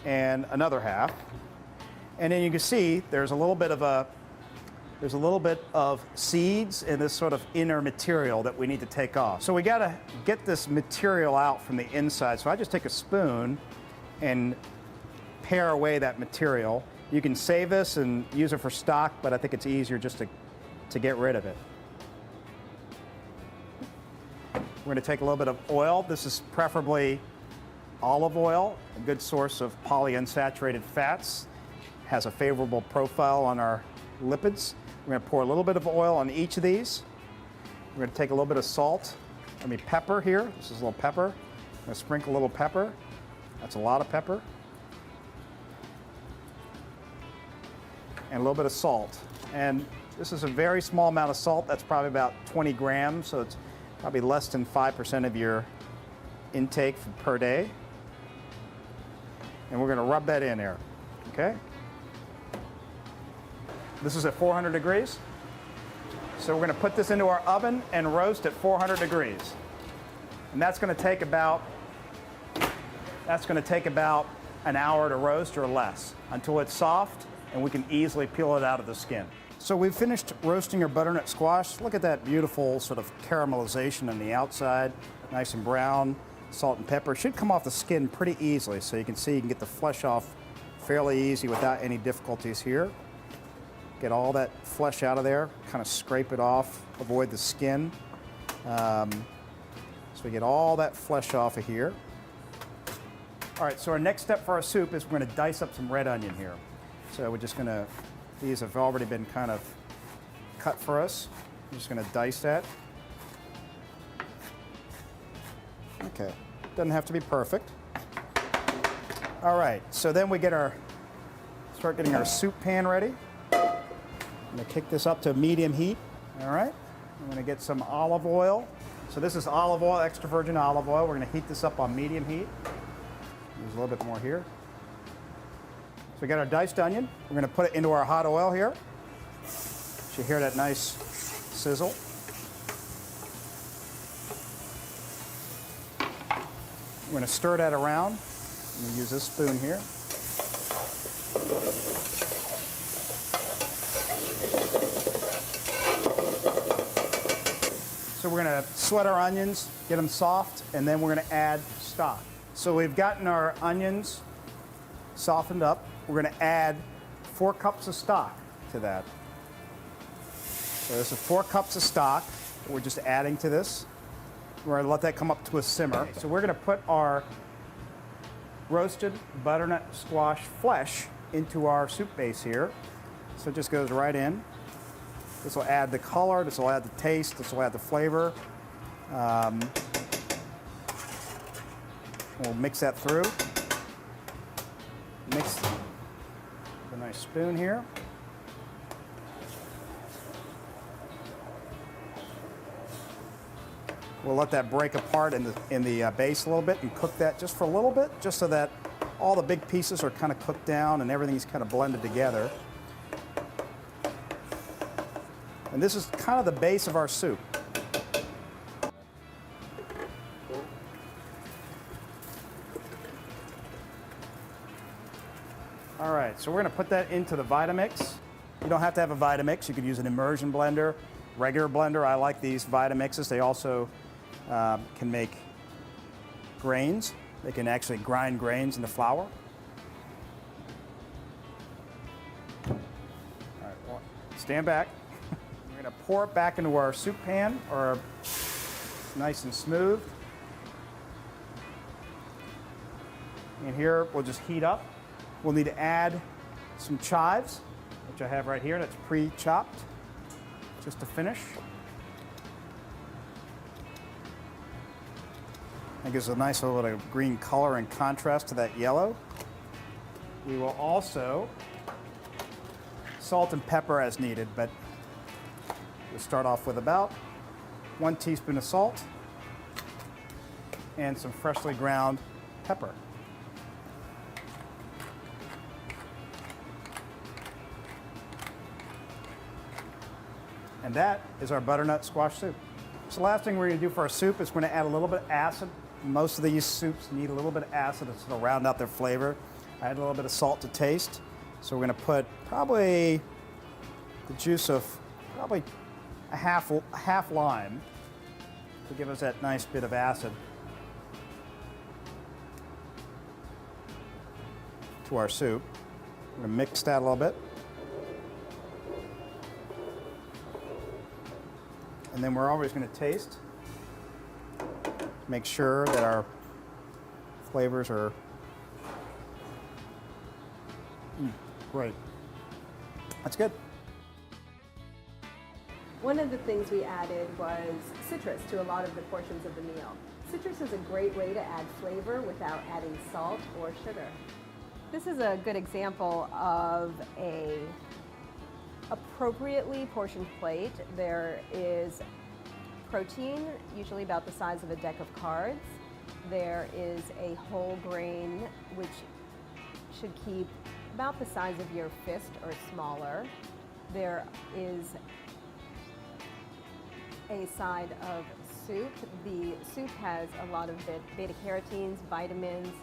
and another half. And then you can see there's a little bit of seeds in this sort of inner material that we need to take off. So we gotta get this material out from the inside. So I just take a spoon and pare away that material. You can save this and use it for stock, but I think it's easier just to get rid of it. We're gonna take a little bit of oil. This is preferably olive oil, a good source of polyunsaturated fats. Has a favorable profile on our lipids. We're gonna pour a little bit of oil on each of these. We're gonna take a little bit of salt, pepper here. This is a little pepper. I'm gonna sprinkle a little pepper. That's a lot of pepper. And a little bit of salt. And this is a very small amount of salt. That's probably about 20 grams, so it's probably less than 5% of your intake per day. And we're gonna rub that in there, okay? This is at 400 degrees. So we're gonna put this into our oven and roast at 400 degrees. And that's gonna take about an hour to roast or less until it's soft and we can easily peel it out of the skin. So we've finished roasting our butternut squash. Look at that beautiful sort of caramelization on the outside, nice and brown. Salt and pepper should come off the skin pretty easily, so you can see you can get the flesh off fairly easy without any difficulties here. Get all that flesh out of there, kind of scrape it off, avoid the skin. So we get all that flesh off of here. All right, so our next step for our soup is we're gonna dice up some red onion here. So we're just gonna, these have already been kind of cut for us. I'm just gonna dice that. Okay, doesn't have to be perfect. All right, so then we start getting our soup pan ready. I'm gonna kick this up to medium heat. All right, I'm gonna get some olive oil. So this is olive oil, extra virgin olive oil. We're gonna heat this up on medium heat. Use a little bit more here. So we got our diced onion. We're gonna put it into our hot oil here. You hear that nice sizzle. We're going to stir that around. I'm going to use this spoon here. So we're going to sweat our onions, get them soft, and then we're going to add stock. So we've gotten our onions softened up. We're going to add 4 cups of stock to that. So this is 4 cups of stock that we're just adding to this. We're going to let that come up to a simmer. So we're going to put our roasted butternut squash flesh into our soup base here. So it just goes right in. This will add the color, this will add the taste, this will add the flavor. We'll mix that through. Mix with a nice spoon here. We'll let that break apart in the base a little bit and cook that just for a little bit, just so that all the big pieces are kind of cooked down and everything's kind of blended together. And this is kind of the base of our soup. All right, so we're going to put that into the Vitamix. You don't have to have a Vitamix. You could use an immersion blender, regular blender. I like these Vitamixes. They also can make grains. They can actually grind grains into flour. All right, well, stand back. We're going to pour it back into our soup pan, or nice and smooth. And here we'll just heat up. We'll need to add some chives, which I have right here. That's pre-chopped, just to finish. That gives a nice little bit of green color and contrast to that yellow. We will also salt and pepper as needed, but we'll start off with about 1 teaspoon of salt and some freshly ground pepper. And that is our butternut squash soup. So the last thing we're going to do for our soup is we're going to add a little bit of acid. Most of these soups need a little bit of acid to sort of round out their flavor. I add a little bit of salt to taste. So we're going to put probably the juice of probably a half lime to give us that nice bit of acid to our soup. We're going to mix that a little bit. And then we're always going to taste. Make sure that our flavors are great. That's good. One of the things we added was citrus to a lot of the portions of the meal. Citrus is a great way to add flavor without adding salt or sugar. This is a good example of a appropriately portioned plate. There is protein, usually about the size of a deck of cards. There is a whole grain, which should keep about the size of your fist or smaller. There is a side of soup. The soup has a lot of beta-carotenes, vitamins.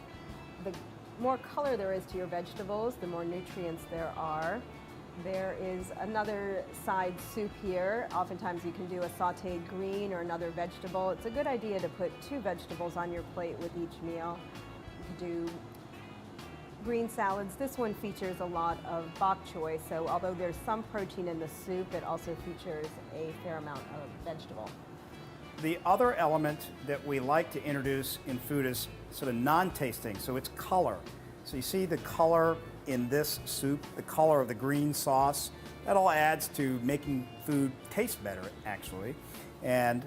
The more color there is to your vegetables, the more nutrients there are. There is another side soup here. Oftentimes you can do a sauteed green or another vegetable. It's a good idea to put 2 vegetables on your plate with each meal. You can do green salads. This one features a lot of bok choy, so although there's some protein in the soup, it also features a fair amount of vegetable. The other element that we like to introduce in food is sort of non-tasting, so it's color. So you see the color in this soup, the color of the green sauce, that all adds to making food taste better, actually. And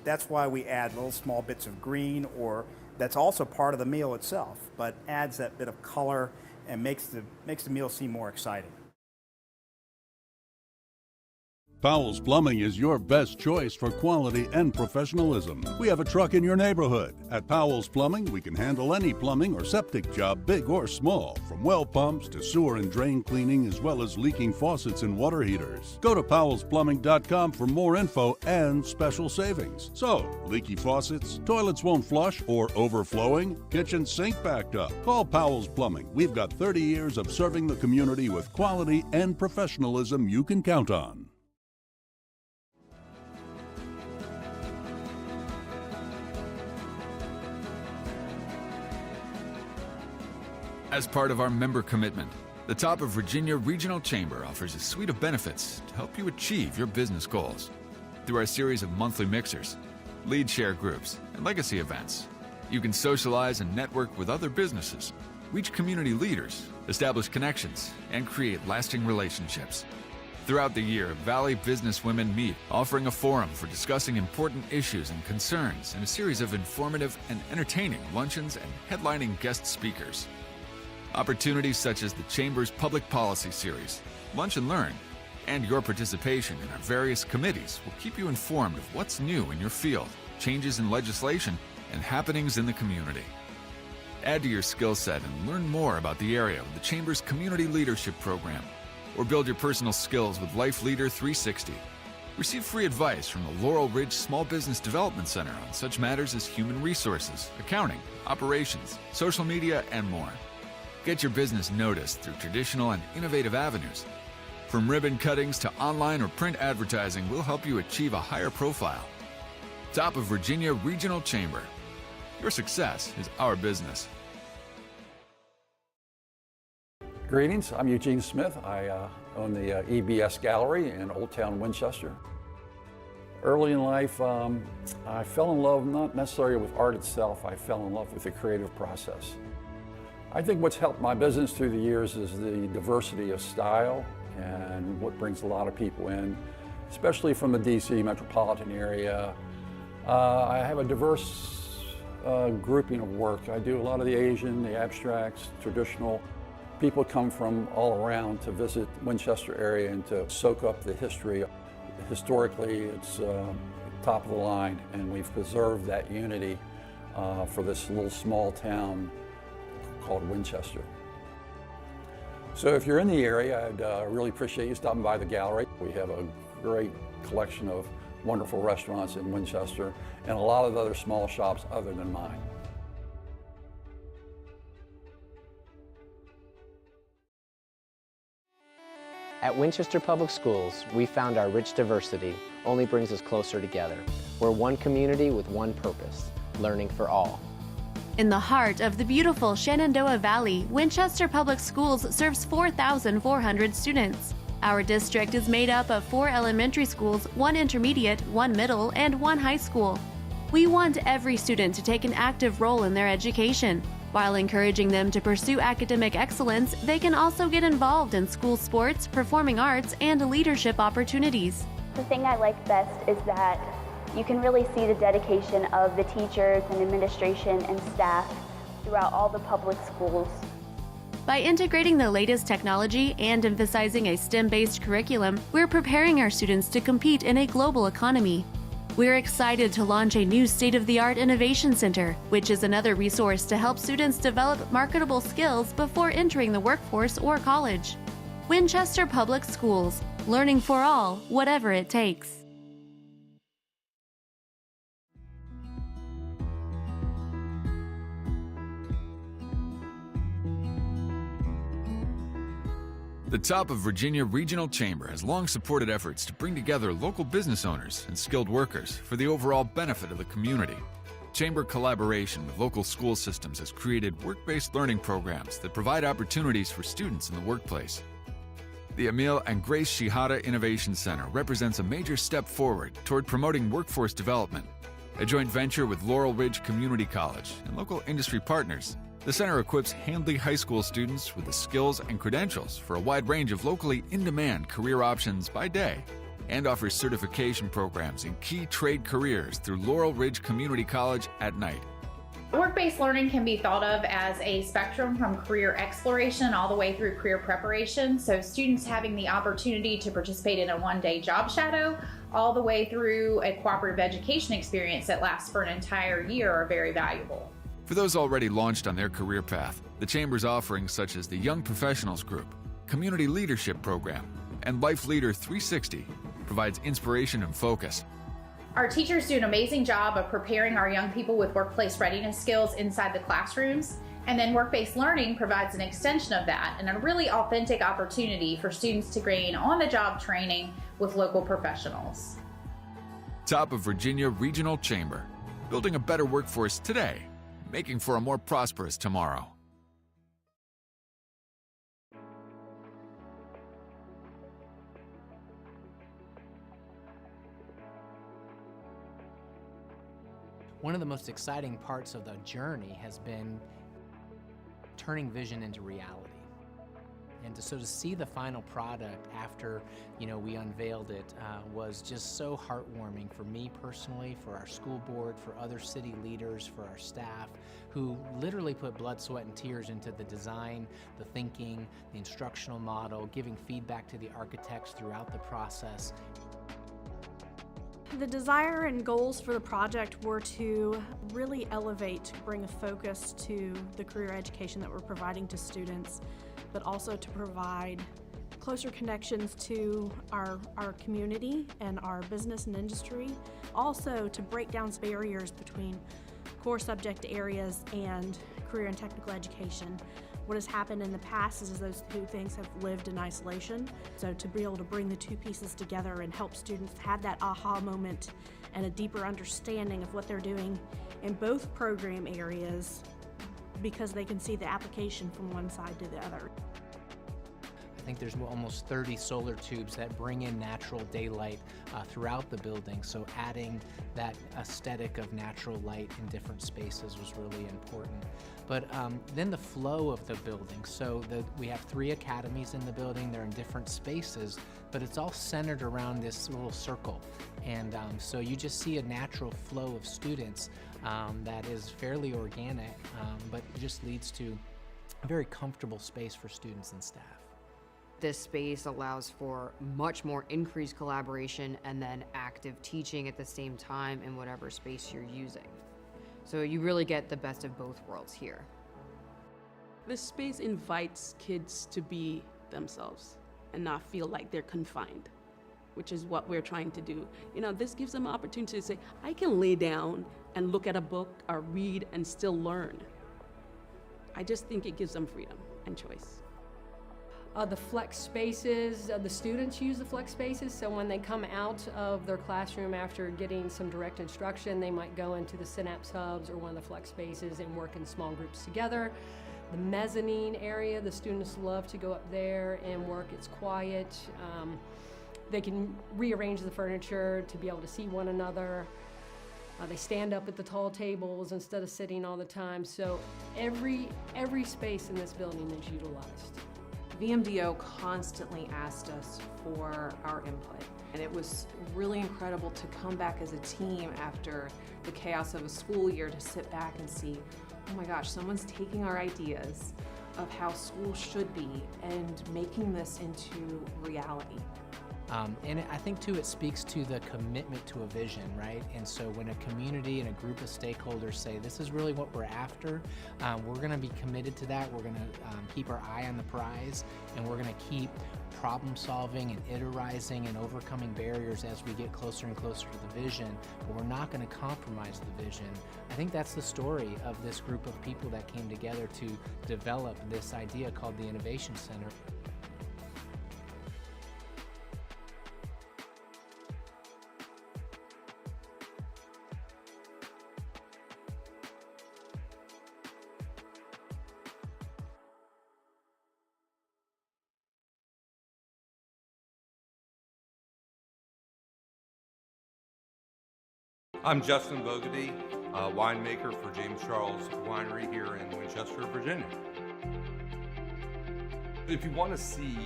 that's why we add little small bits of green, or that's also part of the meal itself, but adds that bit of color and makes the meal seem more exciting. Powell's Plumbing is your best choice for quality and professionalism. We have a truck in your neighborhood. At Powell's Plumbing, we can handle any plumbing or septic job, big or small, from well pumps to sewer and drain cleaning, as well as leaking faucets and water heaters. Go to powellsplumbing.com for more info and special savings. So, leaky faucets, toilets won't flush, or overflowing, kitchen sink backed up. Call Powell's Plumbing. We've got 30 years of serving the community with quality and professionalism you can count on. As part of our member commitment, the Top of Virginia Regional Chamber offers a suite of benefits to help you achieve your business goals. Through our series of monthly mixers, lead share groups, and legacy events, you can socialize and network with other businesses, reach community leaders, establish connections, and create lasting relationships. Throughout the year, Valley businesswomen meet, offering a forum for discussing important issues and concerns and a series of informative and entertaining luncheons and headlining guest speakers. Opportunities such as the Chamber's Public Policy Series, Lunch and Learn, and your participation in our various committees will keep you informed of what's new in your field, changes in legislation, and happenings in the community. Add to your skill set and learn more about the area with the Chamber's Community Leadership Program, or build your personal skills with Life Leader 360. Receive free advice from the Laurel Ridge Small Business Development Center on such matters as human resources, accounting, operations, social media, and more. Get your business noticed through traditional and innovative avenues. From ribbon cuttings to online or print advertising, we'll help you achieve a higher profile. Top of Virginia Regional Chamber. Your success is our business. Greetings, I'm Eugene Smith. I own the EBS Gallery in Old Town Winchester. Early in life, I fell in love not necessarily with art itself, I fell in love with the creative process. I think what's helped my business through the years is the diversity of style and what brings a lot of people in, especially from the DC metropolitan area. I have a diverse grouping of work. I do a lot of the Asian, the abstracts, traditional. People come from all around to visit Winchester area and to soak up the history. Historically, it's top of the line, and we've preserved that unity for this little small town called Winchester. So if you're in the area, I'd really appreciate you stopping by the gallery. We have a great collection of wonderful restaurants in Winchester and a lot of other small shops other than mine. At Winchester Public Schools, we found our rich diversity only brings us closer together. We're one community with one purpose, learning for all. In the heart of the beautiful Shenandoah Valley, Winchester Public Schools serves 4,400 students. Our district is made up of 4 elementary schools, 1 intermediate, 1 middle, and 1 high school. We want every student to take an active role in their education. While encouraging them to pursue academic excellence, they can also get involved in school sports, performing arts, and leadership opportunities. The thing I like best is that you can really see the dedication of the teachers and administration and staff throughout all the public schools. By integrating the latest technology and emphasizing a STEM-based curriculum, we're preparing our students to compete in a global economy. We're excited to launch a new state-of-the-art innovation center, which is another resource to help students develop marketable skills before entering the workforce or college. Winchester Public Schools, learning for all, whatever it takes. The top of Virginia Regional Chamber has long supported efforts to bring together local business owners and skilled workers for the overall benefit of the community. Chamber collaboration with local school systems has created work-based learning programs that provide opportunities for students in the workplace. The Emil and Grace Shihada Innovation Center represents a major step forward toward promoting workforce development. A joint venture with Laurel Ridge Community College and local industry partners, the center equips Handley High School students with the skills and credentials for a wide range of locally in-demand career options by day and offers certification programs in key trade careers through Laurel Ridge Community College at night. Work-based learning can be thought of as a spectrum from career exploration all the way through career preparation. So students having the opportunity to participate in a one-day job shadow all the way through a cooperative education experience that lasts for an entire year are very valuable. For those already launched on their career path, the Chamber's offerings such as the Young Professionals Group, Community Leadership Program, and Life Leader 360 provides inspiration and focus. Our teachers do an amazing job of preparing our young people with workplace readiness skills inside the classrooms, and then work-based learning provides an extension of that and a really authentic opportunity for students to gain on-the-job training with local professionals. Top of Virginia Regional Chamber, building a better workforce today, making for a more prosperous tomorrow. One of the most exciting parts of the journey has been turning vision into reality. And to see the final product after we unveiled it was just so heartwarming for me personally, for our school board, for other city leaders, for our staff, who literally put blood, sweat, and tears into the design, the thinking, the instructional model, giving feedback to the architects throughout the process. The desire and goals for the project were to really elevate, bring a focus to the career education that we're providing to students, but also to provide closer connections to our community and our business and industry. Also to break down barriers between core subject areas and career and technical education. What has happened in the past is those two things have lived in isolation. So to be able to bring the two pieces together and help students have that aha moment and a deeper understanding of what they're doing in both program areas, because they can see the application from one side to the other. I think there's almost 30 solar tubes that bring in natural daylight throughout the building, so adding that aesthetic of natural light in different spaces was really important. But then the flow of the building, so we have 3 academies in the building, they're in different spaces, but it's all centered around this little circle. And so you just see a natural flow of students that is fairly organic, but just leads to a very comfortable space for students and staff. This space allows for much more increased collaboration and then active teaching at the same time in whatever space you're using. So you really get the best of both worlds here. This space invites kids to be themselves and not feel like they're confined, which is what we're trying to do. This gives them an opportunity to say, I can lay down and look at a book or read and still learn. I just think it gives them freedom and choice. The flex spaces, the students use the flex spaces, so when they come out of their classroom after getting some direct instruction, they might go into the Synapse hubs or one of the flex spaces and work in small groups together. The mezzanine area, the students love to go up there and work. It's quiet. They can rearrange the furniture to be able to see one another. They stand up at the tall tables instead of sitting all the time. So every space in this building is utilized. VMDO constantly asked us for our input, and it was really incredible to come back as a team after the chaos of a school year to sit back and see, oh my gosh, someone's taking our ideas of how school should be and making this into reality. And I think too, it speaks to the commitment to a vision, right? And so when a community and a group of stakeholders say, this is really what we're after, we're gonna be committed to that. We're gonna keep our eye on the prize, and we're gonna keep problem solving and iterizing and overcoming barriers as we get closer and closer to the vision, but we're not gonna compromise the vision. I think that's the story of this group of people that came together to develop this idea called the Innovation Center. I'm Justin Bogarty, winemaker for James Charles Winery here in Winchester, Virginia. If you want to see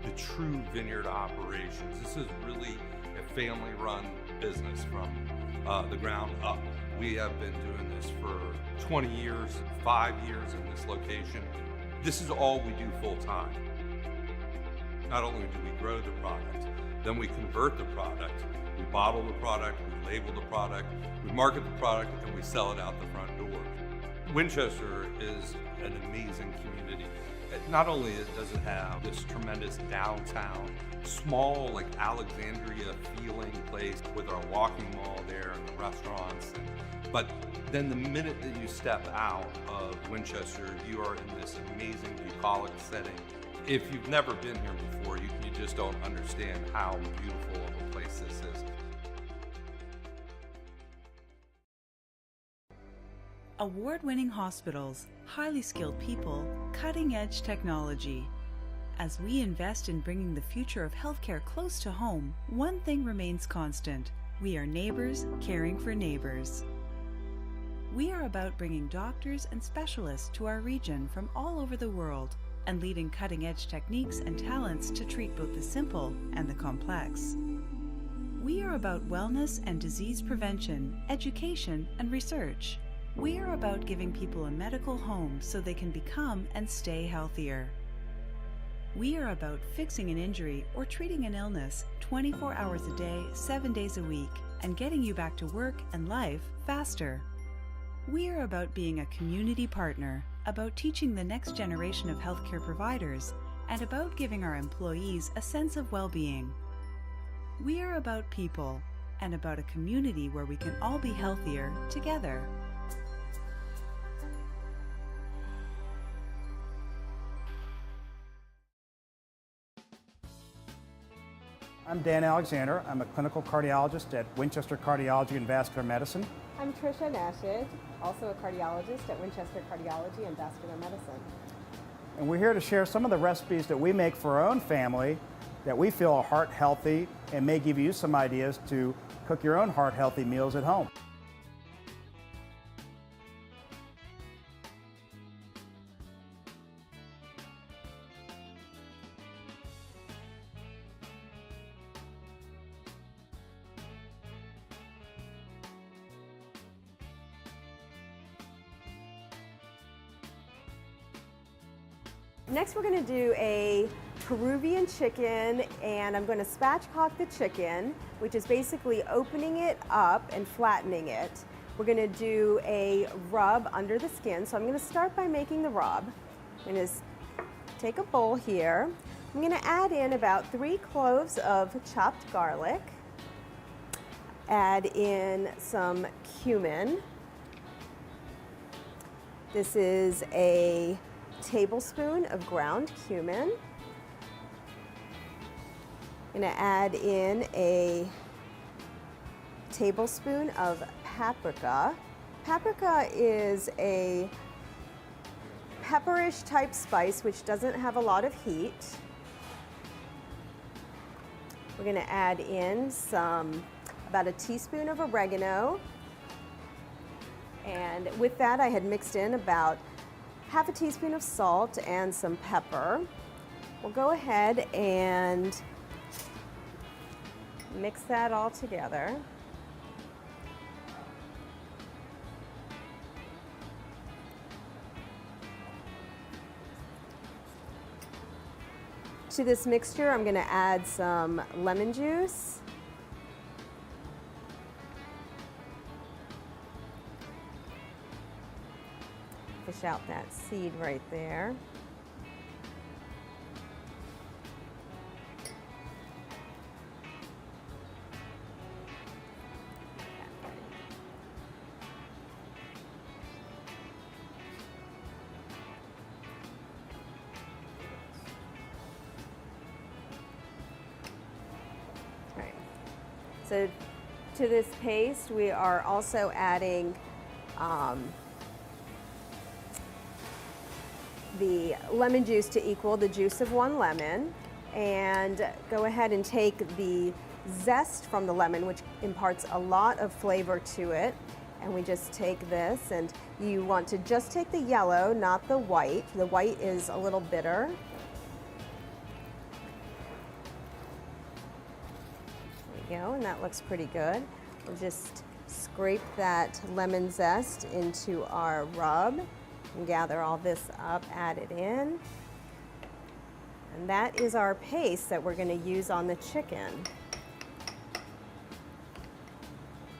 the true vineyard operations, this is really a family-run business from the ground up. We have been doing this for 20 years, 5 years in this location. This is all we do full-time. Not only do we grow the product, then we convert the product. We bottle the product, we label the product, we market the product, and we sell it out the front door. Winchester is an amazing community. Not only does it have this tremendous downtown, small, like Alexandria feeling place with our walking mall there and the restaurants, but then the minute that you step out of Winchester, you are in this amazing bucolic setting. If you've never been here before, you just don't understand how beautiful of a place this is. Award-winning hospitals, highly skilled people, cutting-edge technology. As we invest in bringing the future of healthcare close to home, one thing remains constant. We are neighbors caring for neighbors. We are about bringing doctors and specialists to our region from all over the world and leading cutting-edge techniques and talents to treat both the simple and the complex. We are about wellness and disease prevention, education, and research. We are about giving people a medical home so they can become and stay healthier. We are about fixing an injury or treating an illness 24 hours a day, 7 days a week, and getting you back to work and life faster. We are about being a community partner, about teaching the next generation of healthcare providers, and about giving our employees a sense of well-being. We are about people, and about a community where we can all be healthier together. I'm Dan Alexander. I'm a clinical cardiologist at Winchester Cardiology and Vascular Medicine. I'm Tricia Nashid, also a cardiologist at Winchester Cardiology and Vascular Medicine. And we're here to share some of the recipes that we make for our own family that we feel are heart healthy and may give you some ideas to cook your own heart healthy meals at home. Next we're going to do a Peruvian chicken, and I'm going to spatchcock the chicken, which is basically opening it up and flattening it. We're going to do a rub under the skin, so I'm going to start by making the rub. I'm going to take a bowl here. I'm going to add in about 3 cloves of chopped garlic, add in some cumin. This is a tablespoon of ground cumin. I'm going to add in a tablespoon of paprika. Paprika is a pepperish type spice which doesn't have a lot of heat. We're going to add in about a teaspoon of oregano. And with that, I had mixed in about half a teaspoon of salt and some pepper. We'll go ahead and mix that all together. To this mixture, I'm going to add some lemon juice. Fish out that seed right there. So to this paste, we are also adding the lemon juice to equal the juice of 1 lemon. And go ahead and take the zest from the lemon, which imparts a lot of flavor to it. And we just take this, and you want to just take the yellow, not the white. The white is a little bitter. Go, and that looks pretty good. We'll just scrape that lemon zest into our rub and gather all this up, add it in. And that is our paste that we're going to use on the chicken.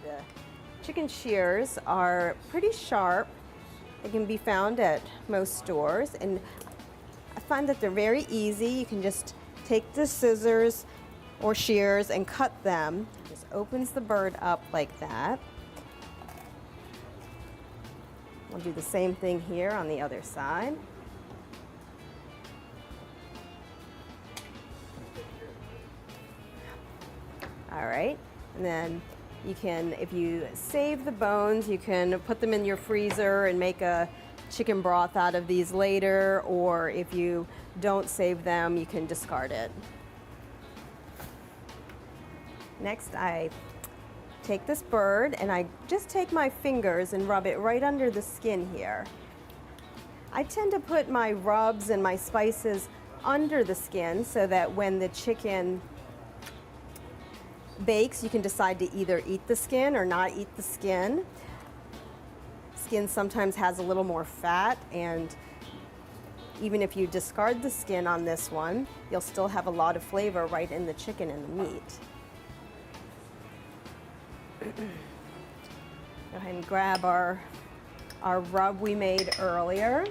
The chicken shears are pretty sharp. They can be found at most stores, and I find that they're very easy. You can just take the scissors or shears and cut them. Just opens the bird up like that. We'll do the same thing here on the other side. All right, and then you can, if you save the bones, you can put them in your freezer and make a chicken broth out of these later, or if you don't save them, you can discard it. Next, I take this bird and I just take my fingers and rub it right under the skin here. I tend to put my rubs and my spices under the skin so that when the chicken bakes, you can decide to either eat the skin or not eat the skin. Skin sometimes has a little more fat, and even if you discard the skin on this one, you'll still have a lot of flavor right in the chicken and the meat. Go ahead and grab our rub we made earlier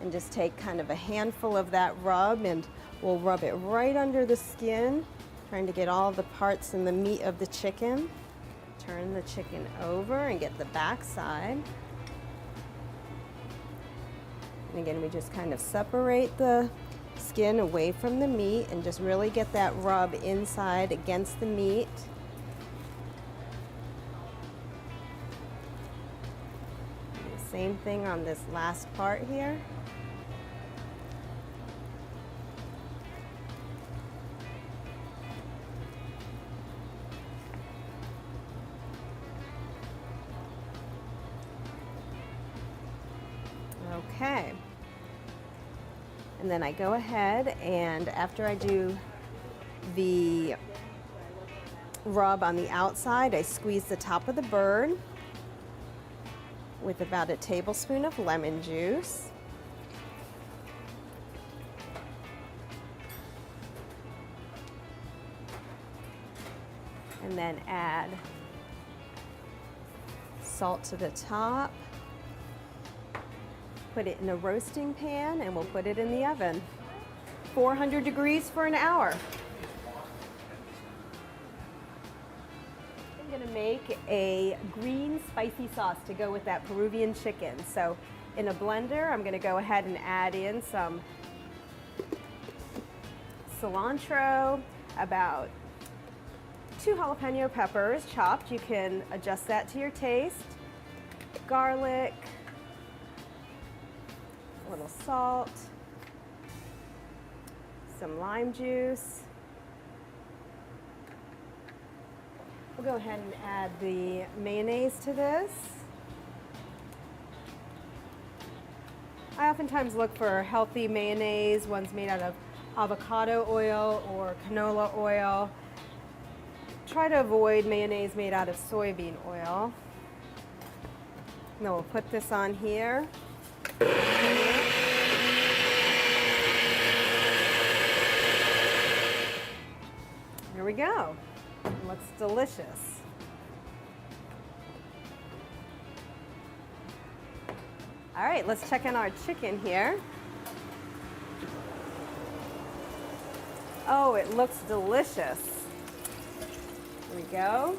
and just take kind of a handful of that rub, and we'll rub it right under the skin, trying to get all the parts and the meat of the chicken. Turn the chicken over and get the back side. And again, we just kind of separate the skin away from the meat and just really get that rub inside against the meat. Same thing on this last part here. Okay. And then I go ahead, and after I do the rub on the outside, I squeeze the top of the bird with about a tablespoon of lemon juice. And then add salt to the top. Put it in a roasting pan, and we'll put it in the oven. 400 degrees for an hour. I'm gonna make a green spicy sauce to go with that Peruvian chicken. So in a blender, I'm gonna go ahead and add in some cilantro, about 2 jalapeno peppers chopped. You can adjust that to your taste. Garlic, a little salt, some lime juice. We'll go ahead and add the mayonnaise to this. I oftentimes look for healthy mayonnaise, ones made out of avocado oil or canola oil. Try to avoid mayonnaise made out of soybean oil. And then we'll put this on here. Here we go. It looks delicious. All right, let's check in our chicken here. Oh, it looks delicious. Here we go.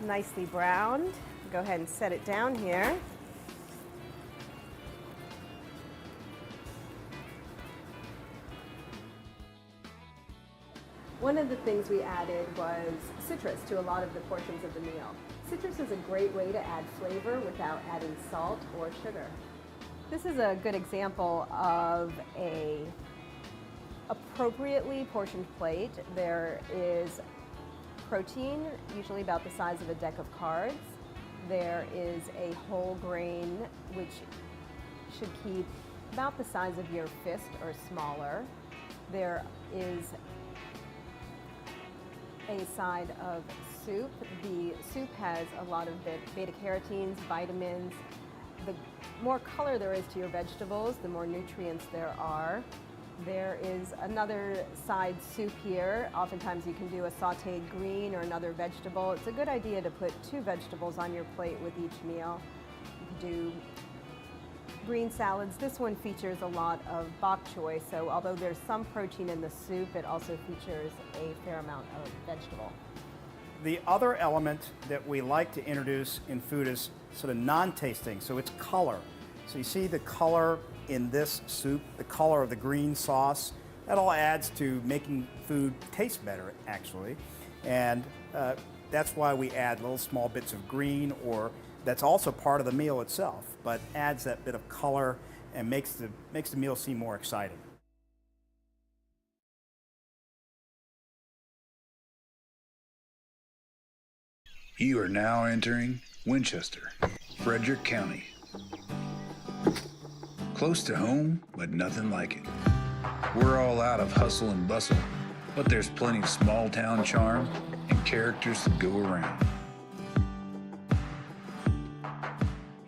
Nicely browned. Go ahead and set it down here. One of the things we added was citrus to a lot of the portions of the meal. Citrus is a great way to add flavor without adding salt or sugar. This is a good example of a appropriately portioned plate. There is protein, usually about the size of a deck of cards. There is a whole grain, which should keep about the size of your fist or smaller. There is a side of soup. The soup has a lot of beta-carotenes, vitamins. The more color there is to your vegetables, the more nutrients there are. There is another side soup here. Oftentimes you can do a sauteed green or another vegetable. It's a good idea to put 2 vegetables on your plate with each meal. You can do green salads. This one features a lot of bok choy, so although there's some protein in the soup, it also features a fair amount of vegetable. The other element that we like to introduce in food is sort of non-tasting, so it's color. So you see the color in this soup, the color of the green sauce, that all adds to making food taste better, actually. And that's why we add little small bits of green, or that's also part of the meal itself, but adds that bit of color and makes the meal seem more exciting. You are now entering Winchester, Frederick County. Close to home, but nothing like it. We're all out of hustle and bustle, but there's plenty of small town charm and characters to go around.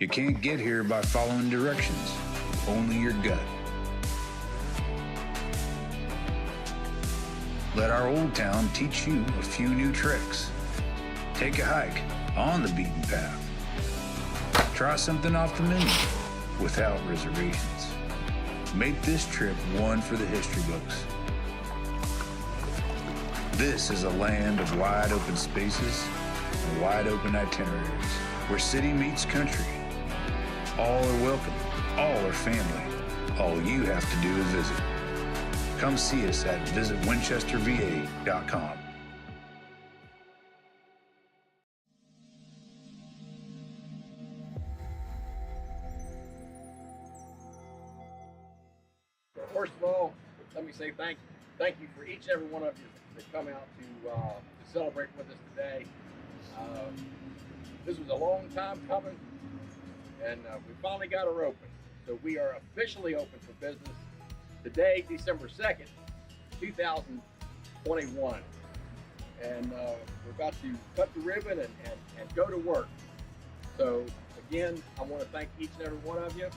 You can't get here by following directions, only your gut. Let our old town teach you a few new tricks. Take a hike on the beaten path. Try something off the menu without reservations. Make this trip one for the history books. This is a land of wide open spaces and wide open itineraries where city meets country. All are welcome, all are family. All you have to do is visit. Come see us at visitwinchesterva.com. First of all, let me say thank you. Thank you for each and every one of you that come out to celebrate with us today. This was a long time coming, and we finally got her open. So we are officially open for business today, December 2nd, 2021. And we're about to cut the ribbon and go to work. So again, I want to thank each and every one of you.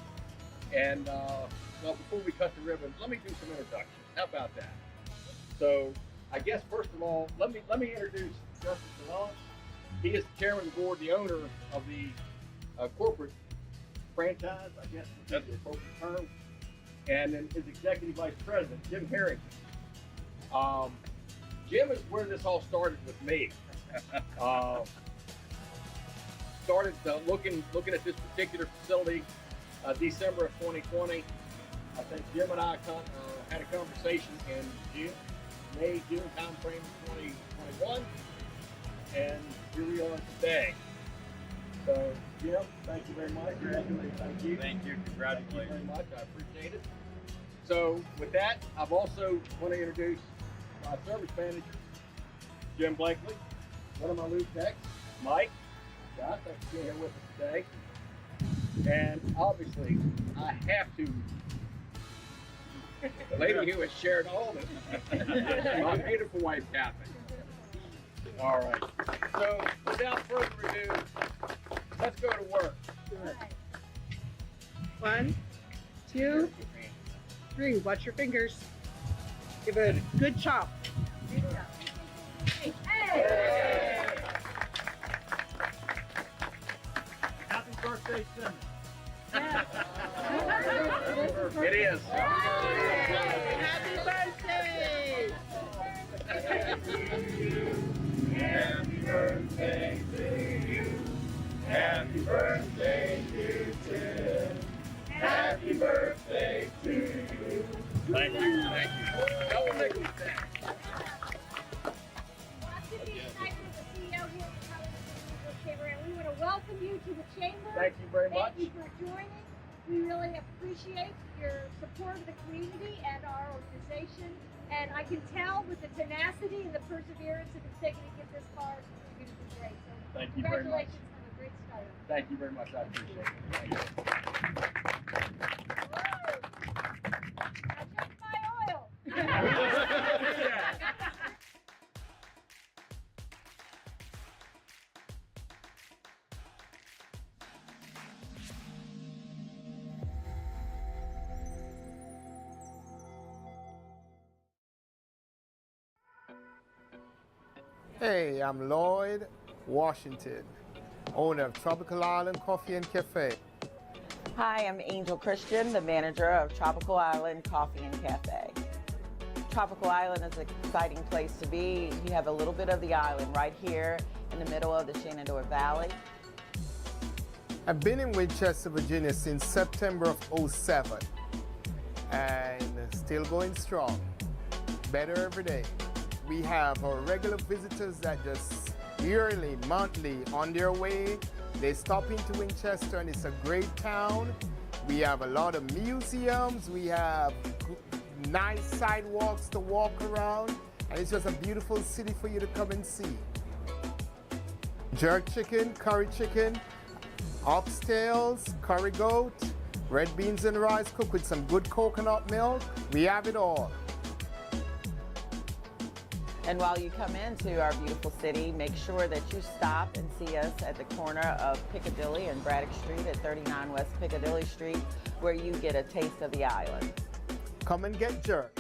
And well, before we cut the ribbon, let me do some introductions. How about that? So I guess first of all, let me introduce Justin Salon. He is the chairman of the board, the owner of the corporate franchise, I guess that's the appropriate term. And then his executive vice president, Jim Harrington. Jim is where this all started with me. Started looking at this particular facility December of 2020. I think Jim and I had a conversation in June timeframe of 2021, and here we are today. So, Jim, thank you very much. Congratulations. Thank you. Thank you. Congratulations. Thank you very much. I appreciate it. So, with that, I've also want to introduce my service manager, Jim Blakely, one of my lead techs, Mike. Scott, thanks for being here with us today. And obviously, I have to. The lady who has shared all this, my beautiful wife, Kathy. All right. So, without further ado, let's go to work. 1, 2, 3. Watch your fingers. Give it a good chop. Hey! Happy birthday, Simmons. It is. Happy birthday! Happy birthday to you. Happy birthday to Tim. Happy birthday to you. Thank you. Thank you. Double nickel stack. We want to welcome you to the chamber. Thank you very much. Thank you for joining. We really appreciate your support of the community and our organization. And I can tell with the tenacity and the perseverance that it's taken to get this far, you're going to do great. So Thank you very much. congratulations on a great start. Thank you very much. I appreciate it. Thank you. Now check my oil. Hey, I'm Lloyd Washington, owner of Tropical Island Coffee and Cafe. Hi, I'm Angel Christian, the manager of Tropical Island Coffee and Cafe. Tropical Island is an exciting place to be. You have a little bit of the island right here in the middle of the Shenandoah Valley. I've been in Winchester, Virginia since September of '07 and still going strong. Better every day. We have our regular visitors that just yearly, monthly on their way. They stop into Winchester and it's a great town. We have a lot of museums. We have nice sidewalks to walk around. And it's just a beautiful city for you to come and see. Jerk chicken, curry chicken, oxtails, curry goat, red beans and rice cooked with some good coconut milk. We have it all. And while you come into our beautiful city, make sure that you stop and see us at the corner of Piccadilly and Braddock Street at 39 West Piccadilly Street, where you get a taste of the island. Come and get jerk.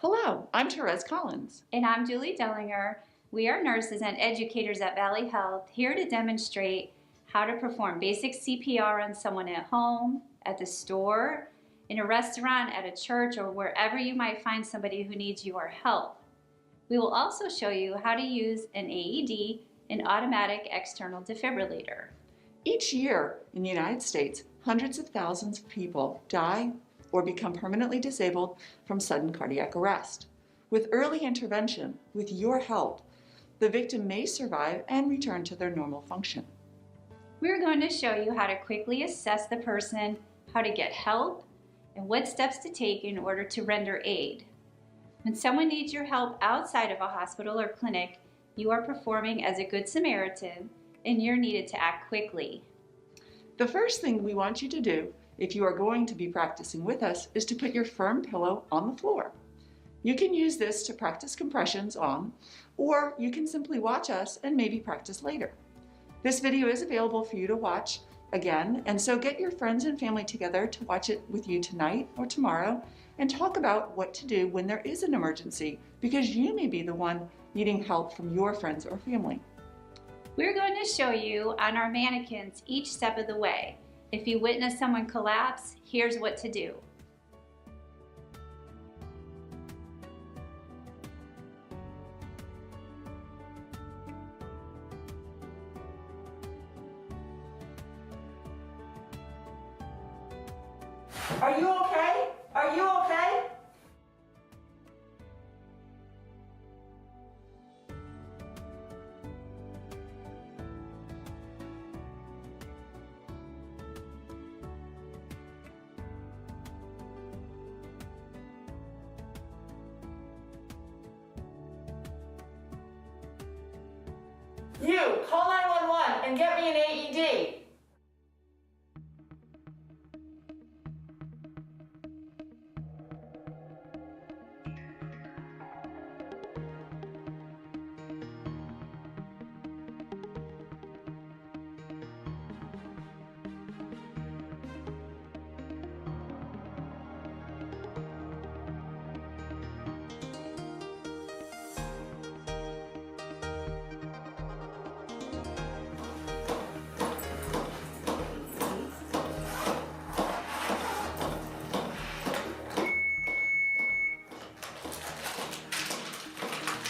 Hello, I'm Therese Collins. And I'm Julie Dellinger. We are nurses and educators at Valley Health, here to demonstrate how to perform basic CPR on someone at home, at the store, in a restaurant, at a church, or wherever you might find somebody who needs your help. We will also show you how to use an AED, an automatic external defibrillator. Each year in the United States, hundreds of thousands of people die or become permanently disabled from sudden cardiac arrest. With early intervention, with your help, the victim may survive and return to their normal function. We're going to show you how to quickly assess the person, how to get help, and what steps to take in order to render aid. When someone needs your help outside of a hospital or clinic, you are performing as a Good Samaritan, and you're needed to act quickly. The first thing we want you to do, if you are going to be practicing with us, is to put your firm pillow on the floor. You can use this to practice compressions on, or you can simply watch us and maybe practice later. This video is available for you to watch again, and so get your friends and family together to watch it with you tonight or tomorrow and talk about what to do when there is an emergency, because you may be the one needing help from your friends or family. We're going to show you on our mannequins each step of the way. If you witness someone collapse, here's what to do. Are you okay? Are you okay? You, call 911 and get me an AED.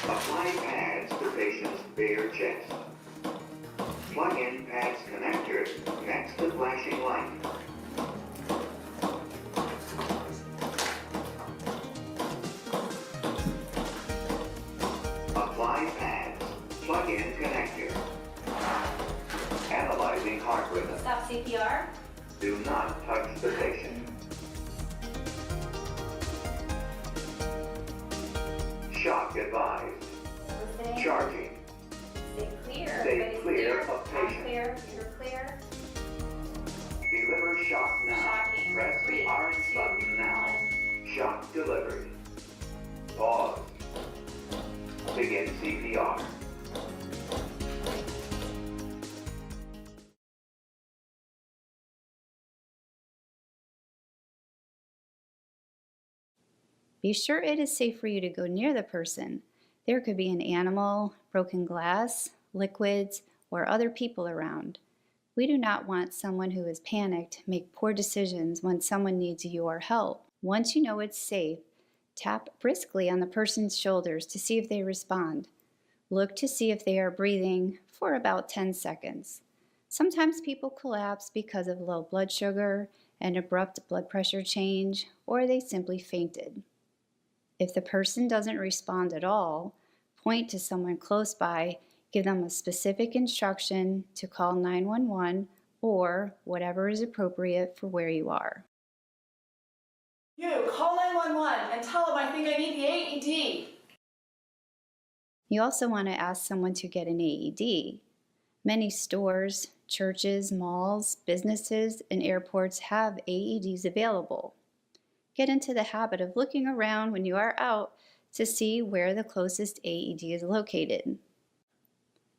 Apply pads to patient's bare chest. Plug in pads connector next to flashing light. Apply pads. Plug in connector. Analyzing heart rhythm. Stop CPR. Do not touch the patient. Shock advised. Listening. Charging. Stay clear. Stay Everybody's clear of I'm patient. clear. You're clear. Deliver shock now. Shocking. Press the 3, orange 2, button now. 1. Shock delivered. Pause. Begin CPR. Be sure it is safe for you to go near the person. There could be an animal, broken glass, liquids, or other people around. We do not want someone who is panicked make poor decisions when someone needs your help. Once you know it's safe, tap briskly on the person's shoulders to see if they respond. Look to see if they are breathing for about 10 seconds. Sometimes people collapse because of low blood sugar, an abrupt blood pressure change, or they simply fainted. If the person doesn't respond at all, point to someone close by, give them a specific instruction to call 911 or whatever is appropriate for where you are. You, call 911 and tell them I think I need the AED. You also want to ask someone to get an AED. Many stores, churches, malls, businesses, and airports have AEDs available. Get into the habit of looking around when you are out to see where the closest AED is located.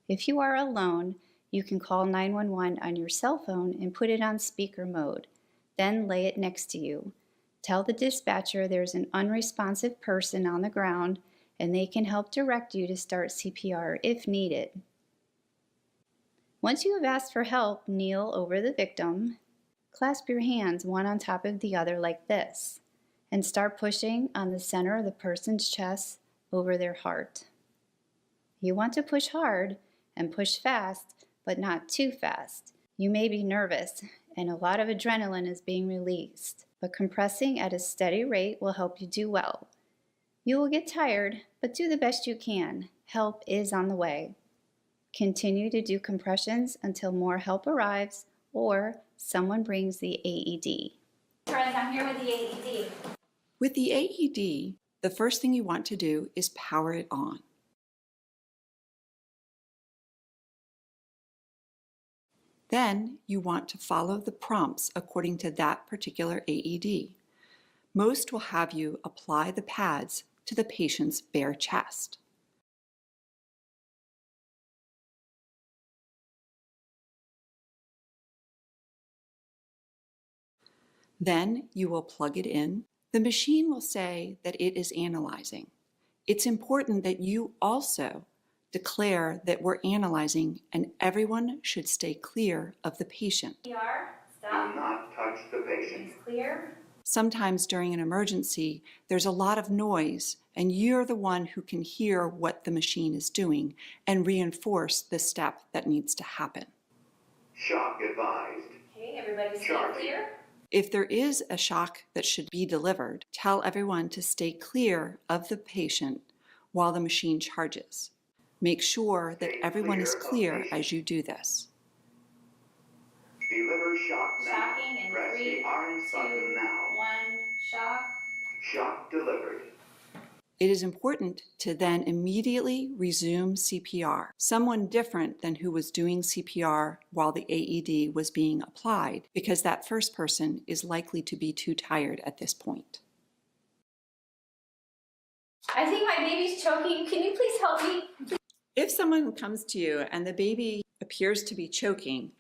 If you are alone, you can call 911 on your cell phone and put it on speaker mode. Then lay it next to you. Tell the dispatcher there's an unresponsive person on the ground and they can help direct you to start CPR if needed. Once you have asked for help, kneel over the victim, clasp your hands one on top of the other like this, and start pushing on the center of the person's chest over their heart. You want to push hard and push fast, but not too fast. You may be nervous and a lot of adrenaline is being released, but compressing at a steady rate will help you do well. You will get tired, but do the best you can. Help is on the way. Continue to do compressions until more help arrives or someone brings the AED. Friends, I'm here with the AED. With the AED, the first thing you want to do is power it on. Then you want to follow the prompts according to that particular AED. Most will have you apply the pads to the patient's bare chest. Then you will plug it in. The machine will say that it is analyzing. It's important that you also declare that we're analyzing and everyone should stay clear of the patient. Stop. Do not touch the patient. It's clear. Sometimes during an emergency, there's a lot of noise and you're the one who can hear what the machine is doing and reinforce the step that needs to happen. Shock advised. Okay, everybody stay clear. If there is a shock that should be delivered, tell everyone to stay clear of the patient while the machine charges. Make sure that everyone is clear as you do this. Deliver shock now. Shocking in Press 3, the orange 2, button now. 1, shock. Shock delivered. It is important to then immediately resume CPR. Someone different than who was doing CPR while the AED was being applied, because that first person is likely to be too tired at this point. I think my baby's choking. Can you please help me? If someone comes to you and the baby appears to be choking,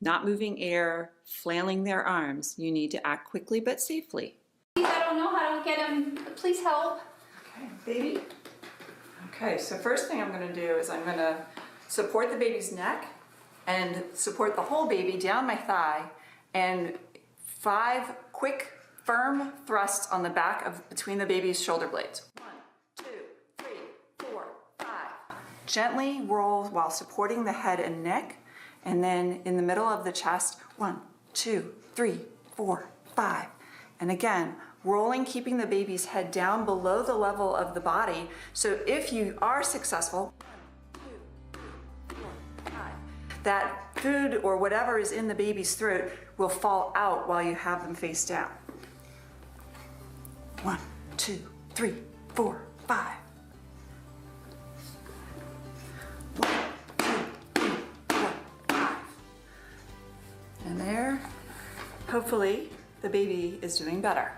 not moving air, flailing their arms, you need to act quickly but safely. Please, I don't know how to get him. Please help. Okay, baby. Okay, so first thing I'm going to do is I'm going to support the baby's neck and support the whole baby down my thigh, and 5 quick, firm thrusts on the back of between the baby's shoulder blades. 1, 2, 3, 4, 5. Gently roll while supporting the head and neck, and then in the middle of the chest, 1, 2, 3, 4, 5. And again, rolling, keeping the baby's head down below the level of the body. So if you are successful, 1, 2, 3, 4, 5, that food or whatever is in the baby's throat will fall out while you have them face down. 1, 2, 3, 4, 5. 1, 2, 3, 4, 5. And there, hopefully, the baby is doing better.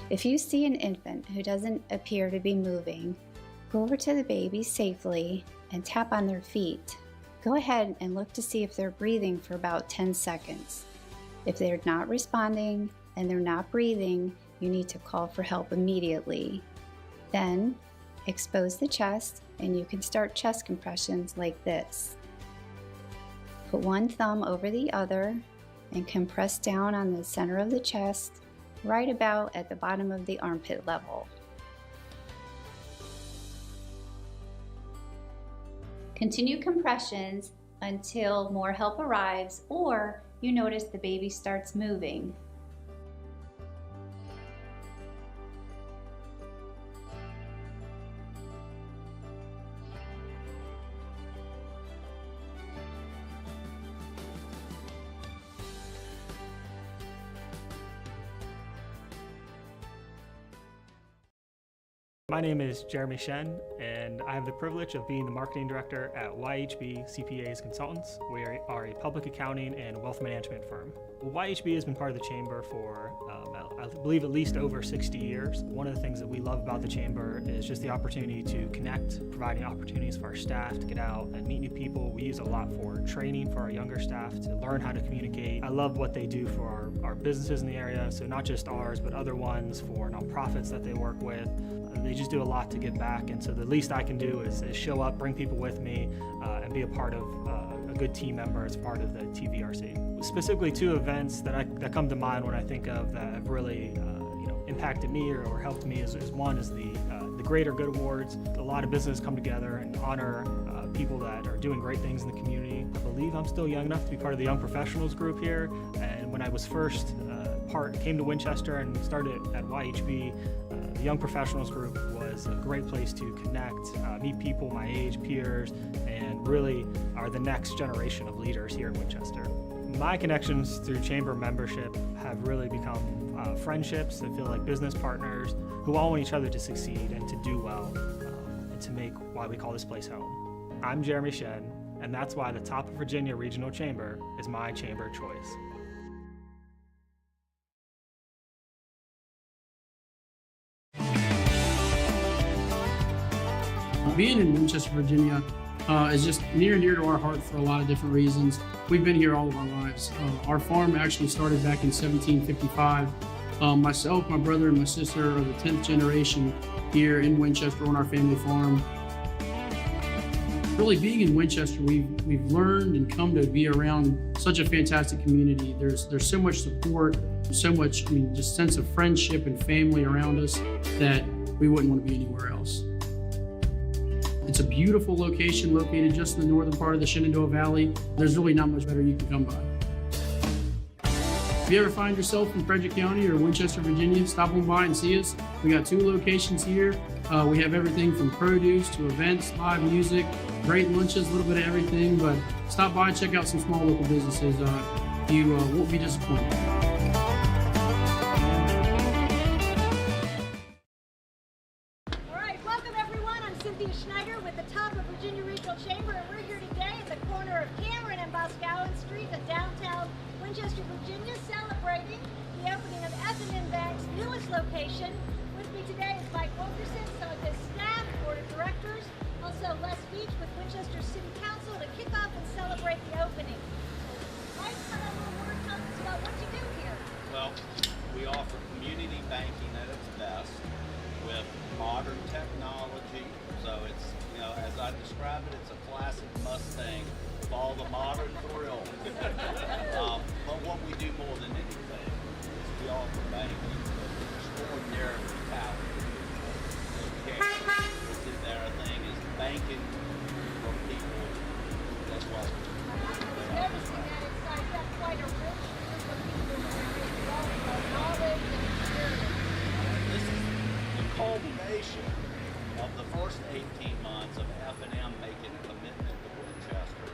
If you see an infant who doesn't appear to be moving, go over to the baby safely and tap on their feet. Go ahead and look to see if they're breathing for about 10 seconds. If they're not responding and they're not breathing, you need to call for help immediately. Then, expose the chest and you can start chest compressions like this. Put one thumb over the other and compress down on the center of the chest, right about at the bottom of the armpit level. Continue compressions until more help arrives or you notice the baby starts moving. My name is Jeremy Shen, and I have the privilege of being the marketing director at YHB CPAs Consultants. We are a public accounting and wealth management firm. YHB has been part of the Chamber for, I believe, at least over 60 years. One of the things that we love about the Chamber is just the opportunity to connect, providing opportunities for our staff to get out and meet new people. We use a lot for training for our younger staff to learn how to communicate. I love what they do for our businesses in the area, so not just ours, but other ones, for nonprofits that they work with. They just do a lot to give back, and so the least I can do is show up, bring people with me, and be a part of a good team member as part of the TVRC. Specifically, two events that come to mind when I think of that have really impacted me or helped me is one is the Greater Good Awards. A lot of businesses come together and honor people that are doing great things in the community. I believe I'm still young enough to be part of the Young Professionals group here, and when I was first came to Winchester and started at YHB, the Young Professionals group was a great place to connect, meet people my age, peers, and really are the next generation of leaders here in Winchester. My connections through Chamber membership have really become friendships that feel like business partners who all want each other to succeed and to do well, and to make why we call this place home. I'm Jeremy Shen, and that's why the Top of Virginia Regional Chamber is my chamber choice. Being in Winchester, Virginia is just near and dear to our heart for a lot of different reasons. We've been here all of our lives. Our farm actually started back in 1755. Myself, my brother, and my sister are the 10th generation here in Winchester on our family farm. Really being in Winchester, we've learned and come to be around such a fantastic community. There's so much support, so much, just sense of friendship and family around us that we wouldn't want to be anywhere else. It's a beautiful location located just in the northern part of the Shenandoah Valley. There's really not much better you can come by. If you ever find yourself in Frederick County or Winchester, Virginia, stop on by and see us. We got 2 locations here. We have everything from produce to events, live music, great lunches, a little bit of everything. But stop by and check out some small local businesses. You won't be disappointed. Schneider with the Top of Virginia Regional Chamber, and we're here today at the corner of Cameron and Boscawen Street in downtown Winchester, Virginia, celebrating the opening of F&M Bank's newest location. With me today is Mike Wilkerson, some of his staff, board of directors, also Les Beach with Winchester City Council to kick off and celebrate the opening. So, Mike, tell us a little more about what you do here. Well, we offer community banking at its best with modern technology. So it's, as I describe it, it's a classic Mustang with all the modern thrill. But what we do more than anything is we offer banking with extraordinary talent. Their thing is banking for people as well. Noticing that inside, you have quite a rich group of people who are both knowledge and experience. This is the culmination of the first 18 months of F&M making a commitment to Winchester,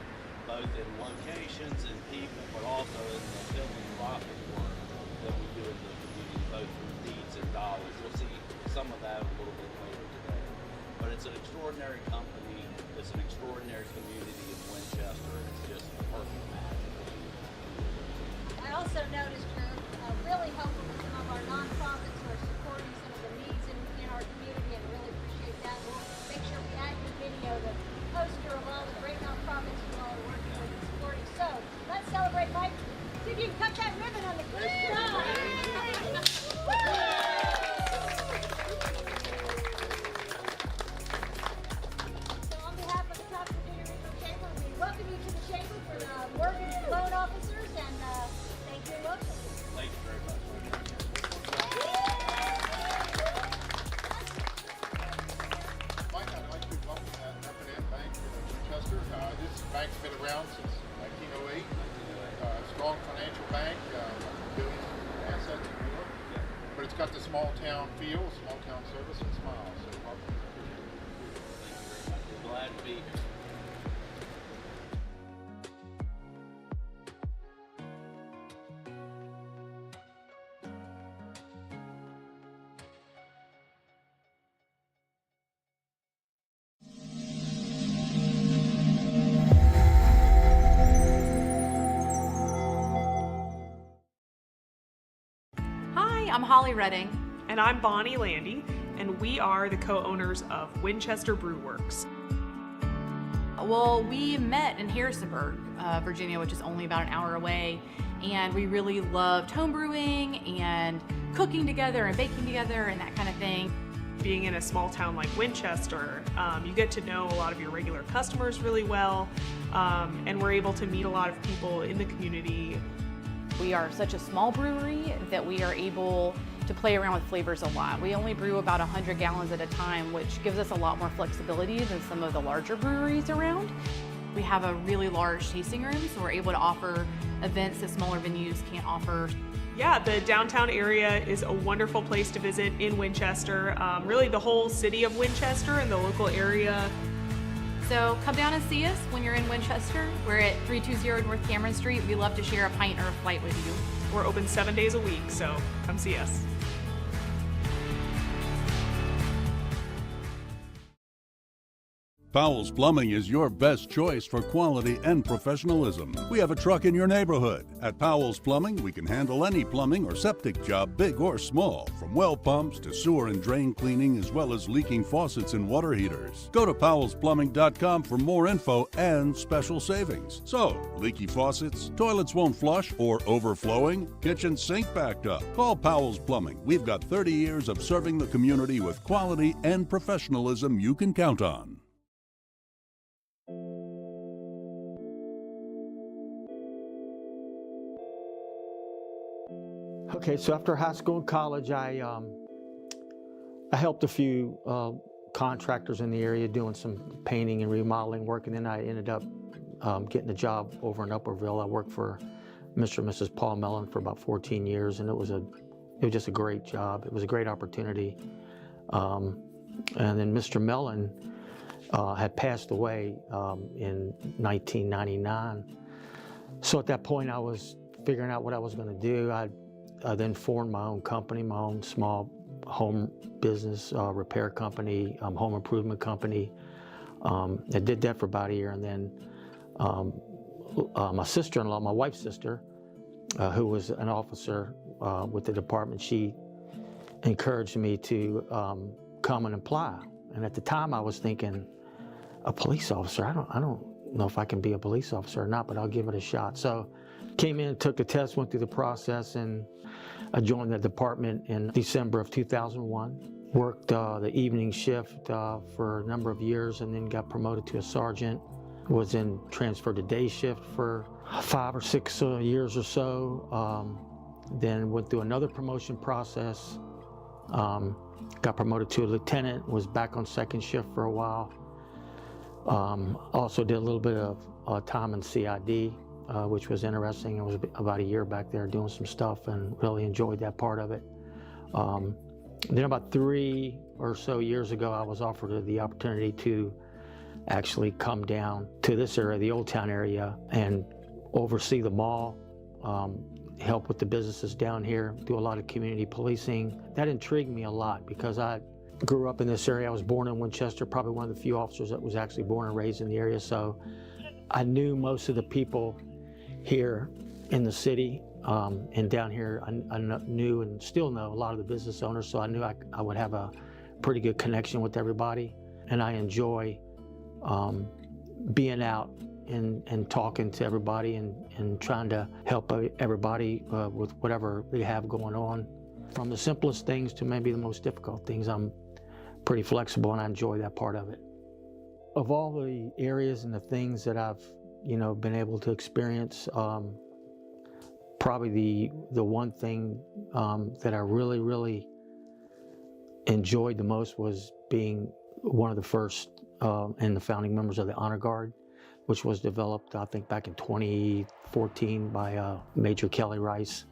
both in locations and people, but also in the philanthropic work that we do in the community, both through deeds and dollars. You'll see some of that a little bit later today. But it's an extraordinary company, it's an extraordinary community in Winchester, and it's just a perfect match. I also noticed you're really helpful with some of our nonprofits who are supporting some of the needs in our community, and really appreciate that. We'll make sure we add the video, the poster of all the great nonprofits you all are working with and supporting. So let's celebrate, Mike. See if you can cut that ribbon on the first try. So on behalf of the Top Virginia Regional Chamber, we welcome you to the chamber for the mortgage loan officers, and thank you and welcome. Thank you very much. Mike, I'd like to welcome F&M Bank in Winchester. This bank's been around since 1908. Strong financial bank, billions in assets in Europe. But it's got the small town feel, small town service, and smile. So welcome. Thank you very much. We're glad to be here. I'm Holly Redding. And I'm Bonnie Landy, and we are the co-owners of Winchester Brew Works. Well, we met in Harrisonburg, Virginia, which is only about an hour away, and we really loved homebrewing and cooking together and baking together and that kind of thing. Being in a small town like Winchester, you get to know a lot of your regular customers really well, and we're able to meet a lot of people in the community. We are such a small brewery that we are able to play around with flavors a lot. We only brew about 100 gallons at a time, which gives us a lot more flexibility than some of the larger breweries around. We have a really large tasting room, so we're able to offer events that smaller venues can't offer. Yeah, the downtown area is a wonderful place to visit in Winchester. Really the whole city of Winchester and the local area. So come down and see us when you're in Winchester. We're at 320 North Cameron Street. We love to share a pint or a flight with you. We're open 7 days a week, so come see us. Powell's Plumbing is your best choice for quality and professionalism. We have a truck in your neighborhood. At Powell's Plumbing, we can handle any plumbing or septic job, big or small, from well pumps to sewer and drain cleaning, as well as leaking faucets and water heaters. Go to powellsplumbing.com for more info and special savings. So, leaky faucets, toilets won't flush, or overflowing, kitchen sink backed up. Call Powell's Plumbing. We've got 30 years of serving the community with quality and professionalism you can count on. Okay, so after high school and college, I helped a few contractors in the area doing some painting and remodeling work, and then I ended up getting a job over in Upperville. I worked for Mr. and Mrs. Paul Mellon for about 14 years, and it was just a great job. It was a great opportunity. And then Mr. Mellon had passed away in 1999. So at that point, I was figuring out what I was going to do. I then formed my own company, my own small home business repair company, home improvement company. I did that for about a year, and then my sister-in-law, my wife's sister, who was an officer with the department, she encouraged me to come and apply. And at the time, I was thinking, a police officer? I don't know if I can be a police officer or not, but I'll give it a shot. So came in, took the test, went through the process, and I joined the department in December of 2001. Worked the evening shift for a number of years, and then got promoted to a sergeant. Was then transferred to day shift for 5 or 6 years or so. Then went through another promotion process. Got promoted to a lieutenant, was back on second shift for a while. Also did a little bit of time in CID, which was interesting. I was about a year back there doing some stuff and really enjoyed that part of it. Then about 3 or so years ago, I was offered the opportunity to actually come down to this area, the Old Town area, and oversee the mall, help with the businesses down here, do a lot of community policing. That intrigued me a lot because I grew up in this area. I was born in Winchester, probably one of the few officers that was actually born and raised in the area. So I knew most of the people here in the city, and down here I knew and still know a lot of the business owners, so I knew I would have a pretty good connection with everybody. And I enjoy being out and talking to everybody and trying to help everybody with whatever they have going on. From the simplest things to maybe the most difficult things, I'm pretty flexible and I enjoy that part of it. Of all the areas and the things that I've been able to experience, probably the one thing that I really enjoyed the most was being one of the first and the founding members of the Honor Guard, which was developed, I think, back in 2014 by Major Kelly Rice.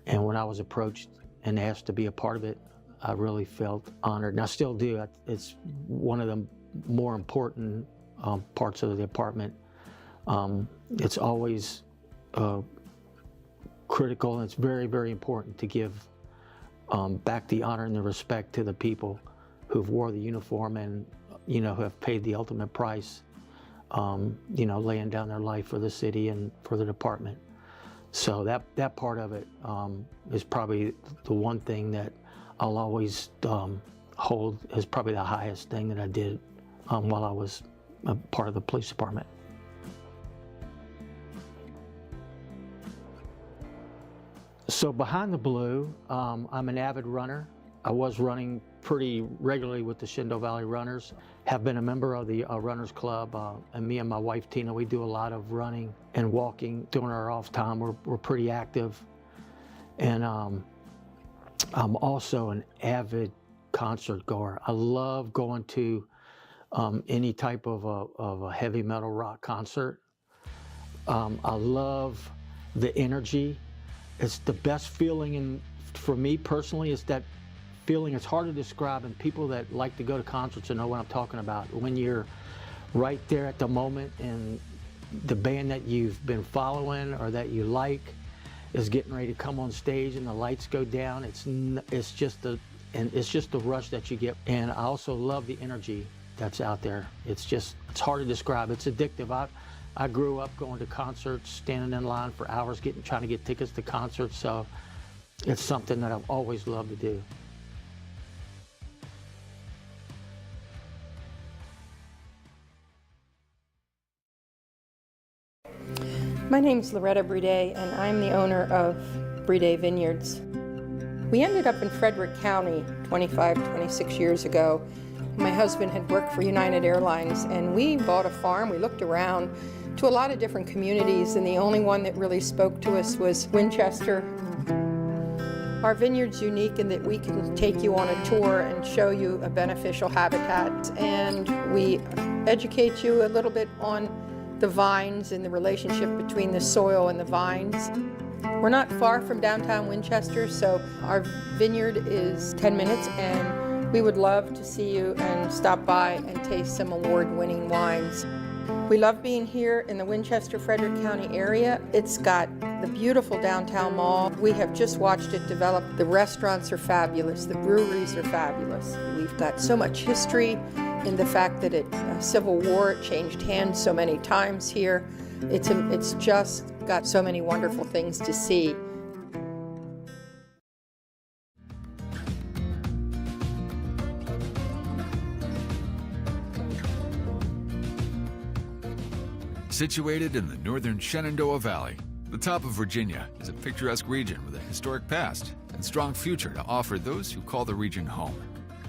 And when I was approached and asked to be a part of it, I really felt honored, and I still do. It's one of the more important parts of the department. It's always critical, and it's very important to give back the honor and the respect to the people who've wore the uniform and who have paid the ultimate price, laying down their life for the city and for the department. So that part of it is probably the one thing that I'll always hold as probably the highest thing that I did while I was a part of the police department. So behind the blue, I'm an avid runner. I was running pretty regularly with the Shenandoah Valley Runners, have been a member of the Runners Club, and me and my wife Tina, we do a lot of running and walking during our off time. We're pretty active. And I'm also an avid concert goer. I love going to any type of a heavy metal rock concert. I love the energy. It's the best feeling, for me personally, is that feeling. It's hard to describe, and people that like to go to concerts know what I'm talking about. When you're right there at the moment and the band that you've been following or that you like is getting ready to come on stage and the lights go down, it's just the rush that you get. And I also love the energy that's out there. It's hard to describe. It's addictive. I grew up going to concerts, standing in line for hours, trying to get tickets to concerts. So it's something that I've always loved to do. My name's Loretta Brede, and I'm the owner of Brede Vineyards. We ended up in Frederick County 26 years ago. My husband had worked for United Airlines, and we bought a farm. We looked around to a lot of different communities, and the only one that really spoke to us was Winchester. Our vineyard's unique in that we can take you on a tour and show you a beneficial habitat, and we educate you a little bit on the vines and the relationship between the soil and the vines. We're not far from downtown Winchester, so our vineyard is 10 minutes, and we would love to see you and stop by and taste some award-winning wines. We love being here in the Winchester-Frederick County area. It's got the beautiful downtown mall. We have just watched it develop. The restaurants are fabulous. The breweries are fabulous. We've got so much history in the fact that Civil War changed hands so many times here. It's just got so many wonderful things to see. Situated in the northern Shenandoah Valley, the top of Virginia is a picturesque region with a historic past and strong future to offer those who call the region home.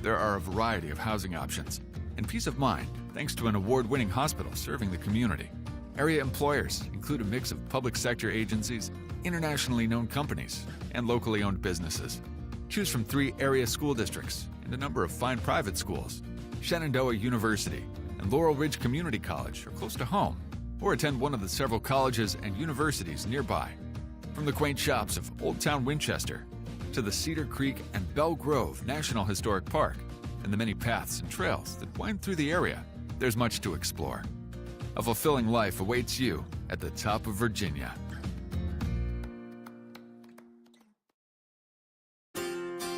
There are a variety of housing options and peace of mind thanks to an award-winning hospital serving the community. Area employers include a mix of public sector agencies, internationally known companies, and locally owned businesses. Choose from 3 area school districts and a number of fine private schools. Shenandoah University and Laurel Ridge Community College are close to home, or attend one of the several colleges and universities nearby. From the quaint shops of Old Town Winchester to the Cedar Creek and Bell Grove National Historic Park and the many paths and trails that wind through the area, there's much to explore. A fulfilling life awaits you at the top of Virginia.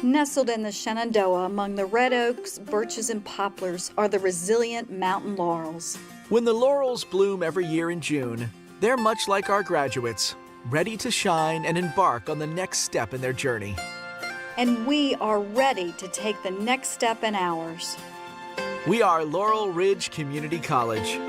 Nestled in the Shenandoah among the red oaks, birches, and poplars are the resilient mountain laurels. When the laurels bloom every year in June, they're much like our graduates, ready to shine and embark on the next step in their journey. And we are ready to take the next step in ours. We are Laurel Ridge Community College.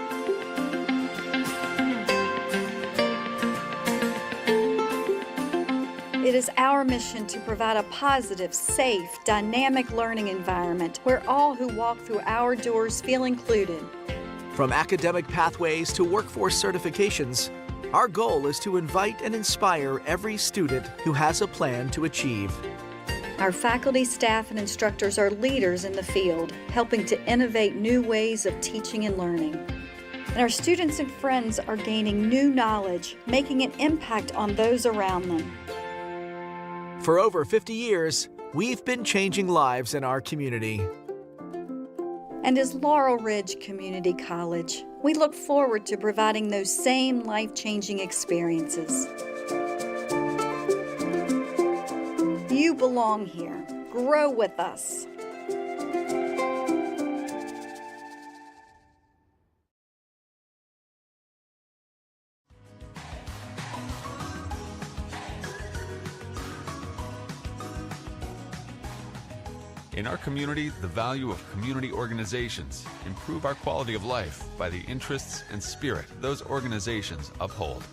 It is our mission to provide a positive, safe, dynamic learning environment where all who walk through our doors feel included. From academic pathways to workforce certifications, our goal is to invite and inspire every student who has a plan to achieve. Our faculty, staff, and instructors are leaders in the field, helping to innovate new ways of teaching and learning. And our students and friends are gaining new knowledge, making an impact on those around them. For over 50 years, we've been changing lives in our community. And as Laurel Ridge Community College, we look forward to providing those same life-changing experiences. You belong here. Grow with us. In our community, the value of community organizations improve our quality of life by the interests and spirit those organizations uphold.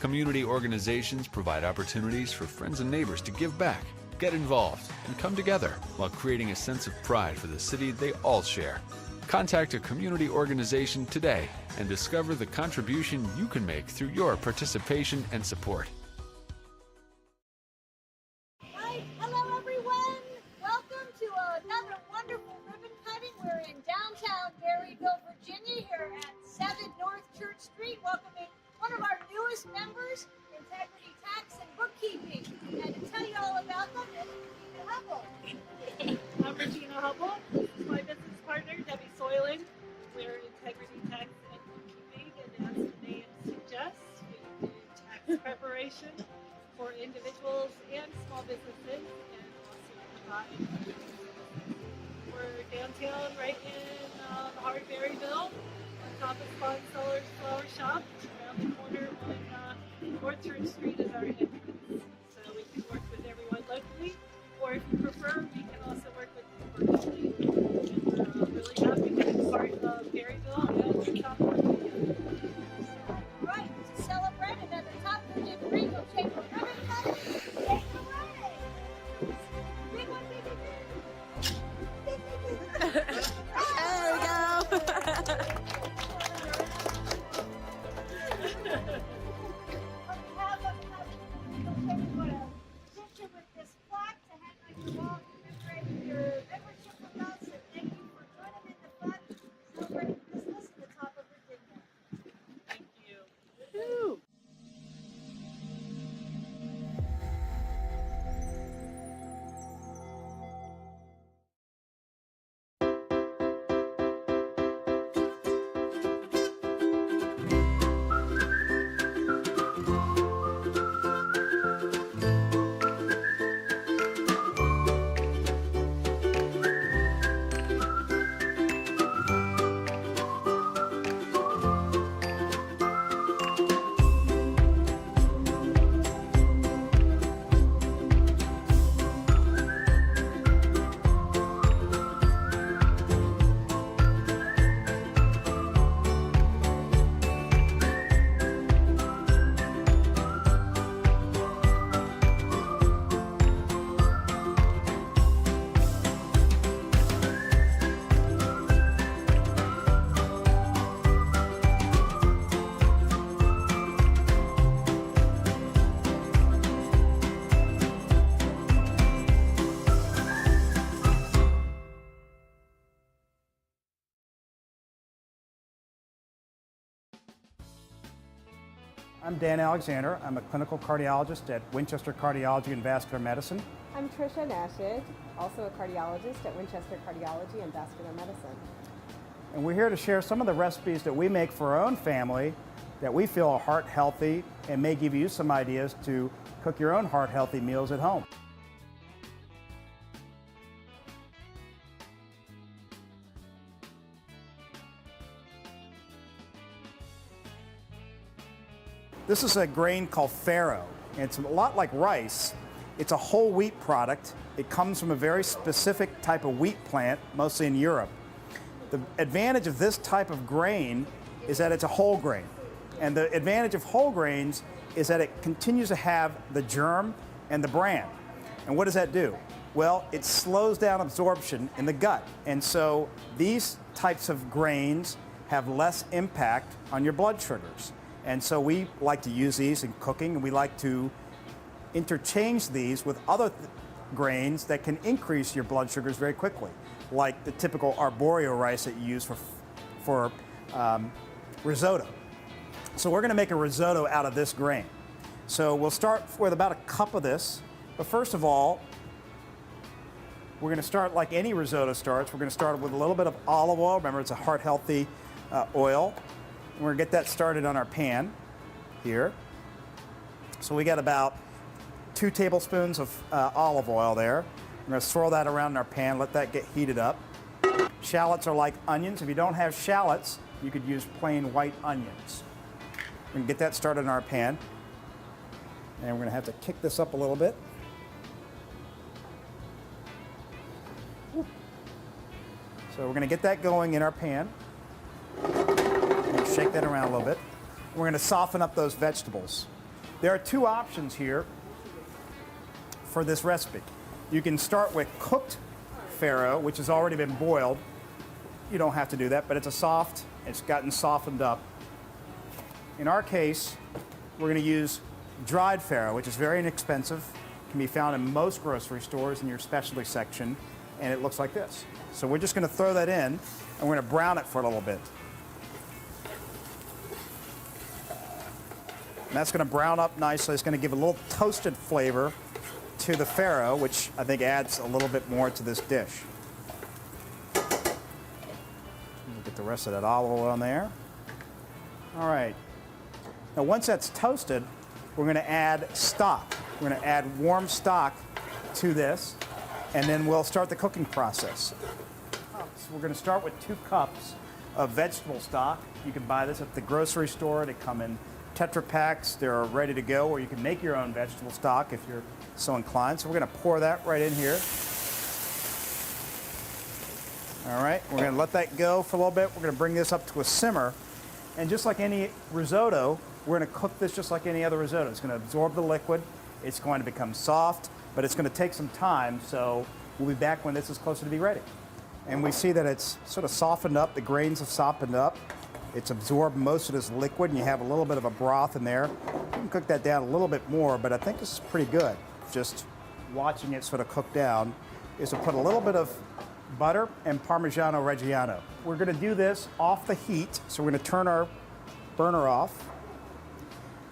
Community organizations provide opportunities for friends and neighbors to give back, get involved, and come together while creating a sense of pride for the city they all share. Contact a community organization today and discover the contribution you can make through your participation and support. Hi, hello everyone. Welcome to another wonderful ribbon cutting. We're in downtown Maryville, Virginia, here at 7 North Church Street, welcoming one of our newest members, Integrity Tax and Bookkeeping. And to tell you all about them is Regina Hubble. I'm Regina Hubble. This is my business partner, Debbie Soiling. We're Integrity Tax and Bookkeeping, and as the name suggests, we do tax preparation for individuals and small businesses, and also provide services. We're downtown, right in the heart of Maryville, on top of Spawn Sellers Flower Shop. Around the corner on North Church Street is our entrance. So we can work with everyone locally, or if you prefer, we can also work with you virtually. And we're really happy to be part of Maryville and the top of Virginia. Right, to celebrate another top Virginia Greenville Chamber ribbon cutting, take it away. Big one, big, big, big. There we go. On behalf of the Greenville Chamber, we want to gift you with this plaque to hang on your wall, commemorating your membership with us, and thank you for joining in the fun, celebrating business in the top of Virginia. Thank you. Woo. I'm Dan Alexander. I'm a clinical cardiologist at Winchester Cardiology and Vascular Medicine. I'm Tricia Nashid, also a cardiologist at Winchester Cardiology and Vascular Medicine. And we're here to share some of the recipes that we make for our own family that we feel are heart healthy and may give you some ideas to cook your own heart healthy meals at home. This is a grain called farro. It's a lot like rice. It's a whole wheat product. It comes from a very specific type of wheat plant, mostly in Europe. The advantage of this type of grain is that it's a whole grain. And the advantage of whole grains is that it continues to have the germ and the bran. And what does that do? Well, it slows down absorption in the gut. And so these types of grains have less impact on your blood sugars. And so we like to use these in cooking, and we like to interchange these with other grains that can increase your blood sugars very quickly, like the typical arborio rice that you use for risotto. So we're going to make a risotto out of this grain. So we'll start with about a cup of this, but first of all, we're going to start like any risotto starts. We're going to start with a little bit of olive oil. Remember, it's a heart-healthy oil. We're going to get that started on our pan here. So we got about 2 tablespoons of olive oil there. We're going to swirl that around in our pan, let that get heated up. Shallots are like onions. If you don't have shallots, you could use plain white onions. We're going to get that started in our pan. And we're going to have to kick this up a little bit. So we're going to get that going in our pan. Shake that around a little bit. We're going to soften up those vegetables. There are two options here for this recipe. You can start with cooked farro, which has already been boiled. You don't have to do that, but it's gotten softened up. In our case, we're going to use dried farro, which is very inexpensive. Can be found in most grocery stores in your specialty section, and it looks like this. So we're just going to throw that in, and we're going to brown it for a little bit. And that's going to brown up nicely. It's going to give a little toasted flavor to the farro, which I think adds a little bit more to this dish. Get the rest of that olive oil on there. All right. Now once that's toasted, we're going to add stock. We're going to add warm stock to this, and then we'll start the cooking process. So we're going to start with 2 cups of vegetable stock. You can buy this at the grocery store. They come in Tetra Packs. They're ready to go, or you can make your own vegetable stock if you're so inclined. So we're going to pour that right in here. All right, we're going to let that go for a little bit. We're going to bring this up to a simmer. And just like any risotto, we're going to cook this just like any other risotto. It's going to absorb the liquid. It's going to become soft, but it's going to take some time. So we'll be back when this is closer to be ready. And we see that it's sort of softened up. The grains have softened up. It's absorbed most of this liquid, and you have a little bit of a broth in there. You can cook that down a little bit more, but I think this is pretty good. Just watching it sort of cook down is to put a little bit of butter and Parmigiano Reggiano. We're going to do this off the heat, so we're going to turn our burner off.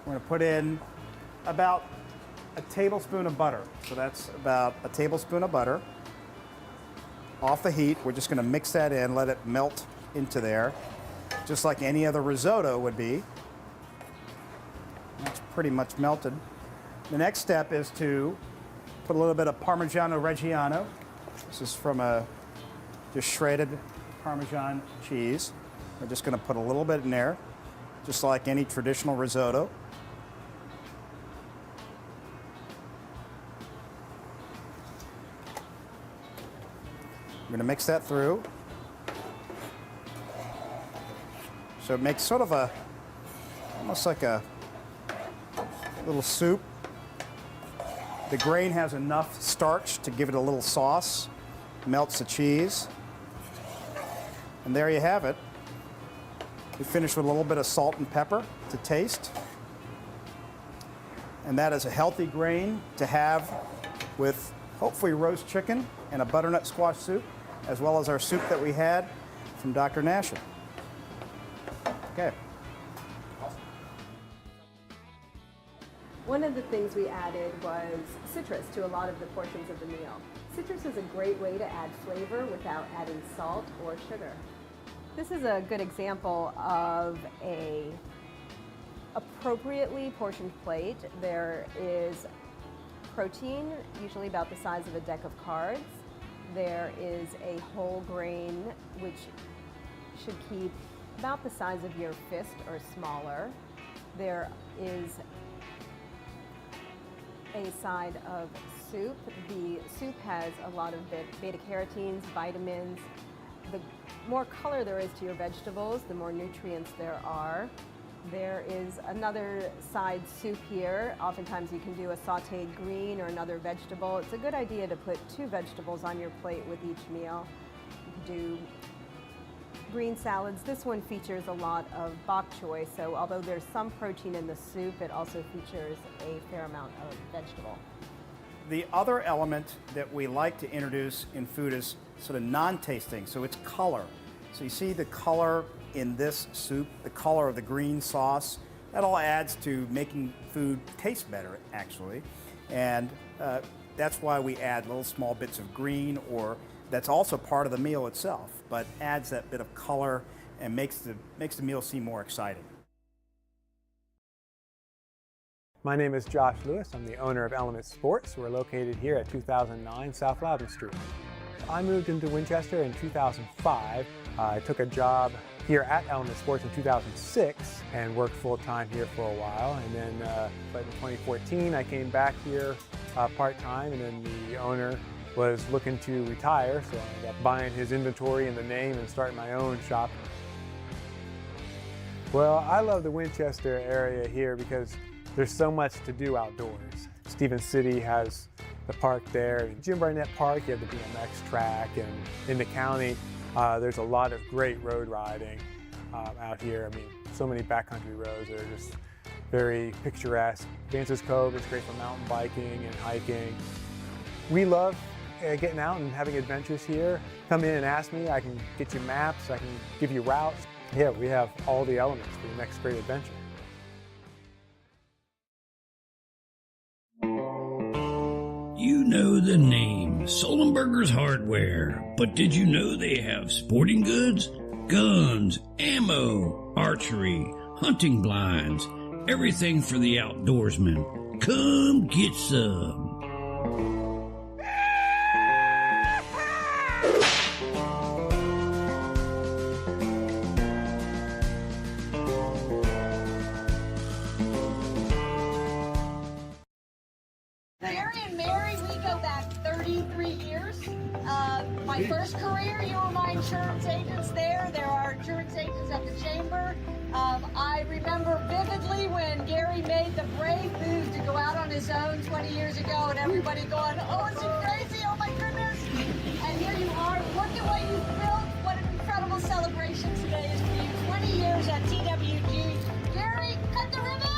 We're going to put in about a tablespoon of butter. So that's about a tablespoon of butter. Off the heat, we're just going to mix that in, let it melt into there, just like any other risotto would be. That's pretty much melted. The next step is to put a little bit of Parmigiano Reggiano. This is from a just shredded Parmesan cheese. We're just going to put a little bit in there, just like any traditional risotto. We're going to mix that through. So it makes sort of almost like a little soup. The grain has enough starch to give it a little sauce. Melts the cheese. And there you have it. We finish with a little bit of salt and pepper to taste. And that is a healthy grain to have with hopefully roast chicken and a butternut squash soup, as well as our soup that we had from Dr. Nashel. Okay. One of the things we added was citrus to a lot of the portions of the meal. Citrus is a great way to add flavor without adding salt or sugar. This is a good example of a appropriately portioned plate. There is protein, usually about the size of a deck of cards. There is a whole grain, which should keep about the size of your fist or smaller. There is a side of soup. The soup has a lot of beta-carotenes, vitamins. The more color there is to your vegetables, the more nutrients there are. There is another side soup here. Oftentimes you can do a sauteed green or another vegetable. It's a good idea to put 2 vegetables on your plate with each meal. You can do green salads. This one features a lot of bok choy, so although there's some protein in the soup, it also features a fair amount of vegetable. The other element that we like to introduce in food is sort of non-tasting, so it's color. So you see the color in this soup, the color of the green sauce, that all adds to making food taste better, actually. And that's why we add little small bits of green, or that's also part of the meal itself, but adds that bit of color and makes the meal seem more exciting. My name is Josh Lewis. I'm the owner of Element Sports. We're located here at 2009 South Loudon Street. I moved into Winchester in 2005. I took a job here at Element Sports in 2006 and worked full-time here for a while. And then but in 2014, I came back here part-time, and then the owner was looking to retire, so I ended up buying his inventory and the name and starting my own shop. Well, I love the Winchester area here because there's so much to do outdoors. Stevens City has the park there. In Jim Barnett Park, you have the BMX track, and in the county, there's a lot of great road riding out here. I mean, so many backcountry roads that are just very picturesque. Dances Cove is great for mountain biking and hiking. We love getting out and having adventures here. Come in and ask me, I can get you maps, I can give you routes. Yeah, we have all the elements for your next great adventure. You know the name, Solenberger's Hardware, but did you know they have sporting goods, guns, ammo, archery, hunting blinds, everything for the outdoorsman? Come get some. Gary and Mary, we go back 33 years. My first career, you were my insurance agents there. There are insurance agents at the Chamber. I remember vividly when Gary made the brave move to go out on his own 20 years ago and everybody going, oh, is he crazy? Oh my goodness. And here you are. Look at what you've built. What an incredible celebration today is for you. 20 years at TWG. Gary, cut the ribbon.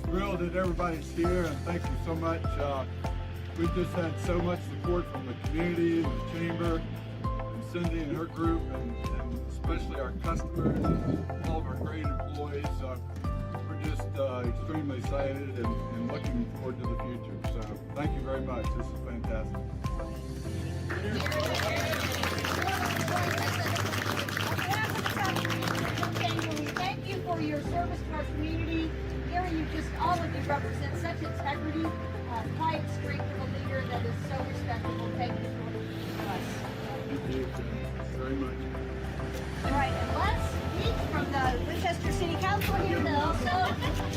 Thrilled that everybody's here, and thank you so much. We've just had so much support from the community and the Chamber, and Cindy and her group, and especially our customers and all of our great employees. We're just extremely excited and looking forward to the future. So thank you very much. This is fantastic. Thank you for your service to our community. Gary, all of you represent such integrity, quiet strength of a leader that is so respectable. Thank you for us. Thank you very much. All right, and let's meet from the Winchester City Council here to also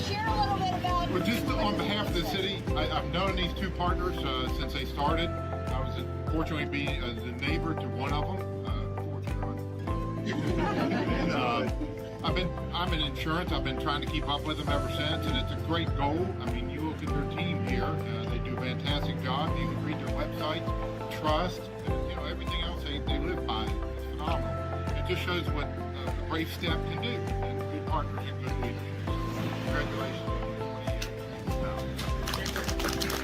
share a little bit about... Well, just on behalf of the city, I've known these two partners since they started. I was fortunately being the neighbor to one of them. I'm in insurance. I've been trying to keep up with them ever since, and it's a great goal. I mean, you look at their team here; they do a fantastic job. You can read their website, trust, everything else they live by. It's phenomenal. It just shows what a brave step can do, and good partners and good leaders. So, congratulations on 20 years.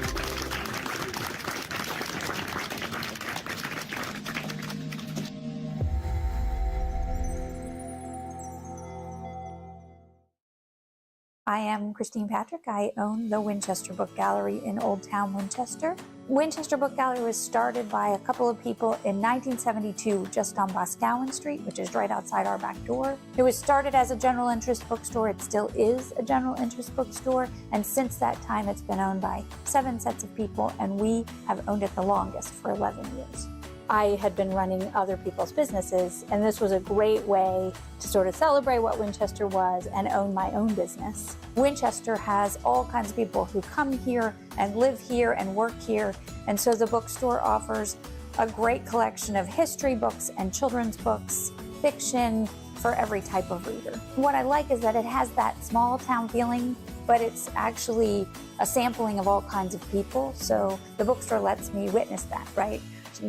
I am Christine Patrick. I own the Winchester Book Gallery in Old Town Winchester. Winchester Book Gallery was started by a couple of people in 1972 just on Boscawen Street, which is right outside our back door. It was started as a general interest bookstore. It still is a general interest bookstore, and since that time it's been owned by 7 sets of people, and we have owned it the longest for 11 years. I had been running other people's businesses, and this was a great way to sort of celebrate what Winchester was and own my own business. Winchester has all kinds of people who come here and live here and work here, and so the bookstore offers a great collection of history books and children's books, fiction, for every type of reader. What I like is that it has that small town feeling, but it's actually a sampling of all kinds of people, so the bookstore lets me witness that, right?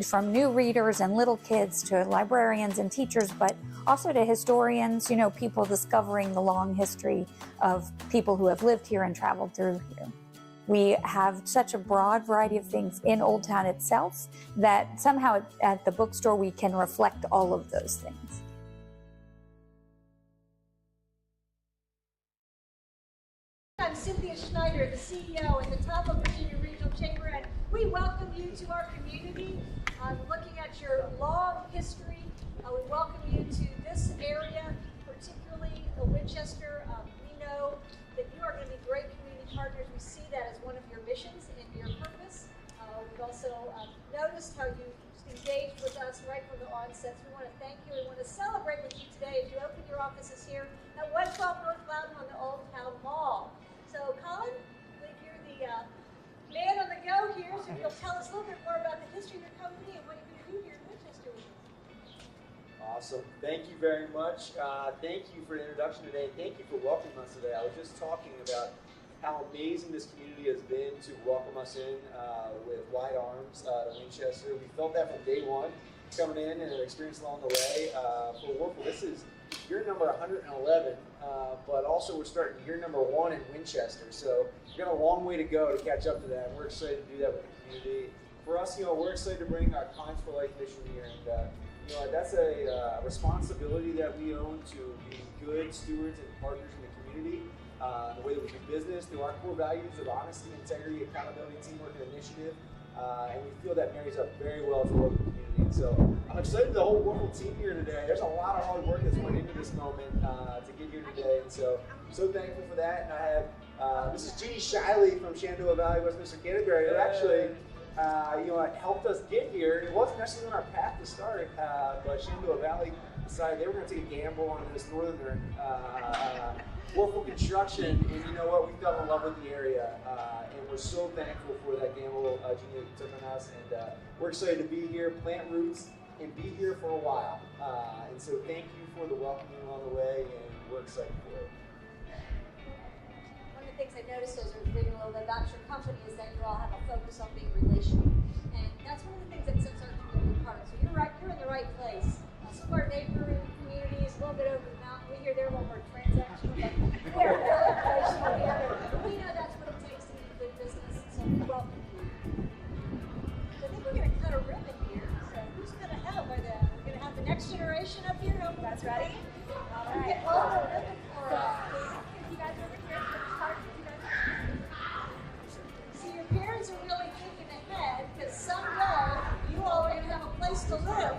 From new readers and little kids to librarians and teachers, but also to historians, people discovering the long history of people who have lived here and traveled through here. We have such a broad variety of things in Old Town itself that somehow at the bookstore we can reflect all of those things. I'm Cynthia Schneider, the CEO at the top of Virginia Regional Chamber, and we welcome you to our community. Looking at your long history, we welcome you to this area, particularly Winchester. We know that you are going to be great community partners. We see that as one of your missions and your purpose. We've also noticed how you engaged with us us right from the onset. So we want to thank you. We want to celebrate with you today as you open your offices here at 112 North Loudon on the Old Town Mall. So Colin, I believe you're the man on the go here, so you'll tell us a little bit more about the history of your company and what you're going to do here in Winchester with us. Awesome. Thank you very much. Thank you for the introduction today. Thank you for welcoming us today. I was just talking about how amazing this community has been to welcome us in with wide arms to Winchester. We felt that from day one, coming in and an experience along the way. For Warfel, this is year number 111, but also we're starting year number 1 in Winchester. So we've got a long way to go to catch up to that. We're excited to do that with the community. For us, we're excited to bring our Clients for Life mission here, and that's a responsibility that we own to be good stewards and partners in the community. The way that we do business, through our core values of honesty, integrity, accountability, teamwork, and initiative. And we feel that marries up very well to the local community. And so I'm excited the whole Warfel team here today. There's a lot of hard work that's went into this moment to get here today. And so thankful for that. And I have Mrs. Jeannie Shiley from Shenandoah Valley, Westminster, Canterbury, who actually helped us get here. It wasn't necessarily on our path to start, but Shenandoah Valley decided they were going to take a gamble on this northern Warfel construction, and you know what? We fell in love with the area, and we're so thankful for that gamble Jeannie took on us, and we're excited to be here, plant roots, and be here for a while. And so thank you for the welcoming along the way, and we're excited for it. One of the things I noticed as I was reading a little bit about your company is that you all have a focus on being relational, and that's one of the things that sets our community apart. So you're in the right place. Some of our neighboring communities, a little bit over the mountain, we hear they're a little more transactional, but we're really relational here. We know that's what it takes to be good business, so we welcome you. So I think we're going to cut a ribbon here. So who's going to help with that? We're going to have the next generation up here. That's ready. All right. Hold the ribbon for us. You guys over here. See, your parents are really thinking ahead, because someday you all are going to have a place to live.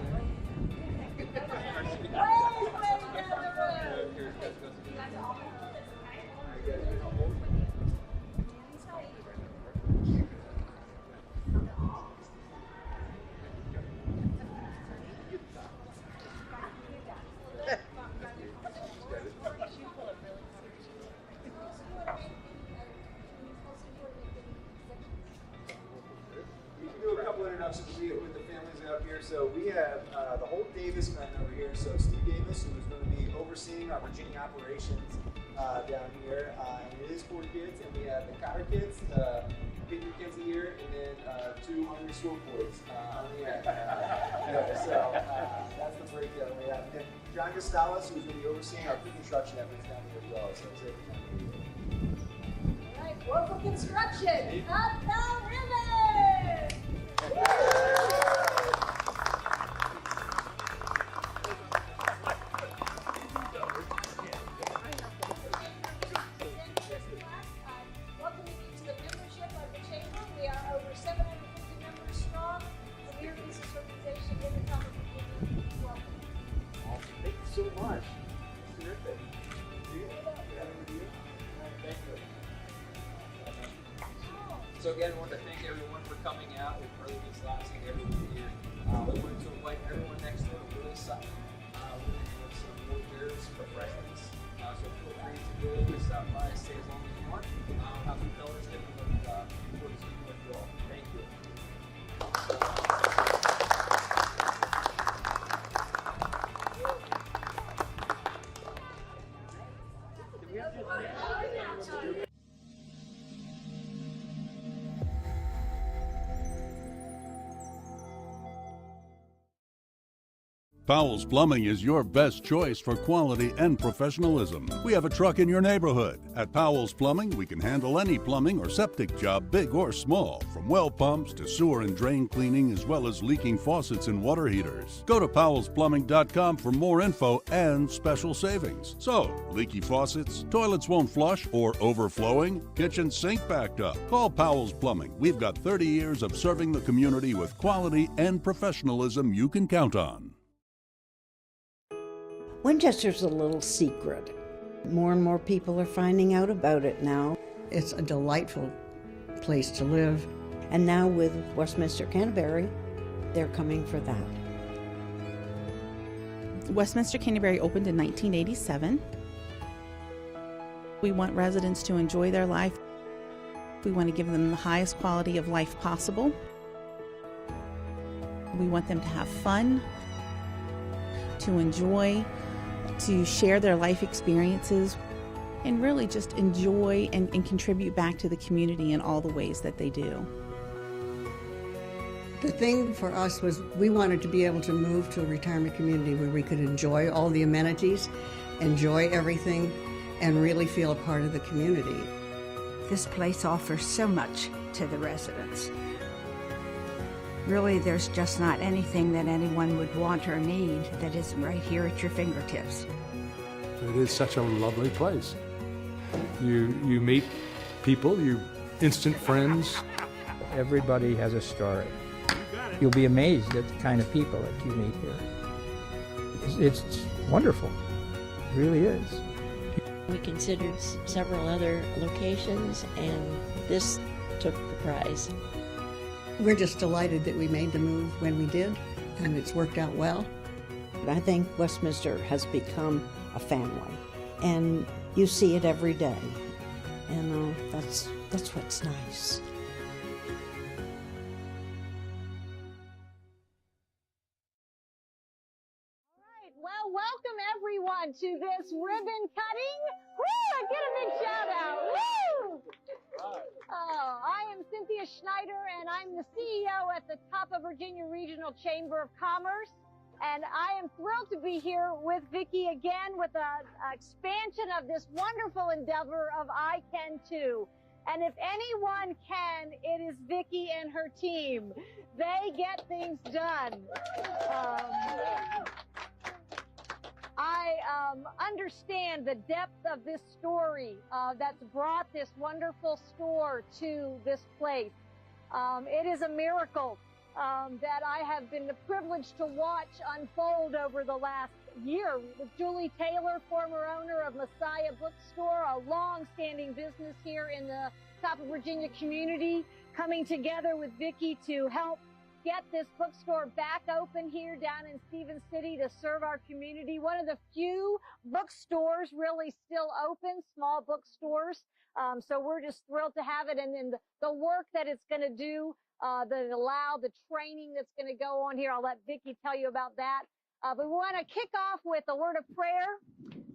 With the families up here. So we have the whole Davis men over here. So Steve Davis, who is going to be overseeing our Virginia operations down here, and it is 4 kids, and we have the Cotter kids, Peter kids here, and then 2 hungry school boys. So that's the breakdown we have. And then John Gustavus, who's going to be overseeing our pre-construction efforts down here as well. So it's all right, Warfel Construction, up the ribbon! Welcoming you to the membership of the Chamber. We are over 750 members strong. We are a business organization in the common community. Welcome. Awesome. Thank you so much. That's terrific. Thank you. So again, I want to thank everyone for coming out. We've heard this last thing everyone here. We wanted to invite everyone next door to really something. We're going to have some more beers, refreshments. So feel free to go stop by, stay as long as you want. Have some fellowship and look forward to speaking with you all. Thank you. Powell's Plumbing is your best choice for quality and professionalism. We have a truck in your neighborhood. At Powell's Plumbing, we can handle any plumbing or septic job, big or small, from well pumps to sewer and drain cleaning, as well as leaking faucets and water heaters. Go to powellsplumbing.com for more info and special savings. So, leaky faucets, toilets won't flush, or overflowing, kitchen sink backed up. Call Powell's Plumbing. We've got 30 years of serving the community with quality and professionalism you can count on. Winchester's a little secret. More and more people are finding out about it now. It's a delightful place to live. And now with Westminster Canterbury, they're coming for that. Westminster Canterbury opened in 1987. We want residents to enjoy their life. We want to give them the highest quality of life possible. We want them to have fun, to enjoy, to share their life experiences, and really just enjoy and contribute back to the community in all the ways that they do. The thing for us was we wanted to be able to move to a retirement community where we could enjoy all the amenities, enjoy everything, and really feel a part of the community. This place offers so much to the residents. Really, there's just not anything that anyone would want or need that isn't right here at your fingertips. It is such a lovely place. You meet people, you instant friends. Everybody has a story. You'll be amazed at the kind of people that you meet here. It's wonderful. It really is. We considered several other locations, and this took the prize. We're just delighted that we made the move when we did, and it's worked out well. I think Westminster has become a family, and you see it every day. And that's what's nice. Well, welcome everyone to this ribbon cutting. Woo! Get a big shout out. Woo! Oh, I am Cynthia Schneider, and I'm the CEO at the Top of Virginia Regional Chamber of Commerce. And I am thrilled to be here with Vicki again with an expansion of this wonderful endeavor of I Can Too. And if anyone can, it is Vicki and her team. They get things done. I understand the depth of this story that's brought this wonderful store to this place. It is a miracle that I have been privileged to watch unfold over the last year. With Julie Taylor, former owner of Messiah Bookstore, a long-standing business here in the Top of Virginia community, coming together with Vicki to help get this bookstore back open here down in Stevens City to serve our community. One of the few bookstores really still open, small bookstores. So we're just thrilled to have it. And then the work that it's going to do, that allow the training that's going to go on here. I'll let Vicki tell you about that. But we want to kick off with a word of prayer.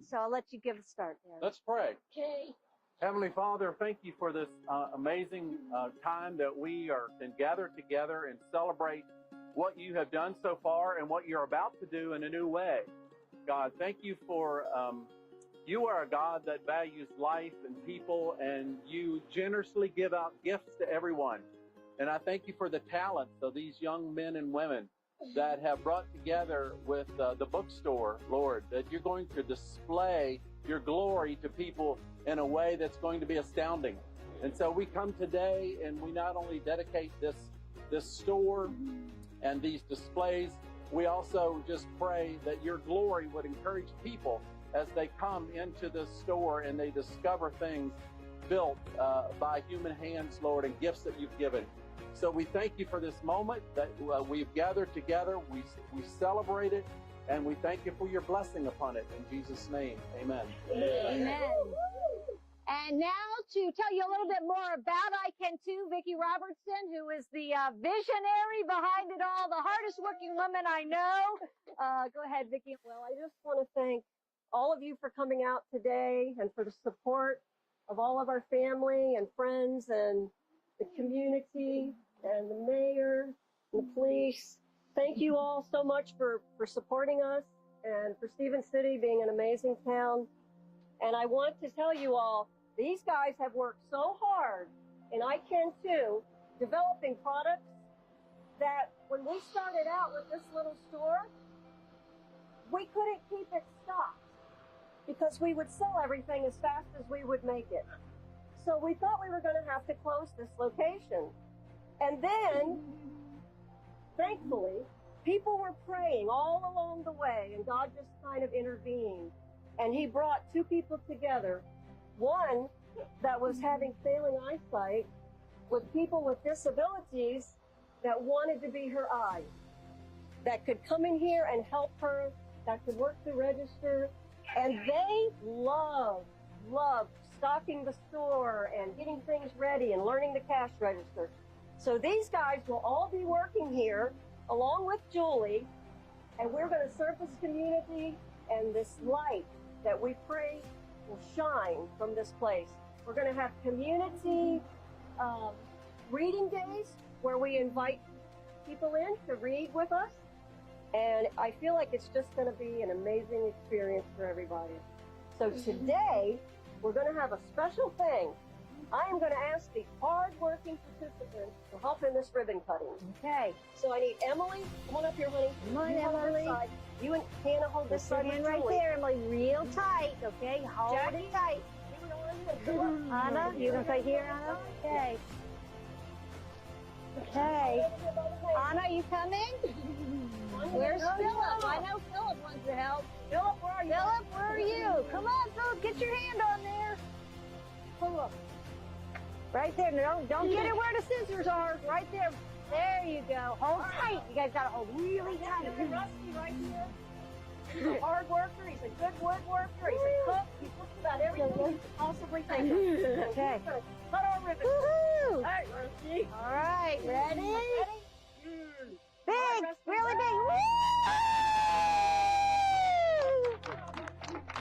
So I'll let you give a start there. Let's pray. Okay. Heavenly Father, thank you for this amazing time that we can gather together and celebrate what you have done so far and what you're about to do in a new way. God, thank you for, you are a God that values life and people, and you generously give out gifts to everyone. And I thank you for the talents of these young men and women that have brought together with the bookstore, Lord, that you're going to display your glory to people in a way that's going to be astounding. And so we come today and we not only dedicate this store and these displays, we also just pray that your glory would encourage people as they come into this store and they discover things built by human hands, Lord, and gifts that you've given. So we thank you for this moment that we've gathered together, we celebrate it, and we thank you for your blessing upon it. In Jesus' name, amen. Amen. And now to tell you a little bit more about I Can Too, Vicki Robertson, who is the visionary behind it all, the hardest working woman I know. Go ahead, Vicki. Well, I just want to thank all of you for coming out today and for the support of all of our family and friends and the community and the mayor and the police. Thank you all so much for supporting us and for Stevens City being an amazing town. And I want to tell you all, these guys have worked so hard, and I Can Too, developing products that when we started out with this little store, we couldn't keep it stocked because we would sell everything as fast as we would make it. So we thought we were going to have to close this location. And then, thankfully, people were praying all along the way, and God just kind of intervened. And he brought two people together, one that was having failing eyesight with people with disabilities that wanted to be her eyes, that could come in here and help her that can work the register, and they love stocking the store and getting things ready and learning the cash register. So these guys will all be working here along with Julie, and we're going to serve this community, and this light that we pray will shine from this place. We're going to have community reading days where we invite people in to read with us. And I feel like it's just going to be an amazing experience for everybody. So today, we're going to have a special thing. I am going to ask the hard-working participants to help in this ribbon cutting. Okay. So I need Emily. Come on up here, honey. Come on, You hold this Emily. side. You and Hannah hold this side. Hand with right Julie. there, Emily. Real tight, okay? Hold Jackie, it tight. you and Anna, you gonna stay here, Anna? Okay. Okay. Anna, you coming? Where's Philip? I know Philip wants to help. Philip, where are you? Philip, where are you? Come on, Philip, get your hand on there. Philip. Right there. Don't get it where the scissors are. Right there. There you go. Hold tight. You guys gotta hold really tight. Rusty right here. He's a hard worker. He's a good woodworker. He's a cook. He's just about everything you could possibly think of. Okay. Cut our ribbon. Woohoo! All right, Rusty. All right, ready? Big, Rusty, really big. Woo!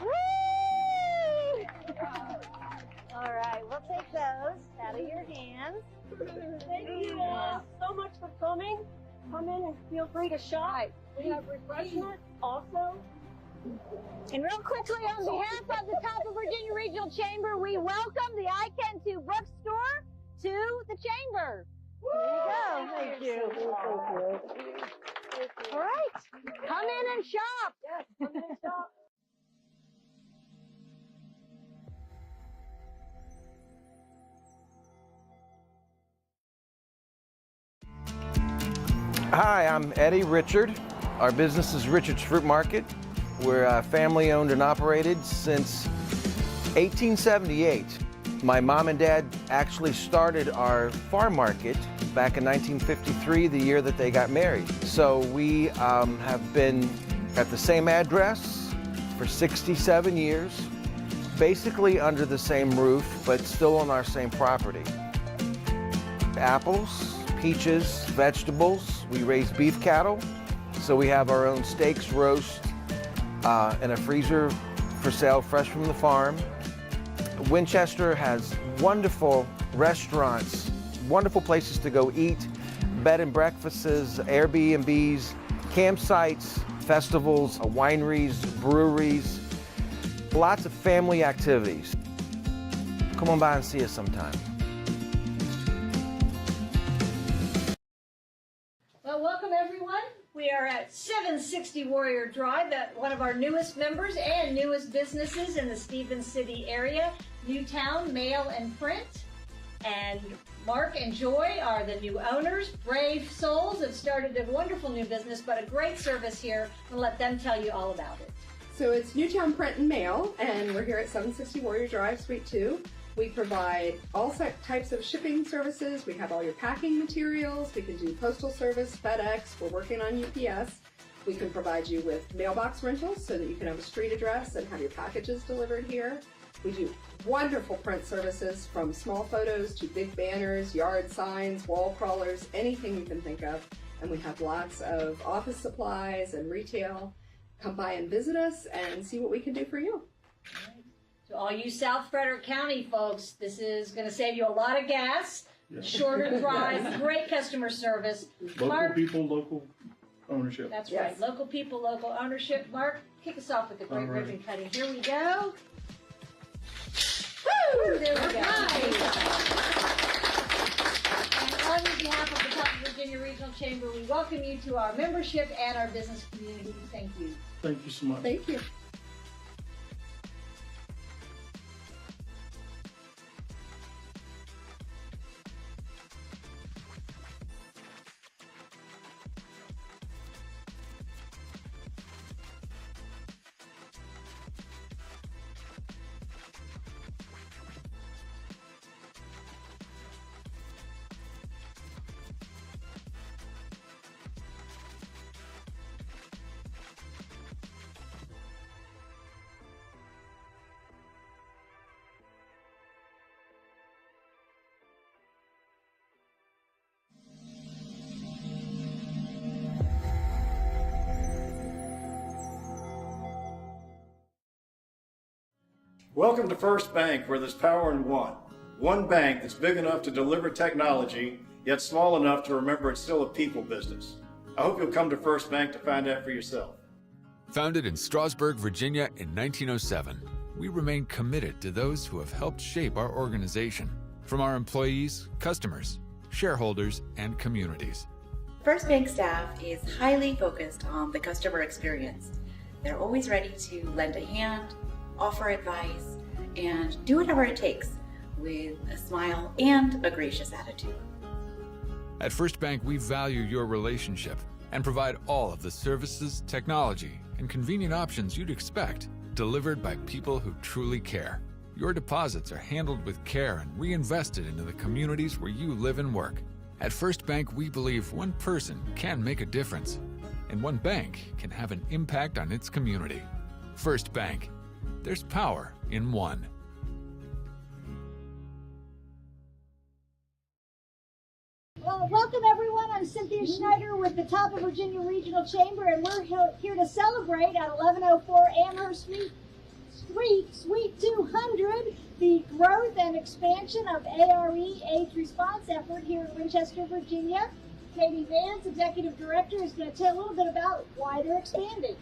Woo! All right, we'll take those out of your hands. Thank you all so much for coming. Come in and feel free to shop. We have refreshment also. And real quickly, on behalf of the South Virginia Regional Chamber, we welcome the I Can 2 Bookstore to the Chamber. There you go. Thank you. All right, come in and shop. Yes, come in and shop. Hi, I'm Eddie Richard. Our business is Richard's Fruit Market. We're family owned and operated since 1878. My mom and dad actually started our farm market back in 1953, the year that they got married. So we have been at the same address for 67 years, basically under the same roof, but still on our same property. Apples, peaches, vegetables. We raise beef cattle, so we have our own steaks, roast, in a freezer for sale fresh from the farm. Winchester has wonderful restaurants, wonderful places to go eat, bed and breakfasts, Airbnbs, campsites, festivals, wineries, breweries, lots of family activities. Come on by and see us sometime. Well, welcome everyone. We are at 760 Warrior Drive, one of our newest members and newest businesses in the Stevens City area. Newtown Mail and Print. And Mark and Joy are the new owners. Brave souls have started a wonderful new business, but a great service here. I'm going to let them tell you all about it. So it's Newtown Print and Mail, and we're here at 760 Warrior Drive, Suite 2. We provide all types of shipping services. We have all your packing materials. We can do postal service, FedEx. We're working on UPS. We can provide you with mailbox rentals so that you can have a street address and have your packages delivered here. We do wonderful print services, from small photos to big banners, yard signs, wall crawlers, anything you can think of. And we have lots of office supplies and retail. Come by and visit us and see what we can do for you. To all you South Frederick County folks, this is going to save you a lot of gas, shorter drive, great customer service. Local Mark, people, local ownership. that's right. Local people, local ownership. Mark, kick us off with the great ribbon cutting. Here we go. Woo! There we go. And on behalf of the South Virginia Regional Chamber, we welcome you to our membership and our business community. Thank you. Thank you so much. Thank you. Welcome to First Bank, where there's power in one. One bank that's big enough to deliver technology, yet small enough to remember it's still a people business. I hope you'll come to First Bank to find out for yourself. Founded in Strasburg, Virginia in 1907, we remain committed to those who have helped shape our organization, from our employees, customers, shareholders, and communities. First Bank staff is highly focused on the customer experience. They're always ready to lend a hand, offer advice, and do whatever it takes with a smile and a gracious attitude. At First Bank, we value your relationship and provide all of the services, technology, and convenient options you'd expect, delivered by people who truly care. Your deposits are handled with care and reinvested into the communities where you live and work. At First Bank, we believe one person can make a difference, and one bank can have an impact on its community. First Bank. There's power in one. Well, welcome everyone. I'm Cynthia Schneider with the Top of Virginia Regional Chamber, and we're here to celebrate at 1104 Amherst Street, Suite 200, the growth and expansion of ARE AIDS response effort here in Winchester, Virginia. Katie Vance, Executive Director, is going to tell a little bit about why they're expanding.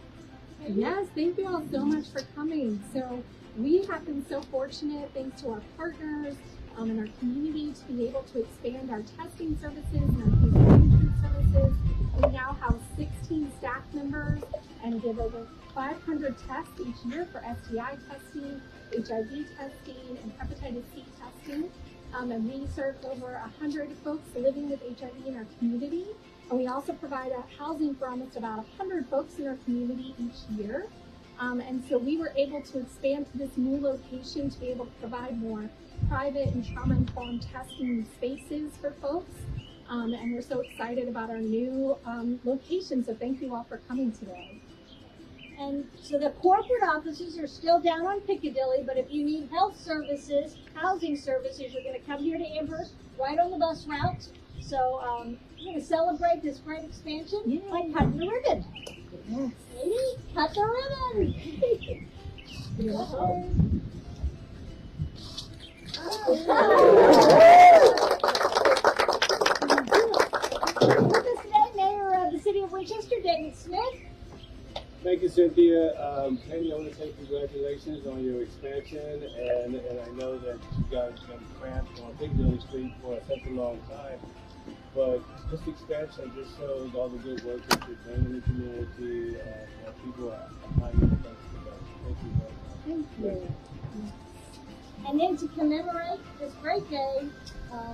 Yes, thank you all so much for coming. So we have been so fortunate, thanks to our partners and our community, to be able to expand our testing services and our case management services. We now have 16 staff members and give over 500 tests each year for STI testing, HIV testing, and hepatitis C testing. And we serve over 100 folks living with HIV in our community. And we also provide housing for almost about 100 folks in our community each year. And so we were able to expand to this new location to be able to provide more private and trauma-informed testing spaces for folks. And we're so excited about our new location, so thank you all for coming today. And so the corporate offices are still down on Piccadilly, but if you need health services, housing services, you're going to come here to Amherst, right on the bus route. So we're going to celebrate this great expansion by cutting the ribbon. Yes. Katie, cut the ribbon. With us today, Mayor of the City of Winchester, David Smith. Thank you, Cynthia. Penny, I want to say congratulations on your expansion, and I know that you guys have been cramped on Piccadilly Street for such a long time, but this expansion just shows all the good work that you're doing in the community, and people are finding the place to go. Thank you very much. Thank you. And then to commemorate this great day,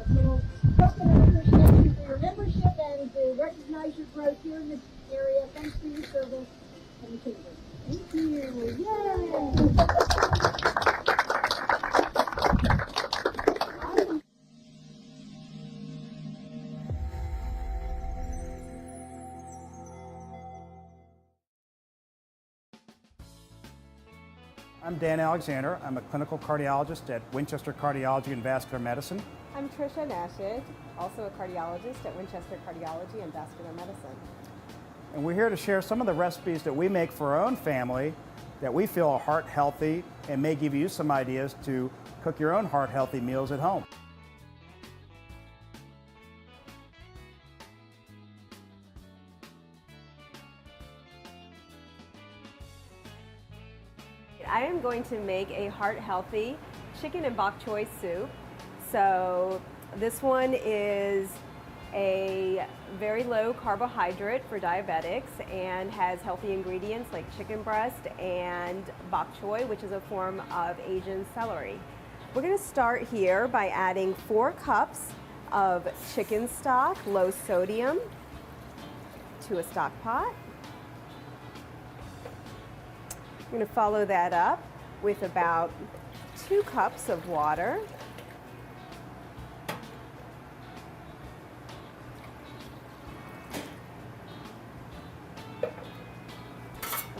we'll express our appreciation for your membership and to recognize your growth here in this area. Thanks for your service. Thank you. Yay! I'm Dan Alexander. I'm a clinical cardiologist at Winchester Cardiology and Vascular Medicine. I'm Tricia Nashid, also a cardiologist at Winchester Cardiology and Vascular Medicine. And we're here to share some of the recipes that we make for our own family that we feel are heart healthy and may give you some ideas to cook your own heart healthy meals at home. I am going to make a heart healthy chicken and bok choy soup. So this one is a very low carbohydrate for diabetics and has healthy ingredients like chicken breast and bok choy, which is a form of Asian celery. We're going to start here by adding 4 cups of chicken stock, low sodium, to a stock pot. I'm going to follow that up with about 2 cups of water.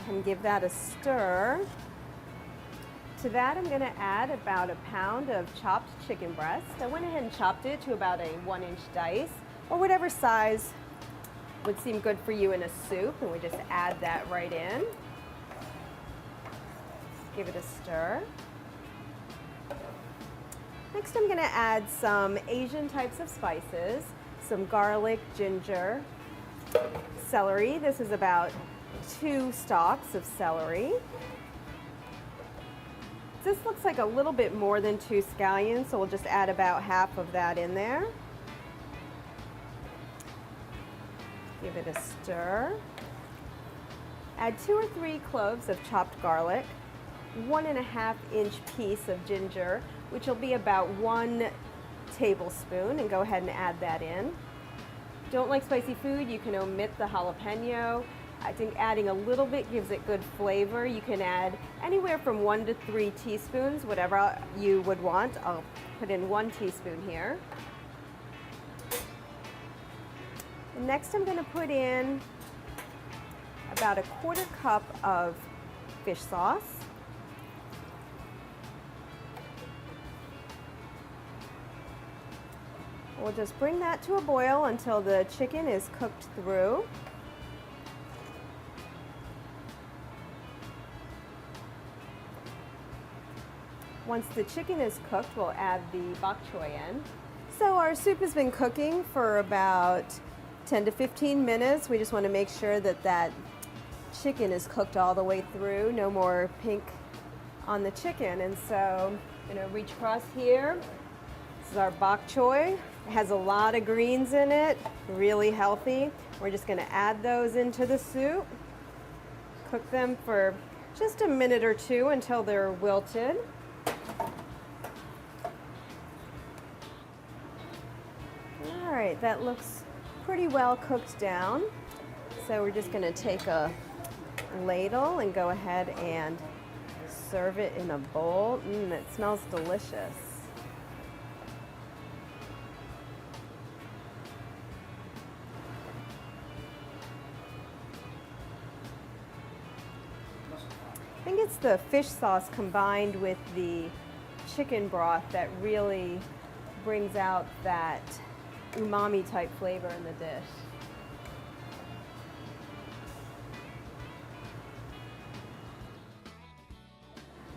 And give that a stir. To that, I'm going to add about a pound of chopped chicken breast. I went ahead and chopped it to about a 1-inch dice, or whatever size would seem good for you in a soup, and we just add that right in. Give it a stir. Next I'm going to add some Asian types of spices, some garlic, ginger, celery. This is about 2 stalks of celery. This looks like a little bit more than 2 scallions, so we'll just add about half of that in there. Give it a stir. Add 2 or 3 cloves of chopped garlic, 1.5-inch piece of ginger, which will be about 1 tablespoon, and go ahead and add that in. Don't like spicy food, you can omit the jalapeno. I think adding a little bit gives it good flavor. You can add anywhere from 1 to 3 teaspoons, whatever you would want. I'll put in 1 teaspoon here. And next I'm going to put in about 1/4 cup of fish sauce. We'll just bring that to a boil until the chicken is cooked through. Once the chicken is cooked, we'll add the bok choy in. So our soup has been cooking for about 10 to 15 minutes. We just want to make sure that that chicken is cooked all the way through, no more pink on the chicken. And so I'm going to reach across here. This is our bok choy. It has a lot of greens in it, really healthy. We're just going to add those into the soup. Cook them for just a minute or 2 until they're wilted. All right, that looks pretty well cooked down. So we're just going to take a ladle and go ahead and serve it in a bowl. It smells delicious. I think it's the fish sauce combined with the chicken broth that really brings out that umami type flavor in the dish.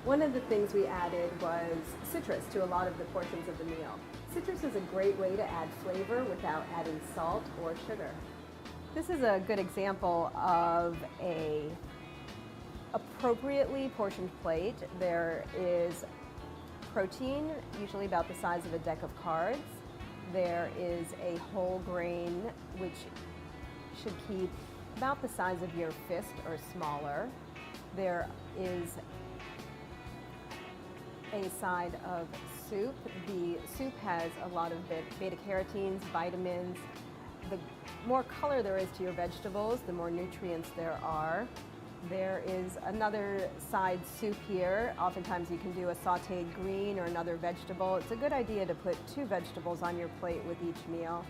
One of the things we added was citrus to a lot of the portions of the meal. Citrus is a great way to add flavor without adding salt or sugar. This is a good example of a appropriately portioned plate. There is protein, usually about the size of a deck of cards. There is a whole grain, which should keep about the size of your fist or smaller. There is a side of soup. The soup has a lot of beta-carotenes, vitamins. The more color there is to your vegetables, the more nutrients there are. There is another side soup here. Oftentimes you can do a sauteed green or another vegetable. It's a good idea to put 2 vegetables on your plate with each meal.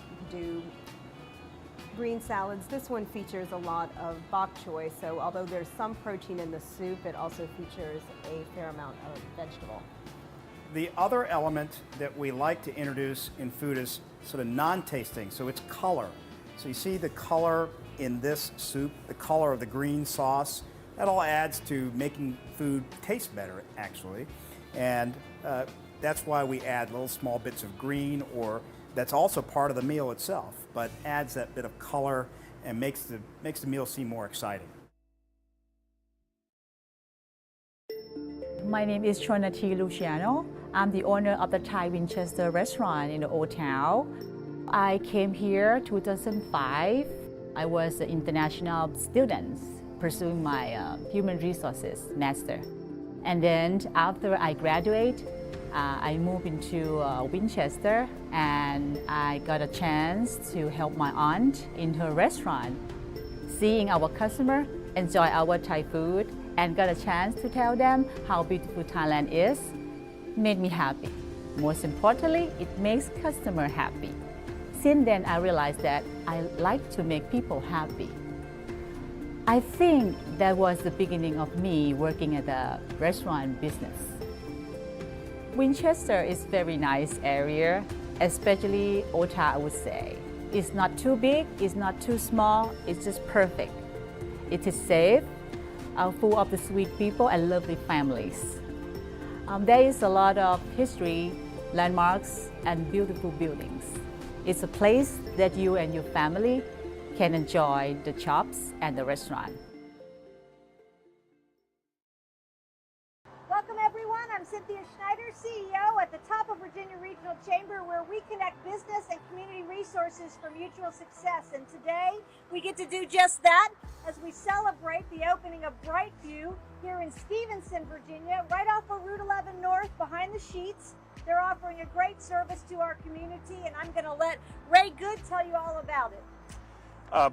You can do green salads. This one features a lot of bok choy, so although there's some protein in the soup, it also features a fair amount of vegetable. The other element that we like to introduce in food is sort of non-tasting, so it's color. So you see the color in this soup, the color of the green sauce, that all adds to making food taste better, actually. And that's why we add little small bits of green, or that's also part of the meal itself, but adds that bit of color and makes the meal seem more exciting. My name is Chonati Luciano. I'm the owner of the Thai Winchester restaurant in the Old Town. I came here 2005. I was an international student pursuing my human resources master. And then after I graduate, I moved into Winchester, and I got a chance to help my aunt in her restaurant. Seeing our customer enjoy our Thai food and got a chance to tell them how beautiful Thailand is made me happy. Most importantly, it makes customer happy. Since then, I realized that I like to make people happy. I think that was the beginning of me working at the restaurant business. Winchester is a very nice area, especially Ota, I would say. It's not too big, it's not too small, it's just perfect. It is safe, full of the sweet people and lovely families. There is a lot of history landmarks, and beautiful buildings. It's a place that you and your family can enjoy the shops and the restaurant. Welcome everyone, I'm Cynthia Schneider, CEO at the top of Virginia Regional Chamber, where we connect business and community resources for mutual success. And today we get to do just that as we celebrate the opening of Brightview here in Stevenson, Virginia, right off of Route 11 North behind the sheets. They're offering a great service to our community, and I'm going to let Ray Good tell you all about it.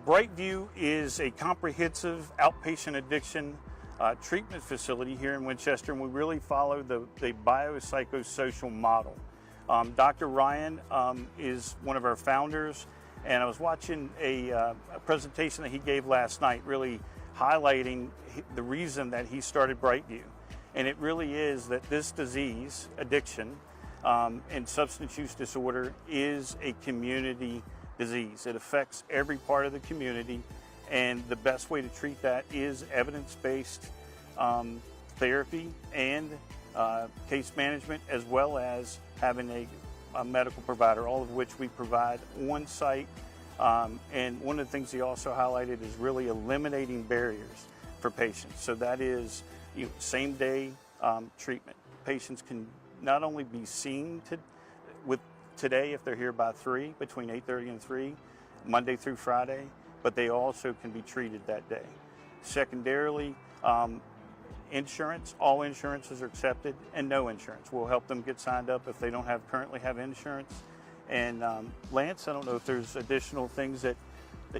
Brightview is a comprehensive outpatient addiction treatment facility here in Winchester, and we really follow the biopsychosocial model. Dr. Ryan is one of our founders, and I was watching a presentation that he gave last night really highlighting the reason that he started Brightview. And it really is that this disease, addiction, and substance use disorder is a community disease. It affects every part of the community, and the best way to treat that is evidence-based therapy and case management, as well as having a medical provider, all of which we provide on site. And one of the things he also highlighted is really eliminating barriers for patients. So that is same-day treatment. Patients can not only be seen today if they're here by 3, between 8:30 and 3, Monday through Friday, but they also can be treated that day. Secondarily, insurance, all insurances are accepted, and no insurance. We'll help them get signed up if they don't currently have insurance. And Lance, I don't know if there's additional things that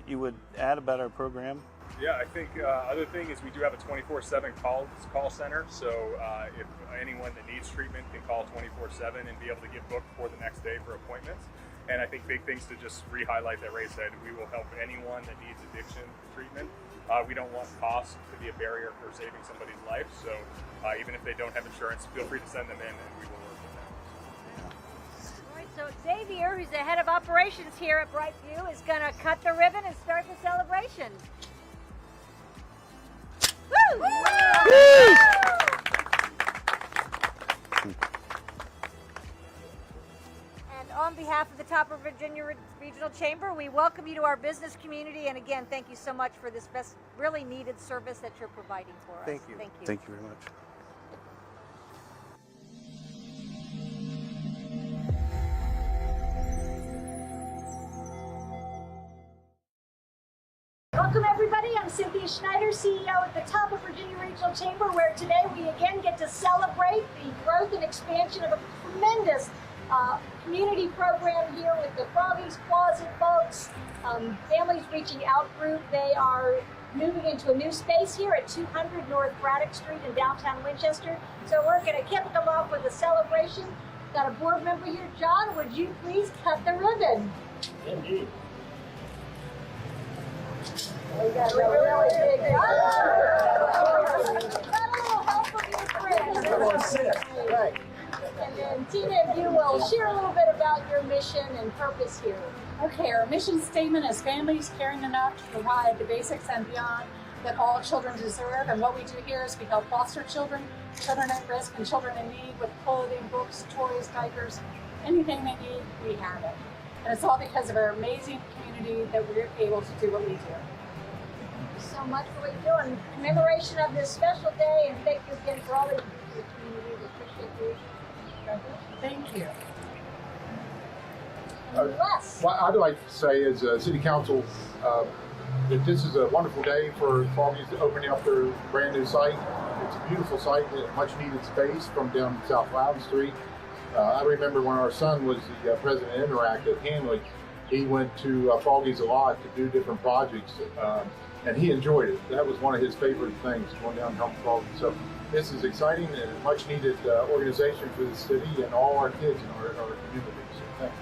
you would add about our program. Yeah, I think other thing is we do have a 24/7 call center, so if anyone that needs treatment can call 24/7 and be able to get booked for the next day for appointments. And I think big things to just re-highlight that Ray said, we will help anyone that needs addiction treatment. We don't want cost to be a barrier for saving somebody's life, so even if they don't have insurance, feel free to send them in and we will work with them. All right, so Xavier, who's the head of operations here at Brightview, is going to cut the ribbon and start the celebration. Woo! Woo! On behalf of the top of Virginia Regional Chamber, we welcome you to our business community, and again, thank you so much for this really needed service that you're providing for us. Thank you. Thank you. Thank you very much. Welcome everybody, I'm Cynthia Schneider, CEO at the top of Virginia Regional Chamber, where today we again get to celebrate the growth and expansion of a tremendous community program here with the Froggy's Closet folks, Families Reaching Out group. They are moving into a new space here at 200 North Braddock Street in downtown Winchester. So we're going to kick them off with a celebration. Got a board member here. John, would you please cut the ribbon? Indeed. We got a really big got a little help from your friends. Everyone sit. Right. And then Tina, if you will share a little bit about your mission and purpose here. Okay, our mission statement is families caring enough to provide the basics and beyond that all children deserve. And what we do here is we help foster children, children at risk, and children in need with clothing, books, toys, diapers, anything they need, we have it. And it's all because of our amazing community that we're able to do what we do. Thank you so much for what you do in commemoration of this special day, and thank you again for all that you do for the community. We appreciate you. Thank you. What I'd like to say as City Council that this is a wonderful day for Froggy's opening up their brand new site. It's a beautiful site, much needed space from down South Loudon Street. I remember when our son was the president of Interact at Hanley, he went to Froggy's a lot to do different projects, and he enjoyed it. That was one of his favorite things, going down and helping Froggy. So this is exciting and a much needed organization for the city and all our kids in our community. So thank you.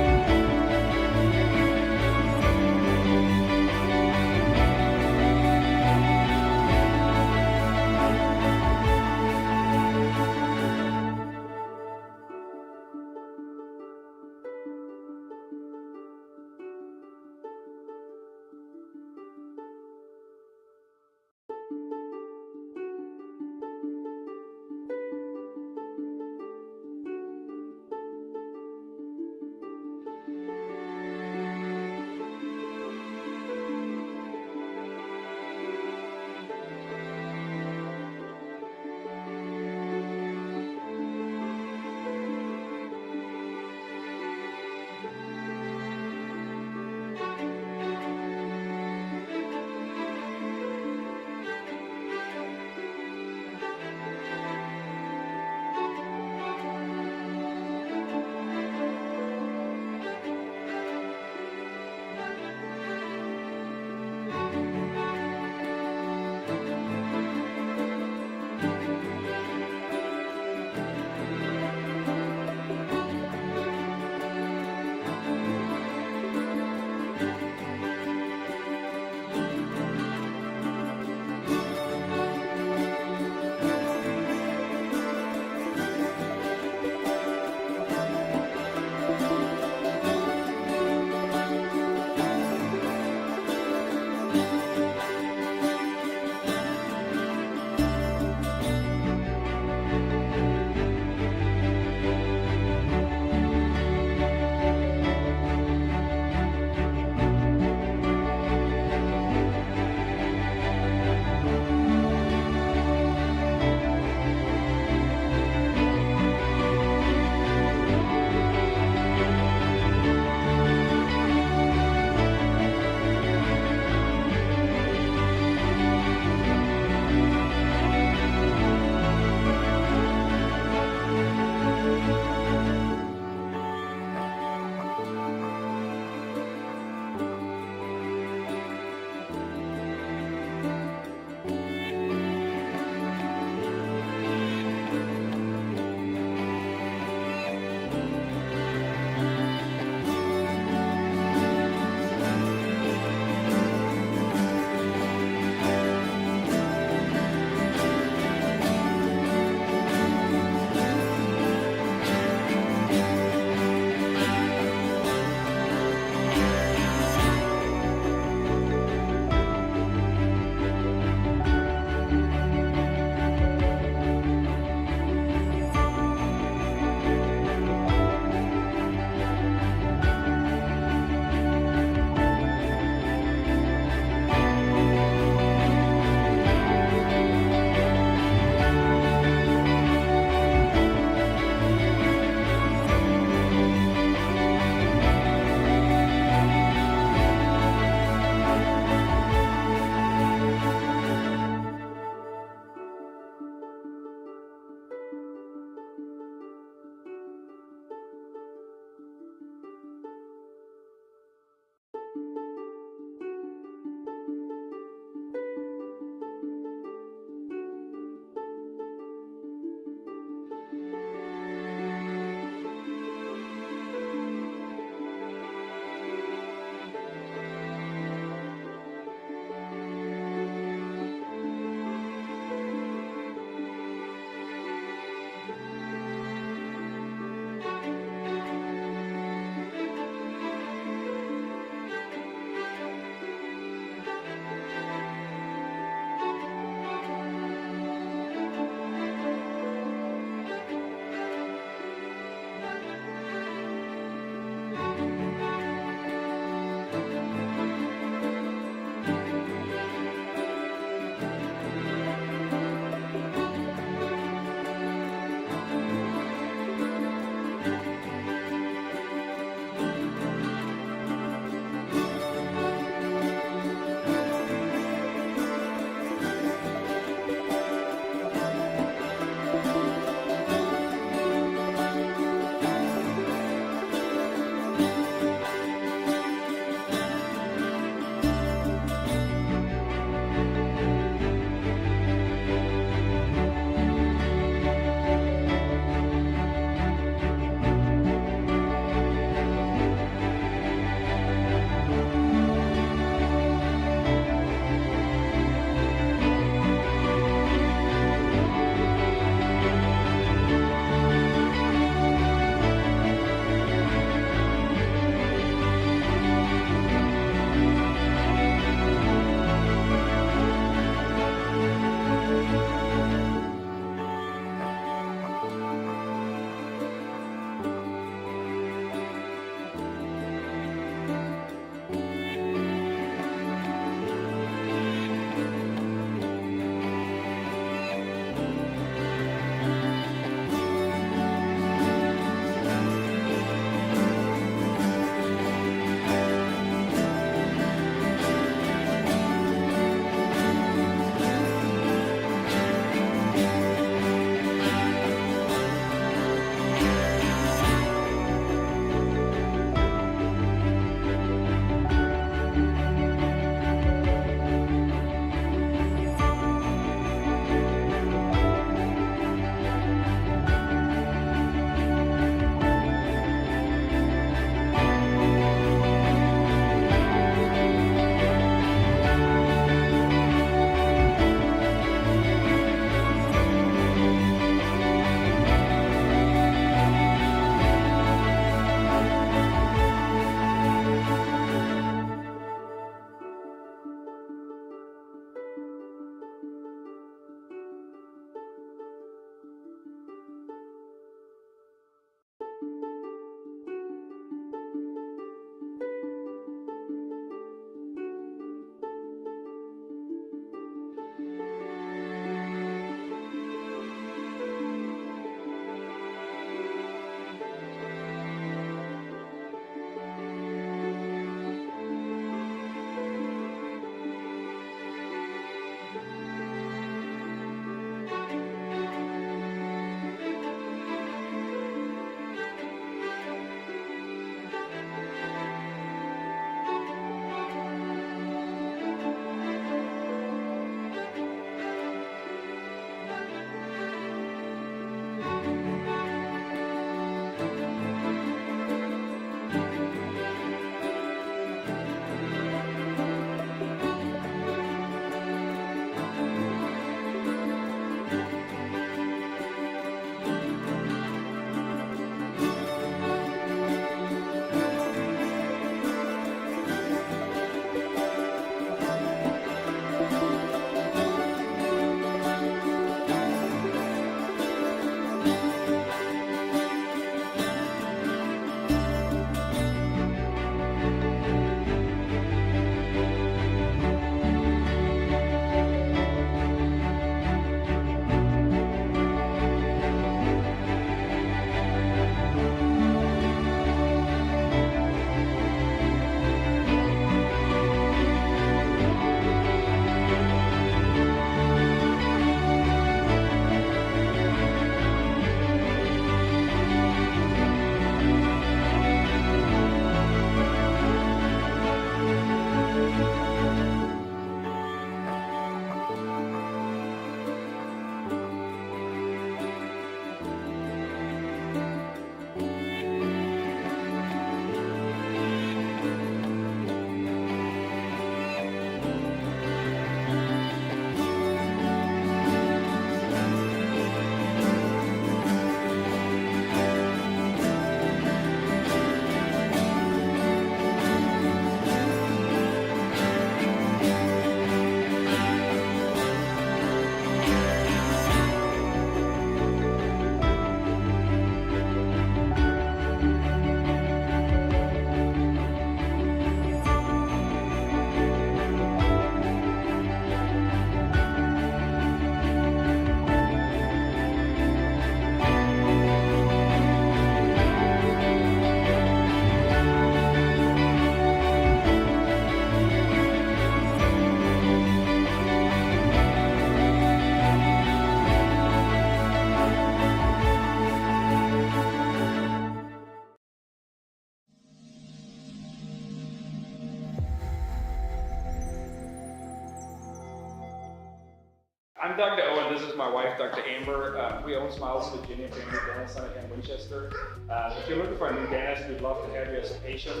I'm Dr. Owen. This is my wife, Dr. Amber. We own Smiles Virginia Family Dental Center here in Winchester. If you're looking for a new dentist, we'd love to have you as a patient.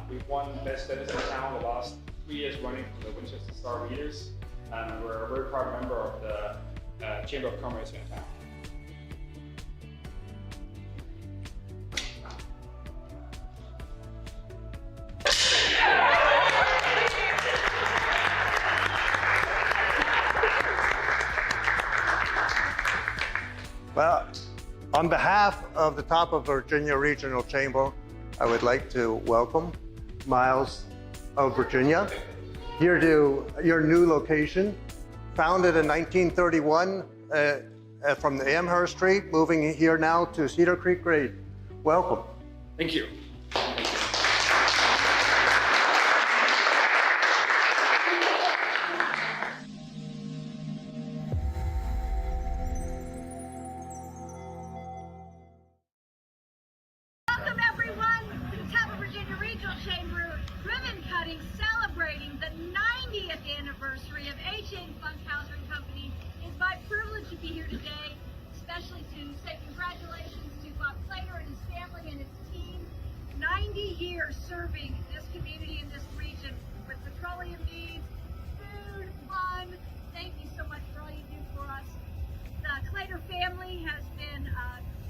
We've won Best Dentist in Town the last 3 years running from the Winchester Star Readers. And we're a very proud member of the Chamber of Commerce here in town. Well, on behalf of the Top of Virginia Regional Chamber, I would like to welcome Miles of Virginia here to your new location. Founded in 1931 from the Amherst Street, moving here now to Cedar Creek Grade. Welcome. Thank you. Welcome everyone to the Top of Virginia Regional Chamber ribbon cutting celebrating the 90th anniversary of H.A. Funkhauser & Company. It's my privilege to be here today, especially to say congratulations to Bob Clater and his family and his team. 90 years serving this community in this region with petroleum needs, food, fun. Thank you so much for all you do for us. The Clater family has been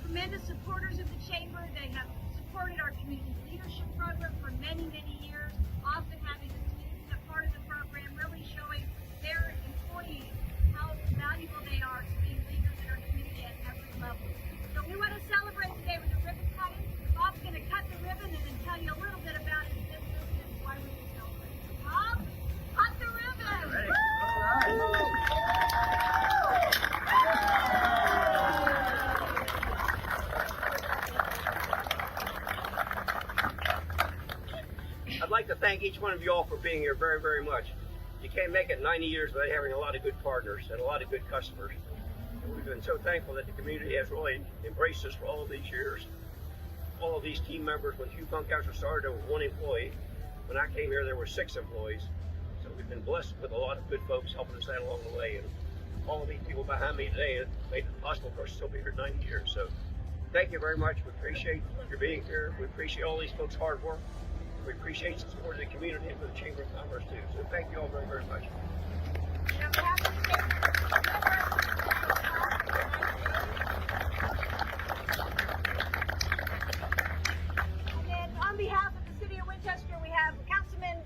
tremendous supporters of the Chamber. They have supported our community leadership program for many, many years, often having the students a part of the program, really showing their employees how valuable they are to being leaders in our community at every level. So we want to celebrate today with a ribbon cutting. Bob's going to cut the ribbon and then tell you a little bit about his business and why we're celebrating. So Bob, cut the ribbon! I'd like to thank each one of you all for being here very, very much. You can't make it 90 years without having a lot of good partners and a lot of good customers. And we've been so thankful that the community has really embraced us for all of these years. All of these team members, when Hugh Funkhauser started, there was 1 employee. When I came here, there were 6 employees. So we've been blessed with a lot of good folks helping us out along the way. And all of these people behind me today have made it possible for us to still be here 90 years. So thank you very much. We appreciate your being here. We appreciate all these folks' hard work. We appreciate the support of the community and for the Chamber of Commerce too. So thank you all very, very much. And then on behalf of the City of Winchester, we have Councilman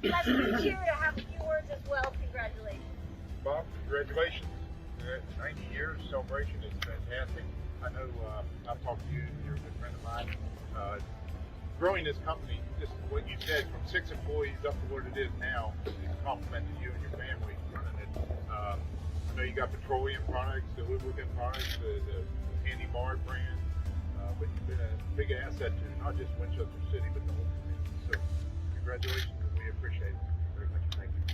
President here to have a few words as well. Congratulations. Bob, congratulations. 90 years celebration is fantastic. I know I've talked to you, you're a good friend of mine. Growing this company, just what you said, from 6 employees up to what it is now, is a compliment to you and your family running it. I know you got petroleum products, the lubricant products, the Candy Bar brand, but you've been a big asset to not just Winchester City, but the whole community. So congratulations, and we appreciate it very much. Thank you.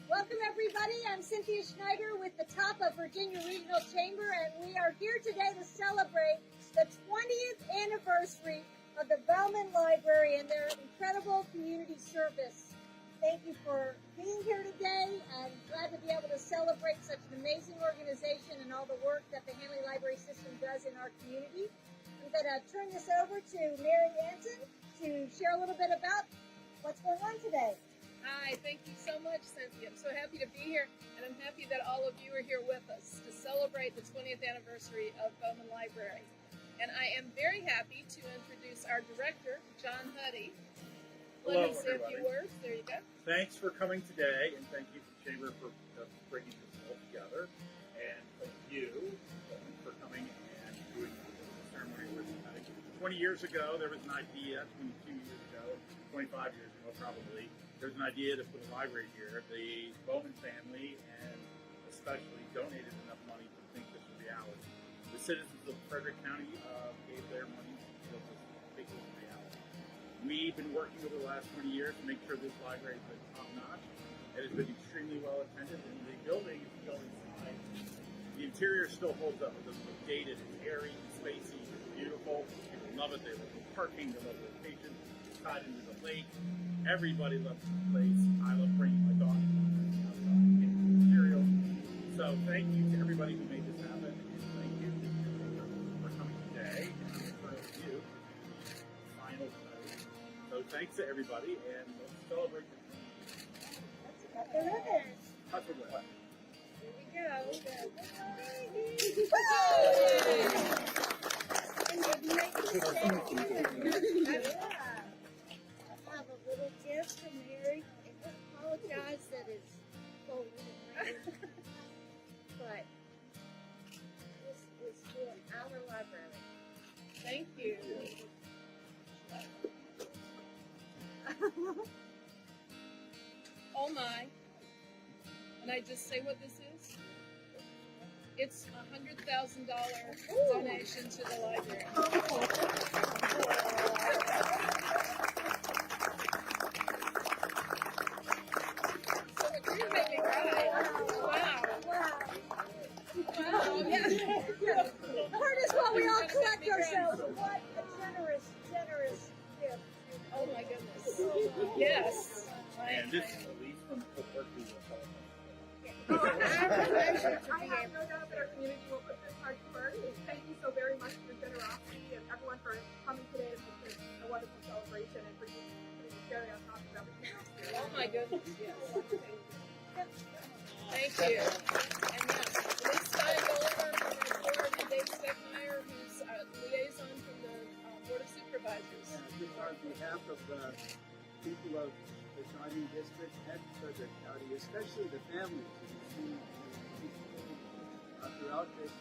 Welcome everybody. I'm Cynthia Schneider with the Top of Virginia Regional Chamber, and we are here today to celebrate the 20th anniversary of the Bowman Library and their incredible community service. Thank you for being here today. I'm glad to be able to celebrate such an amazing organization and all the work that the Hanley Library System does in our community. I'm going to turn this over to Mary Anson to share a little bit about what's going on today. Hi, thank you so much, Cynthia. I'm so happy to be here, and I'm happy that all of you are here with us to celebrate the 20th anniversary of Bowman Library. And I am very happy to introduce our director, John Huddy. Let me say a few words. There you go. Thanks for coming today, and thank you to the Chamber for bringing this all together. And thank you for coming and doing the ceremony with us. 20 years ago, there was an idea, 22 years ago, 25 years ago probably, there was an idea to put a library here. The Bowman family, and especially, donated enough money to think this was reality. The citizens of Frederick County gave their money to make this a reality. We've been working over the last 20 years to make sure this library has been top-notch. It has been extremely well attended, and the building, if you go inside, the interior still holds up. It doesn't look dated. It's airy, it's spacey, it's beautiful. People love it. They love the parking. They love the location. It's tied into the lake. Everybody loves this place. I love bringing my dog outside, getting the material. So thank you to everybody who made this happen, and thank you for coming today, and for you, final vote. So thanks to everybody, and let's celebrate this. Cut the ribbon. Cut the ribbon. Here we go. I have a little gift from Mary. I apologize that it's cold, but this is for our library. Thank you. Oh my. And I just say what this is? It's a $100,000 donation to the library. So it really made me cry. Wow. Wow. Yeah. Curtis, while we all collect ourselves, what a generous gift. Oh my goodness. Yes. And this is Elise from Berkeley. I have no doubt that our community will put this hard to work. Thank you so very much for your generosity and everyone for coming today to make this a wonderful celebration and for you putting the cherry on top of everything else. Oh my goodness, yes. Thank you. And yes, Lee Steingoldberg from our board and Dave Steckmeyer, who's a liaison from the Board of Supervisors. Just on behalf of the people of the Shawnee District and Frederick County, especially the families who you see throughout this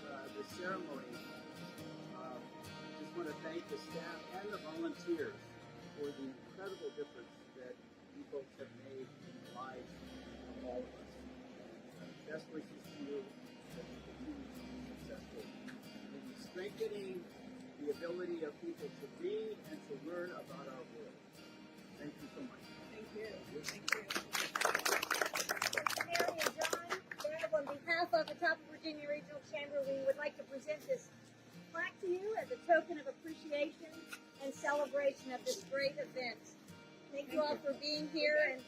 ceremony. Just want to thank the staff and the volunteers for the incredible difference that you folks have made in the lives of all of us. Best wishes to you that you continue to be successful in strengthening the ability of people to read and to learn about our world. Thank you so much. Thank you. Thank you. Mary and John, Deb, on behalf of the Top of Virginia Regional Chamber, we would like to present this plaque to you as a token of appreciation and celebration of this great event. Thank you all for being here, and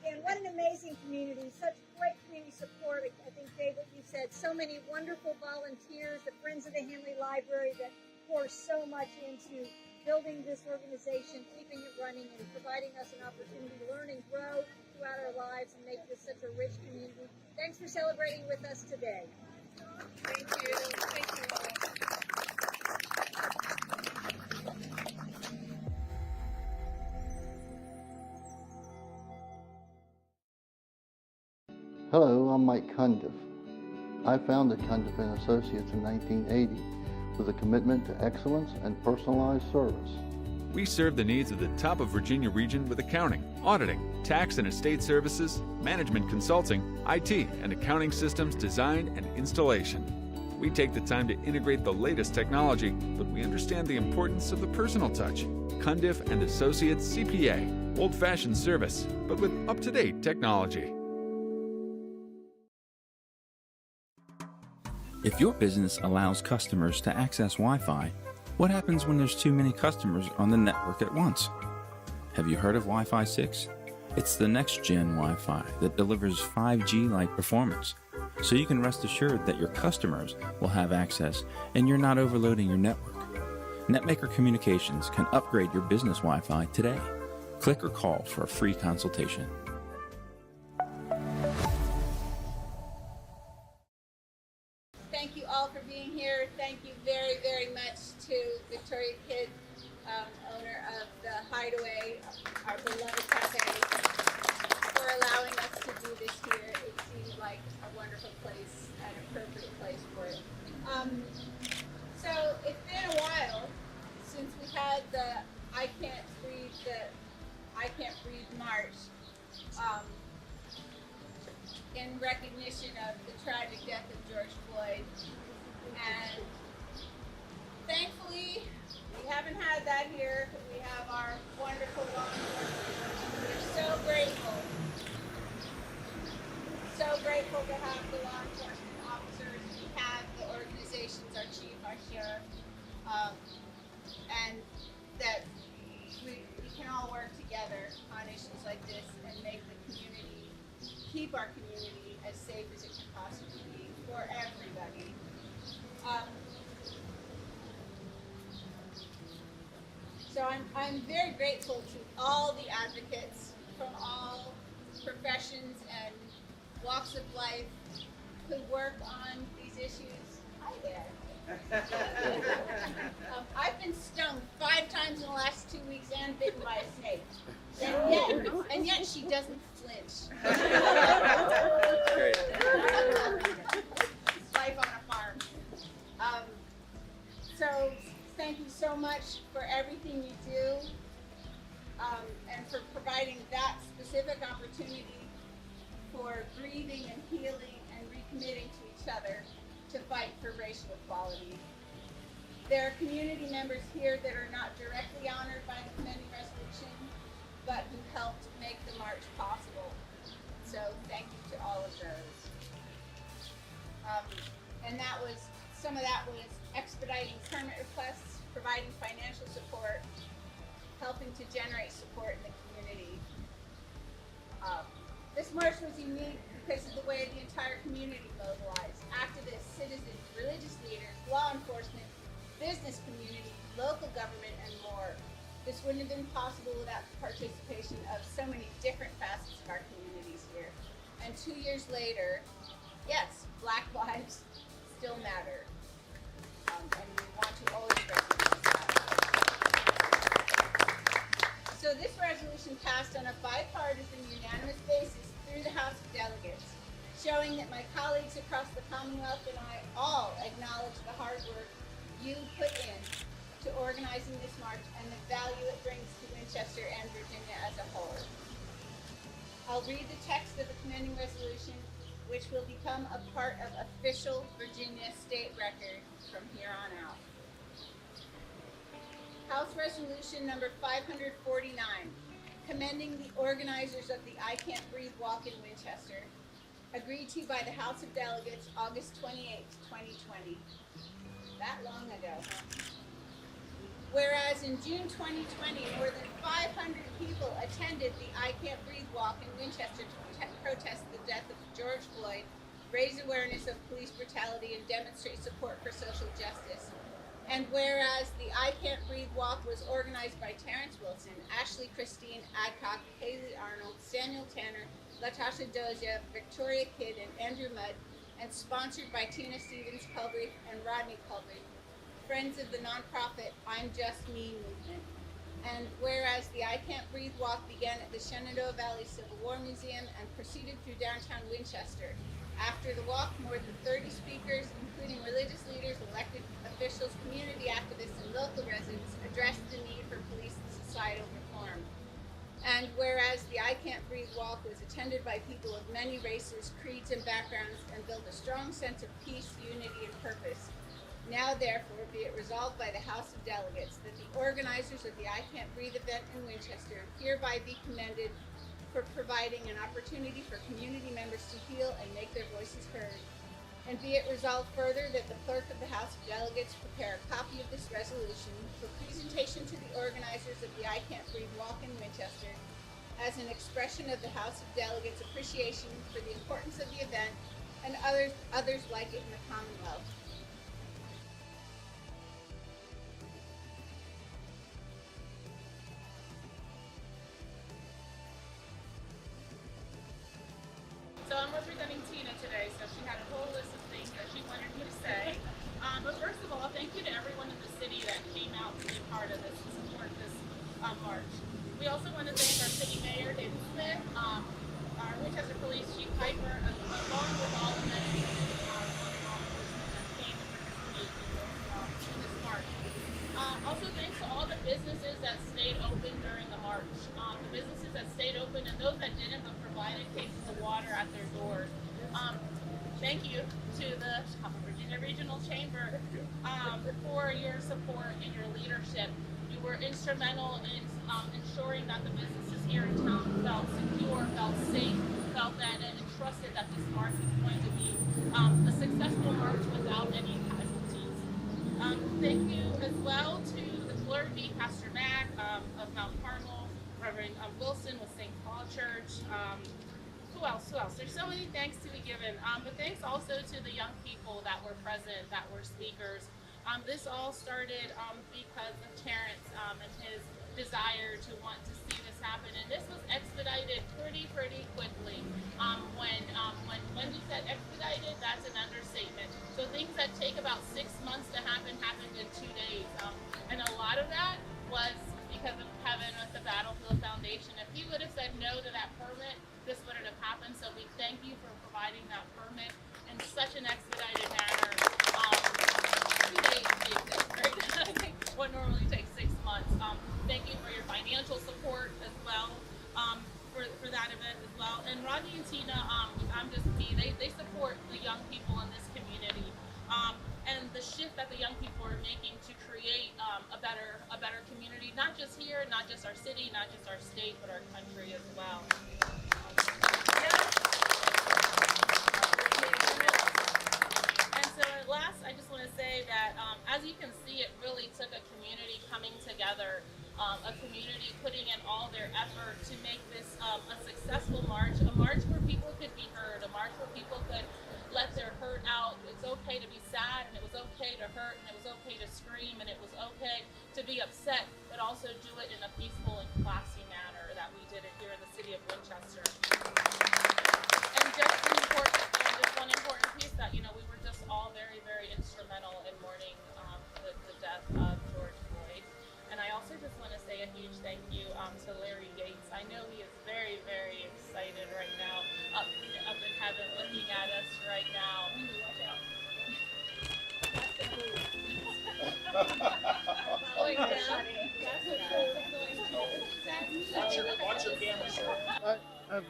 again, what an amazing community, such great community support. I think, Dave, what you said, so many wonderful volunteers, the Friends of the Henley Library that pour so much into building this organization, keeping it running, and providing us an opportunity to learn and grow throughout our lives and make this such a rich community. Thanks for celebrating with us today. Thank you. Thank you all. Hello, I'm Mike Cundiff. I founded Cundiff & Associates in 1980 with a commitment to excellence and personalized service. We serve the needs of the Top of Virginia region with accounting, auditing, tax and estate services, management consulting, IT and accounting systems design and installation. We take the time to integrate the latest technology, but we understand the importance of the personal touch. Cundiff & Associates CPA, old-fashioned service, but with up-to-date technology. If your business allows customers to access Wi-Fi, what happens when there's too many customers on the network at once? Have you heard of Wi-Fi 6? It's the next-gen Wi-Fi that delivers 5G-like performance, so you can rest assured that your customers will have access and you're not overloading your network. Netmaker Communications can upgrade your business Wi-Fi today. Click or call for a free consultation. Thank you all for being here. Thank you very, very much to Victoria Kidd, owner of the High right away, our beloved cafe, for allowing us to do this here. It seemed like a wonderful place, an appropriate place for it. So it's been a while since we had the I Can't Breathe March in recognition of the tragic death of George Floyd. And thankfully, we haven't had that here. We have our wonderful law enforcement. We're so grateful to have the law enforcement officers. We have the organizations, our chief, our sheriff, and that we can all work together on issues like this and make the community, keep our community as safe as it can possibly be for everybody. So I'm very grateful to all the advocates from all professions and walks of life who work on these issues. Hi there. I've been stung 5 times in the last 2 weeks and bitten by a snake. And yet she doesn't flinch. Great. Life on a farm. So thank you so much for everything you do, and for providing that specific opportunity for grieving and healing and recommitting to each other to fight for racial equality. There are community members here that are not directly honored by the commending resolution, but who helped make the march possible. So thank you to all of those. And some of that was expediting permit requests, providing financial support, helping to generate support in the community. This march was unique because of the way the entire community mobilized. Activists, citizens, religious leaders, law enforcement, business community, local government, and more. This wouldn't have been possible without the participation of so many different facets of our communities here. And 2 years later, yes, Black lives still matter. And we want to always recognize that. So this resolution passed on a bipartisan, unanimous basis through the House of Delegates, showing that my colleagues across the Commonwealth and I all acknowledge the hard work you put in to organizing this march and the value it brings to Winchester and Virginia as a whole. I'll read the text of the commending resolution, which will become a part of official Virginia state record from here on out. House Resolution number 549, commending the organizers of the I Can't Breathe Walk in Winchester, agreed to by the House of Delegates August 28, 2020. That long ago, huh? Whereas in June 2020, more than 500 people attended the I Can't Breathe Walk in Winchester to protest the death of George Floyd, raise awareness of police brutality, and demonstrate support for social justice. And whereas the I Can't Breathe Walk was organized by Terrence Wilson, Ashley Christine Adcock, Haley Arnold, Samuel Tanner, Latasha Dozier, Victoria Kidd, and Andrew Mudd, and sponsored by Tina Stevens Culbreth and Rodney Culbreth, friends of the nonprofit I'm Just Me movement. And whereas the I Can't Breathe Walk began at the Shenandoah Valley Civil War Museum and proceeded through downtown Winchester. After the walk, more than 30 speakers, including religious leaders, elected officials, community activists, and local residents, addressed the need for police and societal reform. And whereas the I Can't Breathe Walk was attended by people of many races, creeds, and backgrounds and built a strong sense of peace, unity, and purpose, now therefore be it resolved by the House of Delegates that the organizers of the I Can't Breathe event in Winchester hereby be commended for providing an opportunity for community members to heal and make their voices heard. And be it resolved further that the clerk of the House of Delegates prepare a copy of this resolution for presentation to the organizers of the I Can't Breathe Walk in Winchester as an expression of the House of Delegates' appreciation for the importance of the event and others like it in the Commonwealth. So I'm representing Tina today, so she had a whole list of things that she wanted me to say. But first of all, thank you to everyone in the city that came out to be part of this and support this march. We also want to thank our city mayor, David Smith, our Winchester Police Chief Piper, along with all the many law enforcement that came and participated in this march. Also, thanks to all the businesses that stayed open during the march. The businesses that stayed open and those that didn't but provided cases of water at their doors. Thank you to the Virginia Regional Chamber for your support and your leadership. You were instrumental in ensuring that the businesses here in town felt secure, felt safe, felt that and trusted that this march was going to be a successful march without any casualties. Thank you as well to the clergy, Pastor Mack of Mount Carmel, Reverend Wilson with St. Paul Church. Who else? There's so many thanks to be given. But thanks also to the young people that were present, that were speakers. This all started because of Terrence and his desire to want to see this happen. And this was expedited pretty quickly. When we said expedited, that's an understatement. So things that take about 6 months to happen happened in 2 days. And a lot of that was because of Kevin with the Battlefield Foundation. If he would have said no to that permit, this wouldn't have happened. So we thank you for providing that permit in such an expedited manner. 2 days, right? I think what normally takes 6 months. Thank you for your financial support as well, for that event as well. And Rodney and Tina, I'm Just Me, they support the young people in this community. And the shift that the young people are making to create a better community, not just here, not just our city, not just our state, but our country as well. And so at last, I just want to say that as you can see, it really took a community coming together, a community putting in all their effort to make this a successful march, a march where people could be heard, a march where people could let their hurt out. It's okay to be sad, and it was okay to hurt, and it was okay to scream, and it was okay to be upset, but also do it in a peaceful and classy manner that we did it here in the city of Winchester. And just one important piece that, we were just all very, very instrumental in mourning the death of George Floyd. And I also just want to say a huge thank you to Larry Gates. I know he is very, very excited right now, up in heaven, looking at us right now. Watch out. Going down. Watch your camera, sir.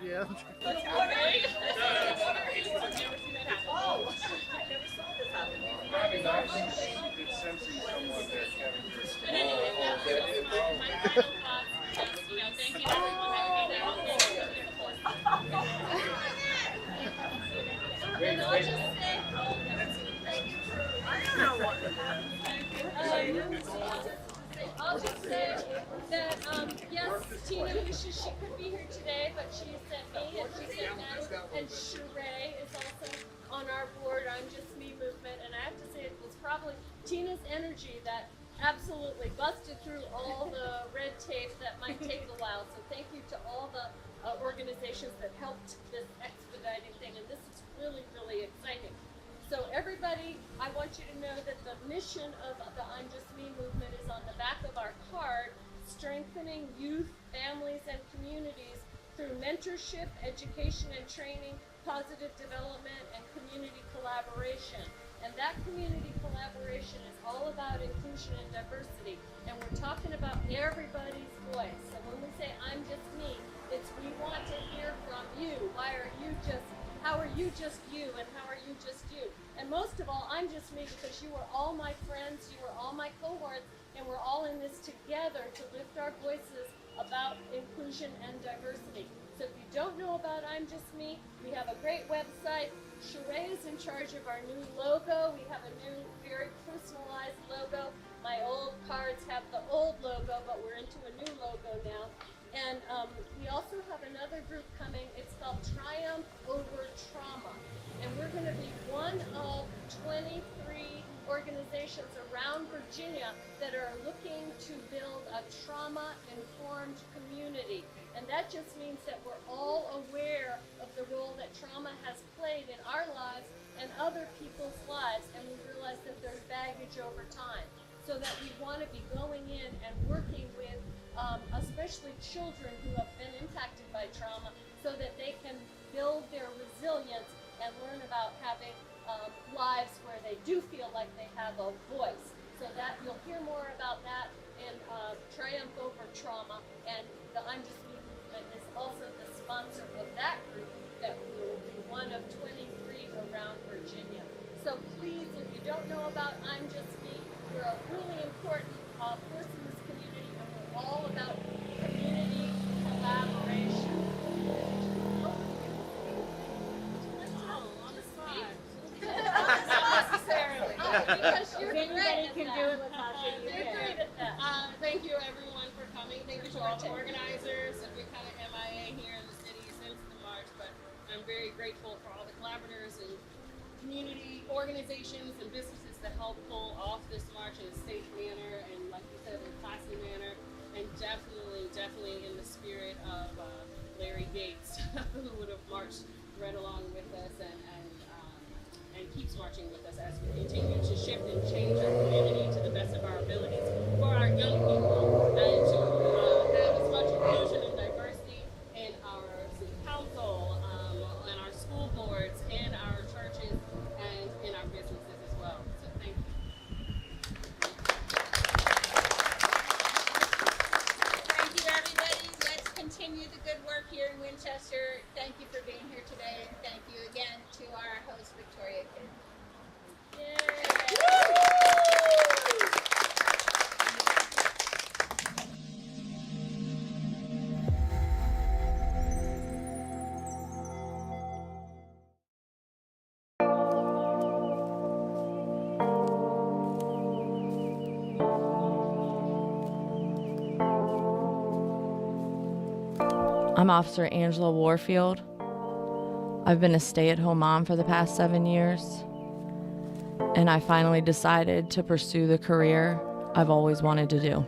Yeah. That's okay. I've never seen that happen. Oh, I never saw this happen. It's sensing someone there, Kevin. But anyway, that's my final thoughts. Thank you to everyone that came out and support. And I'll just say, I'll just say that, yes, Tina wishes she could be here today, but she sent me and she sent Natalie, and Sheree is also on our board, I'm Just Me movement, and I have to say it was probably Tina's energy that absolutely busted through all the red tape that might take a while. So thank you to all the organizations that helped this expediting thing, and this is really, really exciting. So everybody, I want you to know that the mission of the I'm Just Me movement is on the back of our card, strengthening youth, families, and communities through mentorship, education and training, positive development, and community collaboration. And that community collaboration is all about inclusion and diversity. And we're talking about everybody's voice. So when we say I'm just me, it's we want to hear from you. How are you just you, and how are you just you? And most of all, I'm just me because you are all my friends, you are all my cohorts, and we're all in this together to lift our voices about inclusion and diversity. So if you don't know about I'm Just Me, we have a great website. Sheree is in charge of our new logo. We have a new, very personalized logo. My old cards have the old logo, but we're into a new logo now. And we also have another group coming. It's called Triumph Over Trauma. And we're going to be one of 23 organizations around Virginia that are looking to build a trauma-informed community. And that just means that we're all aware of the role that trauma has played in our lives and other people's lives. And we realize that there's baggage over time. So that we want to be going in and working with especially especially children who have been impacted by trauma, so that they can build their resilience and learn about having lives where they do feel like they have a voice. So that you'll hear more about that in Triumph Over Trauma, and the I'm Just Me movement is also the sponsor of that group that will be one of 23 around Virginia. So please, if you don't know about I'm Just Me, we're a really important force in this community, and we're all about community collaboration. Necessarily, because you're great at that. You're great at that. Thank you everyone for coming. Thank you to all the organizers. We're kind of MIA here in the city since the march, but I'm very grateful for all the collaborators and community organizations and businesses that help pull off this march in a safe manner and, like you said, in a classy manner, and definitely in the spirit of Larry Gates, who would have marched right along with us and keeps marching with us as we continue to shift and change our community to the best of our abilities for our young people, and to have as much inclusion and diversity in our city council, and our school boards, in our churches, and in our businesses as well. So thank you. Thank you, everybody. Let's continue the good work here in Winchester. Thank you for being here today, and thank you again to our host, Victoria Kidd. I'm Officer Angela Warfield. I've been a stay-at-home mom for the past 7 years, and I finally decided to pursue the career I've always wanted to do.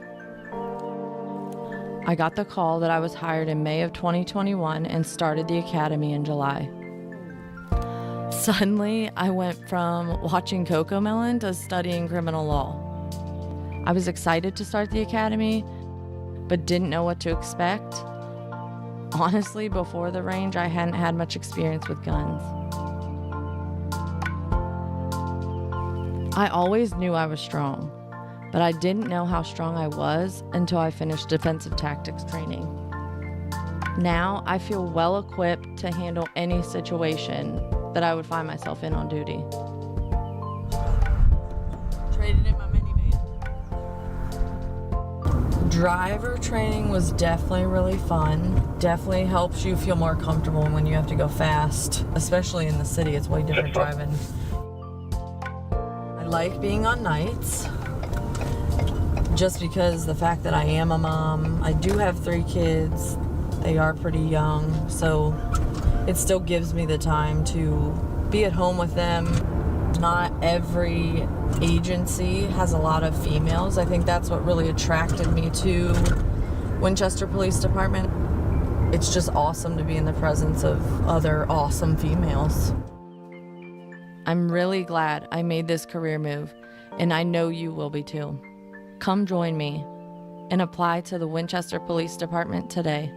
I got the call that I was hired in May of 2021 and started the academy in July. Suddenly, I went from watching Cocomelon to studying criminal law. I was excited to start the academy, but didn't know what to expect. Honestly, before the range, I hadn't had much experience with guns. I always knew I was strong, but I didn't know how strong I was until I finished defensive tactics training. Now, I feel well equipped to handle any situation that I would find myself in on duty. Traded in my minivan. Driver training was definitely really fun. Definitely helps you feel more comfortable when you have to go fast, especially in the city. It's way different driving. I like being on nights just because the fact that I am a mom. I do have 3 kids. They are pretty young, so it still gives me the time to be at home with them. Not every agency has a lot of females. I think that's what really attracted me to Winchester Police Department. It's just awesome to be in the presence of other awesome females. I'm really glad I made this career move, and I know you will be too. Come join me and apply to the Winchester Police Department today.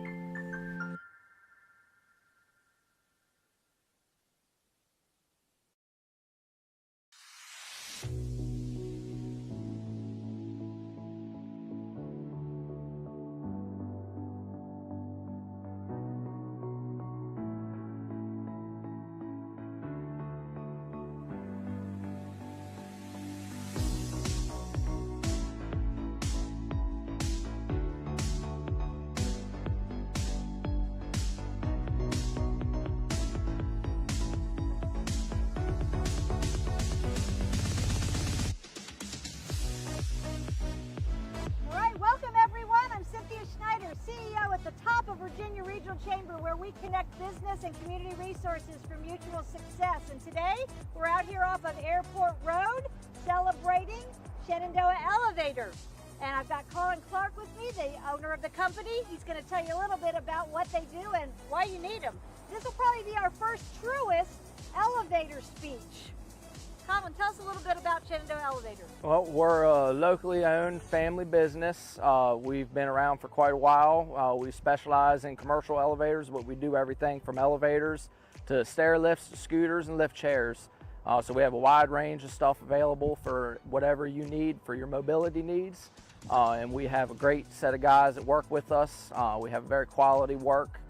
Virginia Regional Chamber, where we connect business and community resources for mutual success. And today, we're out here off of Airport Road celebrating Shenandoah Elevators. And I've got Colin Clark with me, the owner of the company. He's going to tell you a little bit about what they do and why you need them. This will probably be our first truest elevator speech. Colin, tell us a little bit about Shenandoah Elevator. Well, we're a locally owned family business. We've been around for quite a while. We specialize in commercial elevators, but we do everything from elevators to stair lifts to scooters and lift chairs. So we have a wide range of stuff available for whatever you need for your mobility needs. And we have a great set of guys that work with us. We have very quality work,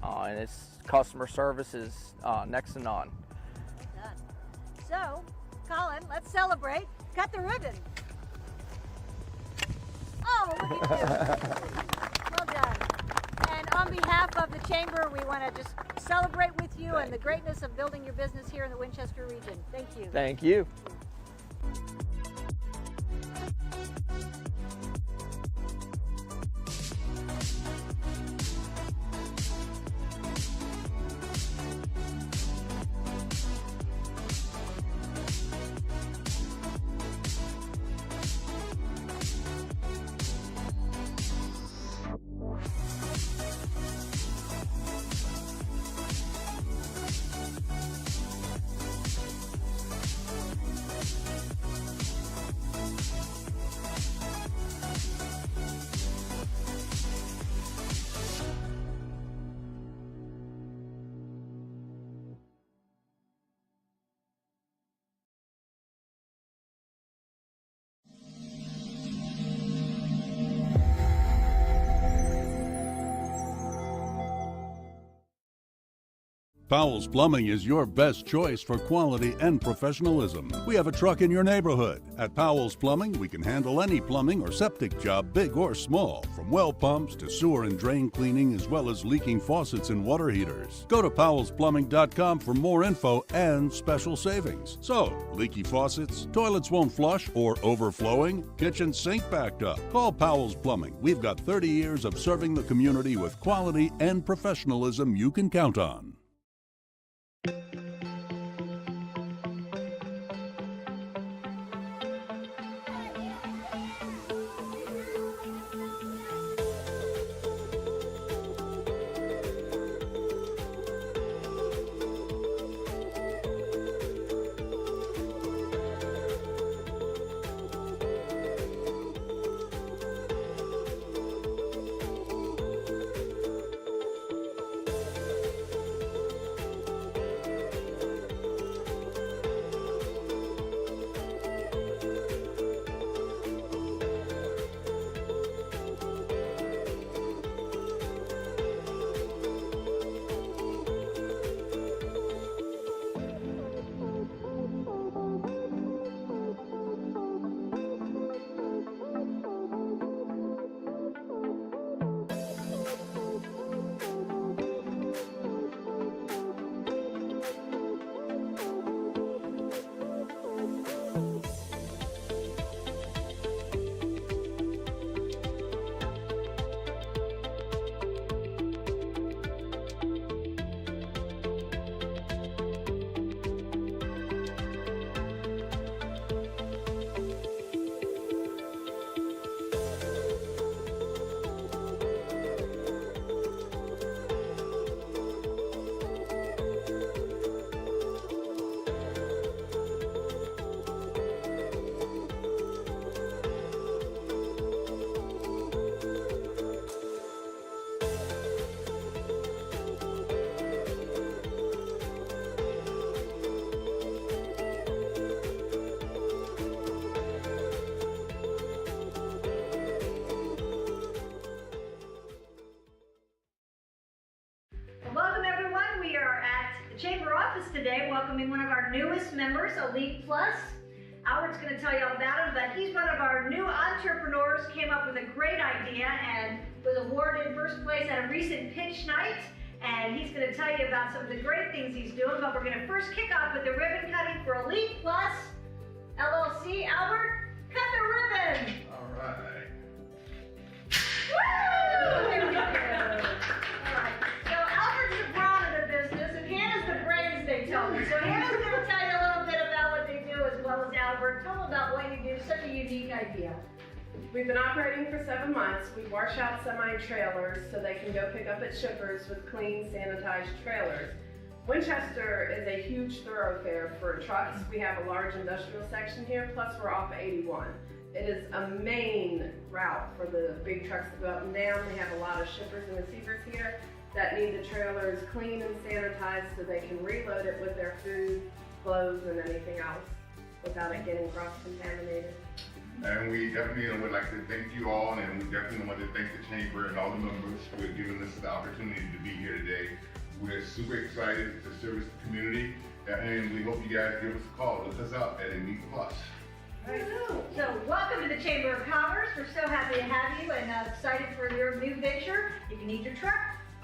and its customer service is next to none. Well done. So, Colin, let's celebrate. Cut the ribbon. Oh, look at you. Well done. And on behalf of the Chamber, we want to just celebrate with you and the greatness of building your business here in the Winchester region. Thank you. Thank you. Powell's Plumbing is your best choice for quality and professionalism. We have a truck in your neighborhood. At Powell's Plumbing, we can handle any plumbing or septic job, big or small, from well pumps to sewer and drain cleaning, as well as leaking faucets and water heaters. Go to powellsplumbing.com for more info and special savings. So, leaky faucets, toilets won't flush or overflowing, kitchen sink backed up. Call Powell's Plumbing. We've got 30 years of serving the community with quality and professionalism you can count on. Welcome everyone. We are at the Chamber office today welcoming one of our newest members, Elite Plus. Howard's going to tell you all about him, but he's one of our new entrepreneurs, came up with a great idea and was awarded first place at a recent pitch night. And he's going to tell you about some of the great things he's doing, but we're going to first kick off with the ribbon cutting for Elite Plus LLC. Albert, cut the ribbon! All right. Woo! There we go. All right. So Albert's the brawn of the business, and Hannah's the brains, they tell me. So Hannah's going to tell you a little bit about what they do as well as Albert. Tell them about what you do. Such a unique idea. We've been operating for 7 months. We wash out semi-trailers so they can go pick up at shippers with clean, sanitized trailers. Winchester is a huge thoroughfare for trucks. We have a large industrial section here, plus we're off of 81. It is a main route for the big trucks to go up and down. We have a lot of shippers and receivers here that need the trailers clean and sanitized so they can reload it with their food, clothes, and anything else without it getting cross-contaminated. And we definitely would like to thank you all, and we definitely want to thank the Chamber and all the members for giving us the opportunity to be here today. We're super excited to service the community, and we hope you guys give us a call. Look us up at Elite Plus. So welcome to the Chamber of Commerce. We're so happy to have you and excited for your new venture. If you need your truck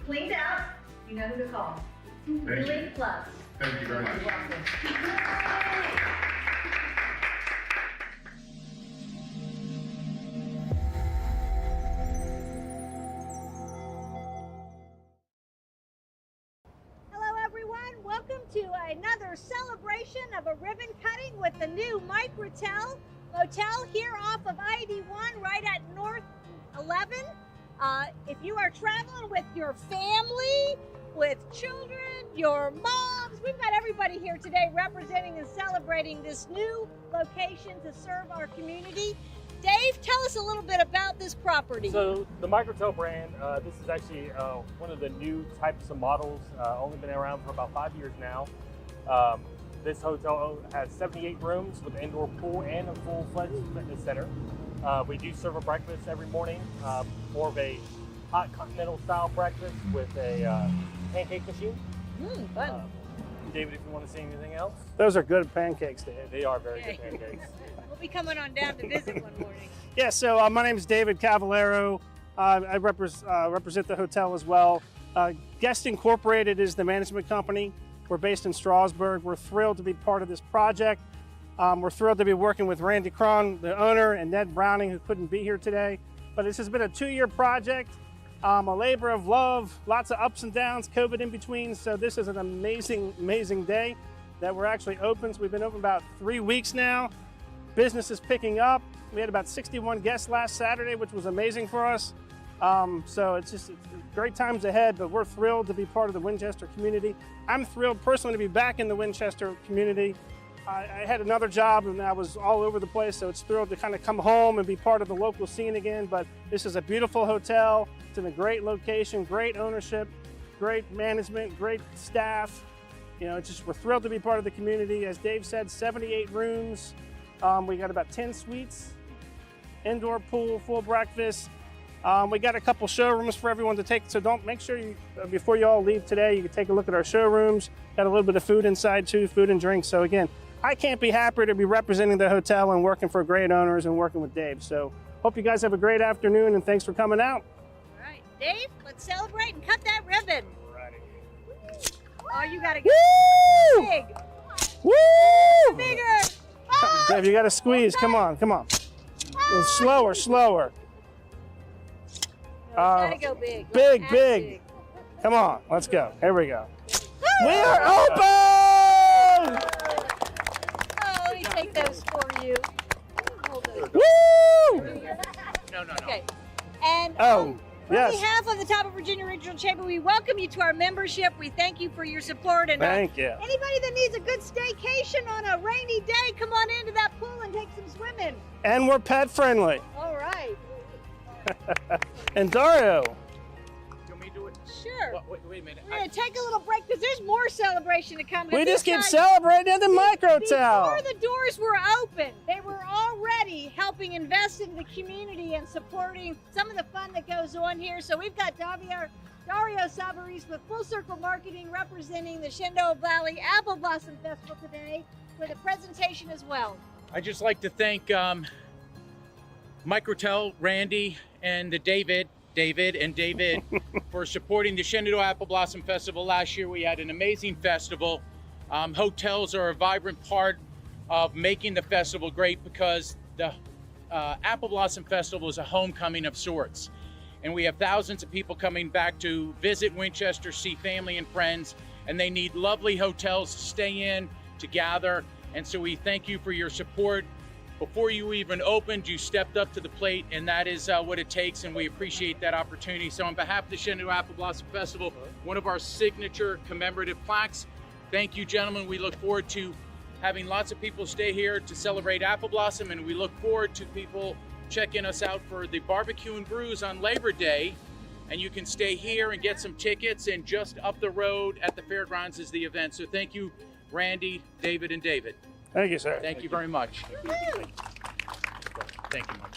cleaned out, you know who to call. Thank you. Elite Plus. Thank you very much. You're welcome. Welcome to another celebration of a ribbon cutting with the new Microtel Motel here off of ID1 right at North 11. If you are traveling with your family, with children, your moms, we've got everybody here today representing and celebrating this new location to serve our community. Dave, tell us a little bit about this property. So the Microtel brand, this is actually one of the new types of models, only been around for about 5 years now. This hotel has 78 rooms with an indoor pool and a full-fledged fitness center. We do serve a breakfast every morning, more of a hot continental style breakfast with a pancake machine. Fun. David, if you want to see anything else? Those are good pancakes, Dave. They are very good pancakes. We'll be coming on down to visit one morning. Yeah, so my name is David Cavallero. I represent the hotel as well. Guest Incorporated is the management company. We're based in Strasburg. We're thrilled to be part of this project. We're thrilled to be working with Randy Cron, the owner, and Ned Browning, who couldn't be here today. But this has been a 2-year project, a labor of love, lots of ups and downs, COVID in between. So this is an amazing, amazing day that we're actually open. So we've been open about 3 weeks now. Business is picking up. We had about 61 guests last Saturday, which was amazing for us. So it's great times ahead, but we're thrilled to be part of the Winchester community. I'm thrilled personally to be back in the Winchester community. I had another job and I was all over the place, so it's thrilled to kind of come home and be part of the local scene again. But this is a beautiful hotel. It's in a great location, great ownership, great management, great staff. You know, we're thrilled to be part of the community. As Dave said, 78 rooms. We got about 10 suites, indoor pool, full breakfast. We got a couple showrooms for everyone to take, so make sure you, before you all leave today, you can take a look at our showrooms. Got a little bit of food inside too, food and drinks. So again, I can't be happier to be representing the hotel and working for great owners and working with Dave. So hope you guys have a great afternoon and thanks for coming out. All right, Dave, let's celebrate and cut that ribbon. Oh, you gotta go big. Woo! Bigger. Oh! Dave, you gotta squeeze. Come on, come on. Slower, slower. Gotta go big. Big, big. Come on, let's go. Here we go. We are open! Oh, let me take those for you. Woo! No. Okay. And yes. on behalf of the Top of Virginia Regional Chamber, we welcome you to our membership. We thank you for your support. And thank you. Anybody that needs a good staycation on a rainy day, come on into that pool and take some swimming. And we're pet friendly. All right. And Dario. Sure. Wait a minute. We're going to take a little break because there's more celebration to come. We just keep celebrating at the Microtel. Before the doors were open, they were already helping invest in the community and supporting some of the fun that goes on here. So we've got Dario Savarese with Full Circle Marketing representing the Shenandoah Valley Apple Blossom Festival today with a presentation as well. I'd just like to thank Microtel, Randy, and David for supporting the Shenandoah Apple Blossom Festival. Last year we had an amazing festival. Hotels are a vibrant part of making the festival great because the Apple Blossom Festival is a homecoming of sorts. And we have thousands of people coming back to visit Winchester, see family and friends, and they need lovely hotels to stay in, to gather. And so we thank you for your support. Before you even opened, you stepped up to the plate, and that is what it takes, and we appreciate that opportunity. So on behalf of the Shenandoah Apple Blossom Festival, one of our signature commemorative plaques, thank you, gentlemen. We look forward to having lots of people stay here to celebrate Apple Blossom, and we look forward to people checking us out for the barbecue and brews on Labor Day. And you can stay here and get some tickets, and just up the road at the fairgrounds is the event. So thank you, Randy, David, and David. Thank you, sir. Thank you very much. Thank you, Mike.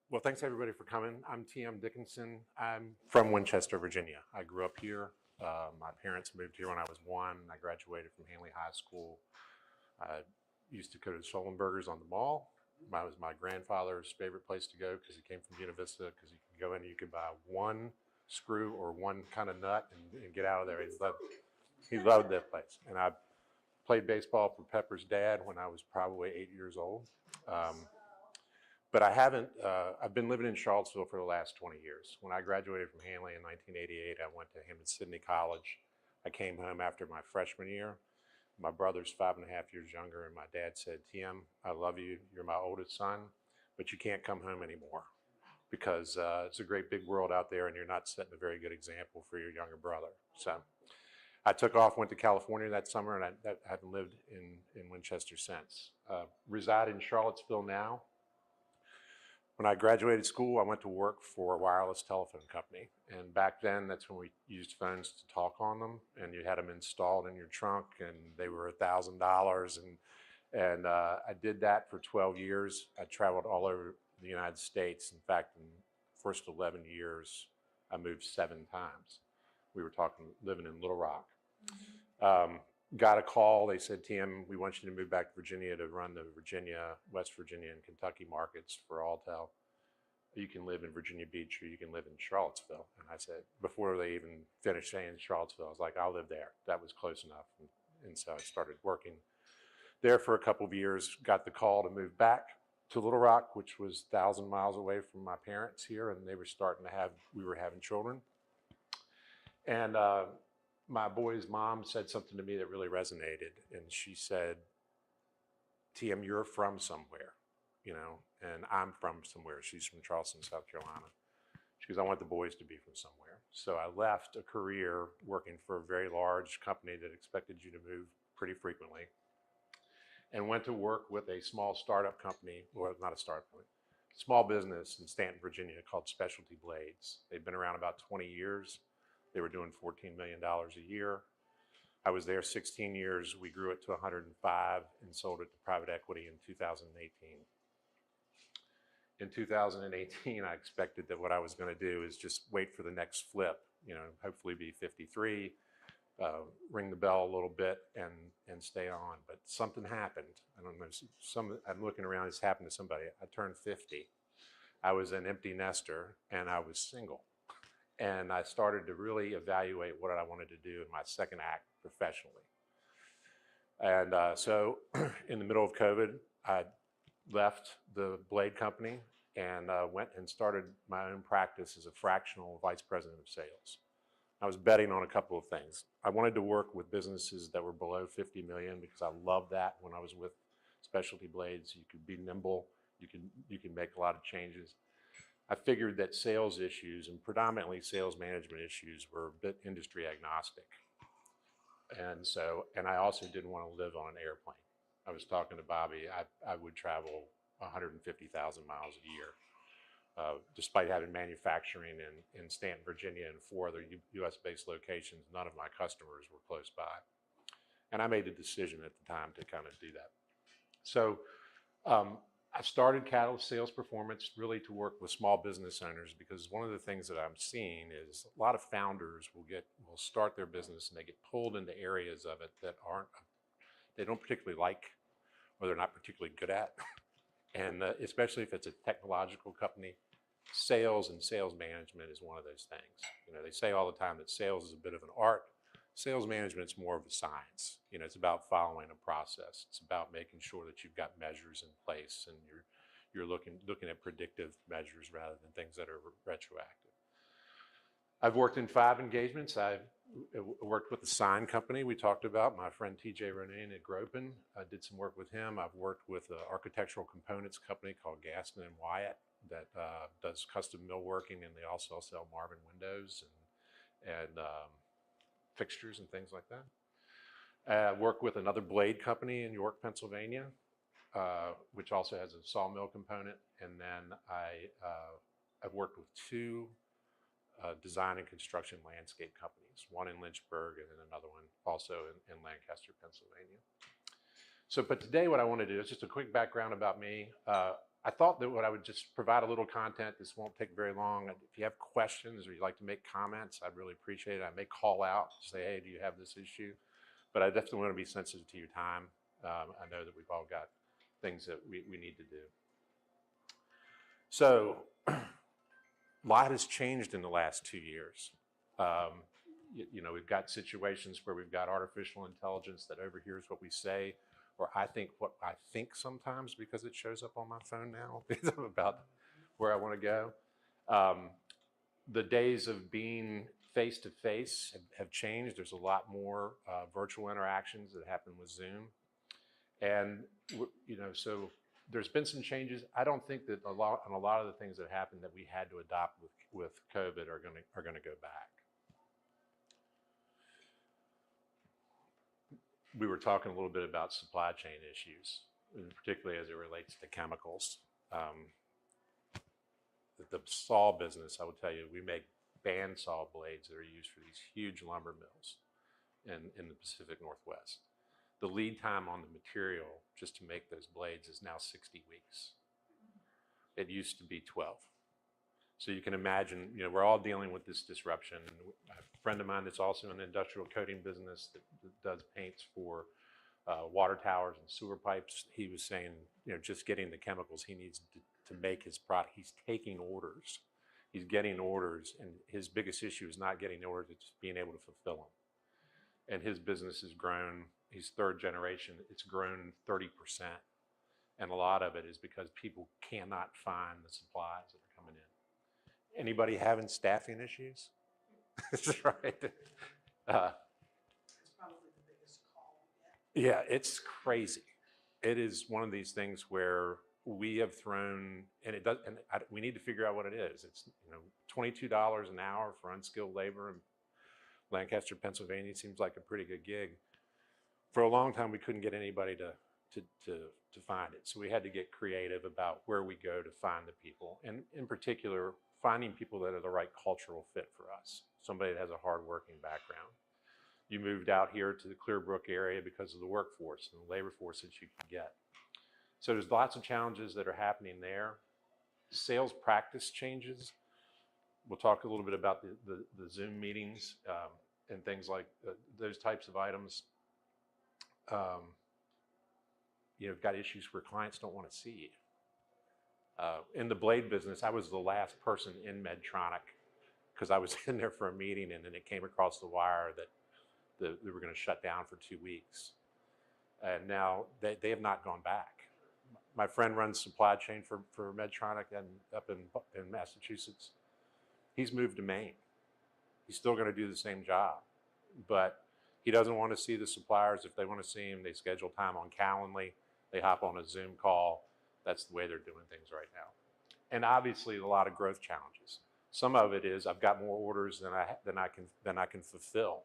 Well, thanks everybody for coming. I'm T.M. Dickinson. I'm from Winchester, Virginia. I grew up here. My parents moved here when I was 1. I graduated from Hanley High School. I used to go to Schollenberger's on the mall. That was my grandfather's favorite place to go because he came from Buena Vista, because you could go in and you could buy one screw or one kind of nut and get out of there. He loved that place. And I played baseball for Pepper's dad when I was probably 8 years old. But I haven't, I've been living in Charlottesville for the last 20 years. When I graduated from Hanley in 1988, I went to Hammond-Sydney College. I came home after my freshman year. My brother's 5.5 years younger, and my dad said, "Tim, I love you. You're my oldest son, but you can't come home anymore because it's a great big world out there, and you're not setting a very good example for your younger brother." So I took off, went to California that summer, and I haven't lived in Winchester since. Reside in Charlottesville now. When I graduated school, I went to work for a wireless telephone company. And back then, that's when we used phones to talk on them. And you had them installed in your trunk, and they were $1,000. And I did that for 12 years. I traveled all over the United States. In fact, in the first 11 years, I moved 7 times. We were living in Little Rock. Got a call. They said, "Tim, we want you to move back to Virginia to run the Virginia, West Virginia, and Kentucky markets for Alltel. You can live in Virginia Beach or you can live in Charlottesville." And I said, before they even finished saying Charlottesville, I was like, "I'll live there." That was close enough. And so I started working there for a couple of years, got the call to move back to Little Rock, which was 1,000 miles away from my parents here. And they were we were having children. And my boy's mom said something to me that really resonated. And she said, "TM, you're from somewhere, you know, and I'm from somewhere." She's from Charleston, South Carolina. She goes, "I want the boys to be from somewhere." So I left a career working for a very large company that expected you to move pretty frequently, and went to work with a small startup company, well, not a startup company, small business in Stanton, Virginia called Specialty Blades. They'd been around about 20 years. They were doing $14 million a year. I was there 16 years. We grew it to 105 and sold it to private equity in 2018. In 2018, I expected that what I was going to do is just wait for the next flip, you know, hopefully be 53, ring the bell a little bit and stay on. But something happened. I don't know, I'm looking around, it's happened to somebody. I turned 50. I was an empty nester and I was single. And I started to really evaluate what I wanted to do in my second act professionally. And so in the middle of COVID, I left the blade company and went and started my own practice as a fractional vice president of sales. I was betting on a couple of things. I wanted to work with businesses that were below 50 million because I loved that when I was with Specialty Blades. You could be nimble, you can make a lot of changes. I figured that sales issues, and predominantly sales management issues, were a bit industry agnostic. And I also didn't want to live on an airplane. I was talking to Bobby, I would travel 150,000 miles a year. Despite having manufacturing in Stanton, Virginia, and 4 other US-based locations, none of my customers were close by. And I made the decision at the time to kind of do that. So I started Catalyst Sales Performance really to work with small business owners, because one of the things that I'm seeing is a lot of founders will start their business and they get pulled into areas of it that they don't particularly like, or they're not particularly good at. And especially if it's a technological company, sales and sales management is one of those things. You know, they say all the time that sales is a bit of an art. Sales management is more of a science. You know, it's about following a process. It's about making sure that you've got measures in place and you're looking at predictive measures rather than things that are retroactive. I've worked in 5 engagements. I've worked with the sign company we talked about. My friend TJ Ronan at Gropin. I did some work with him. I've worked with an architectural components company called Gaston and Wyatt that does custom millworking, and they also sell Marvin windows and fixtures and things like that. I work with another blade company in York, Pennsylvania, which also has a sawmill component. And then I've worked with 2 design and construction landscape companies, one in Lynchburg and then another one also in Lancaster, Pennsylvania. So, but today what I want to do is just a quick background about me. I thought that what I would just provide a little content. This won't take very long. If you have questions or you'd like to make comments, I'd really appreciate it. I may call out, say, hey, do you have this issue? But I definitely want to be sensitive to your time. I know that we've all got things that we need to do. So, a lot has changed in the last 2 years. You know, we've got situations where we've got artificial intelligence that overhears what we say, or I think what I think sometimes because it shows up on my phone now about where I want to go. The days of being face-to-face have changed. There's a lot more virtual interactions that happen with Zoom. And, you know, so there's been some changes. I don't think that a lot of the things that happened that we had to adopt with COVID are going to go back. We were talking a little bit about supply chain issues, particularly as it relates to chemicals. The saw business, I will tell you, we make bandsaw blades that are used for these huge lumber mills in the Pacific Northwest. The lead time on the material just to make those blades is now 60 weeks. It used to be 12. So you can imagine, you know, we're all dealing with this disruption. A friend of mine that's also in the industrial coating business that does paints for water towers and sewer pipes, he was saying, you know, just getting the chemicals he needs to make his product. He's taking orders. He's getting orders, and his biggest issue is not getting orders, it's being able to fulfill them. And his business has grown. He's 3rd generation. It's grown 30%. And a lot of it is because people cannot find the supplies that are coming in. Anybody having staffing issues? That's right. It's probably the biggest call yet. Yeah, it's crazy. It is one of these things where we have thrown, and it does, and we need to figure out what it is. It's, you know, $22 an hour for unskilled labor in Lancaster, Pennsylvania seems like a pretty good gig. For a long time, we couldn't get anybody to find it. So we had to get creative about where we go to find the people, and in particular, finding people that are the right cultural fit for us. Somebody that has a hardworking background. You moved out here to the Clearbrook area because of the workforce and the labor force that you can get. So there's lots of challenges that are happening there. Sales practice changes. We'll talk a little bit about the Zoom meetings and things like those types of items. You know, got issues where clients don't want to see you. In the blade business, I was the last person in Medtronic because I was in there for a meeting, and then it came across the wire that they were going to shut down for 2 weeks. And now they have not gone back. My friend runs supply chain for Medtronic and up in Massachusetts. He's moved to Maine. He's still going to do the same job, but he doesn't want to see the suppliers. If they want to see him, they schedule time on Calendly. They hop on a Zoom call. That's the way they're doing things right now. And obviously a lot of growth challenges. Some of it is I've got more orders than I can fulfill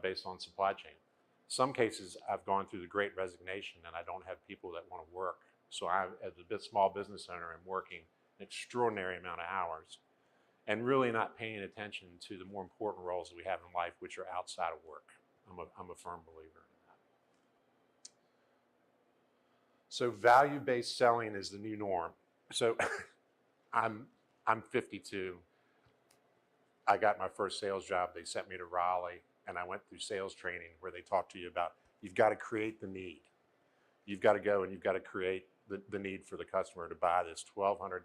based on supply chain. Some cases I've gone through the Great Resignation and I don't have people that want to work. So I, as a small business owner, am working an extraordinary amount of hours and really not paying attention to the more important roles that we have in life, which are outside of work. I'm a firm believer in that. So value-based selling is the new norm. So I'm 52. I got my first sales job. They sent me to Raleigh, and I went through sales training where they talked to you about you've got to create the need. You've got to go and you've got to create the need for the customer to buy this $1,200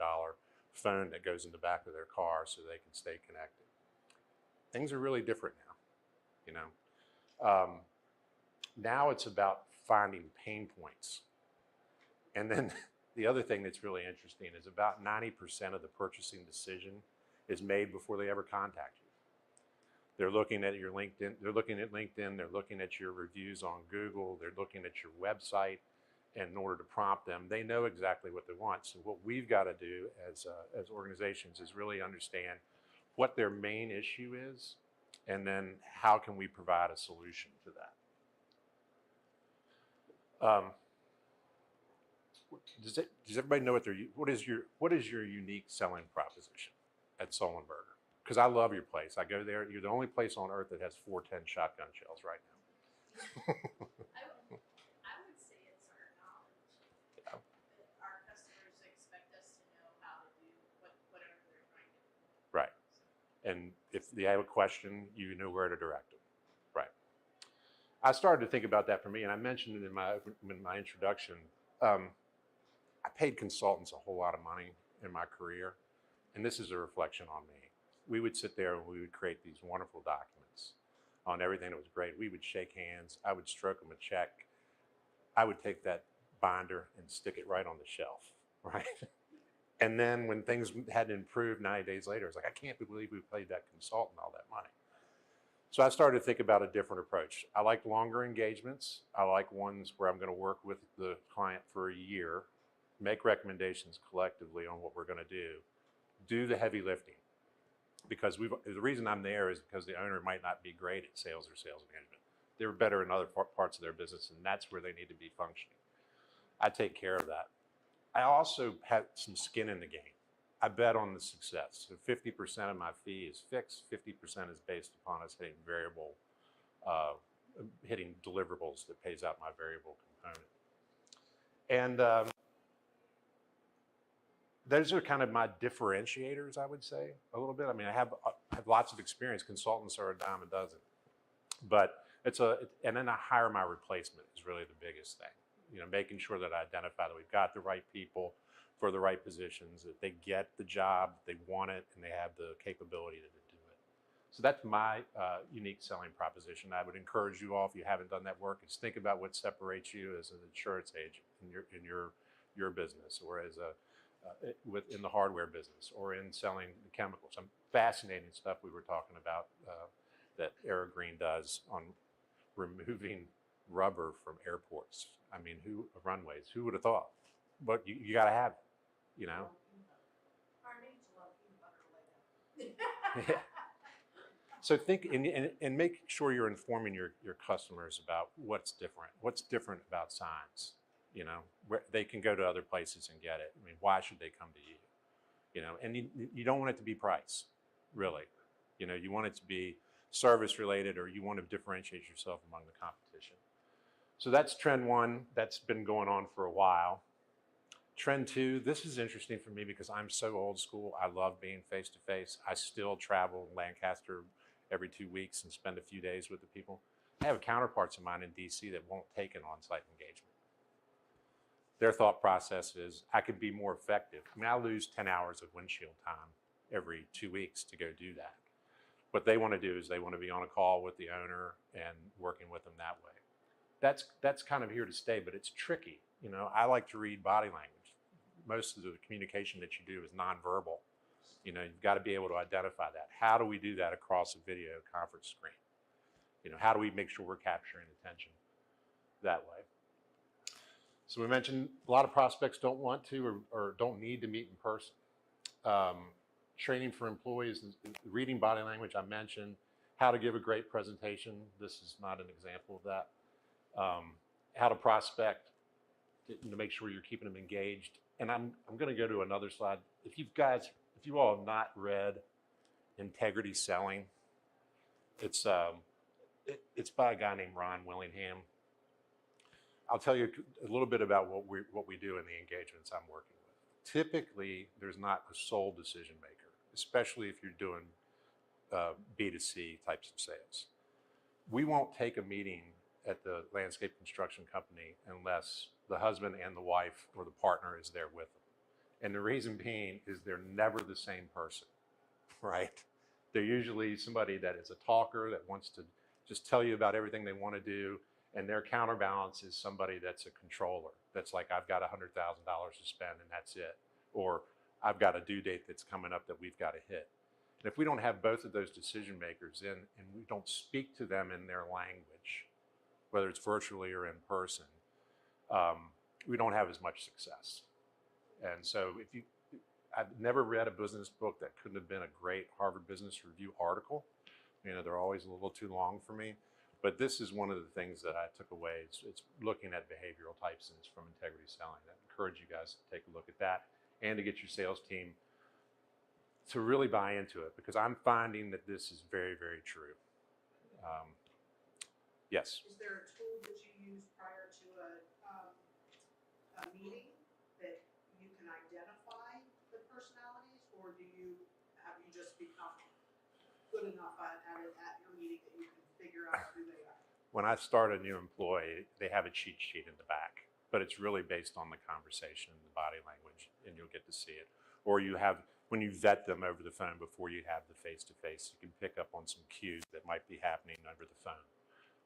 phone that goes in the back of their car so they can stay connected. Things are really different now, you know. Now it's about finding pain points. And then the other thing that's really interesting is about 90% of the purchasing decision is made before they ever contact you. They're looking at your LinkedIn, they're looking at LinkedIn, they're looking at your reviews on Google, they're looking at your website. And in order to prompt them, they know exactly what they want. So what we've got to do as organizations is really understand what their main issue is, and then how can we provide a solution to that. Does everybody know what is your unique selling proposition at Sullenberger? Because I love your place. I go there. You're the only place on earth that has 410 shotgun shells right now. I would say it's our knowledge. Yeah. Our customers expect us to know how to do whatever they're trying to do. Right. And if they have a question, you know where to direct them. Right. I started to think about that for me, and I mentioned it in my introduction. I paid consultants a whole lot of money in my career, and this is a reflection on me. We would sit there and we would create these wonderful documents on everything that was great. We would shake hands. I would stroke them a check. I would take that binder and stick it right on the shelf, right? And then when things had improved 90 days later, it's like, I can't believe we paid that consultant all that money. So I started to think about a different approach. I like longer engagements. I like ones where I'm going to work with the client for a year, make recommendations collectively on what we're going to do the heavy lifting. Because the reason I'm there is because the owner might not be great at sales or sales management. They're better in other parts of their business, and that's where they need to be functioning. I take care of that. I also have some skin in the game. I bet on the success. So 50% of my fee is fixed, 50% is based upon us hitting deliverables that pays out my variable component. And those are kind of my differentiators, I would say, a little bit. I mean, I have lots of experience. Consultants are a dime a dozen. But and then I hire my replacement is really the biggest thing. You know, making sure that I identify that we've got the right people for the right positions, that they get the job, they want it, and they have the capability to do it. So that's my unique selling proposition. I would encourage you all, if you haven't done that work, is think about what separates you as an insurance agent in your business, or as in the hardware business, or in selling the chemicals. Some fascinating stuff we were talking about that Green does on removing rubber from airports. I mean, runways? Who would have thought? But you got to have it, you know. Our names love peanut butter like Yeah. So think and make sure you're informing your customers about what's different about signs. You know, where they can go to other places and get it. I mean, why should they come to you? You know, and you don't want it to be price, really. You know, you want it to be service related, or you want to differentiate yourself among the competition. So that's trend one. That's been going on for a while. Trend two, this is interesting for me because I'm so old school. I love being face to face. I still travel Lancaster every 2 weeks and spend a few days with the people. I have counterparts of mine in DC that won't take an on-site engagement. Their thought process is, I could be more effective. I mean, I lose 10 hours of windshield time every 2 weeks to go do that. What they want to do is they want to be on a call with the owner and working with them that way. That's kind of here to stay, but it's tricky. You know, I like to read body language. Most of the communication that you do is nonverbal. You know, you've got to be able to identify that. How do we do that across a video conference screen? You know, how do we make sure we're capturing attention that way? So we mentioned a lot of prospects don't want to or don't need to meet in person. Training for employees, reading body language, I mentioned. How to give a great presentation. This is not an example of that. How to prospect, to make sure you're keeping them engaged. And I'm going to go to another slide. If you all have not read Integrity Selling, it's by a guy named Ron Willingham. I'll tell you a little bit about what we do in the engagements I'm working with. Typically, there's not a sole decision maker, especially if you're doing B2C types of sales. We won't take a meeting at the landscape construction company unless the husband and the wife or the partner is there with them. And the reason being is they're never the same person, right? They're usually somebody that is a talker that wants to just tell you about everything they want to do. And their counterbalance is somebody that's a controller. That's like, I've got $100,000 to spend and that's it. Or I've got a due date that's coming up that we've got to hit. And if we don't have both of those decision makers in, and we don't speak to them in their language, whether it's virtually or in person, we don't have as much success. And so I've never read a business book that couldn't have been a great Harvard Business Review article. You know, they're always a little too long for me. But this is one of the things that I took away. It's looking at behavioral types, and it's from Integrity Selling. I encourage you guys to take a look at that and to get your sales team to really buy into it, because I'm finding that this is very, very true. Yes? Is there a tool that you use prior to a meeting that you can identify the personalities, or have you just become good enough at your meeting that you can figure out who they are? When I start a new employee, they have a cheat sheet in the back, but it's really based on the conversation and the body language, and you'll get to see it. Or when you vet them over the phone before you have the face-to-face, you can pick up on some cues that might be happening over the phone.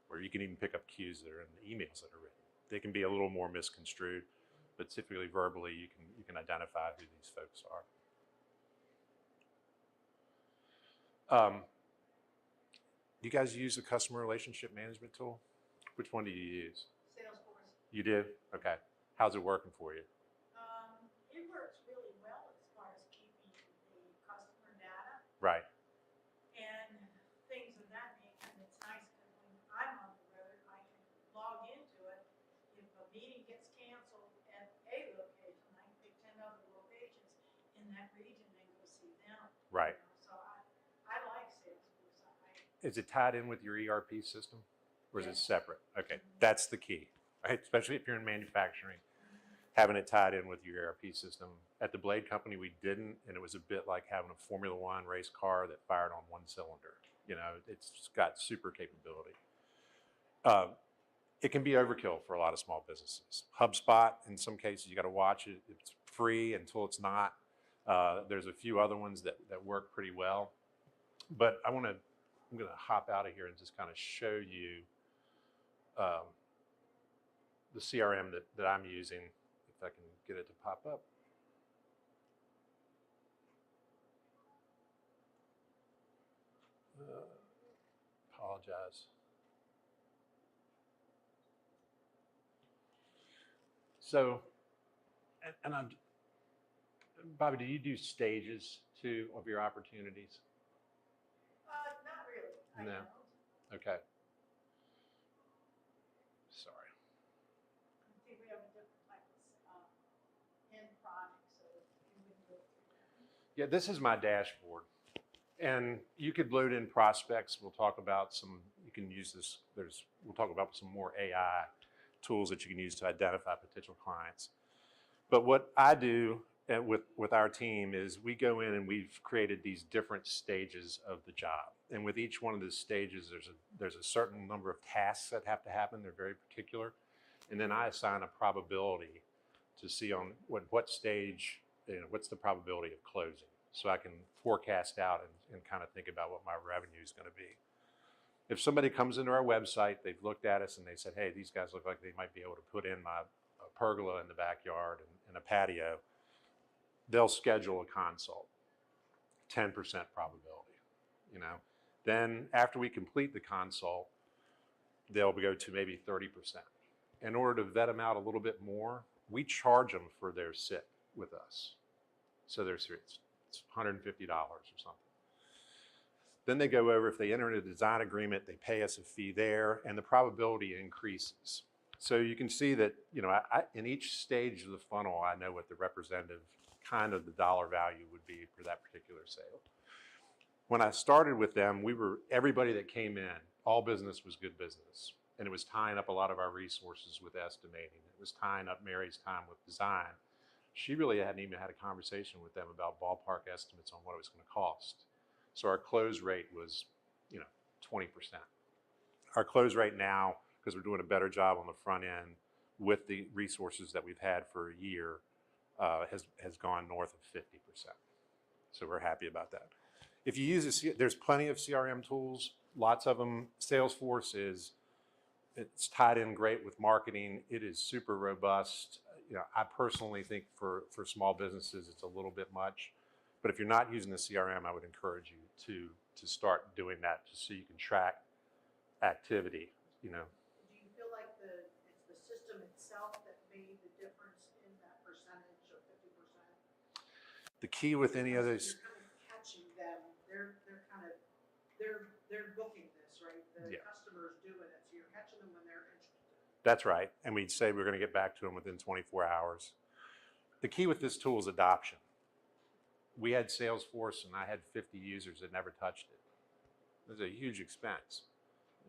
Or you can even pick up cues that are in the emails that are written. They can be a little more misconstrued, but typically verbally you can identify who these folks are. Do you guys use a customer relationship management tool? Which one do you use? Salesforce. You do? Okay. How's it working for you? It works really well as far as keeping the customer data Right. and things of that nature. And it's nice because when I'm on the road, I can log into it. If a meeting gets canceled at a location, I can pick 10 other locations in that region and go see them. Right. So I like Salesforce. Is it tied in with your ERP system, or is it separate? Okay, that's the key, right? Especially if you're in manufacturing, having it tied in with your ERP system. At the Blade Company, we didn't, and it was a bit like having a Formula One race car that fired on one cylinder. You know, it's got super capability. It can be overkill for a lot of small businesses. HubSpot, in some cases, you got to watch it. It's free until it's not. There's a few other ones that work pretty well. But I'm going to hop out of here and just kind of show you the CRM that I'm using, if I can get it to pop up. Apologize. So, and I'm, Bobby, do you do stages too of your opportunities? Not really. No. Okay. Sorry. I think we have a different type of end product, so we wouldn't go through that. Yeah, this is my dashboard. And you could load in prospects. We'll talk about you can use this. We'll talk about some more AI tools that you can use to identify potential clients. But what I do with our team is we go in and we've created these different stages of the job. And with each one of the stages, there's a certain number of tasks that have to happen. They're very particular. And then I assign a probability to see on what stage, what's the probability of closing. So I can forecast out and kind of think about what my revenue is going to be. If somebody comes into our website, they've looked at us and they said, hey, these guys look like they might be able to put in a pergola in the backyard and a patio, they'll schedule a consult, 10% probability, Then after we complete the consult, they'll go to maybe 30%. In order to vet them out a little bit more, we charge them for their sit with us. So it's $150 or something. Then they go over, if they enter a design agreement, they pay us a fee there, and the probability increases. So you can see that, in each stage of the funnel, I know what the representative kind of the dollar value would be for that particular sale. When I started with them, everybody that came in, all business was good business. And it was tying up a lot of our resources with estimating. It was tying up Mary's time with design. She really hadn't even had a conversation with them about ballpark estimates on what it was going to cost. So our close rate was, 20%. Our close rate now, because we're doing a better job on the front end with the resources that we've had for a year, has gone north of 50%. So we're happy about that. If you use there's plenty of CRM tools, lots of them. Salesforce it's tied in great with marketing. It is super robust. I personally think for small businesses, it's a little bit much. But if you're not using the CRM, I would encourage you to start doing that just so you can track activity, you know. Do you feel like it's the system itself that made the difference in that percentage of 50%? The key with any of those, You're kind of catching them. They're booking this, right? The Yeah. customer's doing it, so you're catching them when they're interested. that's right. And we'd say we're going to get back to them within 24 hours. The key with this tool is adoption. We had Salesforce and I had 50 users that never touched it. It was a huge expense.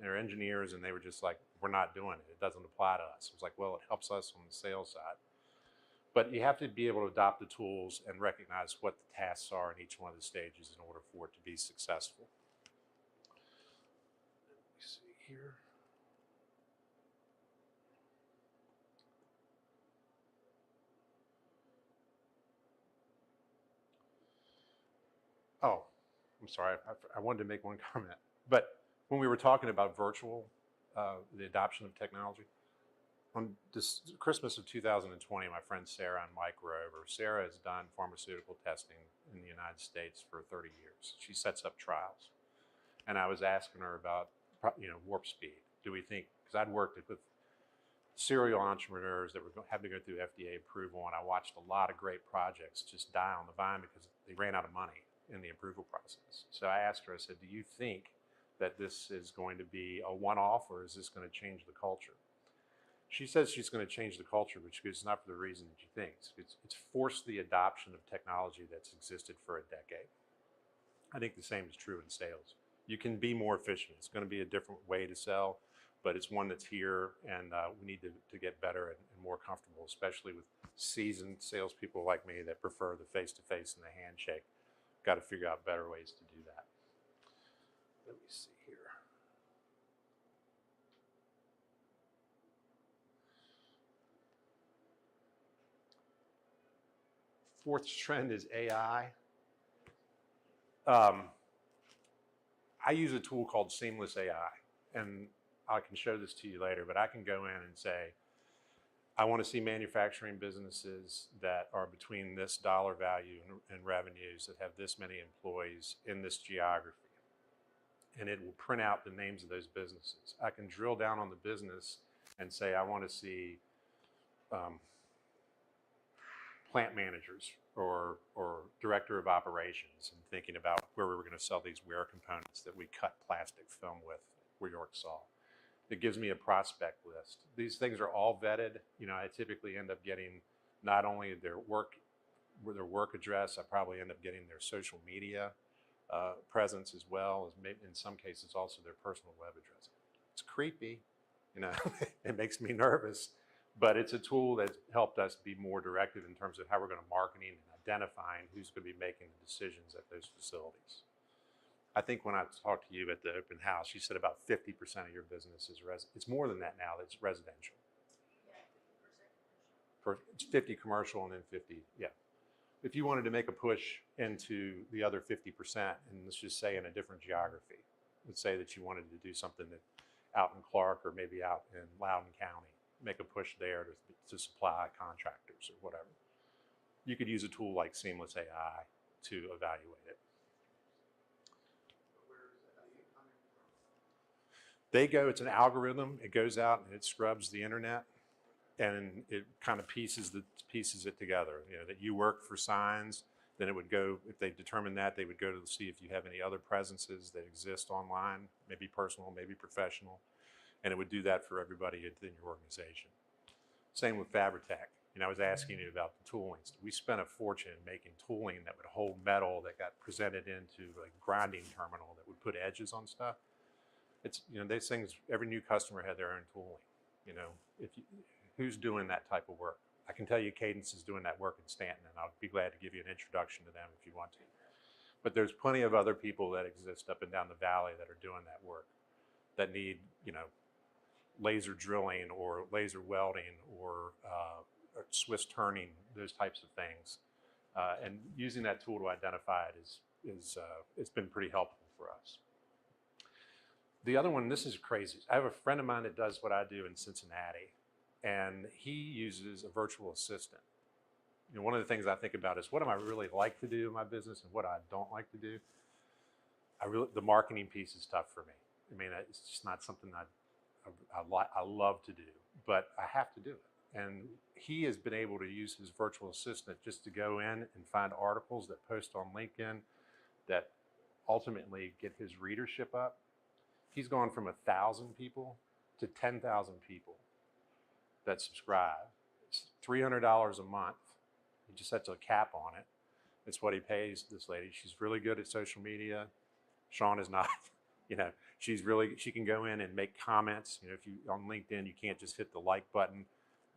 They're engineers and they were just like, we're not doing it. It doesn't apply to us. It was like, well, it helps us on the sales side. But you have to be able to adopt the tools and recognize what the tasks are in each one of the stages in order for it to be successful. Let me see here. Oh, I'm sorry. I wanted to make one comment. But when we were talking about virtual, the adoption of technology, on this Christmas of 2020, my friends Sarah and Mike were over. Sarah has done pharmaceutical testing in the United States for 30 years. She sets up trials. And I was asking her about, warp speed. Do we think, because I'd worked with serial entrepreneurs that were having to go through FDA approval, and I watched a lot of great projects just die on the vine because they ran out of money in the approval process. So I asked her, I said, do you think that this is going to be a one-off or is this going to change the culture? She says she's going to change the culture, but it's not for the reason that you think. It's forced the adoption of technology that's existed for a decade. I think the same is true in sales. You can be more efficient. It's going to be a different way to sell, but it's one that's here, and we need to get better and more comfortable, especially with seasoned salespeople like me that prefer the face-to-face and the handshake. Got to figure out better ways to do that. Let me see here. Fourth trend is AI. I use a tool called Seamless AI, and I can show this to you later, but I can go in and say, I want to see manufacturing businesses that are between this dollar value and revenues that have this many employees in this geography. And it will print out the names of those businesses. I can drill down on the business and say, I want to see plant managers or director of operations, and thinking about where we were going to sell these wear components that we cut plastic film with, where York saw. It gives me a prospect list. These things are all vetted. I typically end up getting not only their work address, I probably end up getting their social media presence as well as maybe in some cases also their personal web address. It's creepy, it makes me nervous, but it's a tool that's helped us be more directive in terms of how we're going to marketing and identifying who's going to be making the decisions at those facilities. I think when I talked to you at the open house, you said about 50% of your business is it's more than that now, it's residential. It's 50 commercial and then 50, yeah. If you wanted to make a push into the other 50%, and let's just say in a different geography, let's say that you wanted to do something that out in Clark or maybe out in Loudoun County, make a push there to supply contractors or whatever. You could use a tool like Seamless AI to evaluate it. It's an algorithm. It goes out and it scrubs the internet, and it kind of pieces it together. That you work for signs, then it would go, if they determine that, they would go to see if you have any other presences that exist online, maybe personal, maybe professional, and it would do that for everybody within your organization. Same with Fabritech. I was asking you about the tooling. We spent a fortune making tooling that would hold metal that got presented into a grinding terminal that would put edges on stuff. It's, these things, every new customer had their own tooling. Who's doing that type of work? I can tell you Cadence is doing that work in Stanton, and I'll be glad to give you an introduction to them if you want to. But there's plenty of other people that exist up and down the valley that are doing that work, that need, laser drilling or laser welding or Swiss turning, those types of things. And using that tool to identify it it's been pretty helpful for us. The other one, this is crazy. I have a friend of mine that does what I do in Cincinnati, and he uses a virtual assistant. You know, one of the things I think about is what do I really like to do in my business and what I don't like to do. The marketing piece is tough for me. I mean, it's just not something I love to do, but I have to do it. And he has been able to use his virtual assistant just to go in and find articles that post on LinkedIn that ultimately get his readership up. He's gone from 1,000 people to 10,000 people that subscribe. It's $300 a month. He just sets a cap on it. It's what he pays this lady. She's really good at social media. Sean is not. You know, she can go in and make comments. You know, if you on LinkedIn, you can't just hit the like button.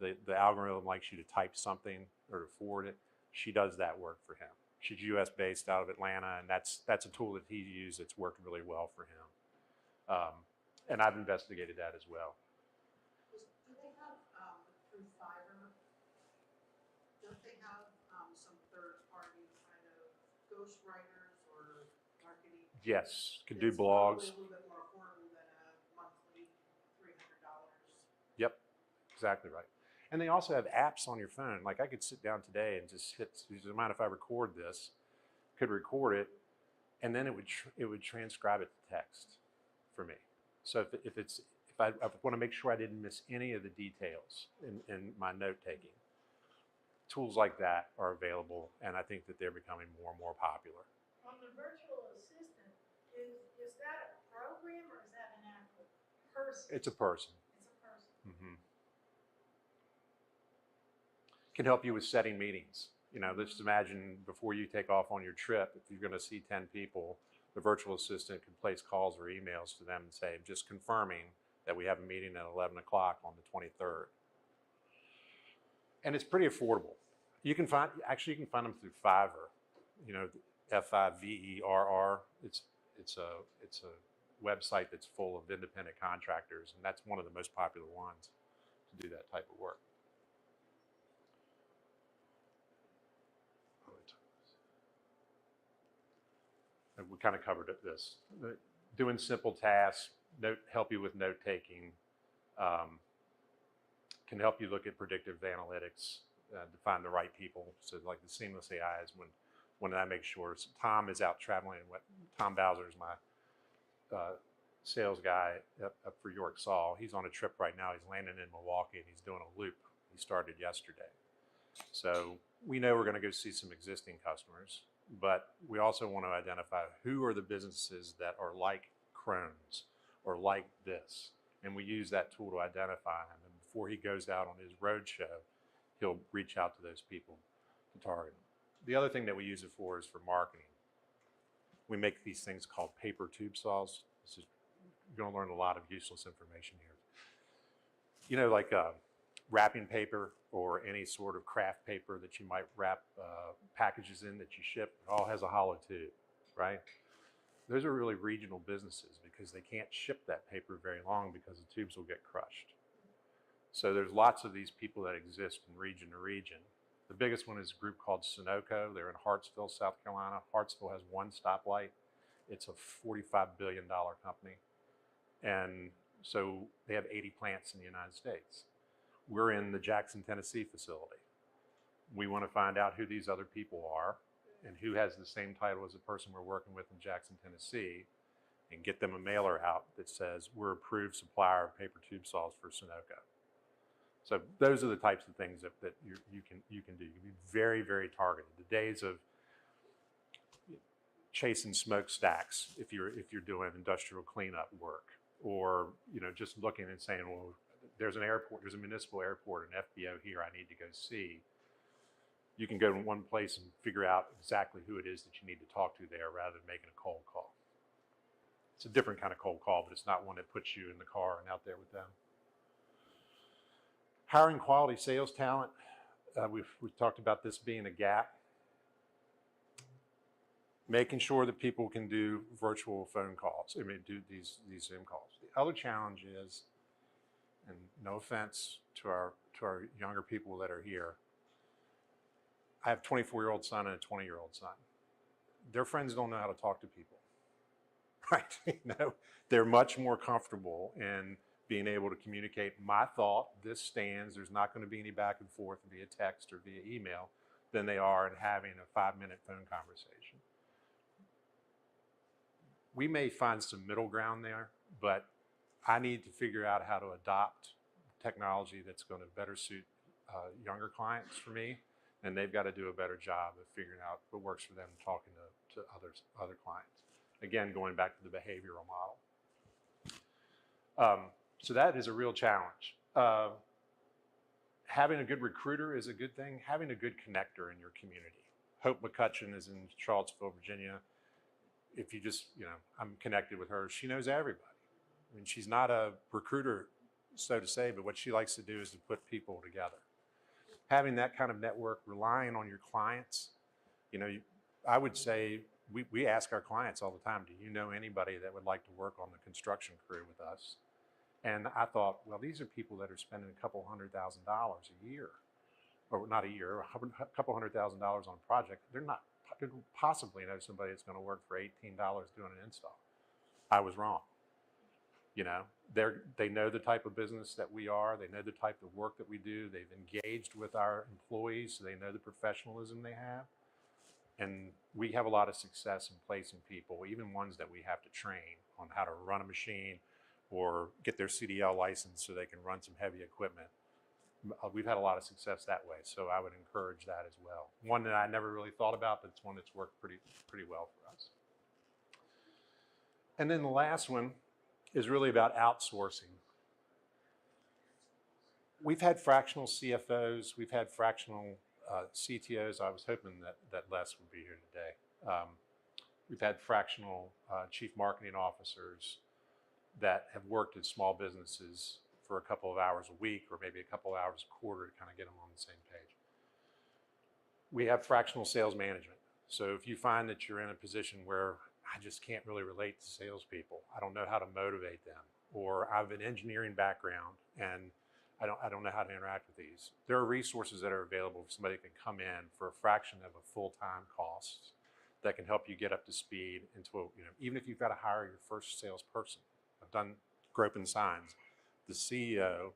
The algorithm likes you to type something or to forward it. She does that work for him. She's U.S. based out of Atlanta, and that's a tool that he's used that's worked really well for him. And I've investigated that as well. Do they have, through Fiverr, don't they have some third-party kind of ghostwriters or marketing? Yes, can do It's blogs. probably a little bit more affordable than a monthly $300. Yep, exactly right. And they also have apps on your phone. Like I could sit down today and just hit, does it mind if I record this? Could record it, and then it would transcribe it to text for me. So if I want to make sure I didn't miss any of the details in my note taking, tools like that are available, and I think that they're becoming more and more popular. On the virtual assistant, is that a program or is that an actual person? It's a person. It's a person. Mm-hmm. Can help you with setting meetings. You know, just imagine before you take off on your trip, if you're going to see 10 people, the virtual assistant can place calls or emails to them and say, just confirming that we have a meeting at 11 o'clock on the 23rd. And it's pretty affordable. You can find them through Fiverr, you know, Fiverr. It's a website that's full of independent contractors, and that's one of the most popular ones to do that type of work. And we kind of covered this. Doing simple tasks, help you with note taking, can help you look at predictive analytics to find the right people. So like the seamless AI is when I make sure. So Tom is out traveling. Tom Bowser is my sales guy up for York Saul. He's on a trip right now. He's landing in Milwaukee and he's doing a loop. He started yesterday. So we know we're going to go see some existing customers, but we also want to identify who are the businesses that are like Crohn's or like this. And we use that tool to identify him. And before he goes out on his road show, he'll reach out to those people to target them. The other thing that we use it for is for marketing. We make these things called paper tube saws. You're going to learn a lot of useless information here. You know, like wrapping paper or any sort of craft paper that you might wrap packages in that you ship, it all has a hollow tube, right? Those are really regional businesses because they can't ship that paper very long because the tubes will get crushed. So there's lots of these people that exist from region to region. The biggest one is a group called Sunoco. They're in Hartsville, South Carolina. Hartsville has one stoplight. It's a $45 billion company. And so they have 80 plants in the United States. We're in the Jackson, Tennessee facility. We want to find out who these other people are and who has the same title as the person we're working with in Jackson, Tennessee, and get them a mailer out that says we're approved supplier of paper tube saws for Sunoco. So those are the types of things that you can do. You can be very, very targeted. The days of chasing smokestacks if you're doing industrial cleanup work, or just looking and saying, well, there's an airport, there's a municipal airport, an FBO here I need to go see. You can go to one place and figure out exactly who it is that you need to talk to there rather than making a cold call. It's a different kind of cold call, but it's not one that puts you in the car and out there with them. Hiring quality sales talent. We've talked about this being a gap. Making sure that people can do virtual phone calls. I mean, do these Zoom calls. The other challenge is, and no offense to our younger people that are here, I have a 24-year-old son and a 20-year-old son. Their friends don't know how to talk to people, right? They're much more comfortable in being able to communicate my thought, this stands, there's not going to be any back and forth via text or via email. than they are in having a 5-minute phone conversation. We may find some middle ground there, but I need to figure out how to adopt technology that's going to better suit younger clients for me, and they've got to do a better job of figuring out what works for them talking to other clients. Again, going back to the behavioral model. So that is a real challenge. Having a good recruiter is a good thing. Having a good connector in your community. Hope McCutcheon is in Charlottesville, Virginia. If you just, I'm connected with her. She knows everybody. I mean, she's not a recruiter, so to say, but what she likes to do is to put people together. Having that kind of network, relying on your clients, I would say we ask our clients all the time, do you know anybody that would like to work on the construction crew with us? And I thought, well, these are people that are spending a couple $100,000 a year, or not a year, a couple $100,000 on a project. They couldn't possibly know somebody that's going to work for $18 doing an install. I was wrong. They know the type of business that we are. They know the type of work that we do. They've engaged with our employees, so they know the professionalism they have. And we have a lot of success in placing people, even ones that we have to train on how to run a machine or get their CDL license so they can run some heavy equipment. We've had a lot of success that way, so I would encourage that as well. One that I never really thought about, but it's one that's worked pretty well for us. And then the last one is really about outsourcing. We've had fractional CFOs, we've had fractional CTOs. I was hoping that Les would be here today. We've had fractional chief marketing officers that have worked in small businesses for a couple of hours a week or maybe a couple of hours a quarter to kind of get them on the same page. We have fractional sales management. So if you find that you're in a position where I just can't really relate to salespeople, I don't know how to motivate them, or I have an engineering background and I don't know how to interact with these. There are resources that are available for somebody who can come in for a fraction of a full-time cost that can help you get up to speed into even if you've got to hire your first salesperson. I've done Gropin Signs. The CEO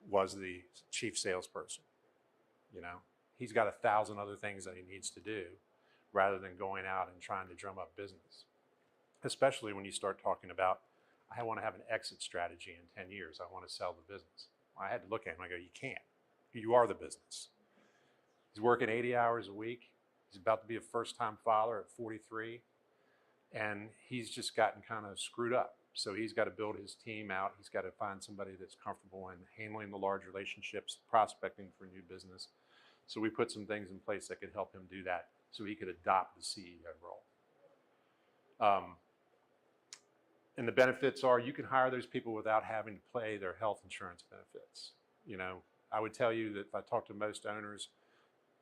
was the chief salesperson. He's got 1,000 other things that he needs to do rather than going out and trying to drum up business. Especially when you start talking about, I want to have an exit strategy in 10 years. I want to sell the business. I had to look at him and I go, you can't. You are the business. He's working 80 hours a week. He's about to be a first-time father at 43. And he's just gotten kind of screwed up. So he's got to build his team out. He's got to find somebody that's comfortable in handling the large relationships, prospecting for new business. So we put some things in place that could help him do that so he could adopt the CEO role. And the benefits are you can hire those people without having to pay their health insurance benefits. I would tell you that if I talk to most owners,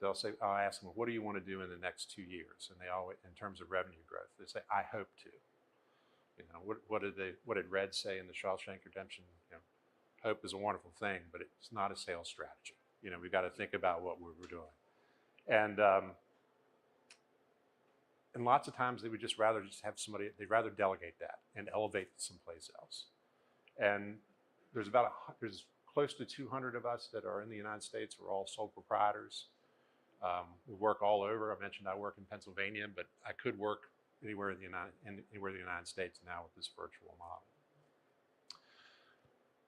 I'll ask them, what do you want to do in the next 2 years? And they always, in terms of revenue growth, they say, I hope to. What did Red say in the Shawshank Redemption? Hope is a wonderful thing, but it's not a sales strategy. We've got to think about what we're doing. And lots of times they would just rather have somebody, they'd rather delegate that and elevate someplace else. And there's close to 200 of us that are in the United States. We're all sole proprietors. We work all over. I mentioned I work in Pennsylvania, but I could work anywhere in the United States now with this virtual model.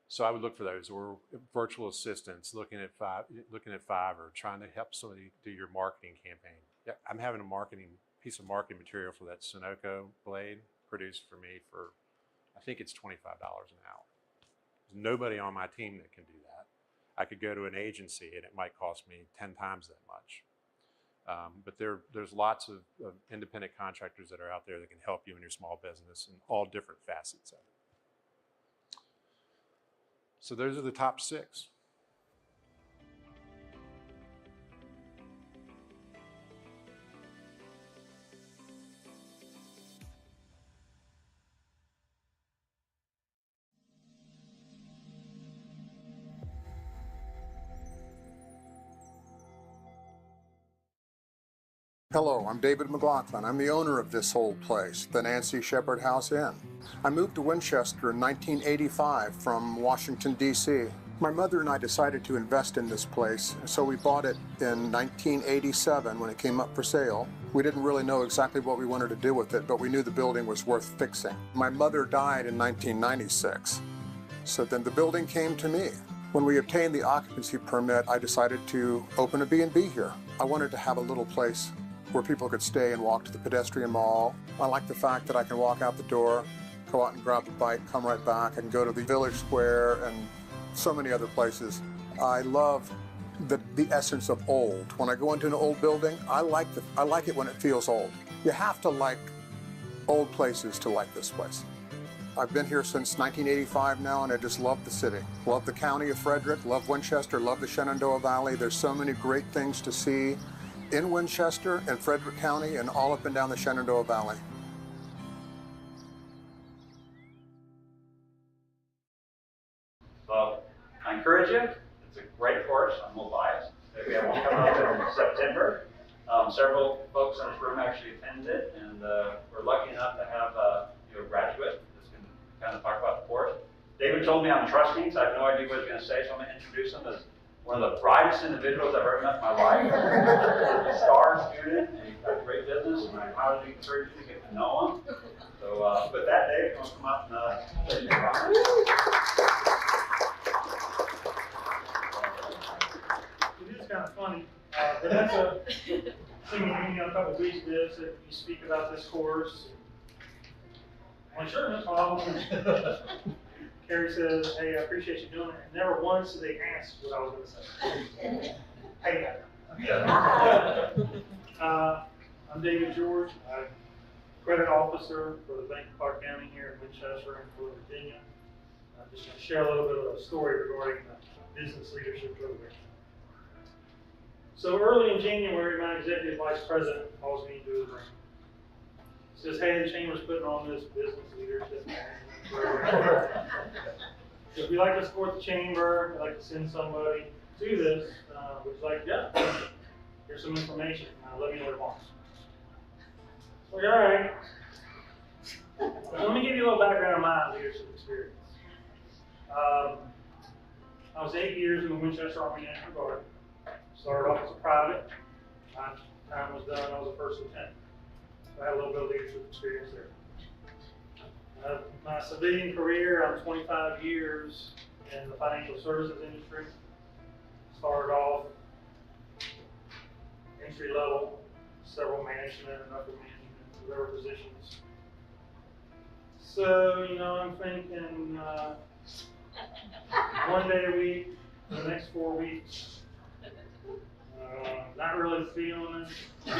So I would look for those, or virtual assistants, looking at Fiverr, trying to help somebody do your marketing campaign. Yeah, I'm having a piece of marketing material for that Sunoco blade produced for me for, I think it's $25 an hour. There's nobody on my team that can do that. I could go to an agency and it might cost me 10 times that much. But there's lots of independent contractors that are out there that can help you in your small business in all different facets of it. So those are the top 6. Hello, I'm David McLaughlin. I'm the owner of this old place, the Nancy Shepherd House Inn. I moved to Winchester in 1985 from Washington, D.C. My mother and I decided to invest in this place, so we bought it in 1987 when it came up for sale. We didn't really know exactly what we wanted to do with it, but we knew the building was worth fixing. My mother died in 1996, so then the building came to me. When we obtained the occupancy permit, I decided to open a B&B here. I wanted to have a little place where people could stay and walk to the pedestrian mall. I like the fact that I can walk out the door, go out and grab a bite, come right back, and go to the Village Square and so many other places. I love the essence of old. When I go into an old building, I like it when it feels old. You have to like old places to like this place. I've been here since 1985 now, and I just love the city. Love the county of Frederick, love Winchester, love the Shenandoah Valley. There's so many great things to see in Winchester and Frederick County and all up and down the Shenandoah Valley. So I encourage you. It's a great course. I'm a little biased. We have one coming up in September. Several folks in this room actually attended it, and we're lucky enough to have a graduate that's going to kind of talk about the course. David told me I'm trusting, so I have no idea what he's going to say, so I'm going to introduce him as one of the brightest individuals I've ever met in my life. He's a star student, and he's got great business, and I highly encourage you to get to know him. So with that, Dave, you want to come up and say your comments? It is kind of funny. Vanessa singing me a couple of weeks ago said, "You speak about this course." I'm like, "Sure, no problem." Carrie says, "Hey, I appreciate you doing it." And never once did they ask what I was going to say. Hey, I'm David George. I'm credit officer for the Bank of Clark County here in Winchester and Florida, Virginia. I'm just going to share a little bit of a story regarding the business leadership program. So early in January, my executive vice president calls me into his room. Says, "Hey, the chamber's putting on this business leadership program. So if you'd like to support the chamber, I'd like to send somebody to this, which is like, yeah, here's some information. Let me know tomorrow." Like, all right. So let me give you a little background on my leadership experience. I was 8 years in the Winchester Army National Guard. Started off as a private. My time was done, I was a first lieutenant. So I had a little bit of leadership experience there. My civilian career, I'm 25 years in the financial services industry. Started off entry level, several management and upper management, whatever positions. So, I'm thinking one day a week for the next 4 weeks. Not really feeling it. Do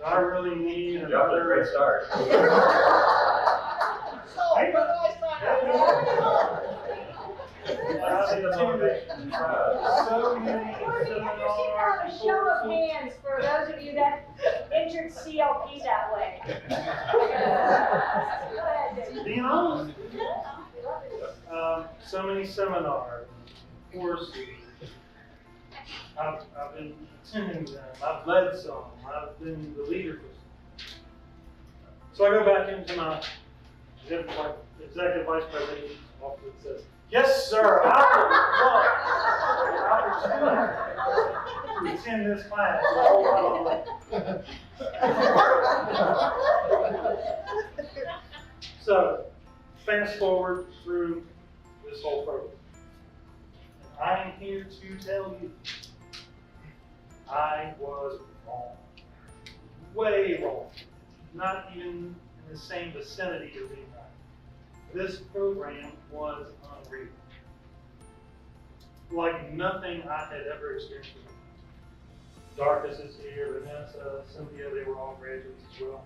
I really need another great start? So many seminars. A show of hands for those of you that entered CLP that way. Go ahead, David. Being honest. So many seminars, courses. I've been attending them, I've led some, I've been the leader for some. So I go back into my executive vice president's office and says, "Yes, sir, I would love to attend this class." So, fast forward through this whole program. I am here to tell you, I was wrong. Way wrong. Not even in the same vicinity of being right. This program was unreal. Like nothing I had ever experienced before. Darkus is here, Vanessa, Cynthia, they were all graduates as well.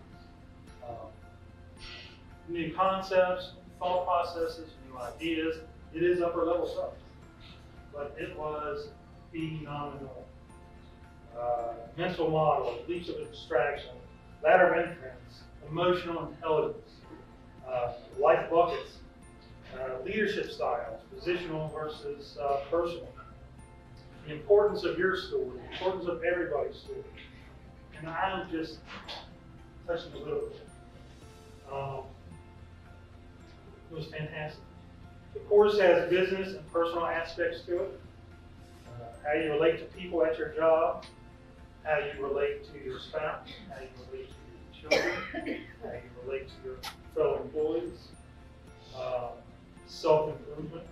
New concepts, thought processes, new ideas. It is upper level stuff. But it was phenomenal. Mental models, leaps of abstraction, ladder of inference, emotional intelligence, life buckets, leadership styles, positional versus personal, the importance of your story, the importance of everybody's story. And I'm just touching a little bit. It was fantastic. The course has business and personal aspects to it. How you relate to people at your job, how you relate to your spouse, how you relate to your children, how you relate to your fellow employees, self-improvement.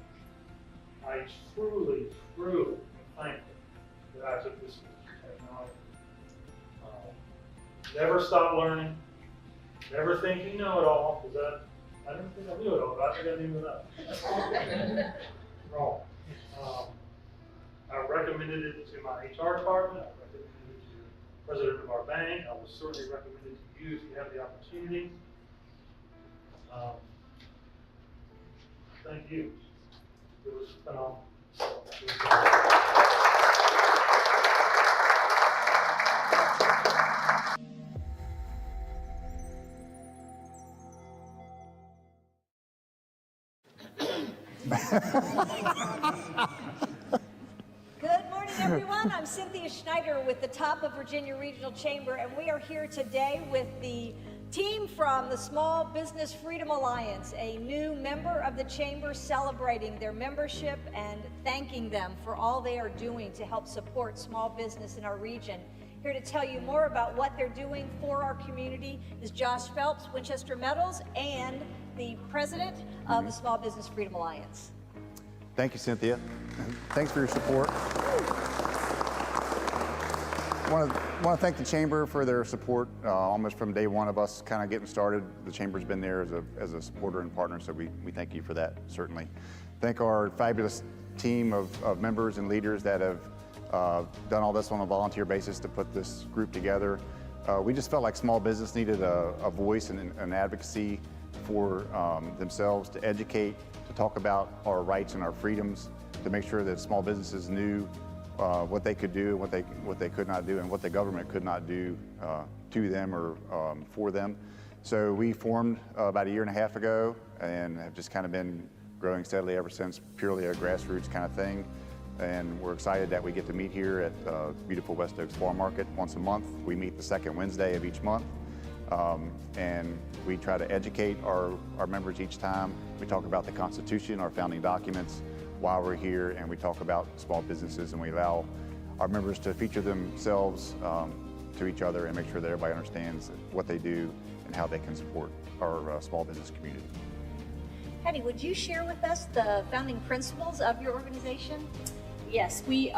I truly am thankful that I took this course in technology. Never stop learning, never think you know it all, because I didn't think I knew it all, but I think I knew enough. Wrong. I recommended it to my HR department, I recommended it to the president of our bank, I would certainly recommend it to you if you have the opportunity. Thank you. It was phenomenal. Good morning, everyone. I'm Cynthia Schneider with the Top of Virginia Regional Chamber, and we are here today with the team from the Small Business Freedom Alliance, a new member of the Chamber, celebrating their membership and thanking them for all they are doing to help support small business in our region. Here to tell you more about what they're doing for our community is Josh Phelps, Winchester Metals, and the president of the Small Business Freedom Alliance. Thank you, Cynthia. Thanks for your support. I want to thank the Chamber for their support almost from day one of us kind of getting started. The Chamber's been there as a supporter and partner, so we thank you for that, certainly. Thank our fabulous team of members and leaders that have done all this on a volunteer basis to put this group together. We just felt like small business needed a voice and an advocacy for themselves, to educate, to talk about our rights and our freedoms, to make sure that small businesses knew what they could do, what they could not do, and what the government could not do to them or for them. So we formed about a year and a half ago and have just kind of been growing steadily ever since, purely a grassroots kind of thing. And we're excited that we get to meet here at beautiful West Oaks Farm Market once a month. We meet the second Wednesday of each month. And we try to educate our members each time. We talk about the Constitution, our founding documents, while we're here, and we talk about small businesses, and we allow our members to feature themselves to each other and make sure that everybody understands what they do and how they can support our small business community. Hattie, would you share with us the founding principles of your organization? Yes, we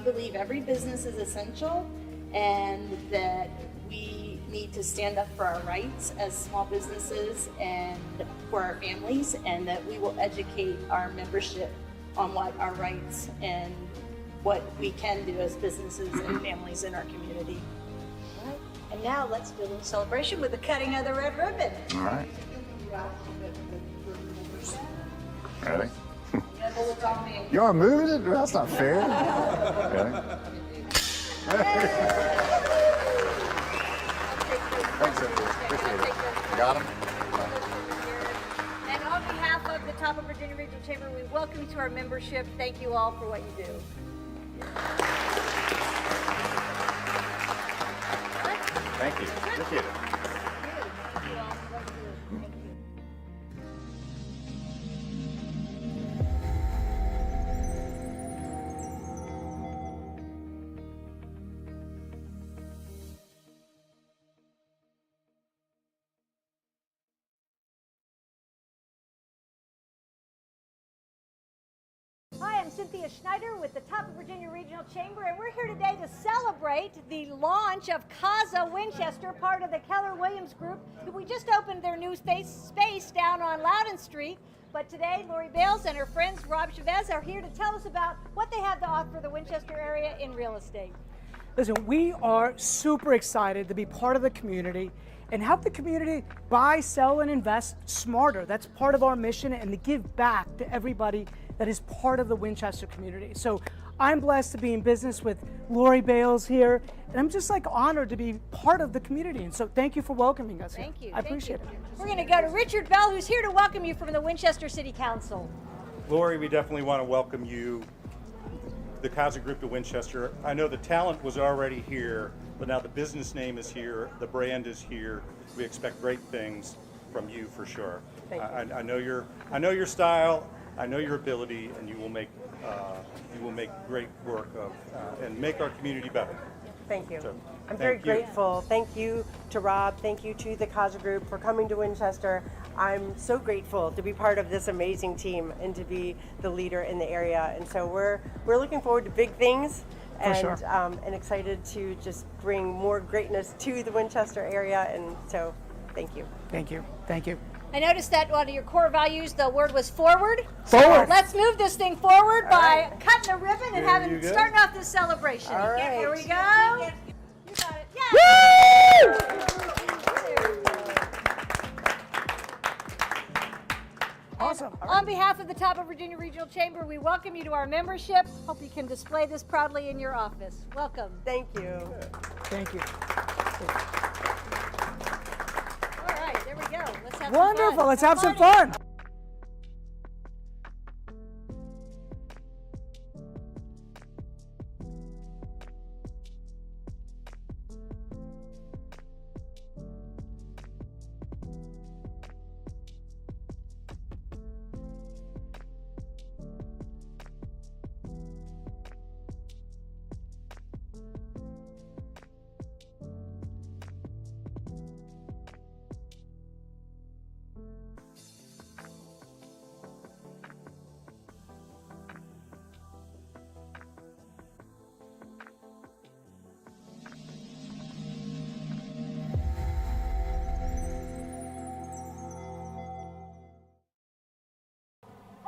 believe every business is essential and that we need to stand up for our rights as small businesses and for our families, and that we will educate our membership on what our rights and what we can do as businesses and families in our community. All right. And now let's do a little celebration with the cutting of the red ribbon. All right. Ready? You are moving it? That's not fair. Okay. Thanks, Cynthia. Appreciate it. Got him? And on behalf of the Top of Virginia Regional Chamber, we welcome you to our membership. Thank you all for what you do. Thank you. Appreciate it. Hi, I'm Cynthia Schneider with the Top of Virginia Regional Chamber, and we're here today to celebrate the launch of Casa Winchester, part of the Keller Williams Group. We just opened their new space down on Loudon Street, but today Lori Bales and her friends Rob Chavez are here to tell us about what they have to offer the Winchester area in real estate. Listen, we are super excited to be part of the community and help the community buy, sell, and invest smarter. That's part of our mission, and to give back to everybody that is part of the Winchester community. So I'm blessed to be in business with Lori Bales here, and I'm just honored to be part of the community. And so thank you for welcoming us here. Thank you. I appreciate it. We're going to go to Richard Bell, who's here to welcome you from the Winchester City Council. Lori, we definitely want to welcome you, the Casa Group to Winchester. I know the talent was already here, but now the business name is here, the brand is here. We expect great things from you for sure. Thank you. I know your style. I know your ability, and you will make great work of and make our community better. Thank you. So, I'm very thank you. grateful. Thank you to Rob. Thank you to the Kaja Group for coming to Winchester. I'm so grateful to be part of this amazing team and to be the leader in the area. And so we're looking forward to big things and and excited to just bring more greatness to the Winchester area. And so thank you. Thank you. Thank you. I noticed that one of your core values, the word was forward. Forward. So let's move this thing forward by cutting the ribbon and There you go. starting off this celebration. All right. Here we go. You got it. Yeah. Awesome. On behalf of the Top of Virginia Regional Chamber, we welcome you to our membership. Hope you can display this proudly in your office. Welcome. Thank you. Thank you. All right, there we go. Let's have Wonderful. some fun. Let's have some fun.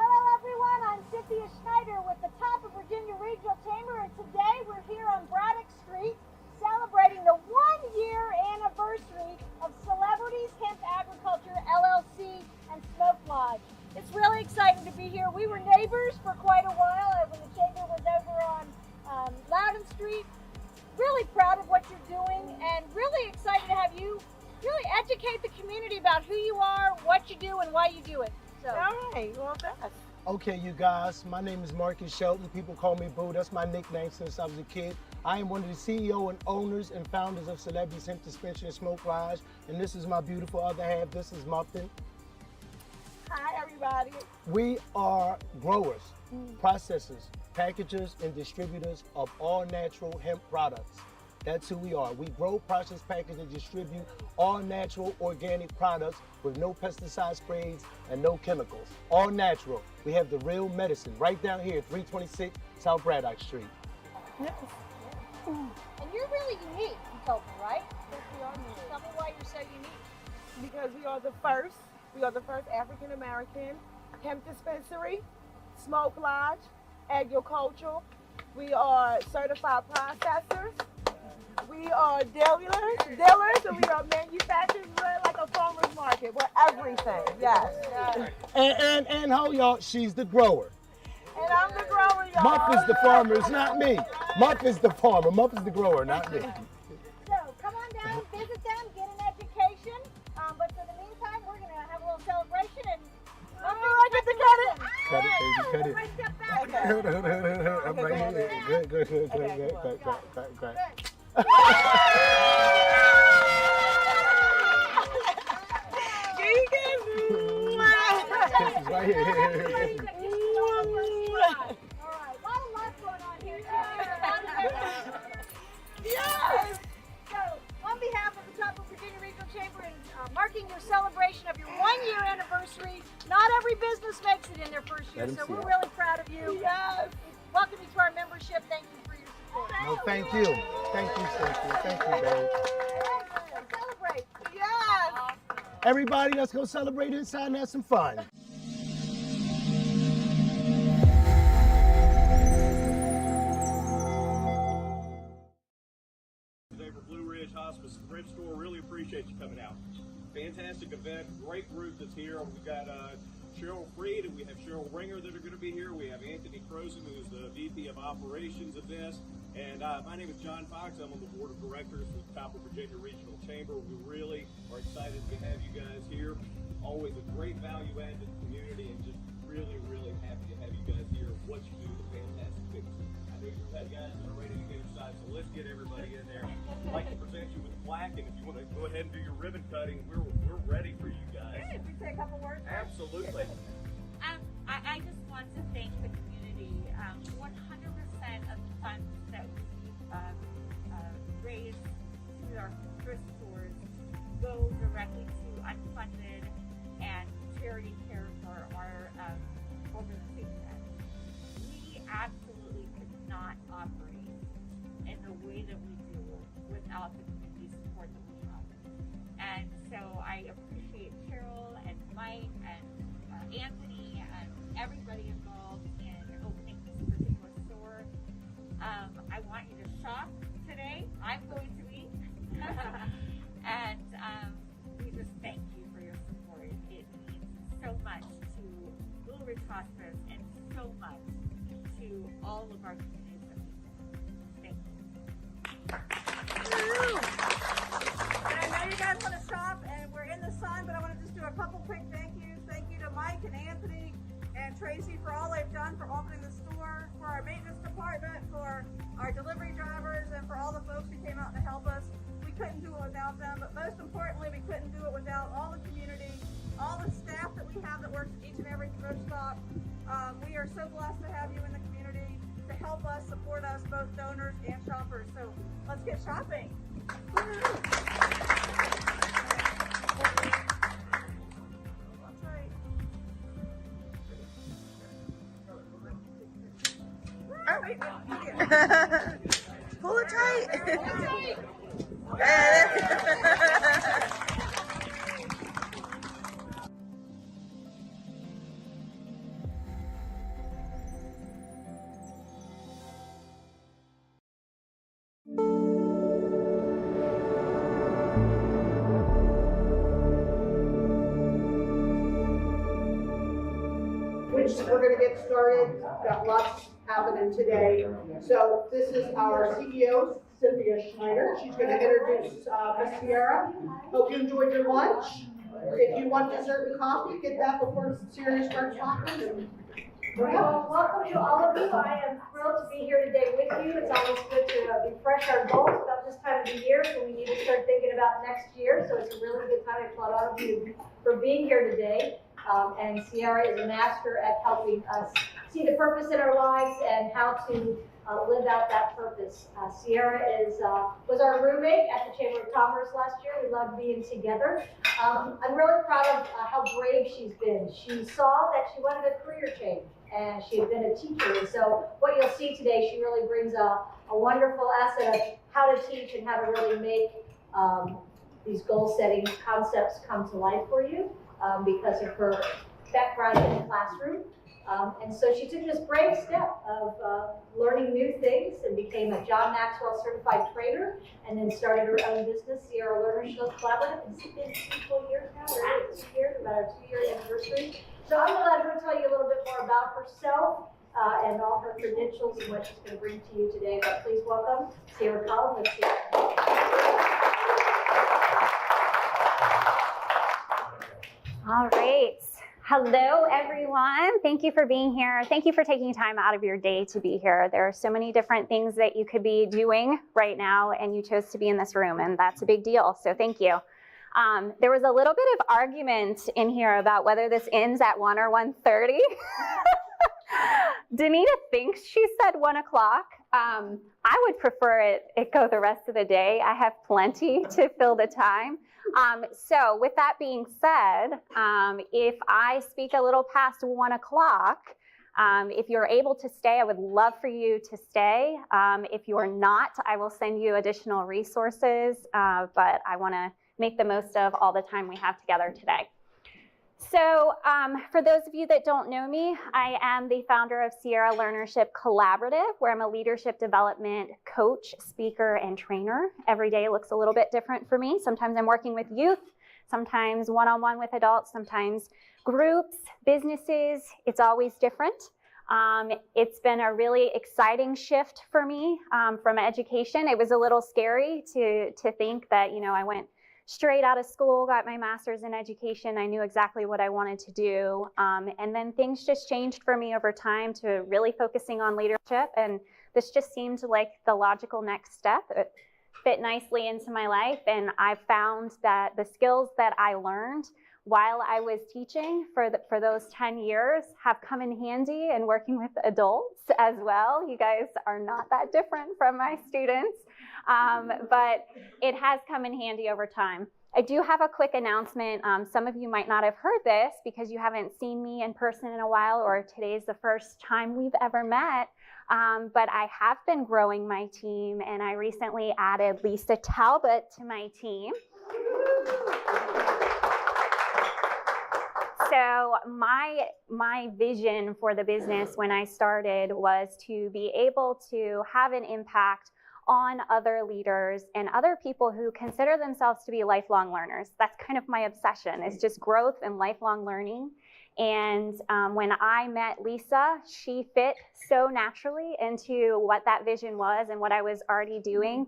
Hello, everyone. I'm Cynthia Schneider with the Top of Virginia Regional Chamber, and today we're here on Braddock Street celebrating the 1-year anniversary of Celebrities Hemp Agriculture LLC and Smoke Lodge. It's really exciting to be here. We were neighbors for quite a while when the chamber was over on Loudon Street. Really proud of what you're doing and really excited to have you really educate the community about who you are, what you do, and why you do it. So. All right. Well, that's Okay, you guys, my name is Marcus Shelton. People call me Boo. That's my nickname since I was a kid. I am one of the CEO and owners and founders of Celebrities Hemp Dispensary and Smoke Lodge. And this is my beautiful other half. This is Muffin. hi, everybody. We are growers, processors, packagers, and distributors of all natural hemp products. That's who we are. We grow, process, package, and distribute all natural organic products with no pesticide sprays and no chemicals. All natural. We have the real medicine right down here at 326 South Braddock Street. And you're really unique, you told me, right? Yes, we are unique. Tell me why you're so unique. Because we are the first African American hemp dispensary, smoke lodge, agricultural. We are certified processors. We are dealers, and we are manufacturers. We're like a farmer's market. We're everything, yes. And how y'all, she's the grower. And I'm the grower, y'all. Muff is the farmer, it's not me. Muff is the farmer, Muff is the grower, not me. So come on down, visit them, get an education. But for the meantime, we're going to have a little celebration and I get to cut it. Cut it, baby, cut it. Right step back. I'm right here. Good. Kisses right here. Alright, a lot of love going on here today. Yes! So, on behalf of the Top of Virginia Regional Chamber and marking your celebration of your 1-year anniversary, not every business makes it in their first year, so we're really proud of you. Yes! Welcome you to our membership. Thank you for your support. No, thank you. Thank you, Cynthia. Thank you, babe. Celebrate. Yes! Everybody, let's go celebrate inside and have some fun. Today for Blue Ridge Hospice Thrift Store. Really appreciate you coming out. Fantastic event, great group that's here. We've got Cheryl Freed and we have Cheryl Ringer that are going to be here. We have Anthony Croson, who's the VP of Operations of this. And my name is John Fox. I'm on the board of directors for the Top of Virginia Regional Chamber. We really are excited to have you guys here. Always a great value add to the community and just really, really happy to have you guys here. What you do is fantastic things. I know you've had guys that are ready to get inside, so let's get everybody in there. I'd like to present you with a plaque, and if you want to go ahead and do your ribbon cutting, we're ready for you guys. If we say a couple words. Absolutely. I I just want to thank the community. 100% of the funds that we raise to our thrift stores go directly to unfunded and charity care for our organization. We absolutely could not operate in the way that we do without the community support that we have. And so I appreciate Cheryl and Mike and Anthony and everybody involved in opening this particular store. I want you to shop today. I'm going to be. And we just thank you for your support. It means so much to Little Ridge Hospice and so much to all of our communities that we serve. Thank you. And I know you guys want to shop and we're in the sun, but I want to just do a couple quick thank yous. Thank you to Mike and Anthony and Tracy for all they've done for opening the store, for our maintenance department, for our delivery drivers, and for all the folks who came out to help us. We couldn't do it without them, but most importantly, we couldn't do it without all the community, all the staff that we have that works each and every thrift stop. We are so blessed to have you in the community to help us, support us, both donors and shoppers. So let's get shopping. Oh, wait, pull it tight. We're going to get started. Got lots happening today. So this is our CEO, Cynthia Schneider. She's going to introduce Miss Sierra. Hope you enjoyed your lunch. If you want dessert and coffee, get that before Sierra starts talking. Well, welcome to all of you. I am thrilled to be here today with you. It's always good to refresh our goals about this time of the year, so we need to start thinking about next year. So it's a really good time. I applaud all of you for being here today. And Sierra is a master at helping us see the purpose in our lives and how to live out that purpose. Sierra was our roommate at the Chamber of Commerce last year. We loved being together. I'm really proud of how brave she's been. She saw that she wanted a career change, and she had been a teacher. And so what you'll see today, she really brings a wonderful asset of how to teach and how to really make these goal-setting concepts come to life for you. Because of her background in the classroom. And so she took this brave step of learning new things and became a John Maxwell certified trainer, and then started her own business, Sierra Learnership Collaborative. It's been 2 years now, or 2 years, about our 2-year anniversary. So I'm going to let her tell you a little bit more about herself and all her credentials and what she's going to bring to you today. But please welcome Sierra Collins. All right. Hello, everyone. Thank you for being here. Thank you for taking time out of your day to be here. There are so many different things that you could be doing right now, and you chose to be in this room, and that's a big deal. So thank you. There was a little bit of argument in here about whether this ends at 1 or 1:30. Danita thinks she said 1 o'clock. I would prefer it go the rest of the day. I have plenty to fill the time. So with that being said, if I speak a little past 1 o'clock, if you're able to stay, I would love for you to stay. If you are not, I will send you additional resources, but I want to make the most of all the time we have together today. So for those of you that don't know me, I am the founder of Sierra Learnership Collaborative, where I'm a leadership development coach, speaker, and trainer. Every day looks a little bit different for me. Sometimes I'm working with youth, sometimes one-on-one with adults, sometimes groups, businesses. It's always different. It's been a really exciting shift for me from education. It was a little scary to think that, you know, I went straight out of school, got my master's in education. I knew exactly what I wanted to do. And then things just changed for me over time to really focusing on leadership. And this just seemed like the logical next step. It fit nicely into my life. And I found that the skills that I learned while I was teaching for those 10 years have come in handy in working with adults as well. You guys are not that different from my students, but it has come in handy over time. I do have a quick announcement. Some of you might not have heard this because you haven't seen me in person in a while, or today's the first time we've ever met. But I have been growing my team, and I recently added Lisa Talbot to my team. So my vision for the business when I started was to be able to have an impact on other leaders and other people who consider themselves to be lifelong learners. That's kind of my obsession, is just growth and lifelong learning. And when I met Lisa, she fit so naturally into what that vision was and what I was already doing.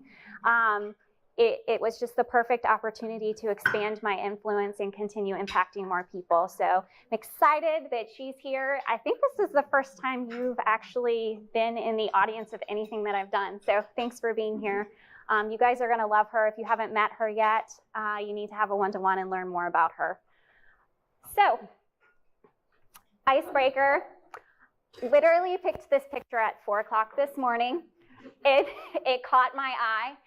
It was just the perfect opportunity to expand my influence and continue impacting more people. So I'm excited that she's here. I think this is the first time you've actually been in the audience of anything that I've done. So thanks for being here. You guys are going to love her. If you haven't met her yet, you need to have a one-to-one and learn more about her. So, icebreaker. Literally picked this picture at 4 o'clock this morning. It caught my eye.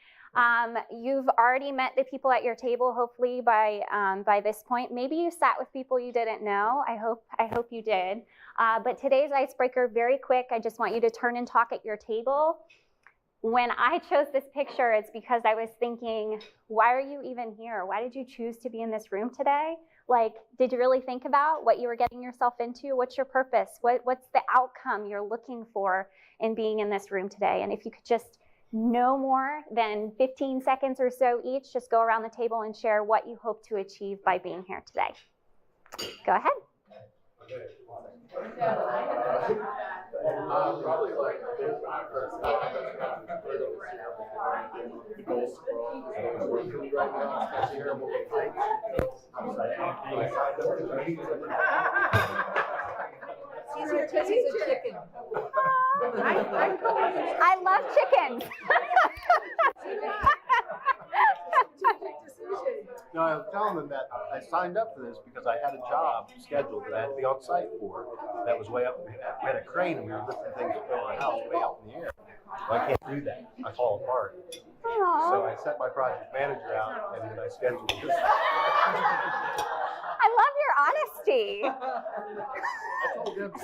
You've already met the people at your table, hopefully by this point. Maybe you sat with people you didn't know. I hope you did. But today's icebreaker, very quick. I just want you to turn and talk at your table. When I chose this picture, it's because I was thinking, why are you even here? Why did you choose to be in this room today? Like, did you really think about what you were getting yourself into? What's your purpose? What's the outcome you're looking for in being in this room today? And if you could just no more than 15 seconds or so each, just go around the table and share what you hope to achieve by being here today. Go ahead. Probably like Easier because he's a chicken. I love chickens. No, I was telling them that I signed up for this because I had a job scheduled that I had to be on site for. That was way up. We had a crane and we were lifting things to build our house way up in the air. Well, I can't do that. I fall apart. Aww. So I sent my project manager out and then I scheduled this. I love your honesty.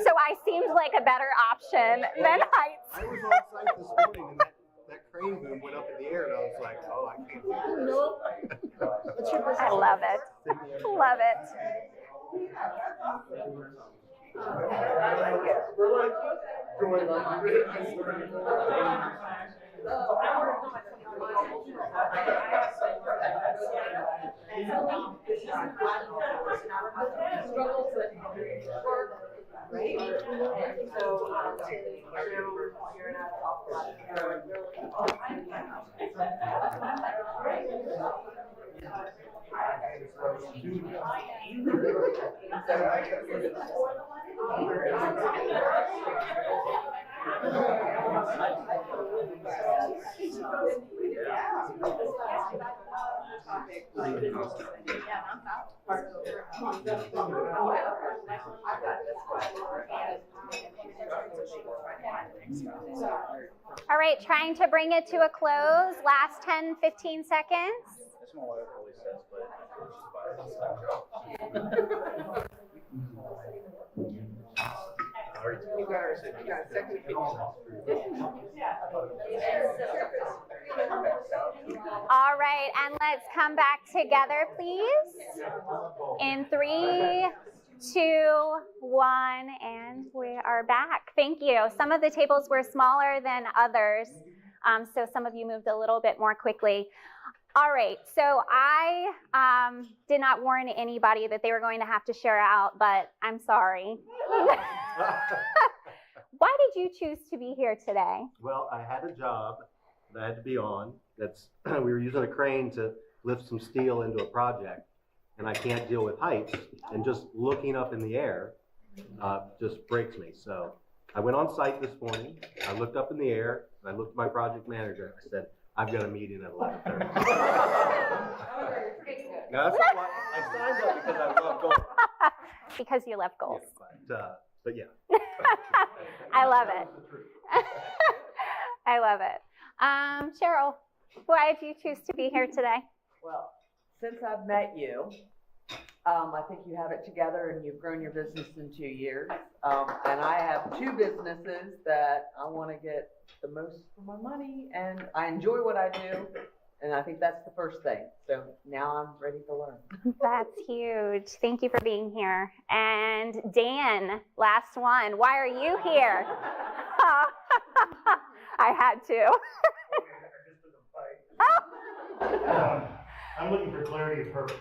So I seemed like a better option than Heights. I was on site this morning and that crane boom went up in the air and I was like, oh, I can't do this. Nope. I love it. Love it. We're like going on. All right, trying to bring it to a close. Last 10, 15 seconds. All right, and let's come back together, please. In 3, 2, 1, and we are back. Thank you. Some of the tables were smaller than others, so some of you moved a little bit more quickly. All right, so I did not warn anybody that they were going to have to share out, but I'm sorry. Why did you choose to be here today? Well, I had a job that I had to be on. We were using a crane to lift some steel into a project, and I can't deal with heights, and just looking up in the air just breaks me. So I went on site this morning, I looked up in the air, and I looked at my project manager, and I said, I've got a meeting at 11:30. No, that's not why I signed up, because I love goals. Because you love goals. But yeah. I love it. I love it. Cheryl, why did you choose to be here today? Well, since I've met you, I think you have it together and you've grown your business in 2 years. And I have 2 businesses that I want to get the most for my money, and I enjoy what I do. And I think that's the first thing. So now I'm ready to learn. That's huge. Thank you for being here. And Dan, last one. Why are you here? I had to. I'm looking for clarity of purpose.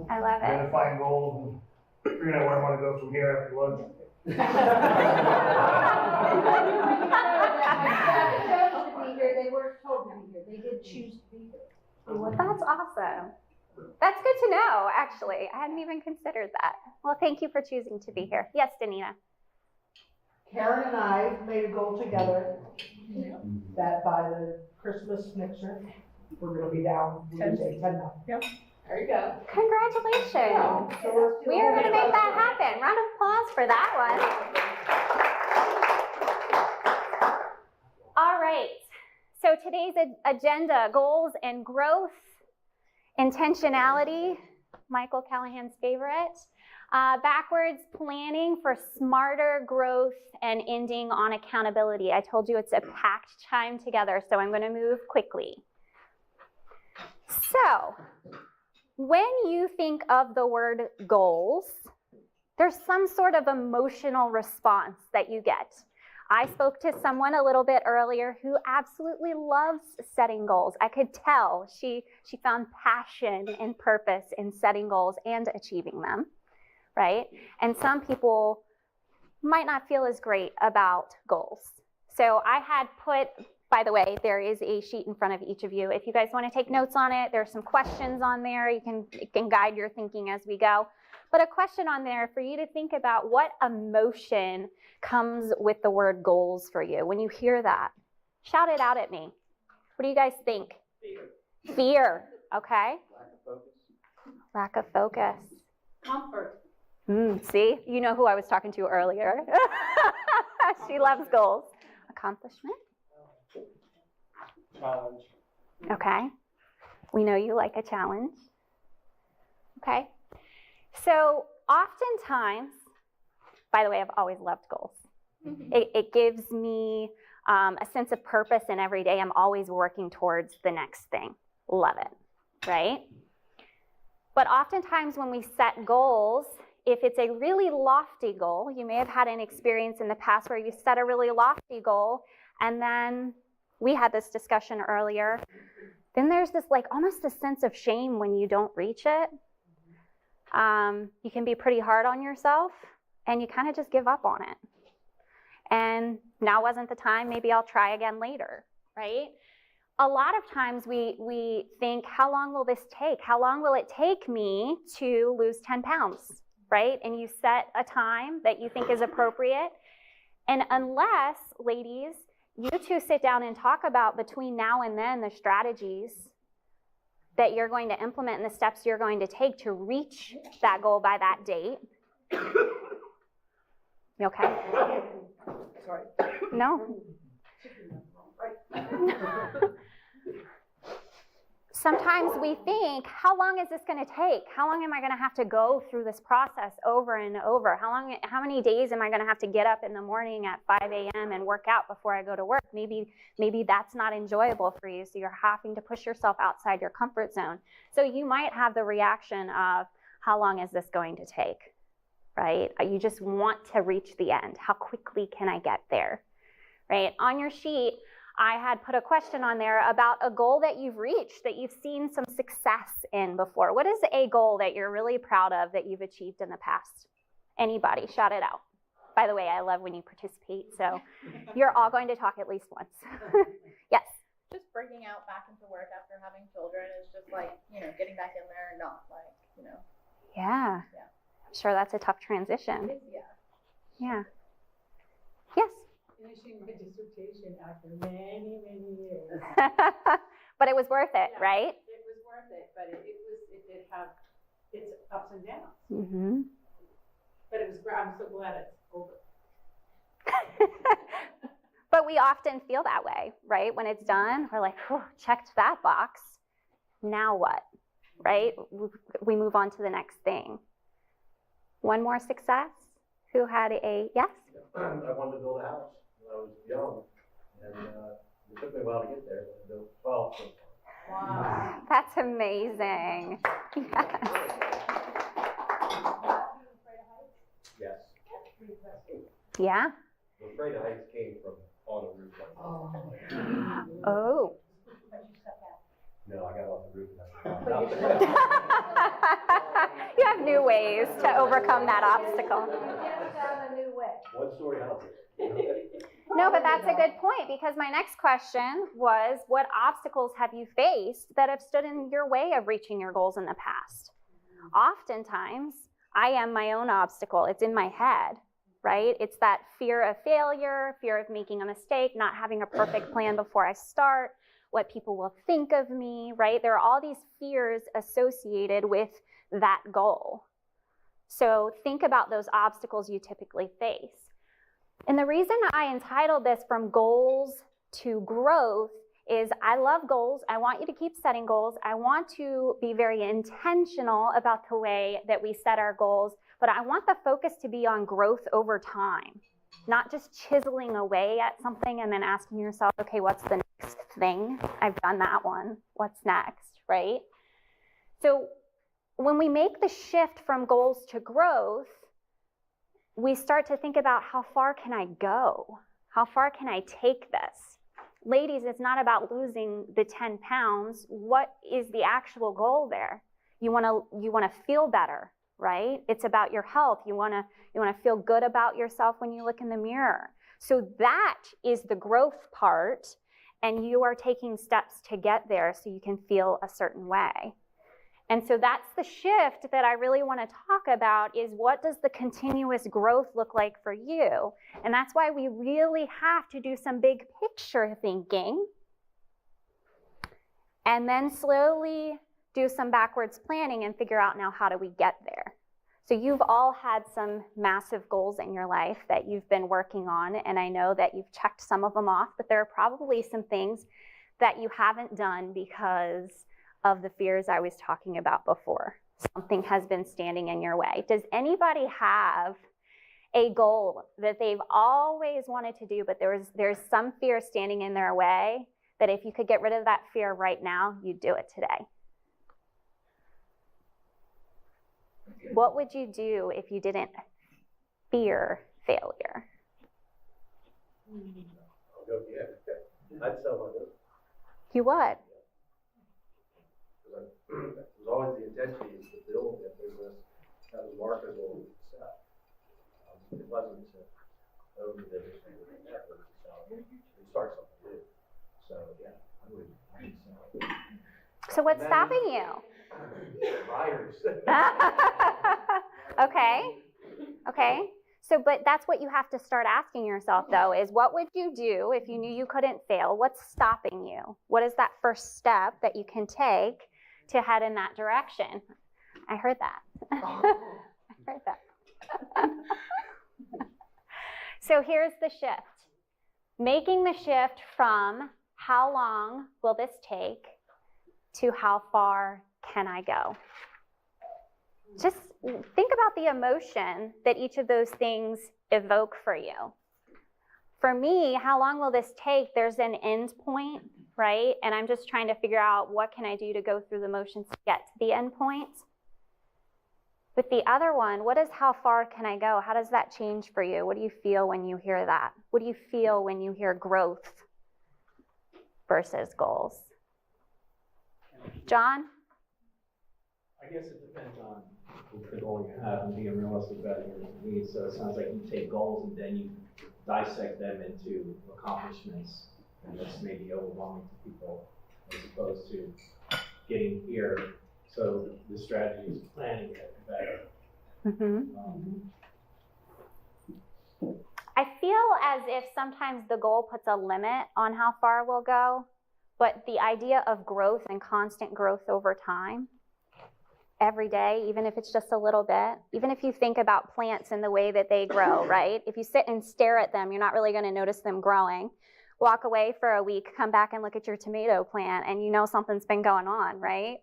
I love it. Identifying goals and figuring out where I want to go from here after lunch. They weren't told to be here. They did choose to be here. That's awesome. That's good to know, actually. I hadn't even considered that. Well, thank you for choosing to be here. Yes, Danita. Karen and I made a goal together that by the Christmas mixer, we're going to be down, we would say 10 now. Yep. There you go. Congratulations. Yeah, so We are going to make that happen. Round of applause for that one. All right. So today's agenda, goals and growth, intentionality, Michael Callahan's favorite, backwards planning for smarter growth, and ending on accountability. I told you it's a packed time together, so I'm going to move quickly. So, when you think of the word goals, there's some sort of emotional response that you get. I spoke to someone a little bit earlier who absolutely loves setting goals. I could tell she found passion and purpose in setting goals and achieving them, right? And some people might not feel as great about goals. So I had put, by the way, there is a sheet in front of each of you. If you guys want to take notes on it, there's some questions on there. It can guide your thinking as we go. But a question on there for you to think about: what emotion comes with the word goals for you when you hear that? Shout it out at me. What do you guys think? Fear. Fear, okay. Lack of focus. Comfort. See, you know who I was talking to earlier. She loves goals. Accomplishment. Challenge. Okay. We know you like a challenge. Okay. So oftentimes, by the way, I've always loved goals. It gives me a sense of purpose, and every day I'm always working towards the next thing. Love it, right? But oftentimes when we set goals, if it's a really lofty goal, you may have had an experience in the past where you set a really lofty goal, and then we had this discussion earlier, then there's this almost a sense of shame when you don't reach it. You can be pretty hard on yourself, and you kind of just give up on it. And now wasn't the time, maybe I'll try again later, right? A lot of times we think, how long will this take? How long will it take me to lose 10 pounds, right? And you set a time that you think is appropriate. And unless, ladies, you two sit down and talk about between now and then the strategies that you're going to implement and the steps you're going to take to reach that goal by that date. You okay? Sorry. No? Sometimes we think, how long is this going to take? How long am I going to have to go through this process over and over? How many days am I going to have to get up in the morning at 5 a.m. and work out before I go to work? Maybe that's not enjoyable for you, so you're having to push yourself outside your comfort zone. So you might have the reaction of, how long is this going to take, right? You just want to reach the end. How quickly can I get there, right? On your sheet, I had put a question on there about a goal that you've reached, that you've seen some success in before. What is a goal that you're really proud of that you've achieved in the past? Anybody, shout it out. By the way, I love when you participate, so you're all going to talk at least once. Yes? Just breaking out back into work after having children is just getting back in there and not Yeah. I'm sure that's a tough transition. Yeah. Yeah. Yes? Finishing my dissertation after many years. But it was worth it, right? It was worth it, but it have its ups and downs. Mm-hmm. But it was great. I'm so glad it's over. But we often feel that way, right? When it's done, we're like, oh, checked that box. Now what, right? We move on to the next thing. One more success? Who had a yes? I wanted to build a house when I was young, and it took me a while to get there. I built 12 so far. Wow. That's amazing. Yes. Yeah. The afraid of heights came from on a roof like that. Oh. No, I got off the roof. You have new ways to overcome that obstacle. One-story houses. No, but that's a good point, because my next question was, what obstacles have you faced that have stood in your way of reaching your goals in the past? Oftentimes, I am my own obstacle. It's in my head, right? It's that fear of failure, fear of making a mistake, not having a perfect plan before I start, what people will think of me, right? There are all these fears associated with that goal. So think about those obstacles you typically face. And the reason I entitled this From Goals to Growth is I love goals. I want you to keep setting goals. I want to be very intentional about the way that we set our goals, but I want the focus to be on growth over time, not just chiseling away at something and then asking yourself, okay, what's the next thing? I've done that one. What's next, right? So when we make the shift from goals to growth, we start to think about, how far can I go? How far can I take this? Ladies, it's not about losing the 10 pounds. What is the actual goal there? You want to feel better, right? It's about your health. You want to feel good about yourself when you look in the mirror. So that is the growth part, and you are taking steps to get there so you can feel a certain way. And so that's the shift that I really want to talk about, is what does the continuous growth look like for you? And that's why we really have to do some big picture thinking and then slowly do some backwards planning and figure out, now, how do we get there? So you've all had some massive goals in your life that you've been working on, and I know that you've checked some of them off, but there are probably some things that you haven't done because of the fears I was talking about before. Something has been standing in your way. Does anybody have a goal that they've always wanted to do, but there's some fear standing in their way, that if you could get rid of that fear right now, you'd do it today? What would you do if you didn't fear failure? I'll go get it. I'd sell my business. You would? It was always the intention is to build a business that was marketable and sell. It wasn't to own the business or anything like that, but to sell it and start something new. So yeah, I would sell it. So what's stopping you? Buyers. Okay. So, but that's what you have to start asking yourself, though, is what would you do if you knew you couldn't fail? What's stopping you? What is that first step that you can take to head in that direction? I heard that. I heard that. So here's the shift. Making the shift from how long will this take to how far can I go? Just think about the emotion that each of those things evoke for you. For me, how long will this take? There's an end point, right? And I'm just trying to figure out, what can I do to go through the motions to get to the end point? With the other one, what is how far can I go? How does that change for you? What do you feel when you hear that? What do you feel when you hear growth versus goals? John? I guess it depends on the goal you have and being realistic about your needs. So it sounds like you take goals and then you dissect them into accomplishments, and that's maybe overwhelming to people as opposed to getting here. So the strategy is planning it better. I feel as if sometimes the goal puts a limit on how far we'll go, but the idea of growth and constant growth over time every day, even if it's just a little bit. Even if you think about plants and the way that they grow, right? If you sit and stare at them, you're not really going to notice them growing. Walk away for a week, come back and look at your tomato plant, and you know something's been going on, right?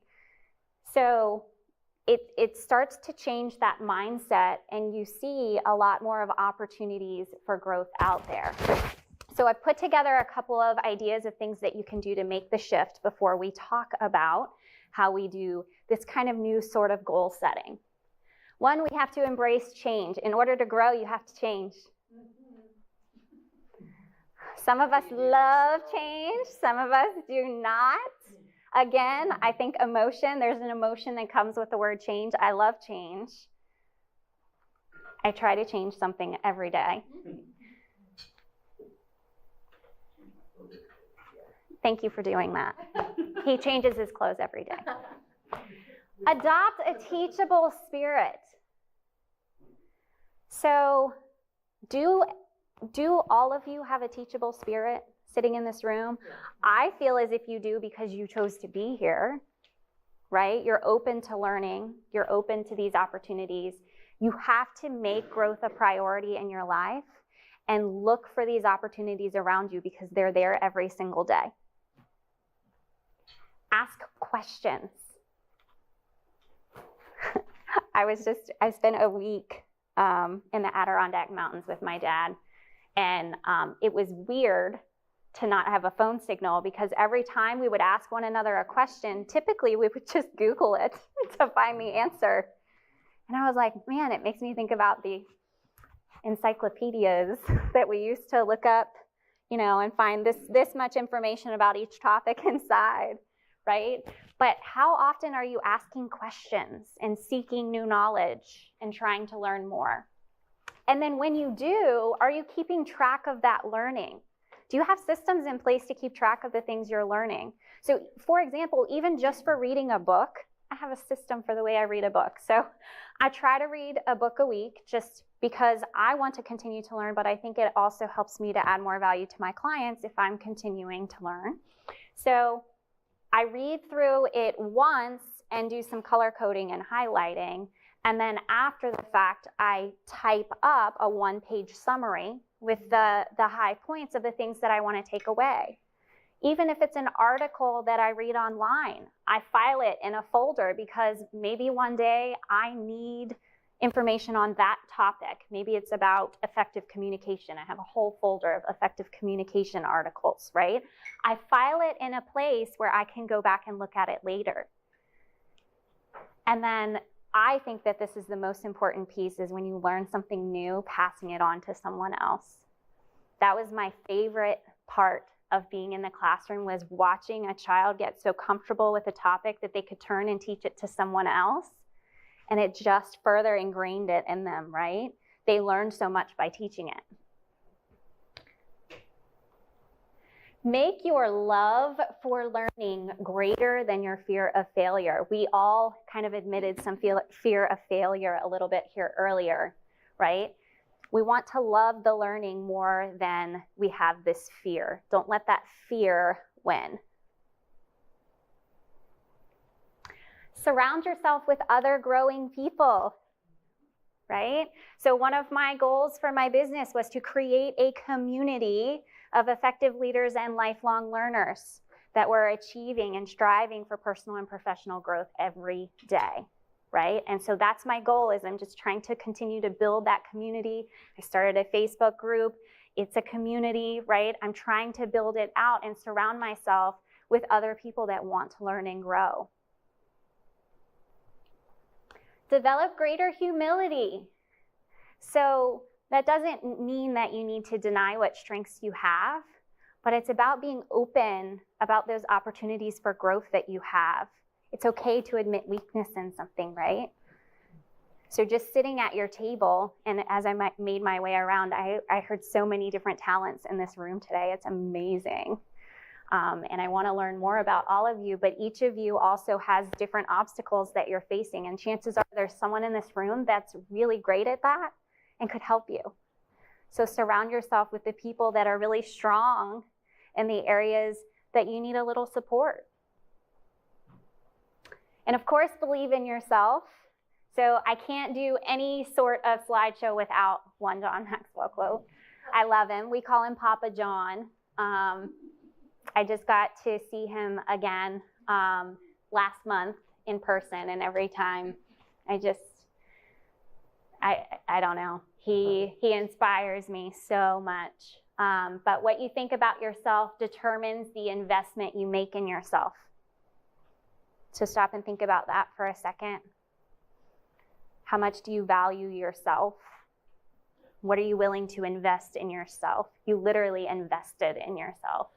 So it starts to change that mindset, and you see a lot more of opportunities for growth out there. So I've put together a couple of ideas of things that you can do to make the shift before we talk about how we do this kind of new sort of goal setting. One, we have to embrace change. In order to grow, you have to change. Some of us love change, some of us do not. Again, I think emotion, there's an emotion that comes with the word change. I love change. I try to change something every day. Thank you for doing that. He changes his clothes every day. Adopt a teachable spirit. So, do all of you have a teachable spirit sitting in this room? I feel as if you do because you chose to be here, right? You're open to learning. You're open to these opportunities. You have to make growth a priority in your life and look for these opportunities around you because they're there every single day. Ask questions. I spent a week in the Adirondack Mountains with my dad, and it was weird to not have a phone signal because every time we would ask one another a question, typically we would just Google it to find the answer. And I was like, man, it makes me think about the encyclopedias that we used to look up, and find this much information about each topic inside, right? But how often are you asking questions and seeking new knowledge and trying to learn more? And then when you do, are you keeping track of that learning? Do you have systems in place to keep track of the things you're learning? So, for example, even just for reading a book, I have a system for the way I read a book. So I try to read a book a week just because I want to continue to learn, but I think it also helps me to add more value to my clients if I'm continuing to learn. So I read through it once and do some color coding and highlighting. And then after the fact, I type up a one-page summary with the high points of the things that I want to take away. Even if it's an article that I read online, I file it in a folder because maybe one day I need information on that topic. Maybe it's about effective communication. I have a whole folder of effective communication articles, right? I file it in a place where I can go back and look at it later. And then I think that this is the most important piece is when you learn something new, passing it on to someone else. That was my favorite part of being in the classroom, was watching a child get so comfortable with a topic that they could turn and teach it to someone else. And it just further ingrained it in them, right? They learned so much by teaching it. Make your love for learning greater than your fear of failure. We all kind of admitted some fear of failure a little bit here earlier, right? We want to love the learning more than we have this fear. Don't let that fear win. Surround yourself with other growing people, right? So one of my goals for my business was to create a community of effective leaders and lifelong learners that were achieving and striving for personal and professional growth every day, right? And so that's my goal, is I'm just trying to continue to build that community. I started a Facebook group. It's a community, right? I'm trying to build it out and surround myself with other people that want to learn and grow. Develop greater humility. So that doesn't mean that you need to deny what strengths you have, but it's about being open about those opportunities for growth that you have. It's okay to admit weakness in something, right? So just sitting at your table, and as I made my way around, I heard so many different talents in this room today. It's amazing. And I want to learn more about all of you, but each of you also has different obstacles that you're facing, and chances are there's someone in this room that's really great at that and could help you. So surround yourself with the people that are really strong in the areas that you need a little support. And of course, believe in yourself. So I can't do any sort of slideshow without one John Maxwell quote. I love him. We call him Papa John. I just got to see him again last month in person, and every time I don't know. He inspires me so much. But what you think about yourself determines the investment you make in yourself. So stop and think about that for a second. How much do you value yourself? What are you willing to invest in yourself? You literally invested in yourself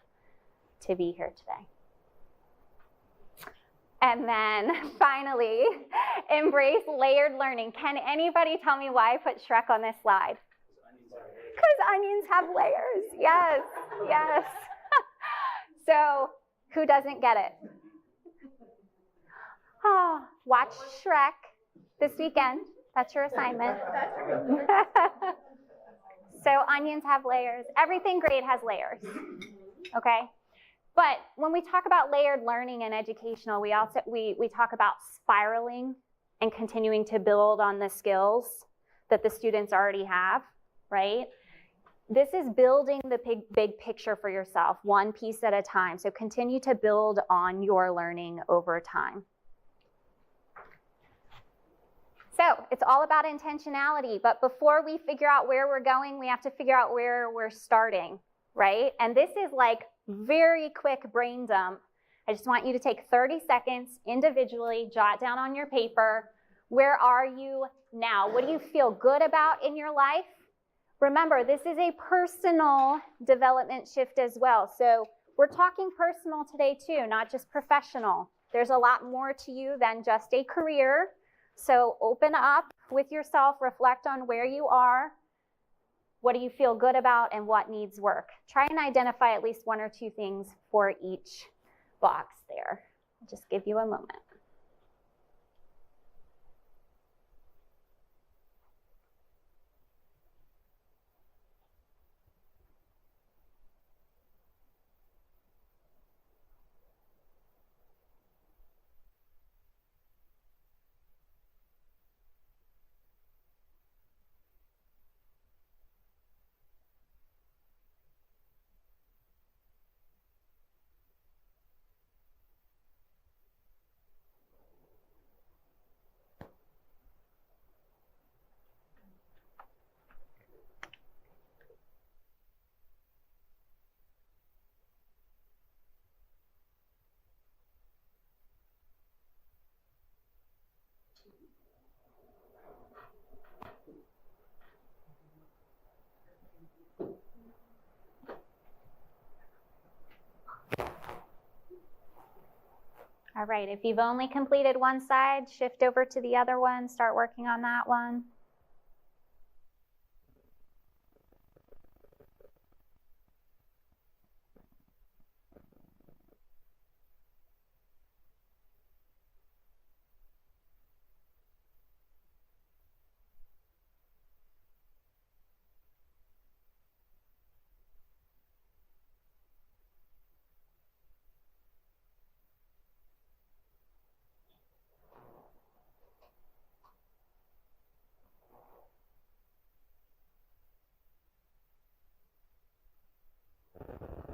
to be here today. And then finally, embrace layered learning. Can anybody tell me why I put Shrek on this slide? Because onions have layers. Yes, yes. So who doesn't get it? Oh, watch Shrek this weekend. That's your assignment. So onions have layers. Everything great has layers. Okay? But when we talk about layered learning and educational, we talk about spiraling and continuing to build on the skills that the students already have, right? This is building the big picture for yourself, one piece at a time. So continue to build on your learning over time. So it's all about intentionality, but before we figure out where we're going, we have to figure out where we're starting, right? And this is like very quick brain dump. I just want you to take 30 seconds individually, jot down on your paper, where are you now? What do you feel good about in your life? Remember, this is a personal development shift as well. So we're talking personal today too, not just professional. There's a lot more to you than just a career. So open up with yourself, reflect on where you are, what do you feel good about, and what needs work. Try and identify at least one or two things for each box there. I'll just give you a moment. All right, if you've only completed one side, shift over to the other one, start working on that one.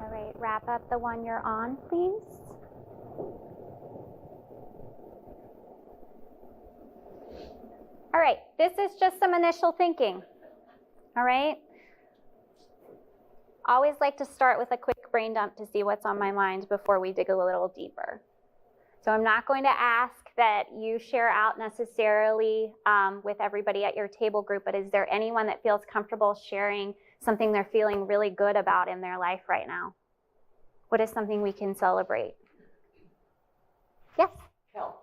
All right, wrap up the one you're on, please. All right, this is just some initial thinking. All right? Always like to start with a quick brain dump to see what's on my mind before we dig a little deeper. So I'm not going to ask that you share out necessarily with everybody at your table group, but is there anyone that feels comfortable sharing something they're feeling really good about in their life right now? What is something we can celebrate? Yes? Health.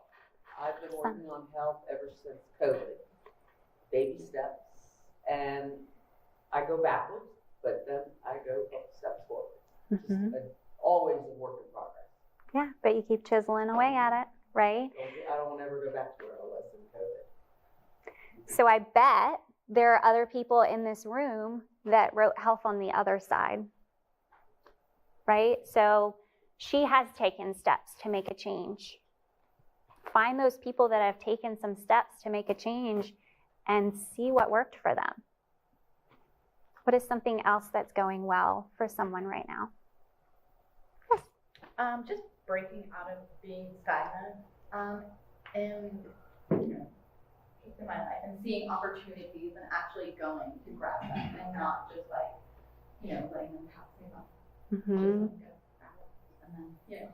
I've been working on health ever since COVID. Baby steps, and I go backwards, but then I go steps forward. Mm-hmm. Always a work in progress. Yeah, but you keep chiseling away at it, right? I don't want to ever go back to where I was in COVID. So I bet there are other people in this room that wrote health on the other side, right? So she has taken steps to make a change find those people that have taken some steps to make a change and see what worked for them. What is something else that's going well for someone right now? Just breaking out of being stagnant, and in my life, and seeing opportunities and actually going to grab them, and not just like, letting them pass me by. Mm-hmm. Just like, grab it, and then, forget.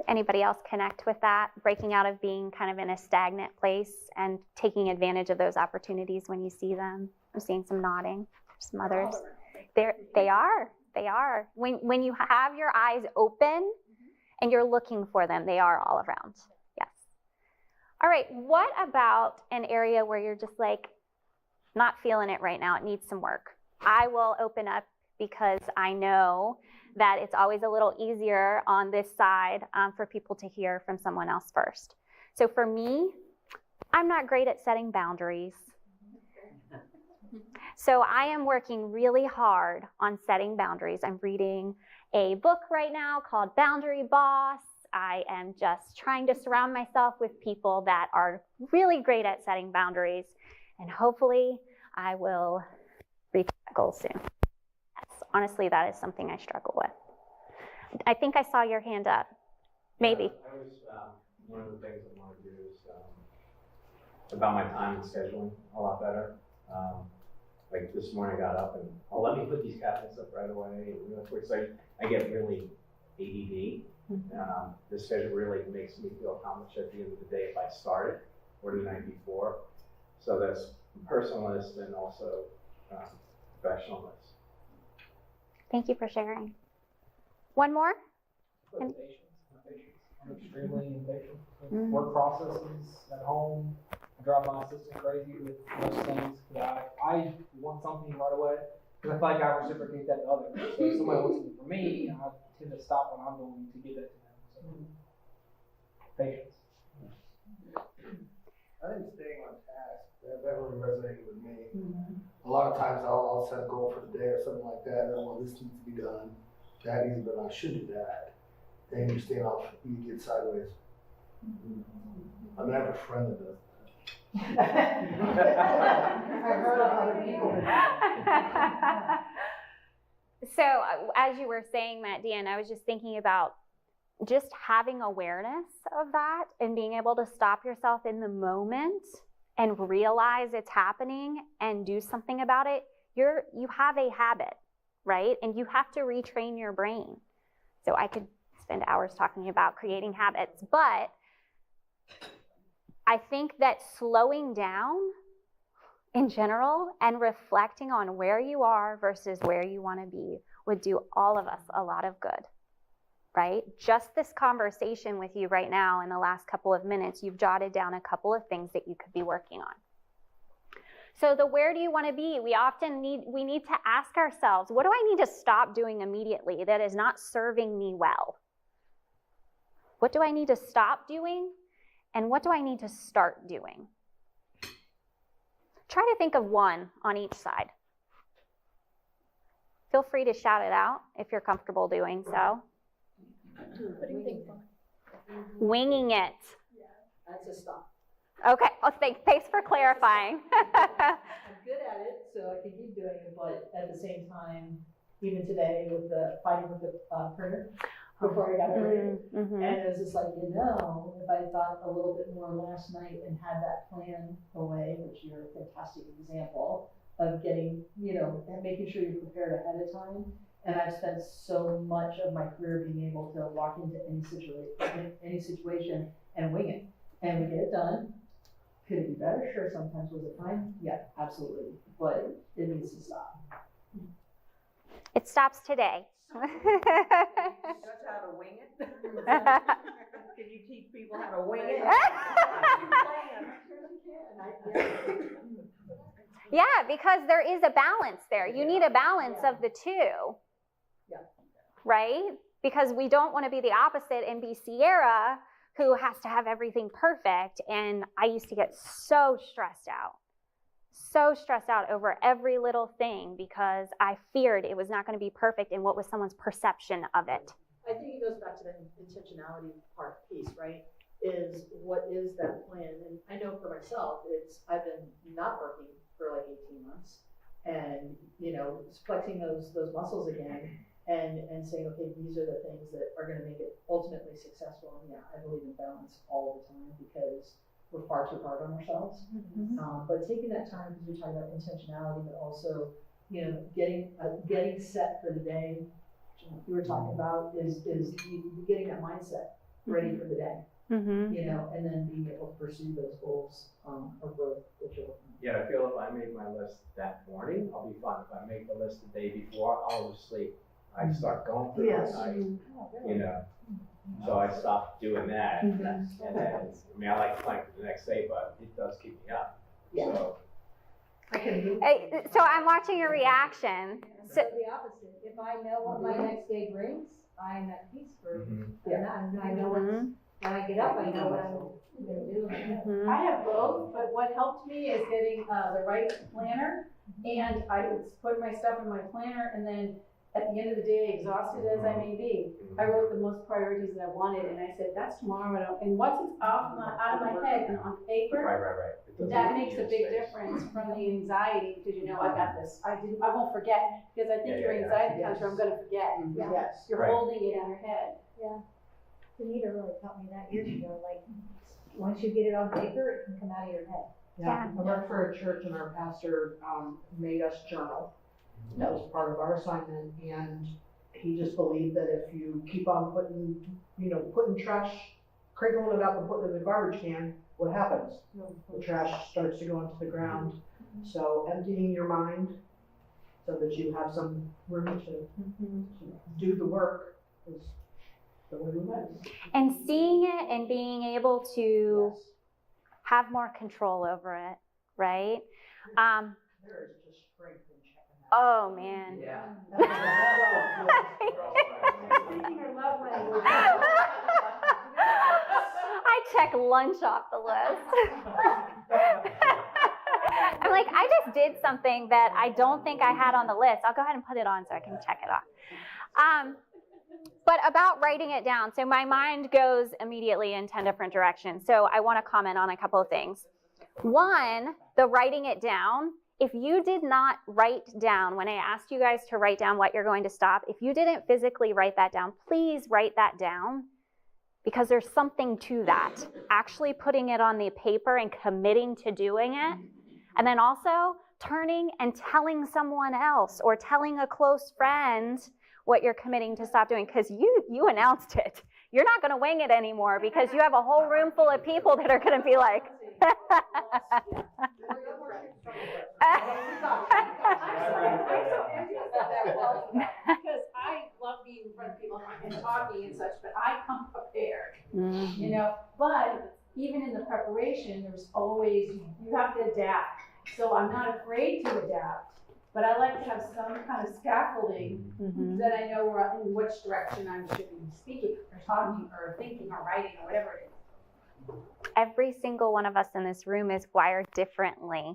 Anybody else connect with that? Breaking out of being kind of in a stagnant place and taking advantage of those opportunities when you see them. I'm seeing some nodding, some others. They are. When you have your eyes open and you're looking for them, they are all around. Yes. All right, what about an area where you're just like, not feeling it right now, it needs some work? I will open up because I know that it's always a little easier on this side for people to hear from someone else first. So for me, I'm not great at setting boundaries. So I am working really hard on setting boundaries. I'm reading a book right now called Boundary Boss. I am just trying to surround myself with people that are really great at setting boundaries, and hopefully I will reach that goal soon. Yes, honestly, that is something I struggle with. I think I saw your hand up. Maybe. I was, one of the things I want to do is about my time and scheduling a lot better. Like this morning I got up and, let me put these cabinets up right away. Really quick. So I get really ADD. The schedule really makes me feel accomplished at the end of the day if I start it or the night before. So that's personalist and also professionalist. Thank you for sharing. One more? I'm extremely impatient with work processes at home. I drive my assistant crazy with most things. I want something right away because I feel like I reciprocate that to others. So if somebody wants something for me, I tend to stop when I'm going to give that to them. So patience. I think staying on task, that really resonated with me. A lot of times I'll set a goal for the day or something like that, and well, this needs to be done. That needs to be done, I should do that. Then you stay off, you get sideways. I mean, I have a friend that does. So as you were saying that, Dan, I was just thinking about just having awareness of that and being able to stop yourself in the moment and realize it's happening and do something about it. You have a habit, right? And you have to retrain your brain. So I could spend hours talking about creating habits, but I think that slowing down in general and reflecting on where you are versus where you want to be would do all of us a lot of good, right? Just this conversation with you right now in the last couple of minutes, you've jotted down a couple of things that you could be working on. So the where do you want to be? We need to ask ourselves, what do I need to stop doing immediately that is not serving me well? What do I need to stop doing? And what do I need to start doing? Try to think of one on each side. Feel free to shout it out if you're comfortable doing so. Winging it. Yeah, that's a stop. Okay, well, thanks for clarifying. I'm good at it, so I can keep doing it, but at the same time, even today with the fighting with the printer, before I got it and it was just like, if I thought a little bit more last night and had that plan away, which you're a fantastic example of getting, and making sure you're prepared ahead of time. And I've spent so much of my career being able to walk into any situation and wing it, and we get it done. Could it be better? Sure. Sometimes. Was it fine? Yeah, absolutely. But it needs to stop. It stops today. That's how to wing it. Can you teach people how to wing it? Yeah, because there is a balance there. You need a balance of the two, right? Because we don't want to be the opposite and be Sierra, who has to have everything perfect. And I used to get so stressed out over every little thing because I feared it was not going to be perfect and what was someone's perception of it. I I think it goes back to the intentionality part piece, right? Is what is that plan? And I know for myself, I've been not working for like 18 months and, you know, flexing those muscles again and saying, okay, these are the things that are going to make it ultimately successful. And yeah, I believe in balance all the time because we're far too hard on ourselves. But taking that time, because you're talking about intentionality, but also, you know, getting set for the day. You were talking about is getting that mindset ready for the day. You know, and then being able to pursue those goals of growth that you're looking at. Yeah, I feel if I make my list that morning, I'll be fine. If I make the list the day before, I'll just sleep. I start going through it, you know. So I stopped doing that. And then, I mean, I like to plan for the next day, but it does keep me up. So. So I'm watching your reaction. So the opposite. If I know what my next day brings, I'm at peace for I know when I get up, I know what I'm going to do. I have both, but what helped me is getting the right planner, and I would put my stuff in my planner, and then at the end of the day, exhausted as I may be, I wrote the most priorities that I wanted, and I said, that's tomorrow. And once it's out of my head and on paper, that makes a big difference from the anxiety, because you know, I got this. I won't forget, because I think your anxiety comes from, I'm going to forget. Yes. You're holding it in your head. Yeah. Anita really taught me that years ago. Like, once you get it on paper, it can come out of your head. Yeah, I worked for a church and our pastor made us journal. That was part of our assignment, and he just believed that if you keep on putting trash, crinkling it up and putting it in the garbage can, what happens? The trash starts to go into the ground. So emptying your mind so that you have some room to do the work is the way we went. And seeing it and being able to have more control over it, right? There is just strength in checking that. Oh man. Yeah. Speaking your love language. I check lunch off the list. I'm like, I just did something that I don't think I had on the list. I'll go ahead and put it on so I can check it off. But about writing it down, so my mind goes immediately in 10 different directions. So I want to comment on a couple of things. One, the writing it down. If you did not write down, when I asked you guys to write down what you're going to stop, if you didn't physically write that down, please write that down, because there's something to that. Actually putting it on the paper and committing to doing it, and then also turning and telling someone else or telling a close friend what you're committing to stop doing, because you announced it. You're not going to wing it anymore, because you have a whole room full of people that are going to be like, Because I love being in front of people and talking and such, but I come prepared, you know. But even in the preparation, there's always, you have to adapt. So I'm not afraid to adapt, but I like to have some kind of scaffolding that I know in which direction I should be speaking or talking or thinking or writing or whatever it is. every single one of us in this room is wired differently.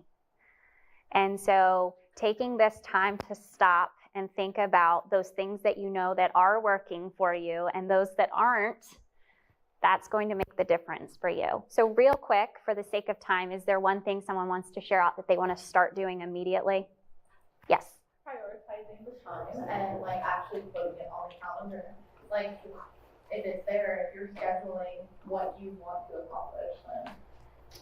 And so taking this time to stop and think about those things that you know that are working for you and those that aren't, that's going to make the difference for you. So real quick, for the sake of time, is there one thing someone wants to share out that they want to start doing immediately? Yes. Prioritizing the time and like actually putting it on the calendar. Like if it's there, if you're scheduling what you want to accomplish, then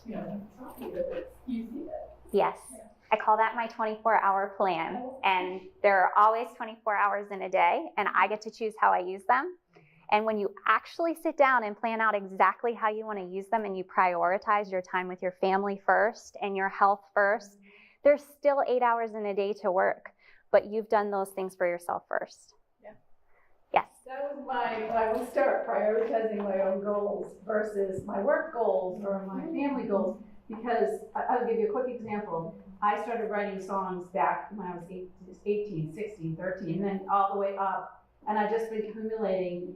you know, it's not you, it's you see it. Yes. Yeah. I call that my 24-hour plan. And there are always 24 hours in a day, and I get to choose how I use them. And when you actually sit down and plan out exactly how you want to use them and you prioritize your time with your family first and your health first, there's still 8 hours in a day to work, but you've done those things for yourself first. Yeah. Yes. That was I will start prioritizing my own goals versus my work goals or my family goals, because I'll give you a quick example. I started writing songs back when I was 18, 16, 13, and then all the way up. And I've just been accumulating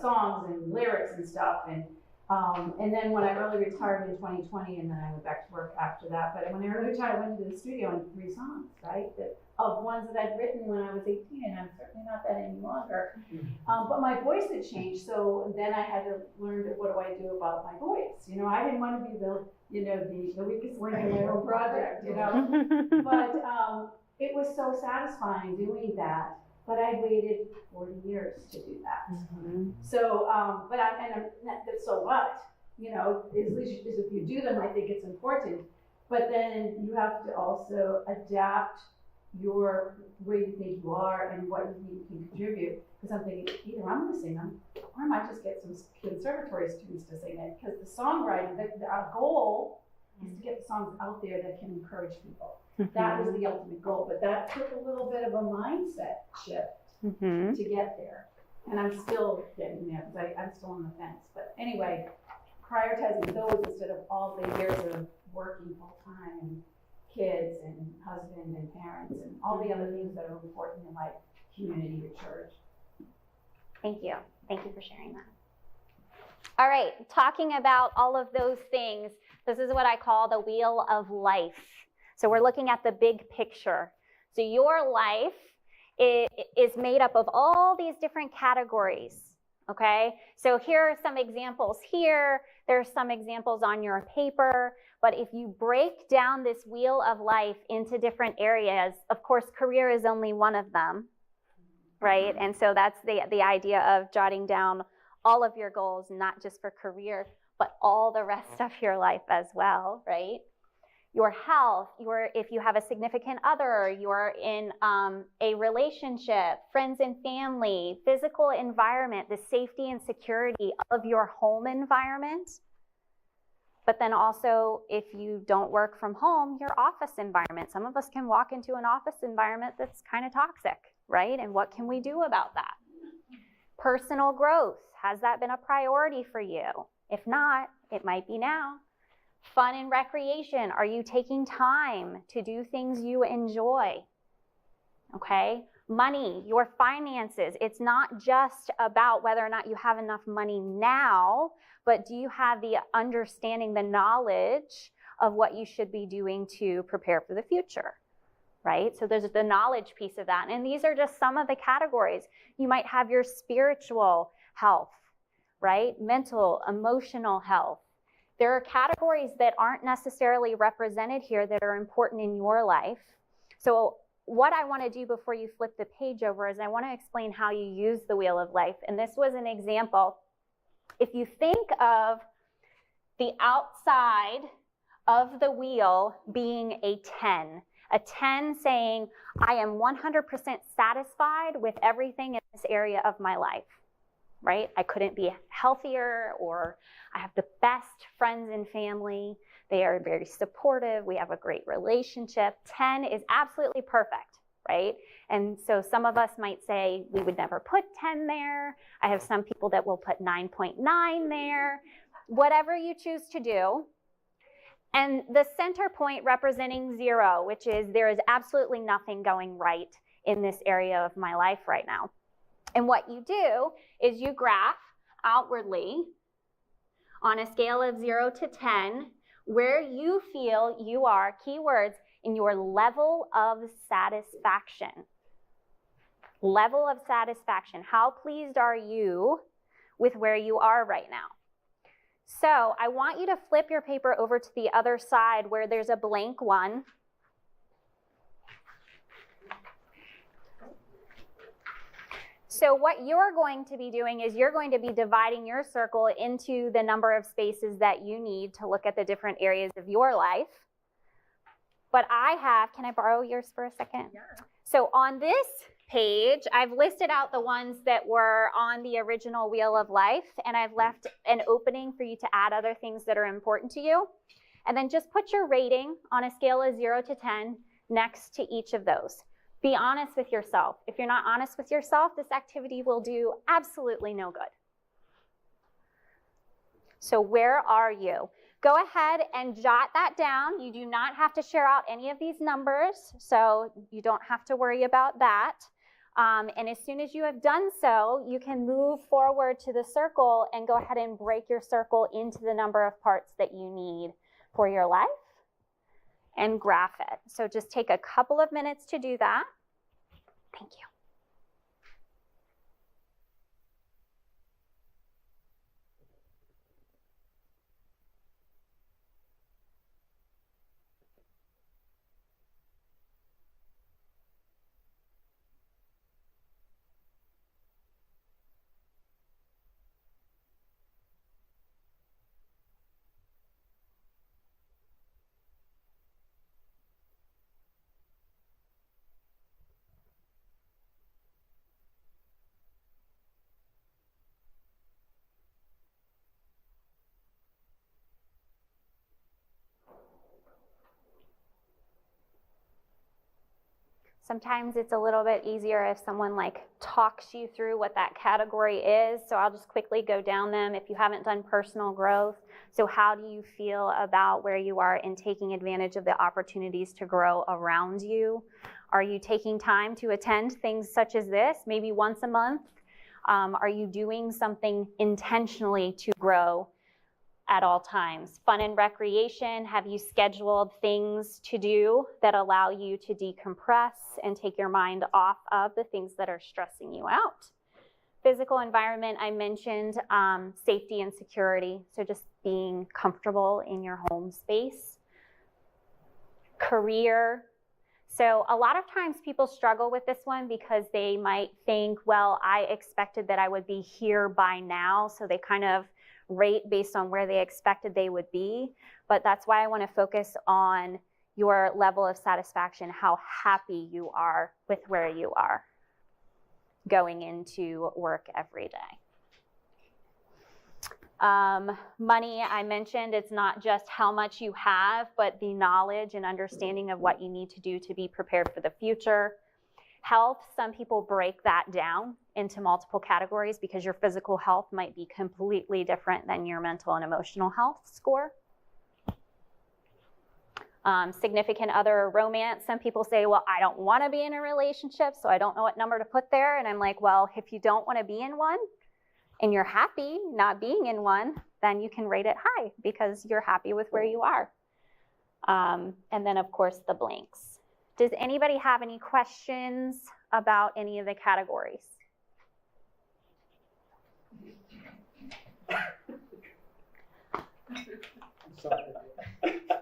songs and lyrics and stuff. And And then when I early retired in 2020, and then I went back to work after that. But when I early retired, I went into the studio and 3 songs, right? Of ones that I'd written when I was 18, and I'm certainly not that any longer. But my voice had changed, so then I had to learn what do I do about my voice. You know, I didn't want to be the weakest link in my own project, you know. But it was so satisfying doing that. But I waited 40 years to do that. So, so what? You know, at least if you do them, I think it's important. But then you have to also adapt your where you think you are and what you think you can contribute. Because I'm thinking, either I'm going to sing them, or I might just get some conservatory students to sing it. Because the songwriting, our goal is to get the songs out there that can encourage people. That was the ultimate goal, but that took a little bit of a mindset shift to get there. And I'm still getting there because I'm still on the fence. But anyway, prioritizing those instead of all the years of working full time and kids and husband and parents and all the other things that are important in life, community or church. Thank you. Thank you for sharing that. All right, talking about all of those things, this is what I call the wheel of life. So we're looking at the big picture. So your life is made up of all these different categories, okay? So here are some examples here. There's some examples on your paper. But if you break down this wheel of life into different areas, of course, career is only one of them, right? And so that's the idea of jotting down all of your goals, not just for career, but all the rest of your life as well, right? Your health, if you have a significant other, you're in a relationship, friends and family, physical environment, the safety and security of your home environment. But then also, if you don't work from home, your office environment. Some of us can walk into an office environment that's kind of toxic, right? And what can we do about that? Personal growth, has that been a priority for you? If not, it might be now. Fun and recreation, are you taking time to do things you enjoy? Okay, money, your finances, it's not just about whether or not you have enough money now, but do you have the understanding, the knowledge of what you should be doing to prepare for the future, right? So there's the knowledge piece of that. And these are just some of the categories. You might have your spiritual health, right? Mental, emotional health. There are categories that aren't necessarily represented here that are important in your life. So what I want to do before you flip the page over is I want to explain how you use the wheel of life. And this was an example. If you think of the outside of the wheel being a 10 saying, I am 100% satisfied with everything in this area of my life. Right? I couldn't be healthier, or I have the best friends and family. They are very supportive. We have a great relationship. 10 is absolutely perfect, right? And so some of us might say we would never put 10 there. I have some people that will put 9.9 there. Whatever you choose to do. And the center point representing 0, which is there is absolutely nothing going right in this area of my life right now. And what you do is you graph outwardly on a scale of 0 to 10 where you feel you are, keywords, in your level of satisfaction. Level of satisfaction. How pleased are you with where you are right now? So I want you to flip your paper over to the other side where there's a blank one. So what you're going to be doing is you're going to be dividing your circle into the number of spaces that you need to look at the different areas of your life. But can I borrow yours for a second? Yeah. So on this page, I've listed out the ones that were on the original Wheel of Life, and I've left an opening for you to add other things that are important to you. And then just put your rating on a scale of 0 to 10 next to each of those. Be honest with yourself. If you're not honest with yourself, this activity will do absolutely no good. So where are you? Go ahead and jot that down. You do not have to share out any of these numbers, so you don't have to worry about that. And as soon as you have done so, you can move forward to the circle and go ahead and break your circle into the number of parts that you need for your life and graph it. So just take a couple of minutes to do that. Thank you. Sometimes it's a little bit easier if someone like talks you through what that category is. So I'll just quickly go down them if you haven't done personal growth. So how do you feel about where you are in taking advantage of the opportunities to grow around you? Are you taking time to attend things such as this, maybe once a month? Are you doing something intentionally to grow at all times? Fun and recreation, have you scheduled things to do that allow you to decompress and take your mind off of the things that are stressing you out? Physical environment, I mentioned safety and security, so just being comfortable in your home space. Career, so a lot of times people struggle with this one because they might think, well, I expected that I would be here by now, so they kind of rate based on where they expected they would be. But that's why I want to focus on your level of satisfaction, how happy you are with where you are going into work every day. Money, I mentioned, it's not just how much you have, but the knowledge and understanding of what you need to do to be prepared for the future. Health, some people break that down into multiple categories because your physical health might be completely different than your mental and emotional health score. Significant other, romance, some people say, well, I don't want to be in a relationship, so I don't know what number to put there. And I'm like, well, if you don't want to be in one and you're happy not being in one, then you can rate it high because you're happy with where you are. And then, of course, the blanks. Does anybody have any questions about any of the categories?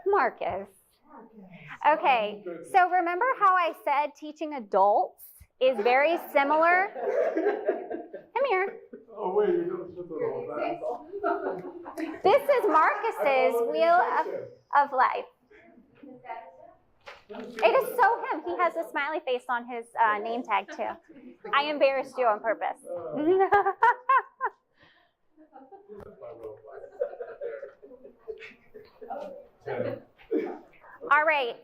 Marcus. Okay, so remember how I said teaching adults is very similar? Come here. Oh, wait, you're going to put the whole thing. This is Marcus's Wheel of Life. It is so him. He has a smiley face on his name tag, too. I embarrassed you on purpose. All right.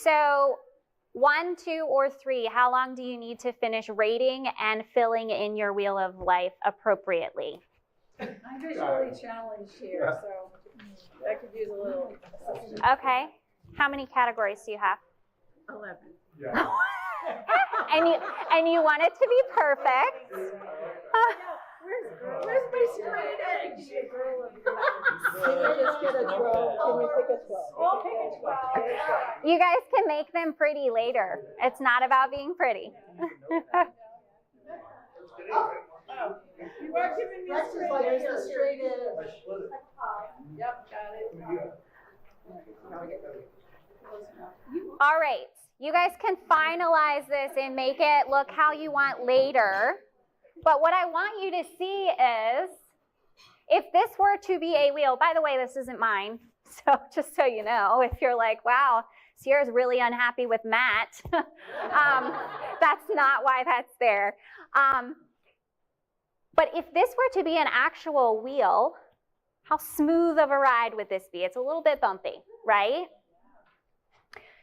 So 1, 2, or 3, how long do you need to finish rating and filling in your Wheel of Life appropriately? I'm visually challenged here, so I could use a little assistance. Okay. How many categories do you have? 11. Yeah. and you want it to be perfect. Where's my straight edge? Can you just get a 12? Can you pick a 12? We'll pick a 12. You guys can make them pretty later. It's not about being pretty. You are giving me a straight edge. There's the straight edge. Yep, got it. All right. You guys can finalize this and make it look how you want later. But what I want you to see is, if this were to be a wheel, by the way, this isn't mine, so just so you know, if you're like, wow, Sierra's really unhappy with Matt, that's not why that's there. But if this were to be an actual wheel, how smooth of a ride would this be? It's a little bit bumpy, right?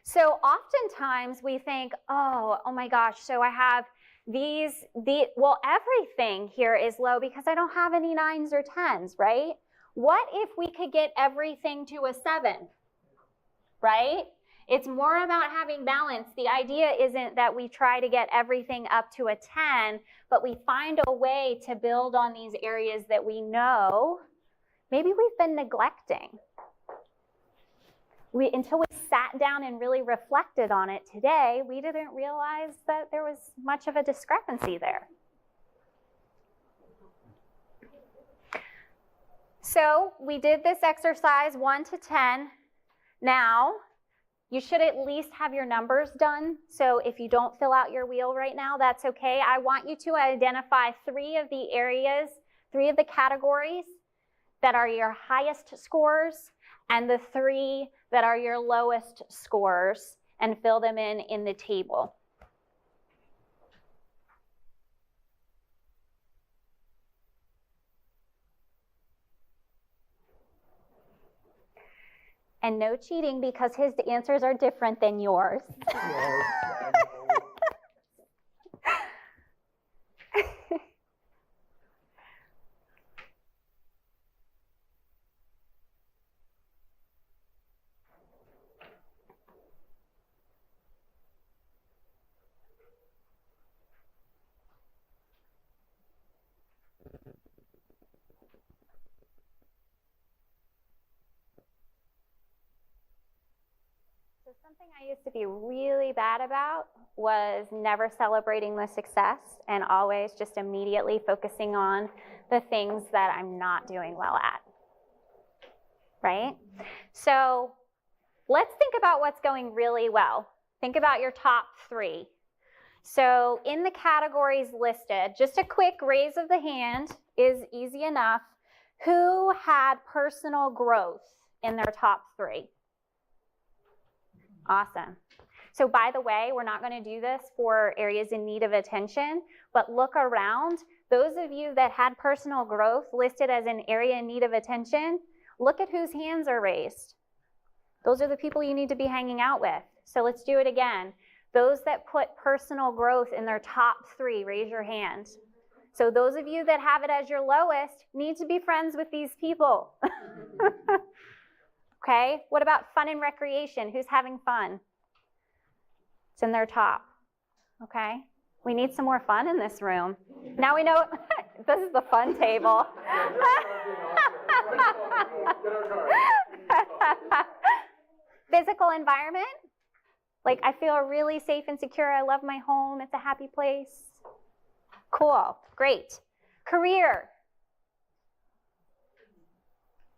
So oftentimes we think, oh my gosh, so I have well, everything here is low because I don't have any 9s or 10s, right? What if we could get everything to a 7, right? It's more about having balance. The idea isn't that we try to get everything up to a 10, but we find a way to build on these areas that we know maybe we've been neglecting. Until we sat down and really reflected on it today, we didn't realize that there was much of a discrepancy there. So we did this exercise 1 to 10. Now, you should at least have your numbers done. So if you don't fill out your wheel right now, that's okay. I want you to identify 3 of the areas, 3 of the categories that are your highest scores and the 3 that are your lowest scores, and fill them in the table. And no cheating, because his answers are different than yours. So something I used to be really bad about was never celebrating the success and always just immediately focusing on the things that I'm not doing well at, right? So let's think about what's going really well. Think about your top 3. So in the categories listed, just a quick raise of the hand is easy enough. Who had personal growth in their top 3? Awesome. So by the way, we're not going to do this for areas in need of attention, but look around. Those of you that had personal growth listed as an area in need of attention, look at whose hands are raised. Those are the people you need to be hanging out with. So let's do it again. Those that put personal growth in their top 3, raise your hand. So those of you that have it as your lowest need to be friends with these people. Okay, what about fun and recreation? Who's having fun? It's in their top. Okay, we need some more fun in this room. Now we know this is the fun table. Physical environment. Like, I feel really safe and secure. I love my home. It's a happy place. Cool, great. Career.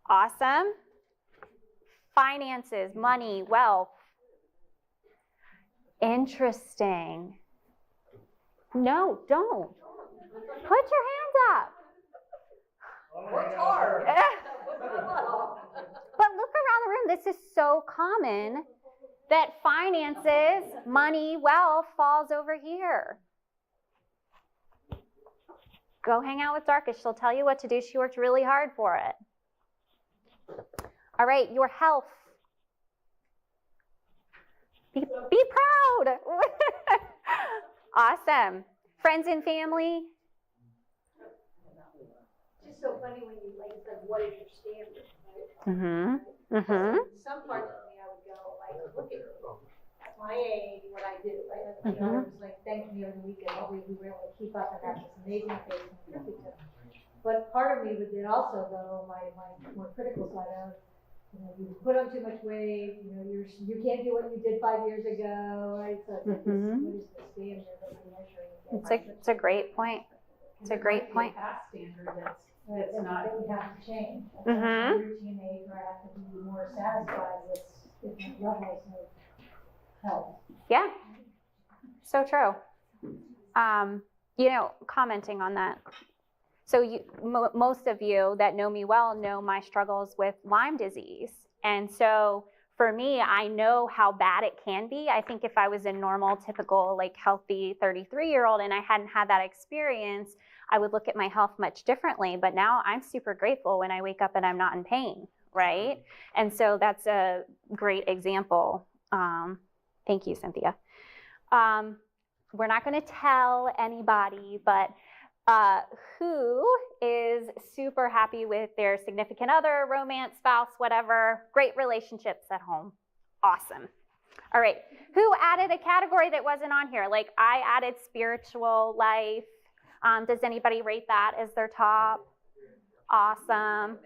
Awesome. Finances, money, wealth. Interesting. No, don't. Put your hands up. Work hard. But look around the room. This is so common that finances, money, wealth falls over here. Go hang out with Darkish. She'll tell you what to do. She worked really hard for it. All right, your health. Be proud. Awesome. Friends and family. It's just so funny when you like said, what is your standard, right? Mm-hmm. Mm-hmm. Some parts of me I would go, like, look at my age, what I do, right? Like, I was like, thank me every weekend, what we were able to keep up and have this amazing faith and everything. But part of me would then also go, my more critical side of, you know, you put on too much weight, you know, you can't do what you did 5 years ago, right? So it's like, what is the standard that you're measuring? It's a great point. It's a great point. Past standard that's not, we have to change. Mm-hmm. Routine age where I have to be more satisfied with different levels of health. Yeah, so true. You know, commenting on that. So most of you that know me well know my struggles with Lyme disease. And so for me, I know how bad it can be. I think if I was a normal, typical, like healthy 33-year-old and I hadn't had that experience, I would look at my health much differently. But now I'm super grateful when I wake up and I'm not in pain, right? And so that's a great example. Thank you, Cynthia. We're not going to tell anybody, but who is super happy with their significant other, romance, spouse, whatever, great relationships at home? Awesome. All right. Who added a category that wasn't on here? Like I added spiritual life. Does anybody rate that as their top? Awesome.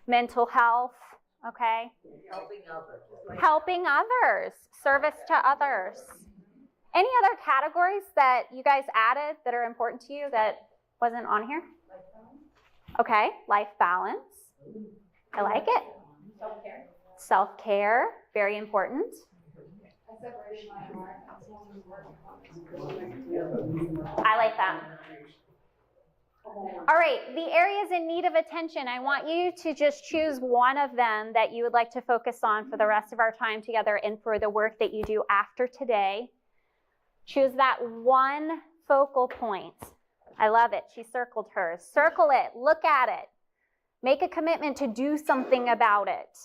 Mental health. Okay. Helping others. Helping others. Service to others. Any other categories that you guys added that are important to you that wasn't on here? Okay. Life balance. I like it. Self-care. Self-care. Very important. I separated my heart. That's one of the work. I like that. All right, the areas in need of attention. I want you to just choose one of them that you would like to focus on for the rest of our time together and for the work that you do after today. Choose that one focal point. I love it. She circled hers. Circle it. Look at it. Make a commitment to do something about it.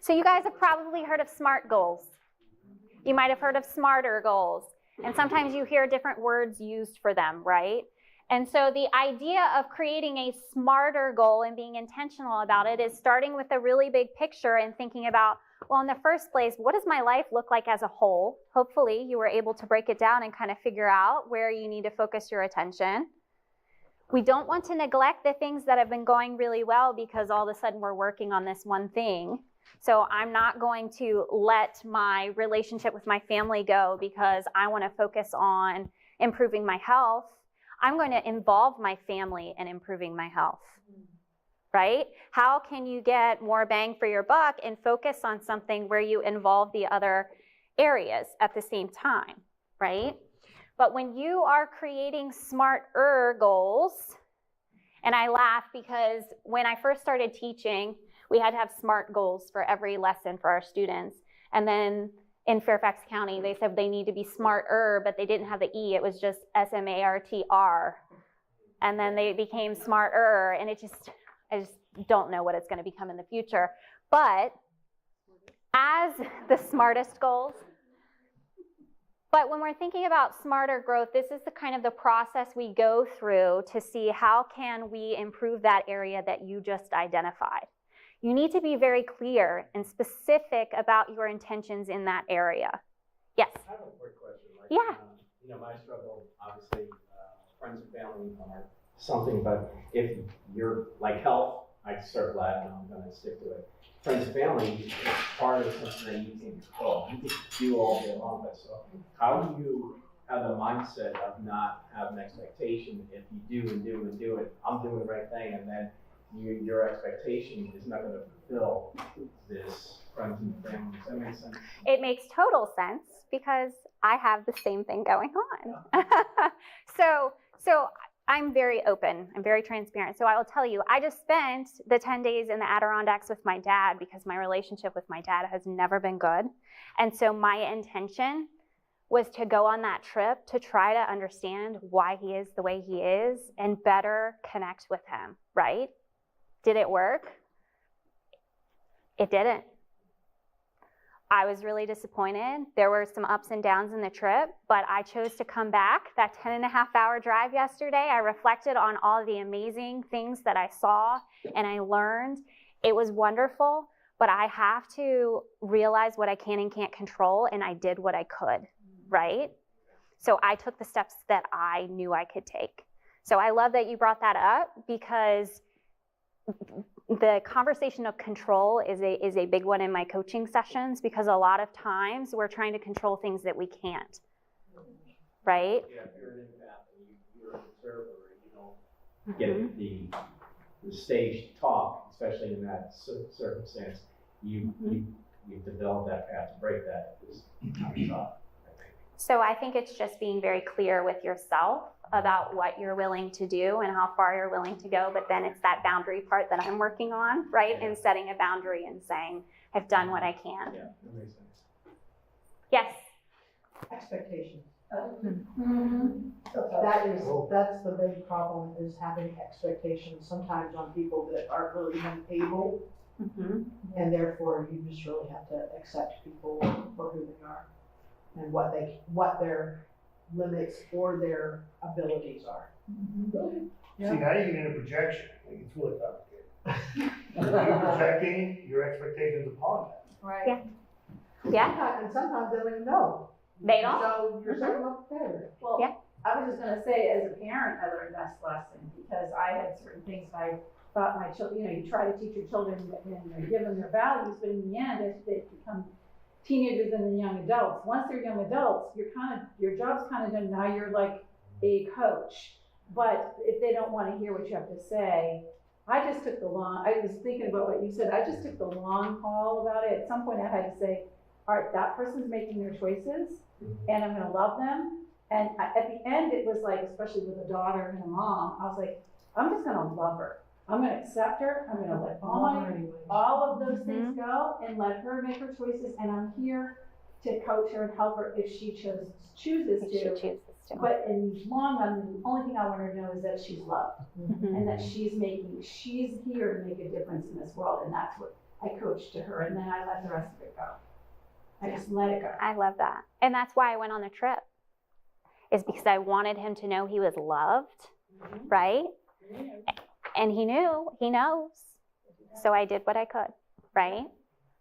So you guys have probably heard of SMART goals. You might have heard of SMARTer goals. And sometimes you hear different words used for them, right? And so the idea of creating a SMARTer goal and being intentional about it is starting with a really big picture and thinking about, well, in the first place, what does my life look like as a whole? Hopefully you were able to break it down and kind of figure out where you need to focus your attention. We don't want to neglect the things that have been going really well because all of a sudden we're working on this one thing. So I'm not going to let my relationship with my family go because I want to focus on improving my health. I'm going to involve my family in improving my health, right? How can you get more bang for your buck and focus on something where you involve the other areas at the same time, right? But when you are creating SMARTer goals, and I laugh because when I first started teaching, we had to have SMART goals for every lesson for our students. And then in Fairfax County, they said they need to be SMARTer, but they didn't have the E. It was just SMARTR. And then they became SMARTer, and I just don't know what it's going to become in the future. But as the smartest goals, but when we're thinking about SMARTer growth, this is the kind of the process we go through to see how can we improve that area that you just identified. You need to be very clear and specific about your intentions in that area. Yes? I have a quick question. Yeah. My struggle, obviously, friends and family are something, but if you're like health, I circle that and I'm going to stick to it. Friends and family, part of something that you can control. You can do all day long, but so how do you have the mindset of not having an expectation if you do and do and do it, I'm doing the right thing, and then your expectation is not going to fulfill this friends and family. Does that make sense? It makes total sense because I have the same thing going on. So I'm very open. I'm very transparent. So I will tell you, I just spent the 10 days in the Adirondacks with my dad because my relationship with my dad has never been good. And so my intention was to go on that trip to try to understand why he is the way he is and better connect with him, right? Did it work? It didn't. I was really disappointed. There were some ups and downs in the trip, but I chose to come back. That 10.5-hour drive yesterday, I reflected on all the amazing things that I saw and I learned. It was wonderful, but I have to realize what I can and can't control, and I did what I could, right? So I took the steps that I knew I could take. So I love that you brought that up because the conversation of control is a big one in my coaching sessions because a lot of times we're trying to control things that we can't, right? Yeah, if you're an empath and you're an observer, you don't get the stage to talk, especially in that circumstance. You develop that path to break that. So I think it's just being very clear with yourself about what you're willing to do and how far you're willing to go, but then it's that boundary part that I'm working on, right? Yeah. And setting a boundary and saying, I've done what I can. Yeah, that makes sense. Yes? Expectations. Mm-hmm. That's the big problem, is having expectations sometimes on people that aren't really able, and therefore you just really have to accept people for who they are and what their limits or their abilities are. See, now you get into projection. It's really complicated. You're projecting your expectations upon that. Right. Yeah. Yeah. And sometimes they don't even know. They don't? So you're setting them up better. Well, Yeah. I was just gonna say, as a parent, I learned this lesson because I had certain things I thought my children, you try to teach your children and give them their values, but in the end, as they become teenagers and then young adults, once they're young adults, your job's kind of done. Now you're like a coach. But if they don't want to hear what you have to say, I was thinking about what you said, I just took the long haul about it. At some point I had to say, all right, that person's making their choices and I'm gonna love them. And at the end, it was like, especially with a daughter and a mom, I was like, I'm just gonna love her. I'm gonna accept her. I'm gonna let all of those things go and let her make her choices. And I'm here to coach her and help her if she chooses to. But in the long run, the only thing I want her to know is that she's loved and that she's here to make a difference in this world. And that's what I coach to her. And then I let the rest of it go. I just let it go. I love that. And that's why I went on the trip, is because I wanted him to know he was loved, right? And he knows. So I did what I could, right?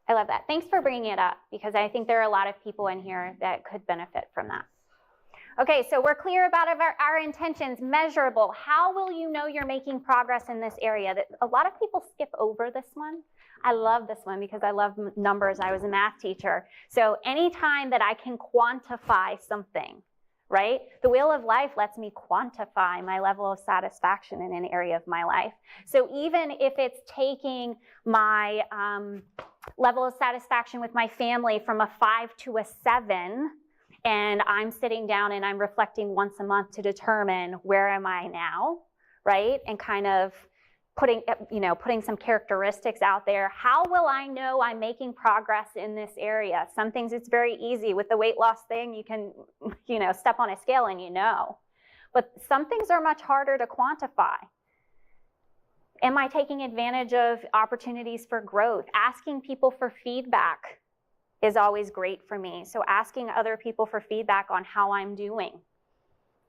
I love that. Thanks for bringing it up, because I think there are a lot of people in here that could benefit from that. Okay, so we're clear about our intentions, measurable. How will you know you're making progress in this area? A lot of people skip over this one. I love this one because I love numbers. I was a math teacher. So anytime that I can quantify something, right? The Wheel of Life lets me quantify my level of satisfaction in an area of my life. So even if it's taking my level of satisfaction with my family from a 5 to a 7, and I'm sitting down and I'm reflecting once a month to determine where am I now, right? And kind of putting some characteristics out there. How will I know I'm making progress in this area? Some things it's very easy. With the weight loss thing, you can, step on a scale and But some things are much harder to quantify. Am I taking advantage of opportunities for growth? Asking people for feedback is always great for me. So asking other people for feedback on how I'm doing,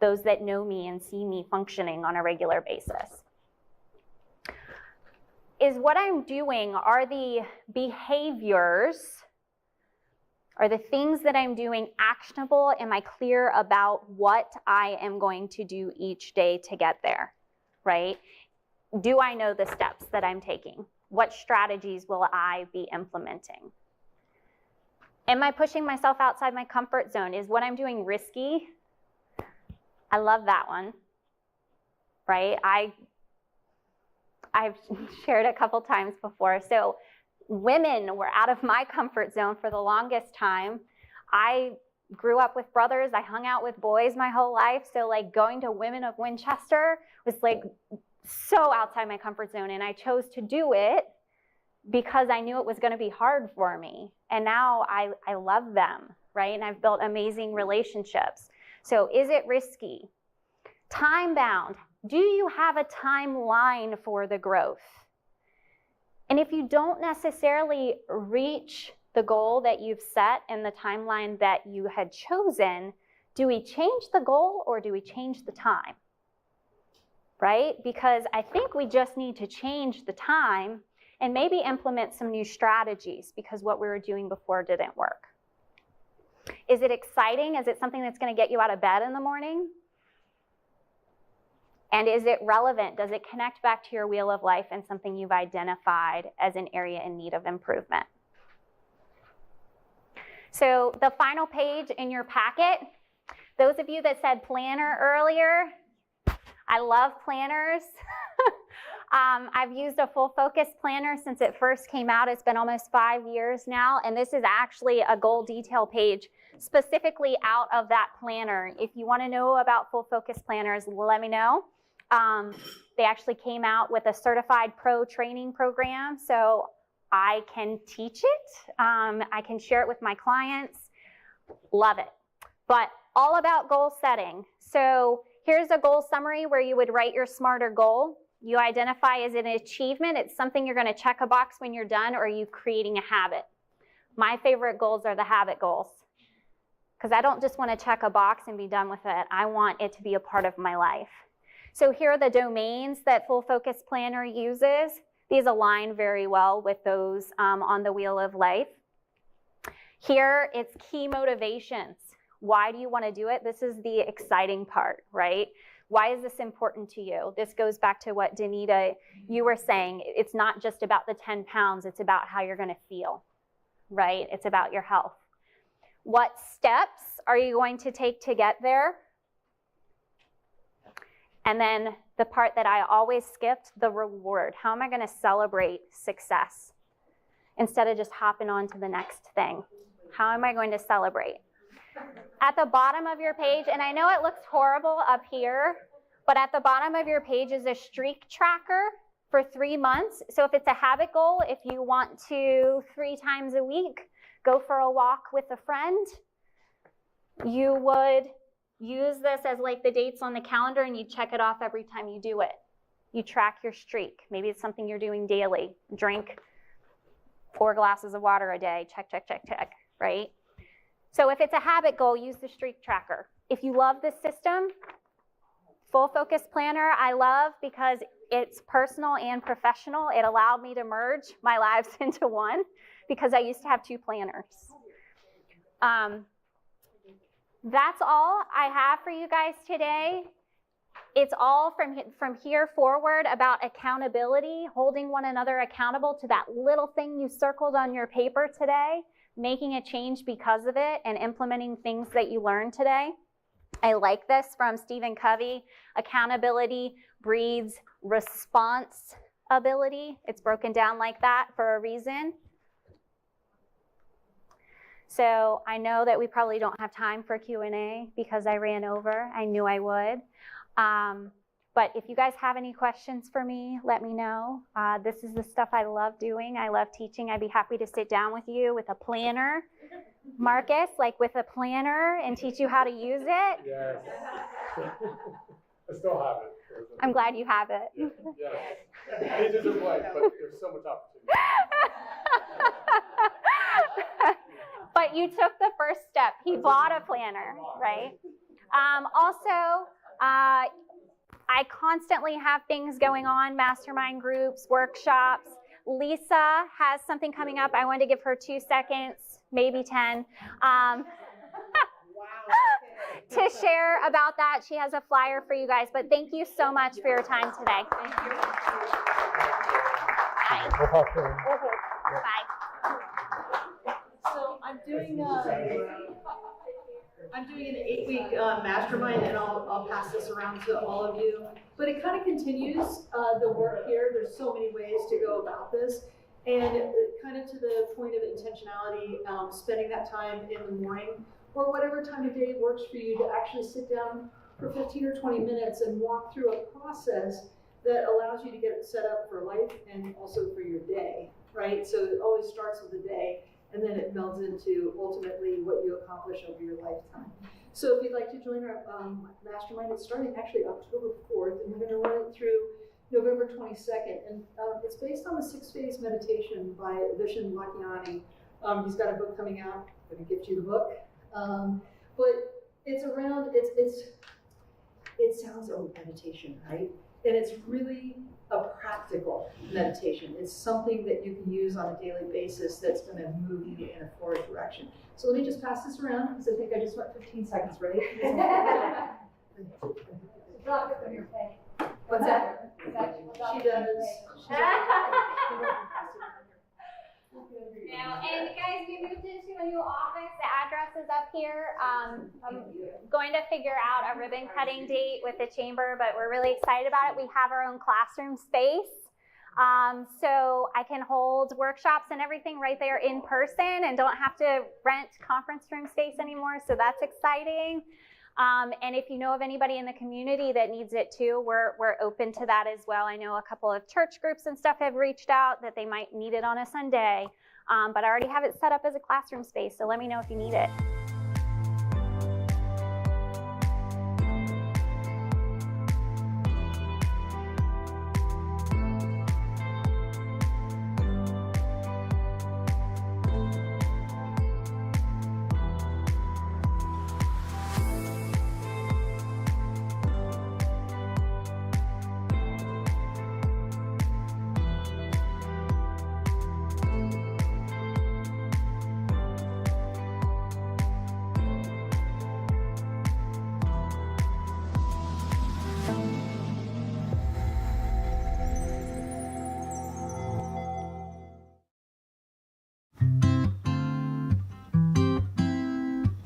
those that know me and see me functioning on a regular basis. Is what I'm doing, are the behaviors, are the things that I'm doing actionable? Am I clear about what I am going to do each day to get there, right? Do I know the steps that I'm taking? What strategies will I be implementing? Am I pushing myself outside my comfort zone? Is what I'm doing risky? I love that one, right? I've shared a couple times before. So women were out of my comfort zone for the longest time. I grew up with brothers. I hung out with boys my whole life. So like going to Women of Winchester was like so outside my comfort zone. And I chose to do it because I knew it was going to be hard for me. And now I love them, right? And I've built amazing relationships. So is it risky? Time bound. Do you have a timeline for the growth? And if you don't necessarily reach the goal that you've set and the timeline that you had chosen, do we change the goal or do we change the time? Right? Because I think we just need to change the time and maybe implement some new strategies because what we were doing before didn't work. Is it exciting? Is it something that's going to get you out of bed in the morning? And is it relevant? Does it connect back to your wheel of life and something you've identified as an area in need of improvement? So the final page in your packet, those of you that said planner earlier, I love planners. I've used a full focus planner since it first came out. It's been almost 5 years now, and this is actually a goal detail page specifically out of that planner. If you want to know about full focus planners, let me know. They actually came out with a certified pro training program, so I can teach it. I can share it with my clients. Love it. But all about goal setting. So here's a goal summary where you would write your SMARTer goal. You identify as an achievement. It's something you're going to check a box when you're done, or are you creating a habit? My favorite goals are the habit goals because I don't just want to check a box and be done with it. I want it to be a part of my life. So here are the domains that Full Focus Planner uses. These align very well with those on the Wheel of Life. Here, it's key motivations. Why do you want to do it? This is the exciting part, right? Why is this important to you? This goes back to what Danita, you were saying. It's not just about the 10 pounds, it's about how you're going to feel, right? It's about your health. What steps are you going to take to get there? And then the part that I always skipped, the reward. How am I going to celebrate success instead of just hopping on to the next thing? How am I going to celebrate? At the bottom of your page, and I know it looks horrible up here, but at the bottom of your page is a streak tracker for 3 months. So if it's a habit goal, if you want to 3 times a week go for a walk with a friend, you would use this as like the dates on the calendar and you check it off every time you do it. You track your streak. Maybe it's something you're doing daily. Drink 4 glasses of water a day. Check, check, check, check, right? So if it's a habit goal, use the streak tracker. If you love this system, Full Focus Planner, I love because it's personal and professional. It allowed me to merge my lives into one because I used to have 2 planners. That's all I have for you guys today. It's all from here forward about accountability, holding one another accountable to that little thing you circled on your paper today, making a change because of it, and implementing things that you learned today. I like this from Stephen Covey. Accountability breeds responsibility. It's broken down like that for a reason. So I know that we probably don't have time for Q&A because I ran over. I knew I would. But if you guys have any questions for me, let me know. This is the stuff I love doing. I love teaching. I'd be happy to sit down with you with a planner, Marcus, like with a planner, and teach you how to use it. Yes. I still have it. I'm glad you have it. Yeah. The pages are blank, but there's so much opportunity. But you took the first step. He bought a planner, right? Also, I constantly have things going on, mastermind groups, workshops. Lisa has something coming up. I wanted to give her 2 seconds, maybe 10, to share about that. She has a flyer for you guys, but thank you so much for your time today. Thank you. Bye. Bye. So I'm doing an 8-week mastermind, and I'll pass this around to all of you. But it kind of continues the work here. There's so many ways to go about this, and kind of to the point of intentionality, spending that time in the morning or whatever time of day works for you to actually sit down for 15 or 20 minutes and walk through a process that allows you to get it set up for life and also for your day, right? So it always starts with the day, and then it melds into ultimately what you accomplish over your lifetime. So if you'd like to join our mastermind, it's starting actually October 4th, and we're going to run it through November 22nd. And it's based on the 6-phase meditation by Vishen Lakhiani. He's got a book coming out. I'm going to gift you the book. But it's around, it sounds like meditation, right? And it's really a practical meditation. It's something that you can use on a daily basis that's going to move you in a forward direction. So let me just pass this around because I think I just went 15 seconds, right? What's that? She does. Now, and guys, we moved into a new office. The address is up here. I'm going to figure out a ribbon cutting date with the chamber, but we're really excited about it. We have our own classroom space. So I can hold workshops and everything right there in person and don't have to rent conference room space anymore. So that's exciting. And if you know of anybody in the community that needs it too, we're open to that as well. I know a couple of church groups and stuff have reached out that they might need it on a Sunday, but I already have it set up as a classroom space, so let me know if you need it.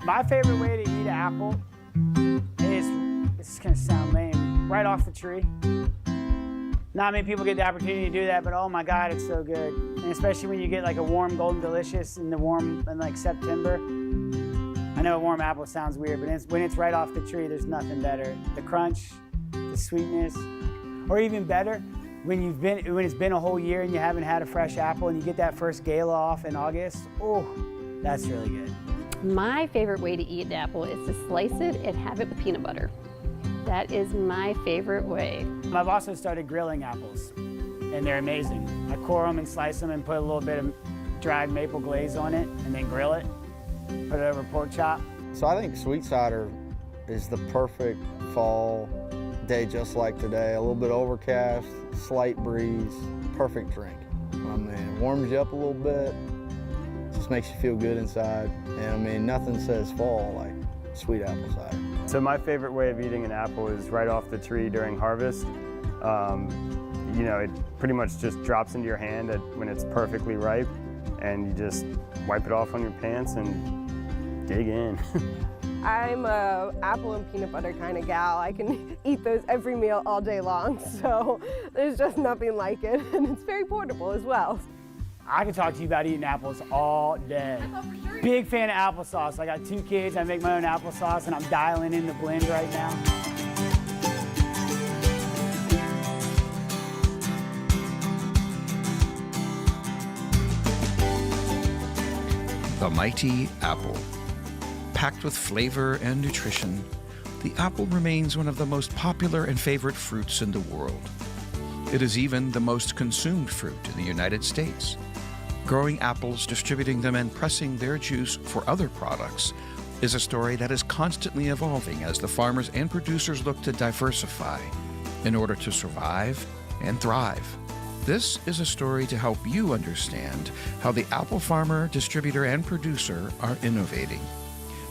My favorite way to eat an apple is, this is gonna sound lame, right off the tree. Not many people get the opportunity to do that, but oh my God, it's so good. And especially when you get like a warm Golden Delicious in like September. I know a warm apple sounds weird, but when it's right off the tree, there's nothing better. The crunch, the sweetness, or even better, when it's been a whole year and you haven't had a fresh apple and you get that first gala off in August, oh, that's really good. My favorite way to eat an apple is to slice it and have it with peanut butter. That is my favorite way. I've also started grilling apples, and they're amazing. I core them and slice them and put a little bit of dried maple glaze on it, and then grill it, put it over pork chop. So I think sweet cider is the perfect fall day, just like today. A little bit overcast, slight breeze, perfect drink. I mean, it warms you up a little bit, just makes you feel good inside. And I mean, nothing says fall like sweet apple cider. So my favorite way of eating an apple is right off the tree during harvest. You know, it pretty much just drops into your hand when it's perfectly ripe, and you just wipe it off on your pants and dig in. I'm a apple and peanut butter kind of gal. I can eat those every meal all day long, so there's just nothing like it, and it's very portable as well. I could talk to you about eating apples all day. Big fan of applesauce. I got 2 kids, I make my own applesauce, and I'm dialing in the blend right now. The mighty apple. Packed with flavor and nutrition, the apple remains one of the most popular and favorite fruits in the world. It is even the most consumed fruit in the United States. Growing apples, distributing them, and pressing their juice for other products is a story that is constantly evolving as the farmers and producers look to diversify in order to survive and thrive. This is a story to help you understand how the apple farmer, distributor, and producer are innovating,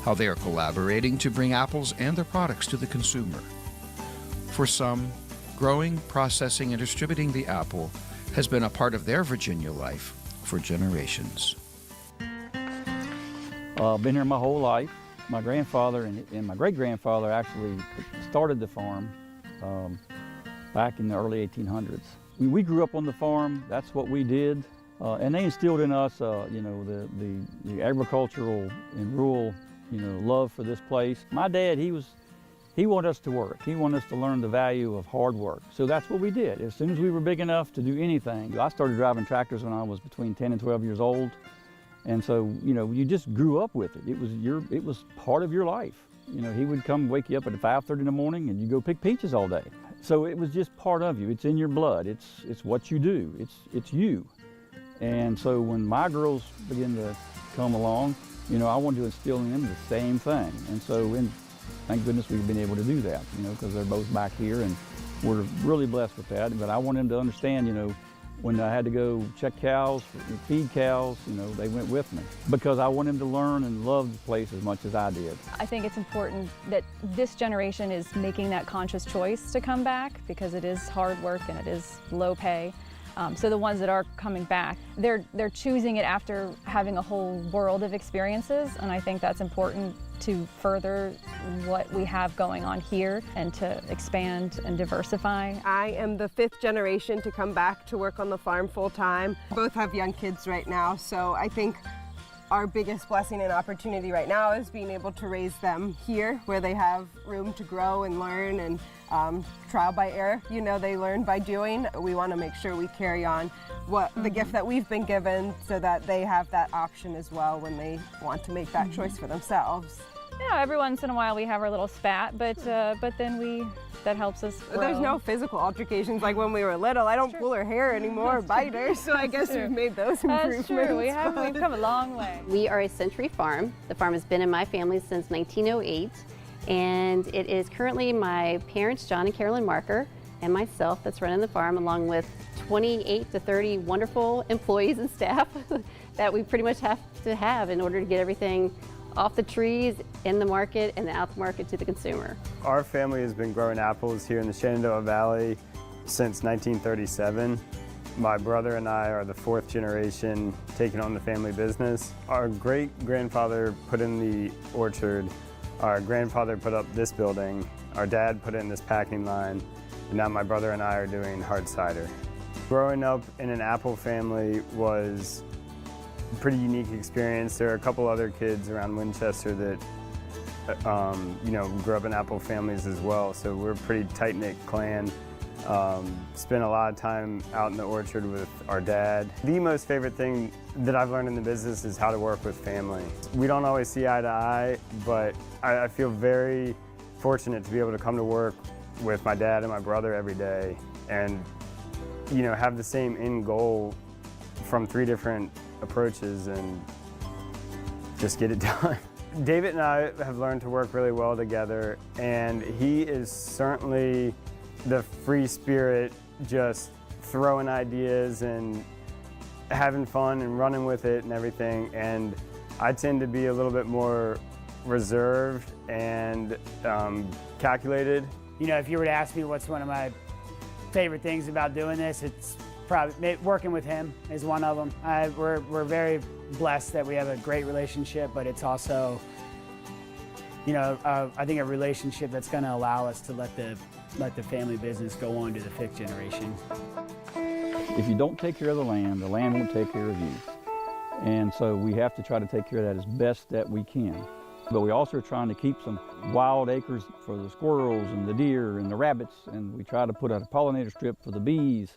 how they are collaborating to bring apples and their products to the consumer. For some, growing, processing, and distributing the apple has been a part of their Virginia life for generations. I've been here my whole life. My grandfather and my great-grandfather actually started the farm back in the early 1800s. We grew up on the farm, that's what we did, and they instilled in us, you know, the agricultural and rural, you know, love for this place. My dad, he wanted us to work. He wanted us to learn the value of hard work. So that's what we did. As soon as we were big enough to do anything, I started driving tractors when I was between 10 and 12 years old. And so, you know, you just grew up with it. It was part of your life. You know, he would come wake you up at 5:30 in the morning and you go pick peaches all day. So it was just part of you. It's in your blood. It's what you do. It's you. And so when my girls began to come along, you know, I wanted to instill in them the same thing. And so thank goodness we've been able to do that, you know, because they're both back here and we're really blessed with that. But I want them to understand, you know, when I had to go check cows, feed cows, you know, they went with me because I want them to learn and love the place as much as I did. I think it's important that this generation is making that conscious choice to come back because it is hard work and it is low pay. So the ones that are coming back, they're choosing it after having a whole world of experiences, and I think that's important to further what we have going on here and to expand and diversify. I am the 5th generation to come back to work on the farm full time. Both have young kids right now, so I think our biggest blessing and opportunity right now is being able to raise them here where they have room to grow and learn and trial by error. You know, they learn by doing. We want to make sure we carry on the gift that we've been given so that they have that option as well when they want to make that choice for themselves. Yeah, every once in a while we have our little spat, but then that helps us grow. There's no physical altercations like when we were little. I don't pull her hair anymore or bite her, so I guess we've made those improvements. That's true. We've come a long way. We are a century farm. The farm has been in my family since 1908, and it is currently my parents, John and Carolyn Marker, and myself that's running the farm, along with 28 to 30 wonderful employees and staff that we pretty much have to have in order to get everything off the trees, in the market, and out the market to the consumer. Our family has been growing apples here in the Shenandoah Valley since 1937. My brother and I are the 4th generation taking on the family business. Our great-grandfather put in the orchard, our grandfather put up this building, our dad put in this packing line, and now my brother and I are doing hard cider. Growing up in an apple family was a pretty unique experience. There are a couple other kids around Winchester that grew up in apple families as well, so we're a pretty tight-knit clan. Spent a lot of time out in the orchard with our dad. The most favorite thing that I've learned in the business is how to work with family. We don't always see eye to eye, but I feel very fortunate to be able to come to work with my dad and my brother every day and have the same end goal from 3 different approaches and just get it done. David and I have learned to work really well together, and he is certainly the free spirit, just throwing ideas and having fun and running with it and everything. And I tend to be a little bit more reserved and calculated. If you were to ask me what's one of my favorite things about doing this, it's probably working with him is one of them. We're very blessed that we have a great relationship, but it's also, I think a relationship that's going to allow us to let the family business go on to the 5th generation. If you don't take care of the land won't take care of you. And so we have to try to take care of that as best that we can. But we also are trying to keep some wild acres for the squirrels and the deer and the rabbits, and we try to put out a pollinator strip for the bees.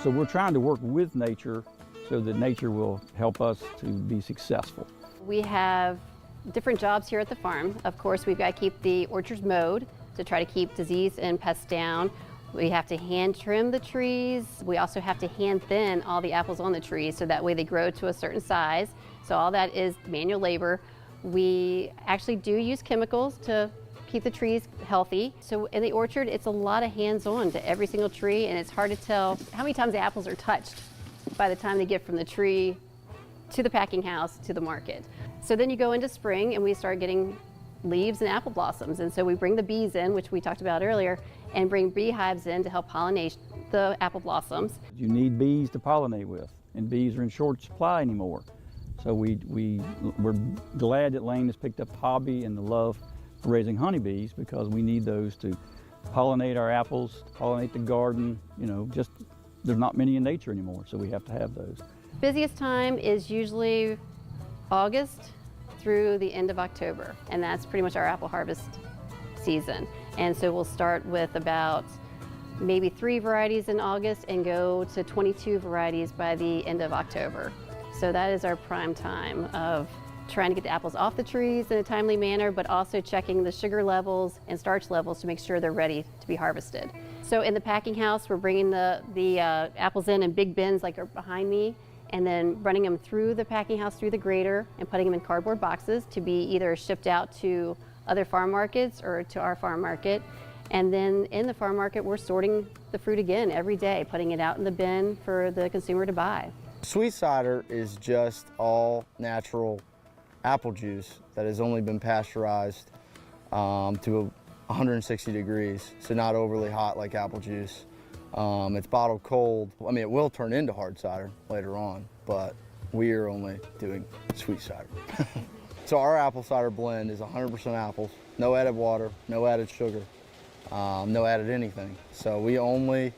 So we're trying to work with nature so that nature will help us to be successful. We have different jobs here at the farm. Of course, we've got to keep the orchards mowed to try to keep disease and pests down. We have to hand trim the trees. We also have to hand thin all the apples on the trees so that way they grow to a certain size. So all that is manual labor. We actually do use chemicals to keep the trees healthy. So in the orchard, it's a lot of hands-on to every single tree, and it's hard to tell how many times the apples are touched by the time they get from the tree to the packing house to the market. So then you go into spring and we start getting leaves and apple blossoms. And so we bring the bees in, which we talked about earlier, and bring beehives in to help pollinate the apple blossoms. You need bees to pollinate with, and bees are in short supply anymore. So we're glad that Lane has picked up the hobby and the love for raising honeybees, because we need those to pollinate our apples, pollinate the garden. There's not many in nature anymore, so we have to have those. Busiest time is usually August through the end of October, and that's pretty much our apple harvest season. And so we'll start with about maybe 3 varieties in August and go to 22 varieties by the end of October. So that is our prime time of trying to get the apples off the trees in a timely manner, but also checking the sugar levels and starch levels to make sure they're ready to be harvested. So in the packing house, we're bringing the apples in big bins like are behind me, and then running them through the packing house, through the grater, and putting them in cardboard boxes to be either shipped out to other farm markets or to our farm market. And then in the farm market, we're sorting the fruit again every day, putting it out in the bin for the consumer to buy. Sweet cider is just all natural apple juice that has only been pasteurized to 160 degrees, so not overly hot like apple juice. It's bottled cold. I mean, it will turn into hard cider later on, but we are only doing sweet cider. So our apple cider blend is 100% apples, no added water, no added sugar, no added anything. So we only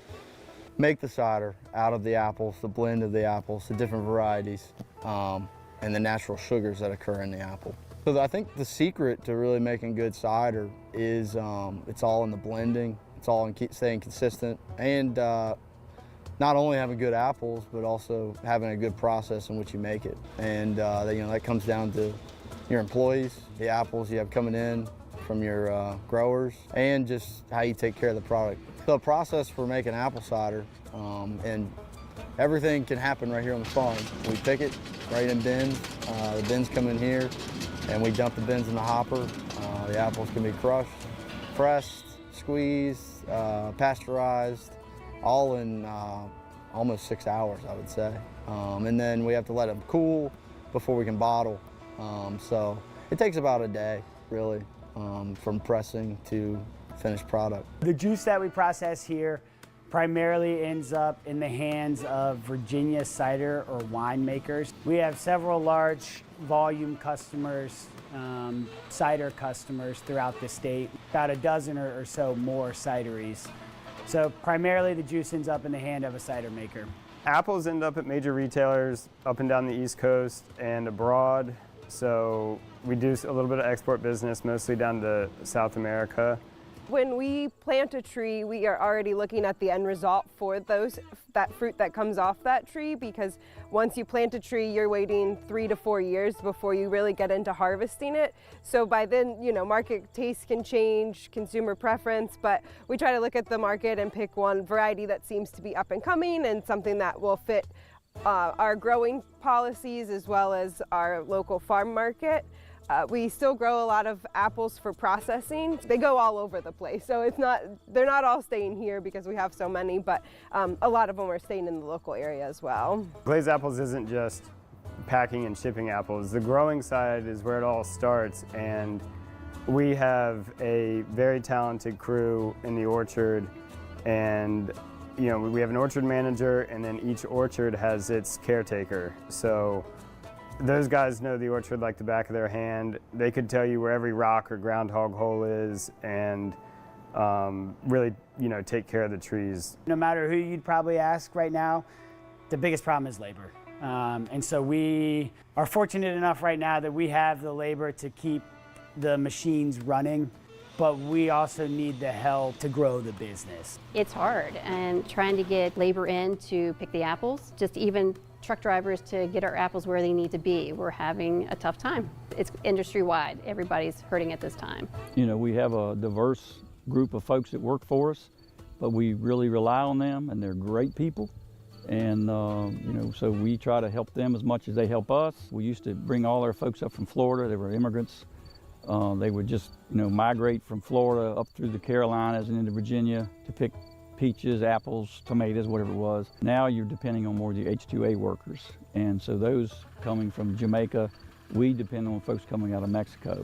make the cider out of the apples, the blend of the apples, the different varieties, and the natural sugars that occur in the apple. So I think the secret to really making good cider is it's all in the blending. It's all in staying consistent, and not only having good apples, but also having a good process in which you make it. And that comes down to your employees, the apples you have coming in from your growers, and just how you take care of the product. The process for making apple cider, and everything can happen right here on the farm. We pick it right in bins. The bins come in here, and we dump the bins in the hopper. The apples can be crushed, pressed, squeezed, pasteurized, all in almost 6 hours, I would say. And then we have to let them cool before we can bottle. So it takes about a day, really, from pressing to finished product. The juice that we process here primarily ends up in the hands of Virginia cider or winemakers. We have several large volume customers, cider customers throughout the state, about a dozen or so more cideries. So primarily the juice ends up in the hand of a cider maker. Apples end up at major retailers up and down the East Coast and abroad. So we do a little bit of export business, mostly down to South America. When we plant a tree, we are already looking at the end result for that fruit that comes off that tree, because once you plant a tree, you're waiting 3 to 4 years before you really get into harvesting it. So by then, market taste can change, consumer preference, but we try to look at the market and pick one variety that seems to be up and coming and something that will fit our growing policies as well as our local farm market. We still grow a lot of apples for processing. They go all over the place, so they're not all staying here because we have so many, but a lot of them are staying in the local area as well. Glazed apples isn't just packing and shipping apples. The growing side is where it all starts, and we have a very talented crew in the orchard, and we have an orchard manager, and then each orchard has its caretaker. So those guys know the orchard like the back of their hand. They could tell you where every rock or groundhog hole is, and really, take care of the trees. No matter who you'd probably ask right now, the biggest problem is labor. And so we are fortunate enough right now that we have the labor to keep the machines running, but we also need the help to grow the business. It's hard, and trying to get labor in to pick the apples, just even truck drivers to get our apples where they need to be. We're having a tough time. It's industry-wide. Everybody's hurting at this time. We have a diverse group of folks that work for us, but we really rely on them, and they're great people. And, so we try to help them as much as they help us. We used to bring all our folks up from Florida. They were immigrants. They would just, migrate from Florida up through the Carolinas and into Virginia to pick peaches, apples, tomatoes, whatever it was. Now you're depending on more of the H-2A workers. And so those coming from Jamaica, we depend on folks coming out of Mexico.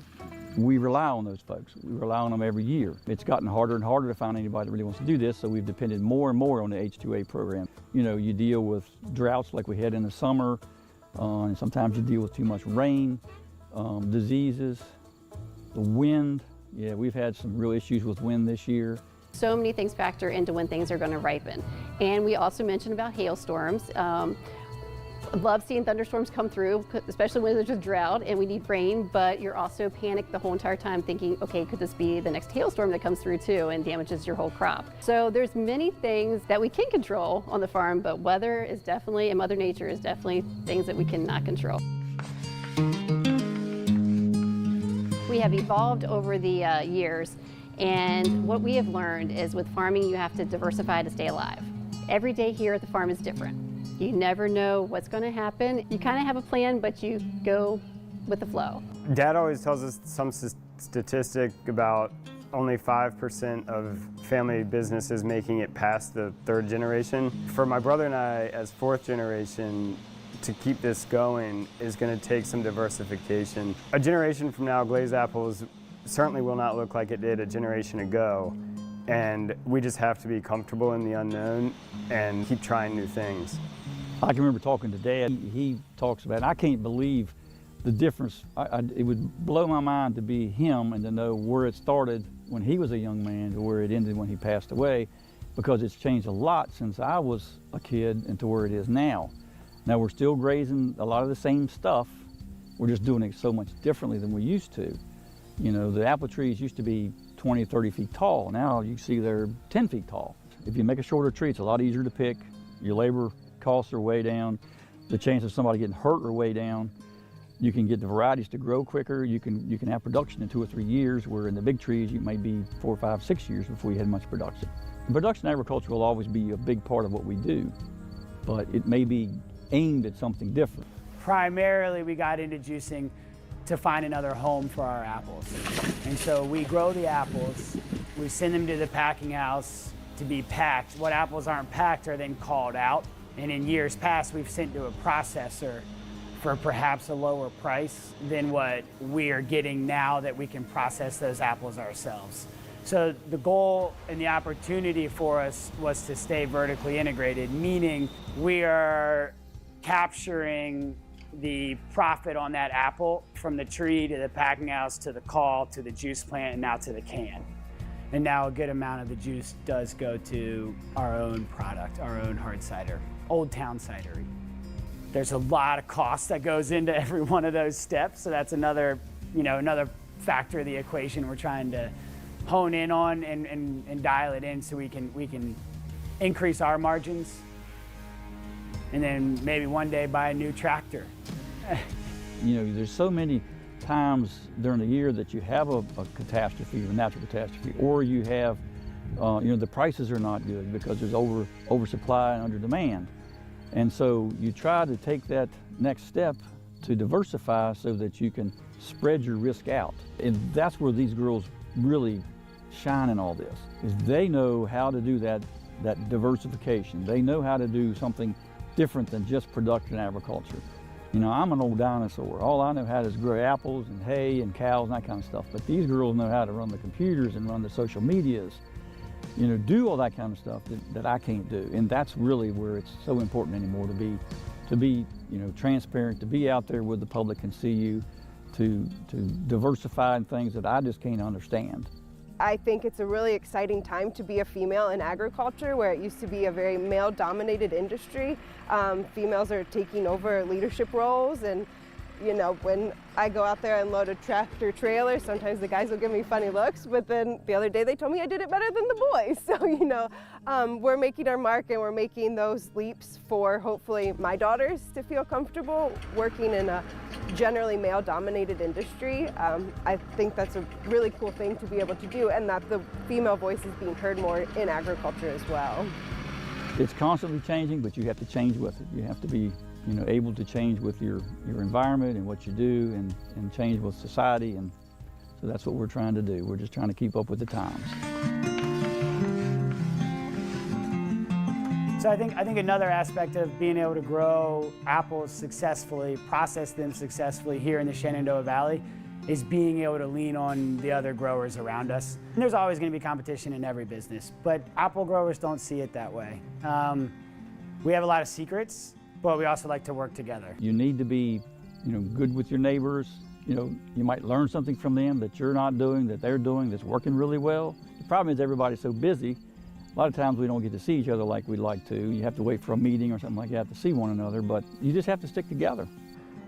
We rely on those folks. We rely on them every year. It's gotten harder and harder to find anybody that really wants to do this, so we've depended more and more on the H-2A program. You deal with droughts like we had in the summer, and sometimes you deal with too much rain, diseases, the wind. Yeah, we've had some real issues with wind this year. So many things factor into when things are going to ripen. And we also mentioned about hailstorms. Love seeing thunderstorms come through, especially when there's a drought and we need rain, but you're also panicked the whole entire time thinking, okay, could this be the next hailstorm that comes through too and damages your whole crop? So there's many things that we can control on the farm, but weather is definitely, and Mother Nature is definitely things that we cannot control. We have evolved over the years, and what we have learned is with farming, you have to diversify to stay alive. Every day here at the farm is different. You never know what's going to happen. You kind of have a plan, but you go with the flow. Dad always tells us some statistic about only 5% of family businesses making it past the 3rd generation. For my brother and I, as 4th generation, to keep this going is going to take some diversification. A generation from now, glazed apples certainly will not look like it did a generation ago. And we just have to be comfortable in the unknown and keep trying new things. I can remember talking to Dad. He talks about, I can't believe the difference. It would blow my mind to be him and to know where it started when he was a young man to where it ended when he passed away, because it's changed a lot since I was a kid and to where it is now. Now we're still grazing a lot of the same stuff. We're just doing it so much differently than we used to. The apple trees used to be 20, 30 feet tall. Now you see they're 10 feet tall. If you make a shorter tree, it's a lot easier to pick. Your labor costs are way down. The chance of somebody getting hurt are way down. You can get the varieties to grow quicker. You can have production in 2 or 3 years, where in the big trees, you may be 4, 5, 6 years before you had much production. Production agriculture will always be a big part of what we do, but it may be aimed at something different. Primarily, we got into juicing to find another home for our apples. And so we grow the apples, we send them to the packing house to be packed. What apples aren't packed are then called out. And in years past, we've sent to a processor for perhaps a lower price than what we are getting now that we can process those apples ourselves. So the goal and the opportunity for us was to stay vertically integrated, meaning we are capturing the profit on that apple from the tree to the packing house to the call to the juice plant and now to the can. And now a good amount of the juice does go to our own product, our own hard cider, Old Town Cidery. There's a lot of cost that goes into every one of those steps, so that's another factor of the equation we're trying to hone in on and dial it in so we can increase our margins and then maybe one day buy a new tractor. There's so many times during the year that you have a catastrophe, a natural catastrophe, or you have, the prices are not good because there's oversupply and under demand. And so you try to take that next step to diversify so that you can spread your risk out. And that's where these girls really shine in all this, is they know how to do that diversification. They know how to do something different than just production agriculture. I'm an old dinosaur. All I know how to do is grow apples and hay and cows and that kind of stuff. But these girls know how to run the computers and run the social medias, do all that kind of stuff that I can't do. And that's really where it's so important anymore to be transparent, to be out there where the public can see you, to diversify in things that I just can't understand. I think it's a really exciting time to be a female in agriculture, where it used to be a very male-dominated industry. Females are taking over leadership roles, and when I go out there and load a tractor trailer, sometimes the guys will give me funny looks, but then the other day they told me I did it better than the boys. So, we're making our mark, and we're making those leaps for hopefully my daughters to feel comfortable working in a generally male-dominated industry. I think that's a really cool thing to be able to do, and that the female voice is being heard more in agriculture as well. It's constantly changing, but you have to change with it. You have to be able to change with your environment and what you do, and change with society, and so that's what we're trying to do. We're just trying to keep up with the times. So I think another aspect of being able to grow apples successfully, process them successfully here in the Shenandoah Valley, is being able to lean on the other growers around us. And there's always going to be competition in every business, but apple growers don't see it that way. We have a lot of secrets, but we also like to work together. You need to be, good with your neighbors. You might learn something from them that you're not doing, that they're doing, that's working really well. The problem is everybody's so busy. A lot of times we don't get to see each other like we'd like to. You have to wait for a meeting or something like that to see one another, but you just have to stick together.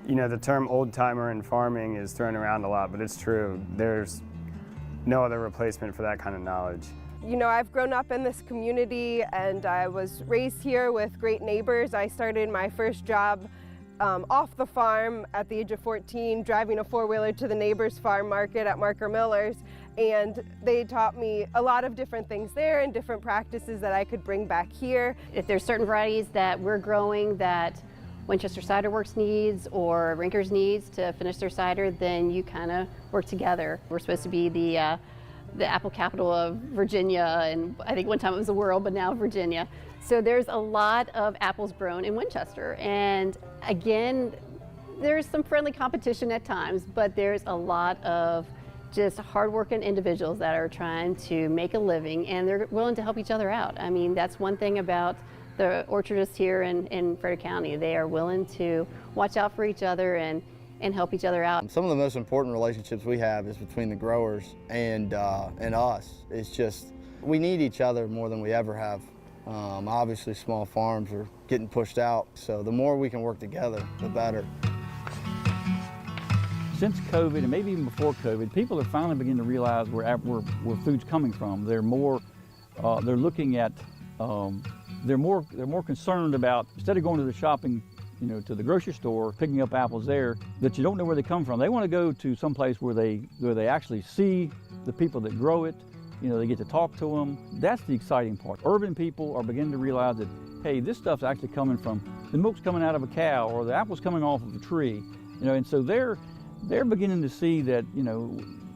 The term old timer in farming is thrown around a lot, but it's true. There's no other replacement for that kind of knowledge. I've grown up in this community, and I was raised here with great neighbors. I started my first job off the farm at the age of 14, driving a four-wheeler to the neighbor's farm market at Marker Miller's, and they taught me a lot of different things there and different practices that I could bring back here. If there's certain varieties that we're growing that Winchester Cider Works needs or Rinkers needs to finish their cider, then you kind of work together. We're supposed to be the apple capital of Virginia, and I think one time it was the world, but now Virginia. So there's a lot of apples grown in Winchester, and again, there's some friendly competition at times, but there's a lot of just hardworking individuals that are trying to make a living, and they're willing to help each other out. I mean, that's one thing about the orchardists here in Frederick County. They are willing to watch out for each other and help each other out. Some of the most important relationships we have is between the growers and us. It's just, we need each other more than we ever have. Obviously small farms are getting pushed out, so the more we can work together, the better. Since COVID, and maybe even before COVID, people are finally beginning to realize where food's coming from. They're looking at, they're more concerned about, instead of going to the shopping, to the grocery store, picking up apples there, that you don't know where they come from. They want to go to some place where they actually see the people that grow it. They get to talk to them. That's the exciting part. Urban people are beginning to realize that, hey, this stuff's actually coming from, the milk's coming out of a cow, or the apple's coming off of a tree. And so they're beginning to see that,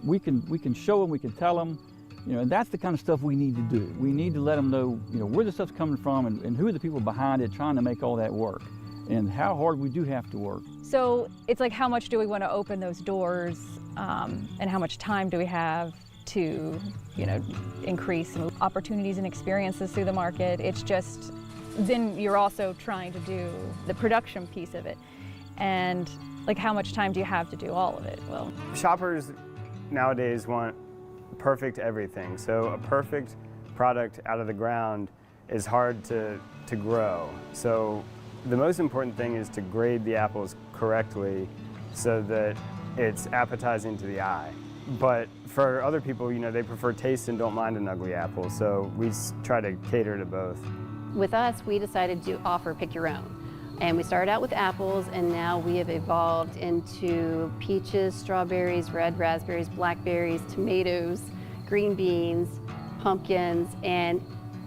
we can show them, we can tell them, and that's the kind of stuff we need to do. We need to let them know, where the stuff's coming from and who are the people behind it trying to make all that work, and how hard we do have to work. So it's like, how much do we want to open those doors, and how much time do we have? to, you know, increase opportunities and experiences through the market. It's just, then you're also trying to do the production piece of it. And like, how much time do you have to do all of it? Well, shoppers nowadays want perfect everything. So a perfect product out of the ground is hard to grow. So the most important thing is to grade the apples correctly so that it's appetizing to the eye. But for other people, you know, they prefer taste and don't mind an ugly apple. So we try to cater to both. With us, we decided to offer pick your own. And we started out with apples, and now we have evolved into peaches, strawberries, red raspberries, blackberries, tomatoes, green beans, pumpkins, and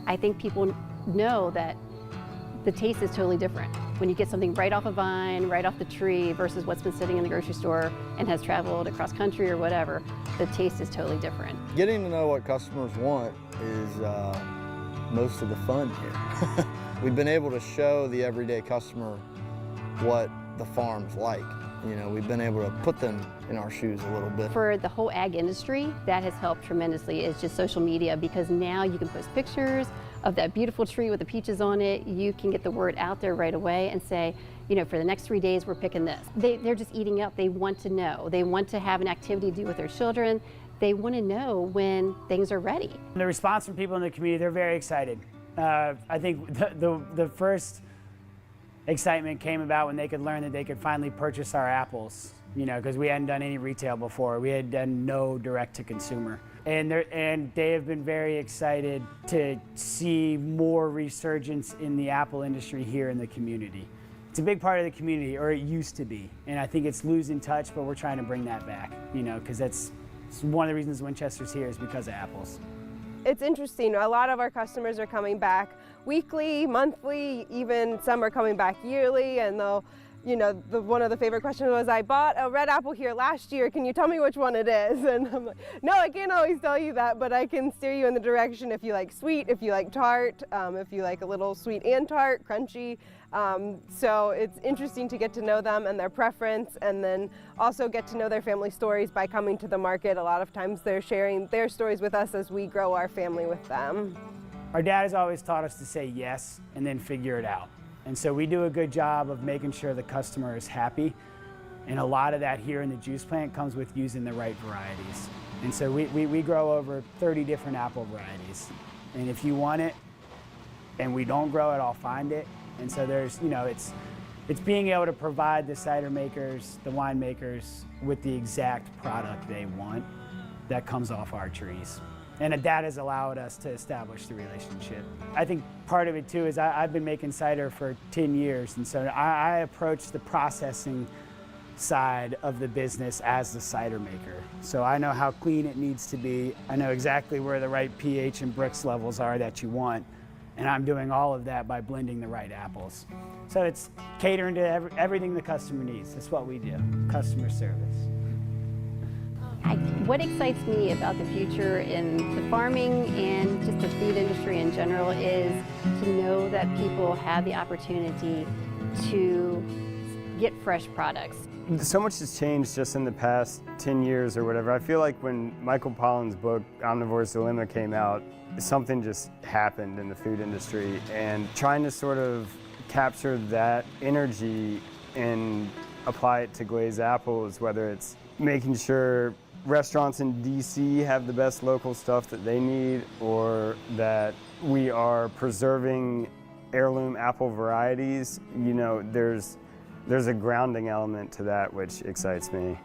I think people know that the taste is totally different when you get something right off a vine, right off the tree, versus what's been sitting in the grocery store and has traveled across country or whatever. The taste is totally different. Getting to know what customers want is most of the fun here. We've been able to show the everyday customer what the farm's like. You know, we've been able to put them in our shoes a little bit. For the whole ag industry, that has helped tremendously is just social media, because now you can post pictures of that beautiful tree with the peaches on it. You can get the word out there right away and say, you know, for the next 3 days, we're picking this. They're just eating up. They want to know. They want to have an activity to do with their children. They want to know when things are ready. The response from people in the community, they're very excited. I think the first excitement came about when they could learn that they could finally purchase our apples, you know, because we hadn't done any retail before. We had done no direct to consumer. And they have been very excited to see more resurgence in the apple industry here in the community. It's a big part of the community, or it used to be. And I think it's losing touch, but we're trying to bring that back, you know, because it's one of the reasons Winchester's here is because of apples. It's interesting. A lot of our customers are coming back weekly, monthly, even some are coming back yearly, and they'll, you know, one of the favorite questions was, I bought a red apple here last year, can you tell me which one it is? And I'm like, no, I can't always tell you that, but I can steer you in the direction if you like sweet, if you like tart, if you like a little sweet and tart, crunchy. So it's interesting to get to know them and their preference, and then also get to know their family stories by coming to the market. A lot of times they're sharing their stories with us as we grow our family with them. Our dad has always taught us to say yes and then figure it out. And so we do a good job of making sure the customer is happy. And a lot of that here in the juice plant comes with using the right varieties. And so we grow over 30 different apple varieties. And if you want it and we don't grow it, I'll find it. And so there's, you know, it's being able to provide the cider makers, the wine makers with the exact product they want that comes off our trees. And that has allowed us to establish the relationship. I think part of it too is I've been making cider for 10 years, and so I approach the processing side of the business as the cider maker. So I know how clean it needs to be. I know exactly where the right pH and Brix levels are that you want. And I'm doing all of that by blending the right apples. So it's catering to everything the customer needs. That's what we do, customer service. What excites me about the future in the farming and just the food industry in general is to know that people have the opportunity to get fresh products. So much has changed just in the past 10 years or whatever. I feel like when Michael Pollan's book, Omnivore's Dilemma, came out, something just happened in the food industry, and trying to sort of capture that energy and apply it to glazed apples, whether it's making sure restaurants in DC have the best local stuff that they need, or that we are preserving heirloom apple varieties. You know, there's a grounding element to that which excites me.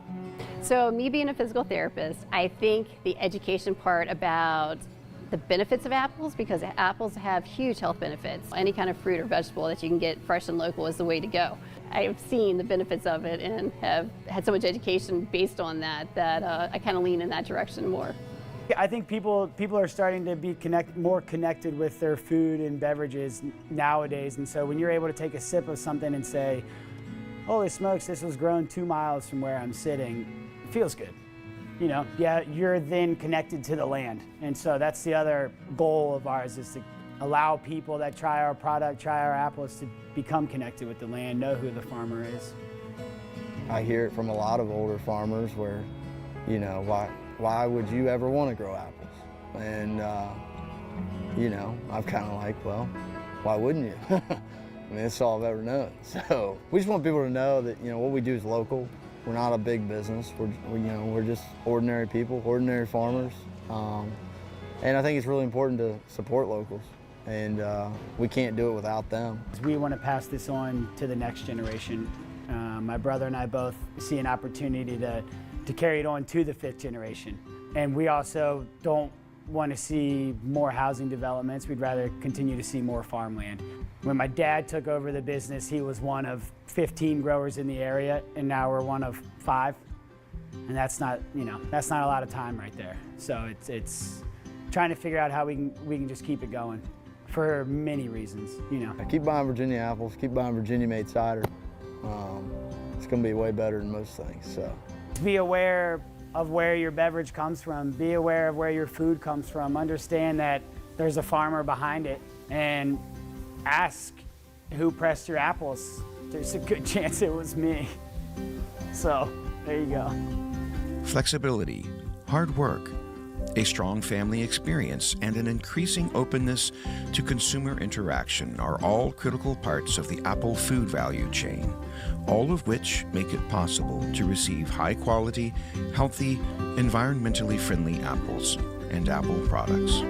So me being a physical therapist, I think the education part about the benefits of apples, because apples have huge health benefits. Any kind of fruit or vegetable that you can get fresh and local is the way to go. I've seen the benefits of it and have had so much education based on that I kind of lean in that direction more. I think people are starting to be more connected with their food and beverages nowadays, and so when you're able to take a sip of something and say, holy smokes, this was grown 2 miles from where I'm sitting, it feels good. You know, yeah, you're then connected to the land. And so that's the other goal of ours, is to allow people that try our product, try our apples, to become connected with the land, know who the farmer is. I hear it from a lot of older farmers where, you know, why would you ever want to grow apples? And, you know, I'm kind of like, well, why wouldn't you? I mean, that's all I've ever known. So we just want people to know that, you know, what we do is local. We're not a big business. We're just ordinary people, ordinary farmers. And I think it's really important to support locals. And we can't do it without them. We want to pass this on to the next generation. My brother and I both see an opportunity to carry it on to the 5th generation. And we also don't want to see more housing developments. We'd rather continue to see more farmland. When my dad took over the business, he was one of 15 growers in the area, and now we're one of 5. And that's not, you know, that's not a lot of time right there. So it's trying to figure out how we can just keep it going for many reasons, you know. Keep buying Virginia apples, keep buying Virginia-made cider. It's gonna be way better than most things, so. Be aware of where your beverage comes from. Be aware of where your food comes from. Understand that there's a farmer behind it, and ask who pressed your apples. There's a good chance it was me. So, there you go. Flexibility, hard work, a strong family experience, and an increasing openness to consumer interaction are all critical parts of the apple food value chain, all of which make it possible to receive high-quality, healthy, environmentally friendly apples and apple products.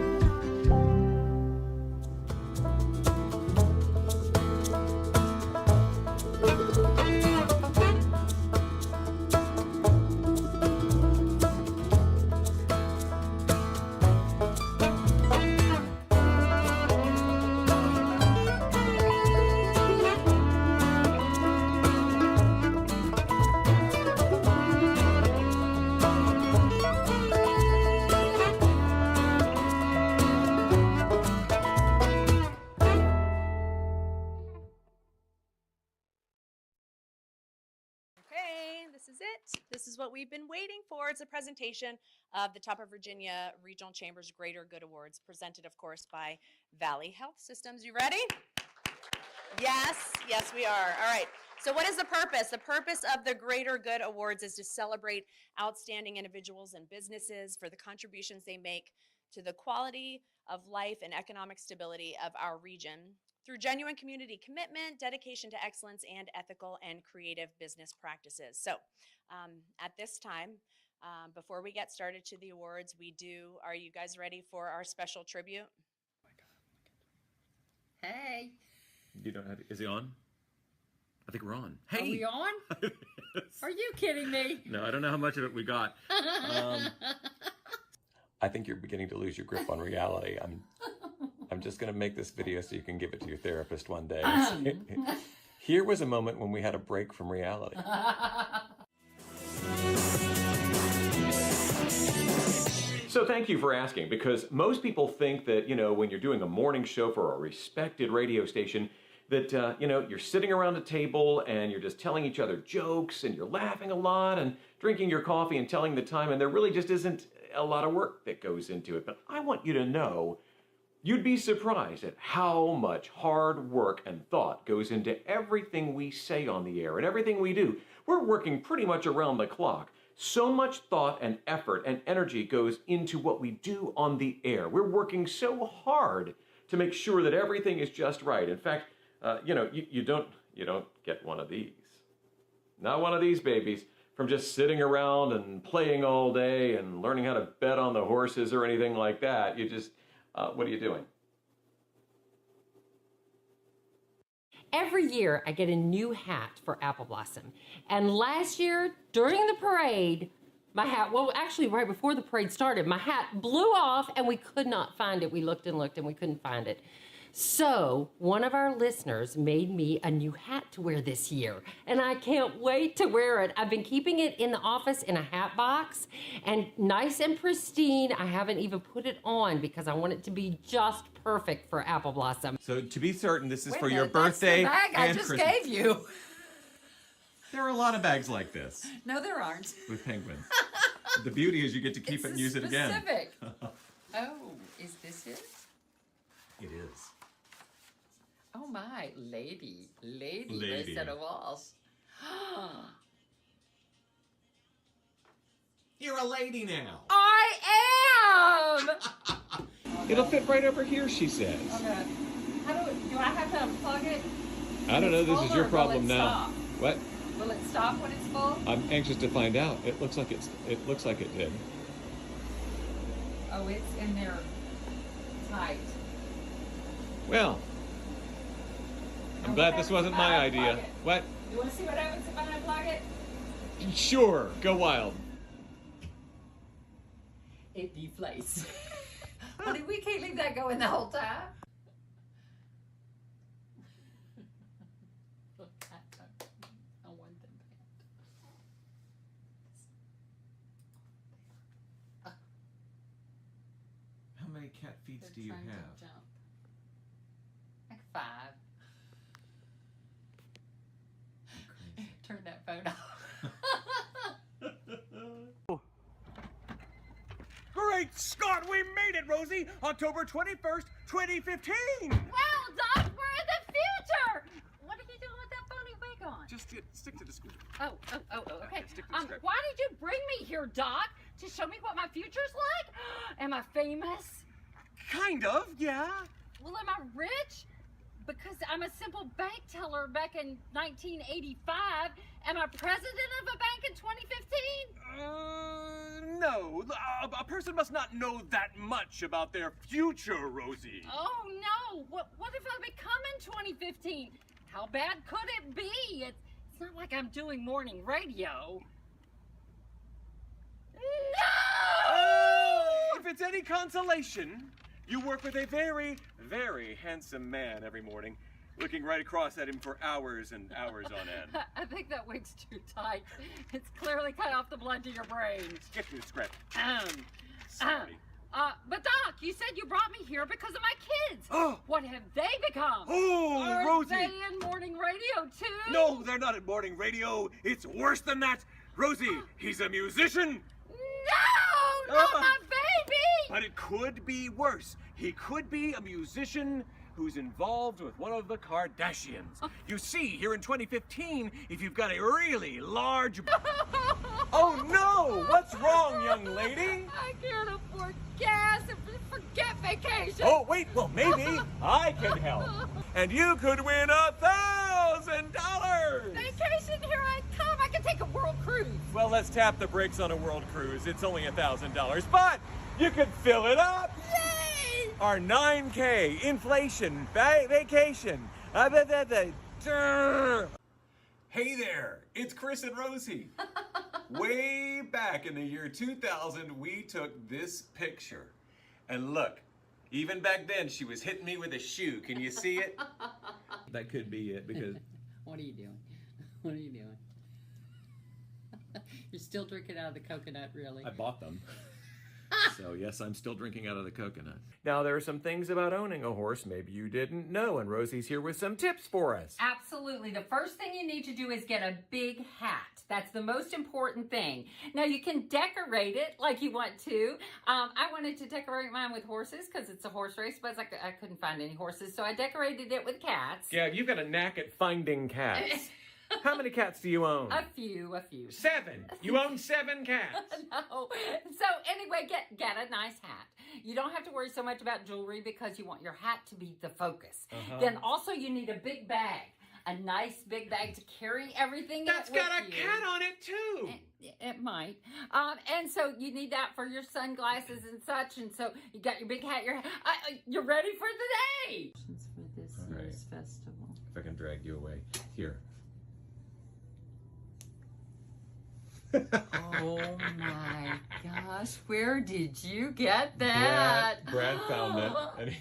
This is what we've been waiting for. It's a presentation of the Top of Virginia Regional Chamber's Greater Good Awards, presented, of course, by Valley Health Systems. You ready? Yes, we are. All right. So what is the purpose? The purpose of the Greater Good Awards is to celebrate outstanding individuals and businesses for the contributions they make to the quality of life and economic stability of our region through genuine community commitment, dedication to excellence, and ethical and creative business practices. So at this time, before we get started to the awards, are you guys ready for our special tribute? Hey. You don't have, is he on? I think we're on. Hey. Are we on? Are you kidding me? No, I don't know how much of it we got. I think you're beginning to lose your grip on reality. I'm just going to make this video so you can give it to your therapist one day. Here was a moment when we had a break from reality. So thank you for asking, because most people think that, when you're doing a morning show for a respected radio station, that, you're sitting around a table and you're just telling each other jokes and you're laughing a lot and drinking your coffee and telling the time, and there really just isn't a lot of work that goes into it. But I want you to know, you'd be surprised at how much hard work and thought goes into everything we say on the air and everything we do. We're working pretty much around the clock. So much thought and effort and energy goes into what we do on the air. We're working so hard to make sure that everything is just right. In fact, you don't get one of these. Not one of these babies from just sitting around and playing all day and learning how to bet on the horses or anything like that. You just, what are you doing? Every year I get a new hat for Apple Blossom. And last year, during the parade, my hat, well, actually right before the parade started, my hat blew off and we could not find it. We looked and looked and we couldn't find it. So one of our listeners made me a new hat to wear this year, and I can't wait to wear it. I've been keeping it in the office in a hat box and nice and pristine. I haven't even put it on because I want it to be just perfect for Apple Blossom. So to be certain, this is Wait for a your minute, that's the birthday bag I and just Christmas. gave you. There are a lot of bags like this No, there aren't. with penguins. The beauty is you get to keep it and use it again. Specific. Oh, is this it? It is. Oh my, lady, Lady. Wizard of Oz. You're a lady now. I am! It'll fit right over here, she says. Okay. Do I have to unplug it? I don't know. This is your problem now. Stop? What? Will it stop when it's full? I'm anxious to find out. It looks like it did. Oh, it's in there tight. Well, I'm glad this wasn't my idea. What? You want to see what happens if I unplug it? Sure, go wild. It deflates. Honey, we can't leave that going the whole time. I want them bad. How many cat feet do you Trying to have? jump. Like 5. Turn that phone off. Great Scott, we made it, Rosie! October 21st, 2015! Wow, Doc, we're in the future! What are you doing with that phony wig on? Just stick to the script. Oh, okay. Stick to the script. Why did you bring me here, Doc? To show me what my future's like? Am I famous? Kind of, yeah. Well, am I rich? Because I'm a simple bank teller back in 1985. Am I president of a bank in 2015? No. A person must not know that much about their future, Rosie. Oh, no. What if I become in 2015? How bad could it be? It's not like I'm doing morning radio. No! If it's any consolation, you work with a very, very handsome man every morning, looking right across at him for hours and hours on end. I think that wig's too tight. It's clearly cut off the blood to your brain. Get to the script. Sorry. But Doc, you said you brought me here because of my kids. Oh. What have they become? Oh, Are Rosie. they in morning radio too? No, they're not at morning radio. It's worse than that. Rosie, he's a musician. No, not my baby. But it could be worse. He could be a musician who's involved with one of the Kardashians. You see, here in 2015, if you've got a really large... Oh no! What's wrong, young lady? I can't afford gas and forget vacation. Oh, wait, well, maybe I can help. And you could win $1,000! Vacation, here I come. I can take a world cruise. Well, let's tap the brakes on a world cruise. It's only $1,000, but you can fill it up. Yay! Our 9K inflation vacation. Hey there, it's Chris and Rosie. Way back in the year 2000, we took this picture. And look, even back then, she was hitting me with a shoe. Can you see it? That could be it, because... What are you doing? What are you doing? You're still drinking out of the coconut, really? I bought them. So yes, I'm still drinking out of the coconut. Now there are some things about owning a horse maybe you didn't know, and Rosie's here with some tips for us. Absolutely. The first thing you need to do is get a big hat. That's the most important thing. Now you can decorate it like you want to. I wanted to decorate mine with horses because it's a horse race, but I couldn't find any horses, so I decorated it with cats. Yeah, you've got a knack at finding cats. How many cats do you own? A few. 7. You own 7 cats. No. So anyway, get a nice hat. You don't have to worry so much about jewelry because you want your hat to be the focus. Then also you need a big bag. A nice big bag to carry everything. That's got a cat on it too. It might. And so you need that for your sunglasses and such. And so you got your big hat. You're ready for the day. For this year's festival. If I can drag you away. Here. Oh my gosh, where did you get that? Brad found it, and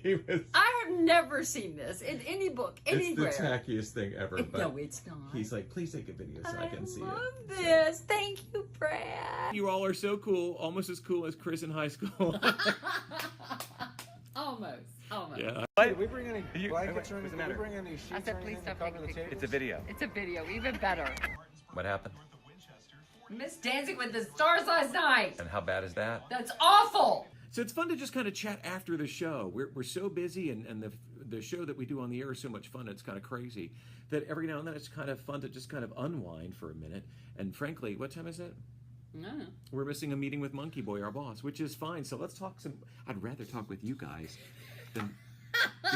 he was... I have never seen this in any book, anywhere. It's the tackiest thing ever. But no, it's not. He's like, please take a video so I can see it. I love this. Thank you, Brad. You all are so cool, almost as cool as Chris in high school. Almost. Yeah. Did we bring any blankets or anything? Did we bring any sheets I said, or please anything to stop cover taking the table? It's a video. It's a video, even better. What happened? Miss Dancing with the Stars last night. And how bad is that? That's awful. So it's fun to just kind of chat after the show. We're so busy, and the show that we do on the air is so much fun. It's kind of crazy that every now and then it's kind of fun to just kind of unwind for a minute. And frankly, what time is it? No. We're missing a meeting with Monkey Boy, our boss, which is fine. So let's talk some. I'd rather talk with you guys than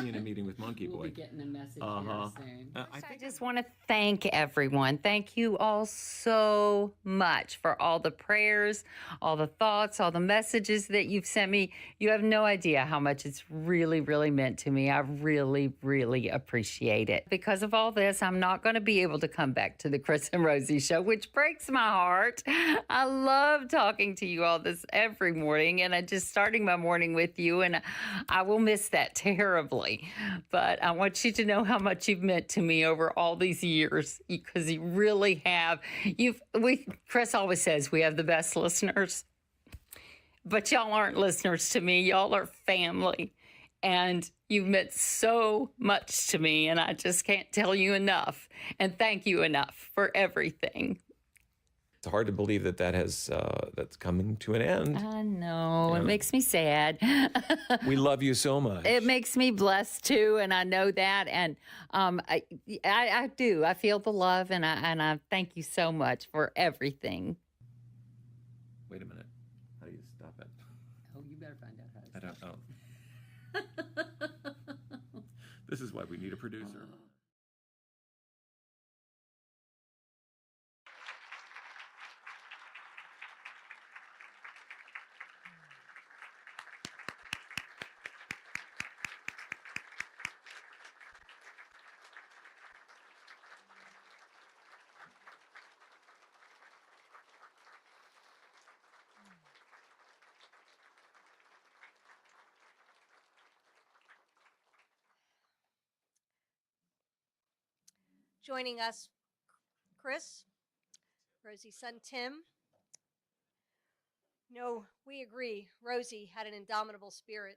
be in a meeting with Monkey Boy. We'll be getting a message Uh-huh. here soon. I just want to thank everyone. Thank you all so much for all the prayers, all the thoughts, all the messages that you've sent me. You have no idea how much it's really, really meant to me. I really, really appreciate it. Because of all this, I'm not going to be able to come back to the Chris and Rosie show, which breaks my heart. I love talking to you all this every morning, and I'm just starting my morning with you, and I will miss that terribly. But I want you to know how much you've meant to me over all these years, because you really have. Chris always says we have the best listeners, but y'all aren't listeners to me. Y'all are family, and you've meant so much to me, and I just can't tell you enough. And thank you enough for everything. It's hard to believe that that's coming to an end. I know. Yeah. It makes me sad. We love you so much. It makes me blessed too, and I know that. And I do. I feel the love, and I thank you so much for everything. Wait a minute. How do you stop it? Oh, you better find out how to I don't know. This is why we need a producer. Joining us, Chris, Rosie's son Tim. No, we agree. Rosie had an indomitable spirit.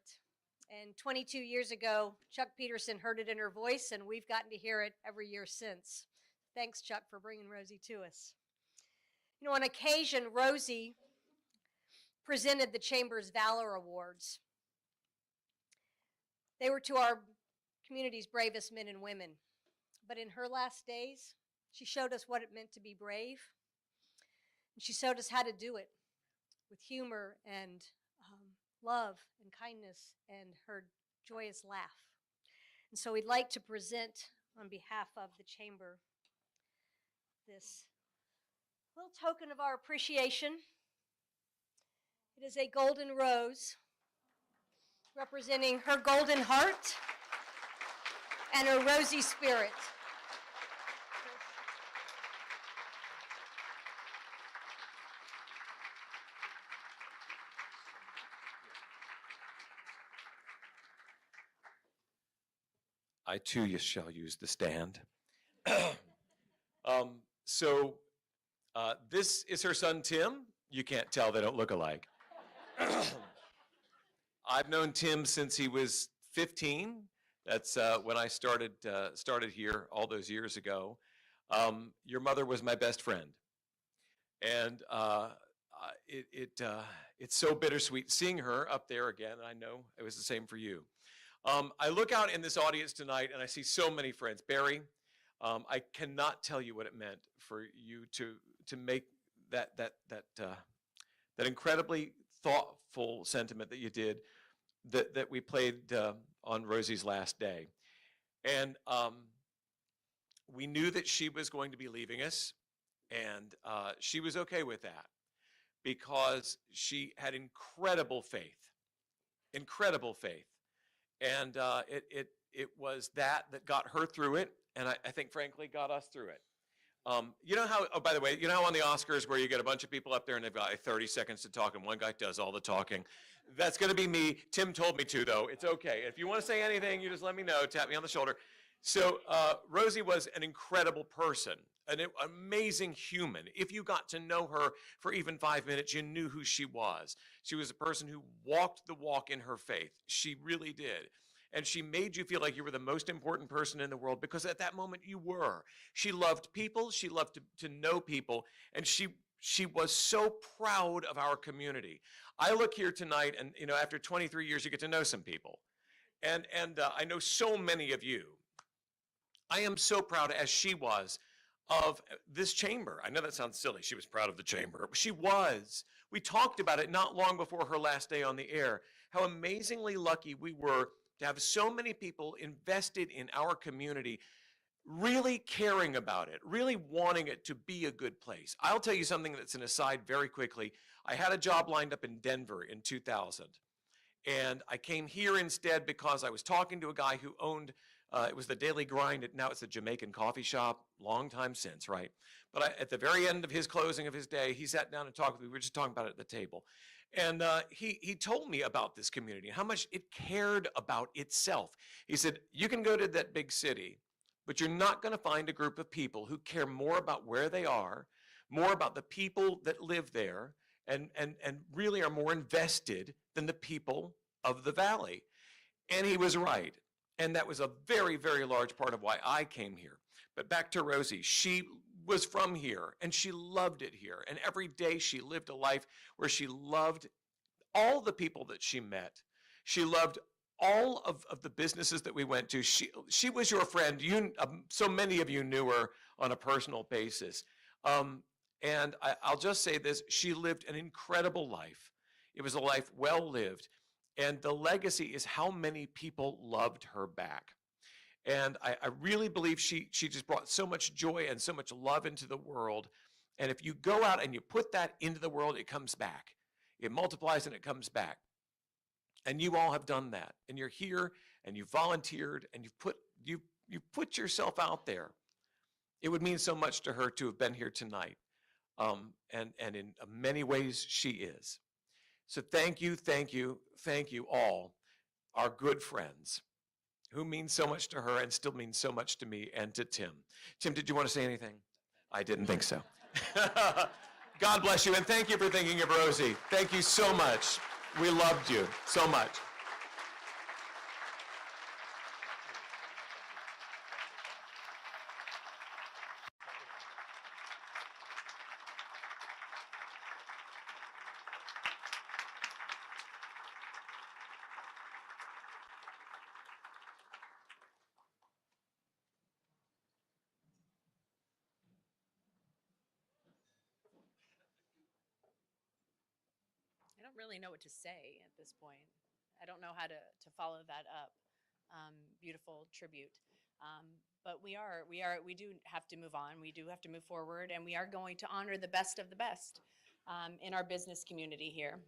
And 22 years ago, Chuck Peterson heard it in her voice, and we've gotten to hear it every year since. Thanks, Chuck, for bringing Rosie to us. You know, on occasion, Rosie presented the Chamber's Valor Awards. They were to our community's bravest men and women. But in her last days, she showed us what it meant to be brave. And she showed us how to do it with humor and love and kindness and her joyous laugh. And so we'd like to present on behalf of the Chamber this little token of our appreciation. It is a golden rose representing her golden heart and her rosy spirit. I too shall use the stand. This is her son Tim. You can't tell, they don't look alike. I've known Tim since he was 15. That's when I started here all those years ago. Your mother was my best friend, and it's so bittersweet seeing her up there again. I know it was the same for you. I look out in this audience tonight and I see so many friends. Barry, I cannot tell you what it meant for you to make that incredibly thoughtful sentiment that you did, that we played on Rosie's last day. And we knew that she was going to be leaving us, and she was okay with that because she had incredible faith. And it was that got her through it, and I think, frankly, got us through it. You know how, oh, by the way, you know how on the Oscars where you get a bunch of people up there and they've got like 30 seconds to talk and one guy does all the talking? That's going to be me. Tim told me to, though. It's okay. If you want to say anything, you just let me know. Tap me on the shoulder. So Rosie was an incredible person, an amazing human. If you got to know her for even 5 minutes, you knew who she was. She was a person who walked the walk in her faith. She really did. And she made you feel like you were the most important person in the world because at that moment you were. She loved people. She loved to know people. And she was so proud of our community. I look here tonight and, you know, after 23 years, you get to know some people. And I know so many of you. I am so proud, as she was, of this chamber. I know that sounds silly. She was proud of the chamber. She was. We talked about it not long before her last day on the air, how amazingly lucky we were to have so many people invested in our community, really caring about it, really wanting it to be a good place. I'll tell you something that's an aside very quickly. I had a job lined up in Denver in 2000. And I came here instead because I was talking to a guy who owned, it was the Daily Grind, now it's a Jamaican coffee shop, long time since, right? But at the very end of his closing of his day, he sat down and talked with me. We were just talking about it at the table. And he told me about this community, how much it cared about itself. He said, you can go to that big city, but you're not going to find a group of people who care more about where they are, more about the people that live there, and really are more invested than the people of the valley. And he was right. And that was a very, very large part of why I came here. But back to Rosie. She was from here, and she loved it here. And every day she lived a life where she loved all the people that she met. She loved all of the businesses that we went to. She was your friend. So many of you knew her on a personal basis. And I'll just say this, she lived an incredible life. It was a life well lived. And the legacy is how many people loved her back. And I really believe she just brought so much joy and so much love into the world. And if you go out and you put that into the world, it comes back. It multiplies and it comes back. And you all have done that. And you're here and you volunteered and you put yourself out there. It would mean so much to her to have been here tonight. And in many ways, she is. So thank you all, our good friends, who mean so much to her and still mean so much to me and to Tim. Tim, did you want to say anything? I didn't think so. God bless you, and thank you for thinking of Rosie. Thank you so much. We loved you so much. I don't really know what to say at this point. I don't know how to follow that up. Beautiful tribute. But we do have to move on. We do have to move forward, and we are going to honor the best of the best in our business community here.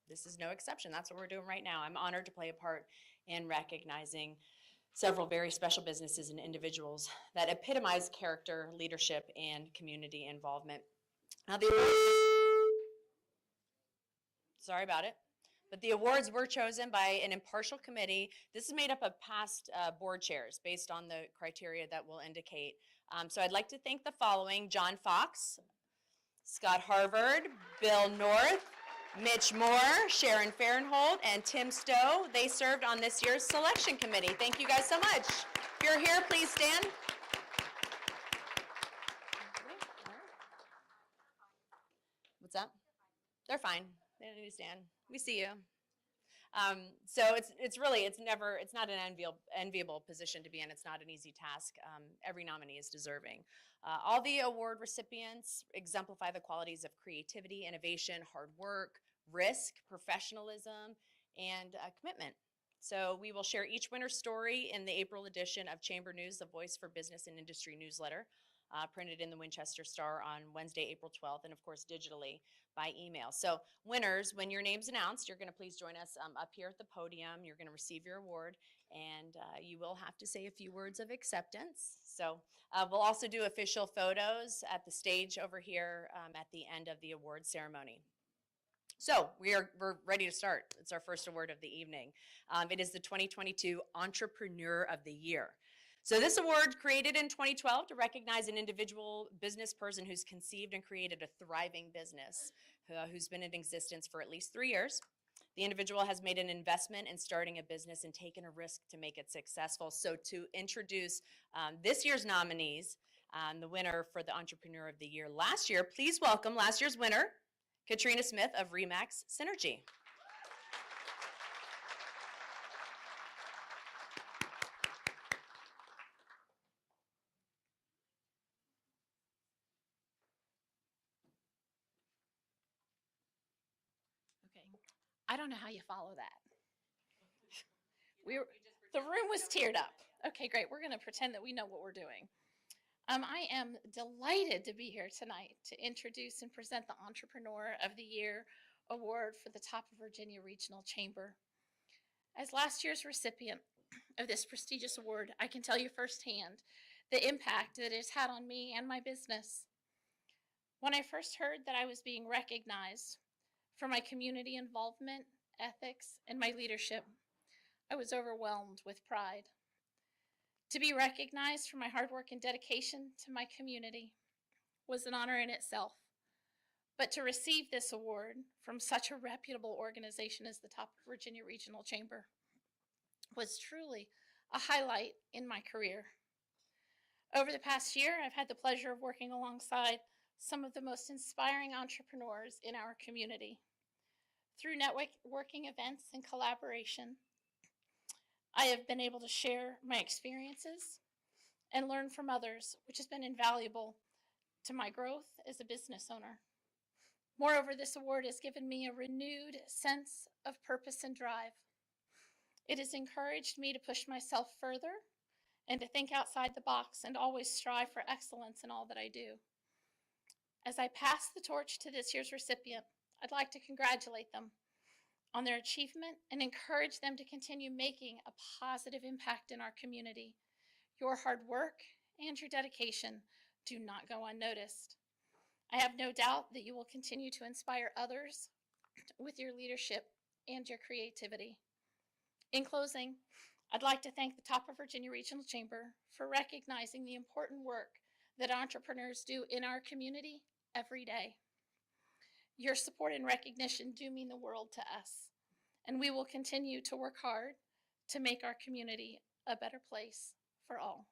This is no exception. That's what we're doing right now. I'm honored to play a part in recognizing several very special businesses and individuals that epitomize character, leadership, and community involvement. Now, sorry about it. But the awards were chosen by an impartial committee. This is made up of past board chairs based on the criteria that we'll indicate. So I'd like to thank the following: John Fox, Scott Harvard, Bill North, Mitch Moore, Sharon Fahrenhold, and Tim Stowe. They served on this year's selection committee. Thank you guys so much. If you're here, please stand. What's that? They're fine. They don't need to stand. We see you. So it's not an enviable position to be in. It's not an easy task. Every nominee is deserving. All the award recipients exemplify the qualities of creativity, innovation, hard work, risk, professionalism, and commitment. So we will share each winner's story in the April edition of Chamber News, the Voice for Business and Industry newsletter, printed in the Winchester Star on Wednesday, April 12th, and of course digitally by email. So winners, when your name's announced, you're going to please join us up here at the podium. You're going to receive your award, and you will have to say a few words of acceptance. So we'll also do official photos at the stage over here at the end of the award ceremony. So we're ready to start. It's our first award of the evening. It is the 2022 Entrepreneur of the Year. So this award, created in 2012 to recognize an individual business person who's conceived and created a thriving business, who's been in existence for at least 3 years. The individual has made an investment in starting a business and taken a risk to make it successful. So to introduce this year's nominees, the winner for the Entrepreneur of the Year last year, please welcome last year's winner, Katrina Smith of Remax Synergy. I don't know how you follow that. The room was teared up. Okay, great. We're going to pretend that we know what we're doing. I am delighted to be here tonight to introduce and present the Entrepreneur of the Year Award for the Top of Virginia Regional Chamber. As last year's recipient of this prestigious award, I can tell you firsthand the impact that it has had on me and my business. When I first heard that I was being recognized for my community involvement, ethics, and my leadership, I was overwhelmed with pride. To be recognized for my hard work and dedication to my community was an honor in itself. But to receive this award from such a reputable organization as the Top of Virginia Regional Chamber was truly a highlight in my career. Over the past year, I've had the pleasure of working alongside some of the most inspiring entrepreneurs in our community. Through networking events and collaboration, I have been able to share my experiences and learn from others, which has been invaluable to my growth as a business owner. Moreover, this award has given me a renewed sense of purpose and drive. It has encouraged me to push myself further and to think outside the box and always strive for excellence in all that I do. As I pass the torch to this year's recipient, I'd like to congratulate them on their achievement and encourage them to continue making a positive impact in our community. Your hard work and your dedication do not go unnoticed. I have no doubt that you will continue to inspire others with your leadership and your creativity. In closing, I'd like to thank the Top of Virginia Regional Chamber for recognizing the important work that entrepreneurs do in our community every day. Your support and recognition do mean the world to us, and we will continue to work hard to make our community a better place for all.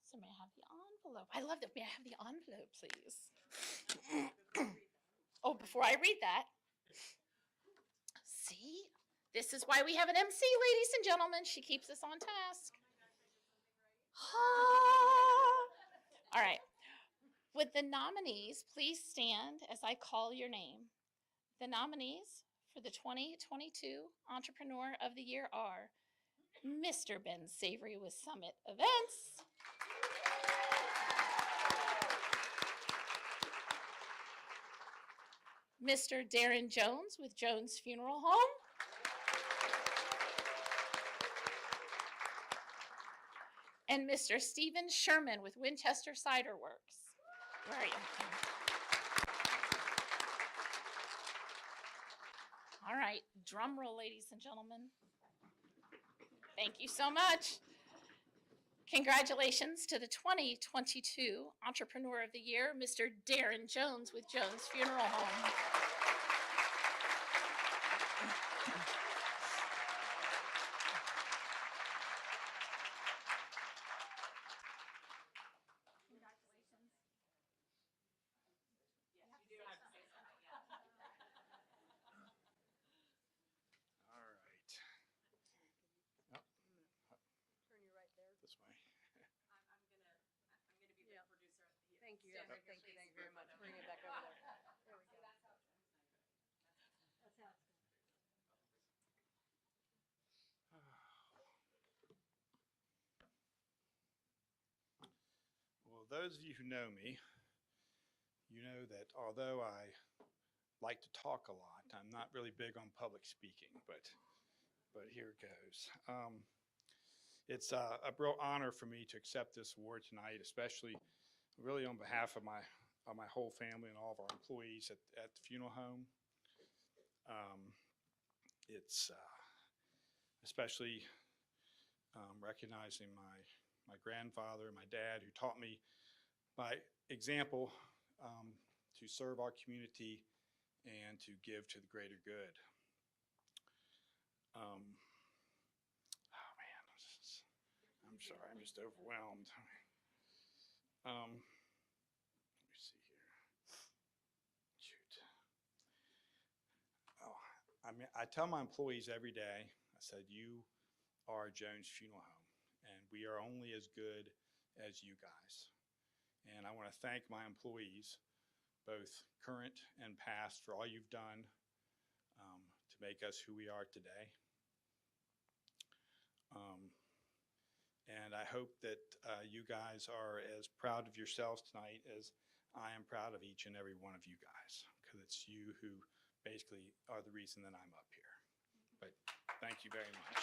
So may I have the envelope? I love that. May I have the envelope, please? Oh, before I read that, see, this is why we have an MC, ladies and gentlemen. She keeps us on task. All right. Would the nominees please stand as I call your name? The nominees for the 2022 Entrepreneur of the Year are Mr. Ben Savory with Summit Events, Mr. Darren Jones with Jones Funeral Home, and Mr. Stephen Sherman with Winchester Cider Works. Where are you? All right, drum roll, ladies and gentlemen. Thank you so much. Congratulations to the 2022 Entrepreneur of the Year, Mr. Darren Jones with Jones Funeral Home. All right. Oh. Turn you right there. This way. I'm gonna be the producer. Thank you. Thank you very much. Bring it back over there. There we go. That's how it's going. Well, those of you who know me, you know that although I like to talk a lot, I'm not really big on public speaking, but here it goes. It's a real honor for me to accept this award tonight, especially really on behalf of my whole family and all of our employees at the funeral home. It's especially recognizing my grandfather and my dad, who taught me by example to serve our community and to give to the greater good. Oh man, I'm sorry, I'm just overwhelmed. Let me see here. Shoot. Oh, I tell my employees every day, I said, you are Jones Funeral Home, and we are only as good as you guys. And I want to thank my employees, both current and past, for all you've done make us who we are today. And I hope that you guys are as proud of yourselves tonight as I am proud of each and every one of you guys, because it's you who basically are the reason that I'm up here. But thank you very much.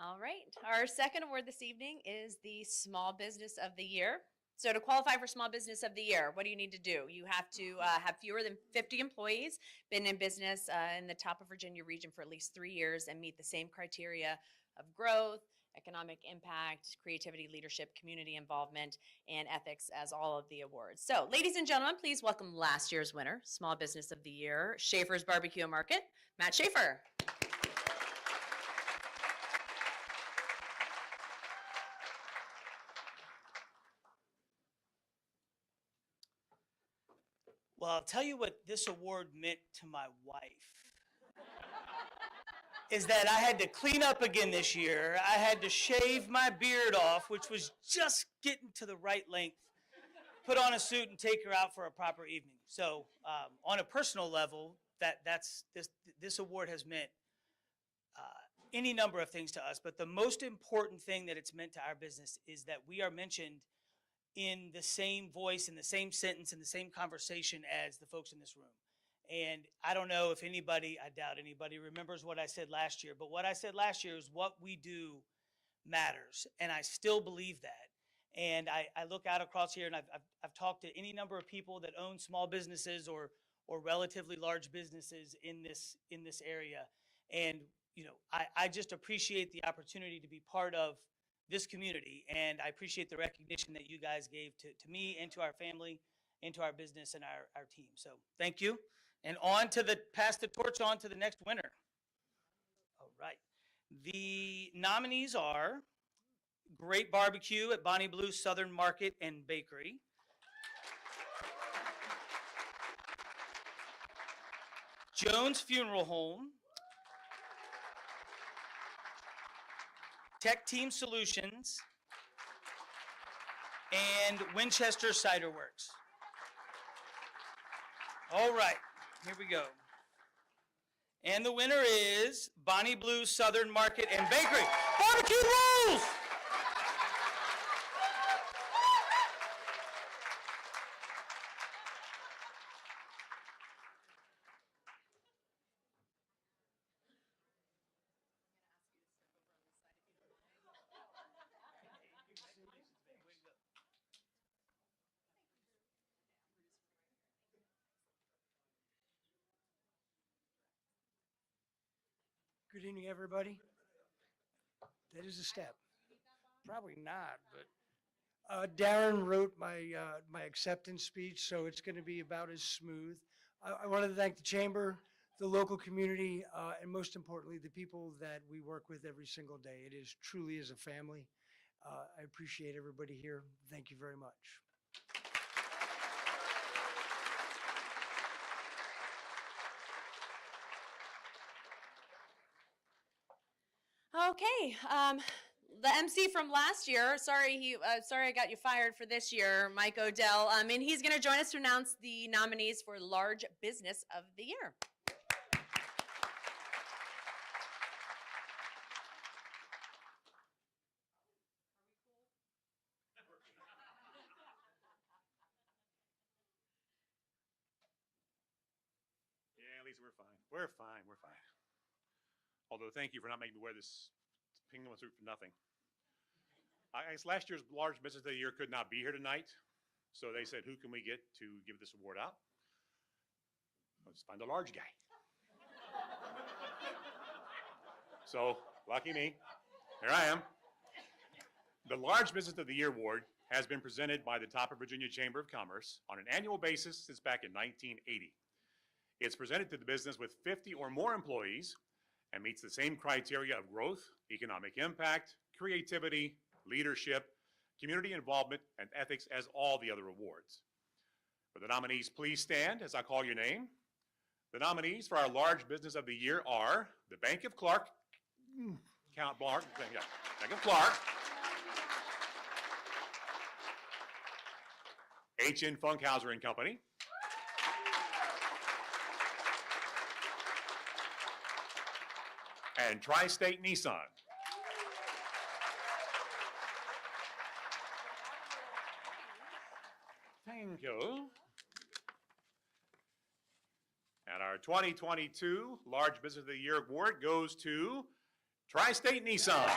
All right. Our second award this evening is the Small Business of the Year. So to qualify for Small Business of the Year, what do you need to do? You have to have fewer than 50 employees, been in business in the top of Virginia region for at least 3 years, and meet the same criteria of growth, economic impact, creativity, leadership, community involvement, and ethics as all of the awards. So ladies and gentlemen, please welcome last year's winner, Small Business of the Year, Schaefer's Barbecue and Market, Matt Schaefer. Well, I'll tell you what this award meant to my wife. Is that I had to clean up again this year. I had to shave my beard off, which was just getting to the right length, put on a suit and take her out for a proper evening. So on a personal level, this award has meant any number of things to us, but the most important thing that it's meant to our business is that we are mentioned in the same voice, in the same sentence, in the same conversation as the folks in this room. And I don't know if anybody, I doubt anybody remembers what I said last year, but what I said last year is what we do matters, and I still believe that. And I look out across here, and I've talked to any number of people that own small businesses or relatively large businesses in this area, and I just appreciate the opportunity to be part of this community, and I appreciate the recognition that you guys gave to me and to our family and to our business and our team. So thank you. And pass the torch on to the next winner. All right. The nominees are Great Barbecue at Bonnie Blue Southern Market and Bakery, Jones Funeral Home, Tech Team Solutions, and Winchester Cider Works. All right, here we go. And the winner is Bonnie Blue Southern Market and Bakery. Barbecue rules! Good evening, everybody. That is a step. Probably not, but Darren wrote my acceptance speech, so it's going to be about as smooth. I wanted to thank the chamber, the local community, and most importantly, the people that we work with every single day. It is truly as a family. I appreciate everybody here. Thank you very much. Okay, the MC from last year, sorry I got you fired for this year, Mike Odell, and he's going to join us to announce the nominees for Large Business of the Year. Yeah, Lisa, we're fine. We're fine. We're fine. Although, thank you for not making me wear this penguin suit for nothing. I guess last year's Large Business of the Year could not be here tonight, so they said, who can we get to give this award out? Let's find a large guy. So, lucky me. Here I am. The Large Business of the Year award has been presented by the Top of Virginia Chamber of Commerce on an annual basis since back in 1980. It's presented to the business with 50 or more employees and meets the same criteria of growth, economic impact, creativity, leadership, community involvement, and ethics as all the other awards. For the nominees, please stand as I call your name. The nominees for our Large Business of the Year are the Bank of Clark, Count Clark. Yeah. Second Clark. H.N. Funkhauser and Company. And Tri-State Nissan. Thank you. And our 2022 Large Business of the Year award goes to Tri-State Nissan.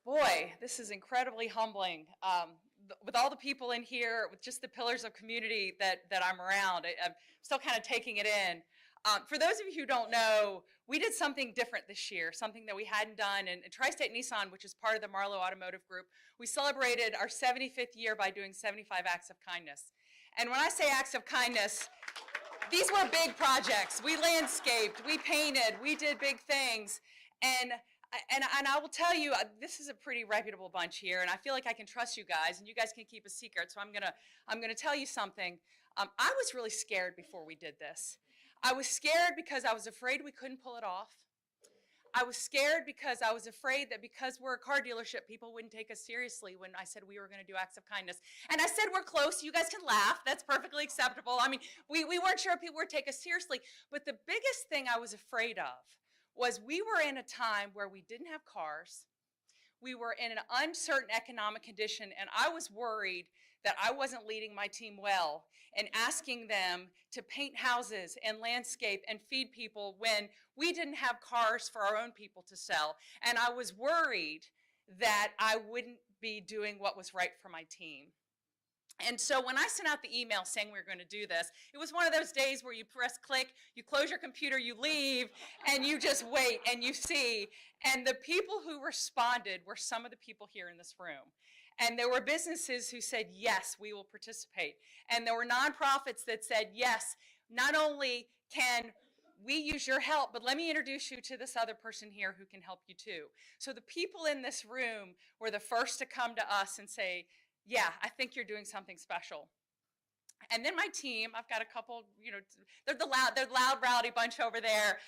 Boy, this is incredibly humbling. With all the people in here, with just the pillars of community that I'm around, I'm still kind of taking it in. For those of you who don't know, we did something different this year, something that we hadn't done. And Tri-State Nissan, which is part of the Marlowe Automotive Group, we celebrated our 75th year by doing 75 acts of kindness. And when I say acts of kindness, these were big projects. We landscaped, we painted, we did big things. And I will tell you, this is a pretty reputable bunch here, and I feel like I can trust you guys, and you guys can keep a secret. So I'm gonna tell you something. I was really scared before we did this. I was scared because I was afraid we couldn't pull it off. I was scared because I was afraid that because we're a car dealership, people wouldn't take us seriously when I said we were going to do acts of kindness. And I said we're close. You guys can laugh. That's perfectly acceptable. I mean, we weren't sure if people would take us seriously. But the biggest thing I was afraid of was we were in a time where we didn't have cars. We were in an uncertain economic condition, and I was worried that I wasn't leading my team well and asking them to paint houses and landscape and feed people when we didn't have cars for our own people to sell. And I was worried that I wouldn't be doing what was right for my team. And so when I sent out the email saying we were going to do this, it was one of those days where you press click, you close your computer, you leave, and you just wait and you see. And the people who responded were some of the people here in this room. And there were businesses who said, yes, we will participate. And there were nonprofits that said, yes, not only can we use your help, but let me introduce you to this other person here who can help you too. So the people in this room were the first to come to us and say, yeah, I think you're doing something special. And then my team, I've got a couple, they're the loud, rowdy bunch over there.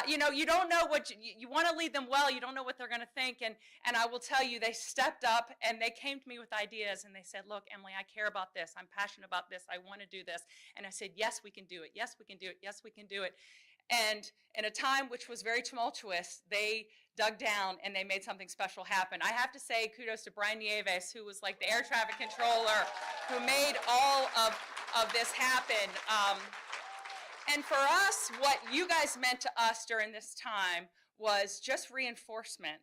You don't know what, you want to lead them well, you don't know what they're going to think. And I will tell you, they stepped up and they came to me with ideas and they said, look, Emily, I care about this. I'm passionate about this. I want to do this. And I said, yes, we can do it. Yes, we can do it. Yes, we can do it. And in a time which was very tumultuous, they dug down and they made something special happen. I have to say kudos to Brian Nieves, who was like the air traffic controller, who made all of this happen. And for us, what you guys meant to us during this time was just reinforcement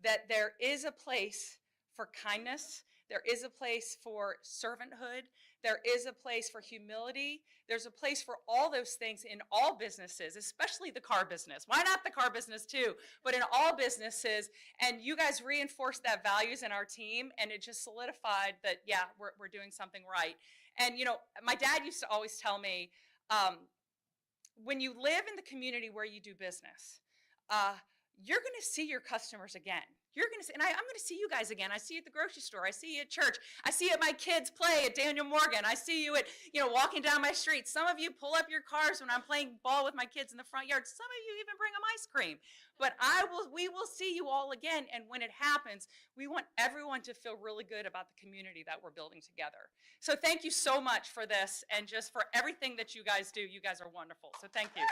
that there is a place for kindness, there is a place for servanthood, there is a place for humility, there's a place for all those things in all businesses, especially the car business. Why not the car business too? But in all businesses, and you guys reinforced that values in our team, and it just solidified that, yeah, we're doing something right. And my dad used to always tell me, when you live in the community where you do business, you're going to see your customers again. You're going to see, and I'm going to see you guys again. I see you at the grocery store. I see you at church. I see you at my kids' play at Daniel Morgan. I see you at, walking down my street. Some of you pull up your cars when I'm playing ball with my kids in the front yard. Some of you even bring them ice cream. But we will see you all again. And when it happens, we want everyone to feel really good about the community that we're building together. So thank you so much for this and just for everything that you guys do. You guys are wonderful. So thank you.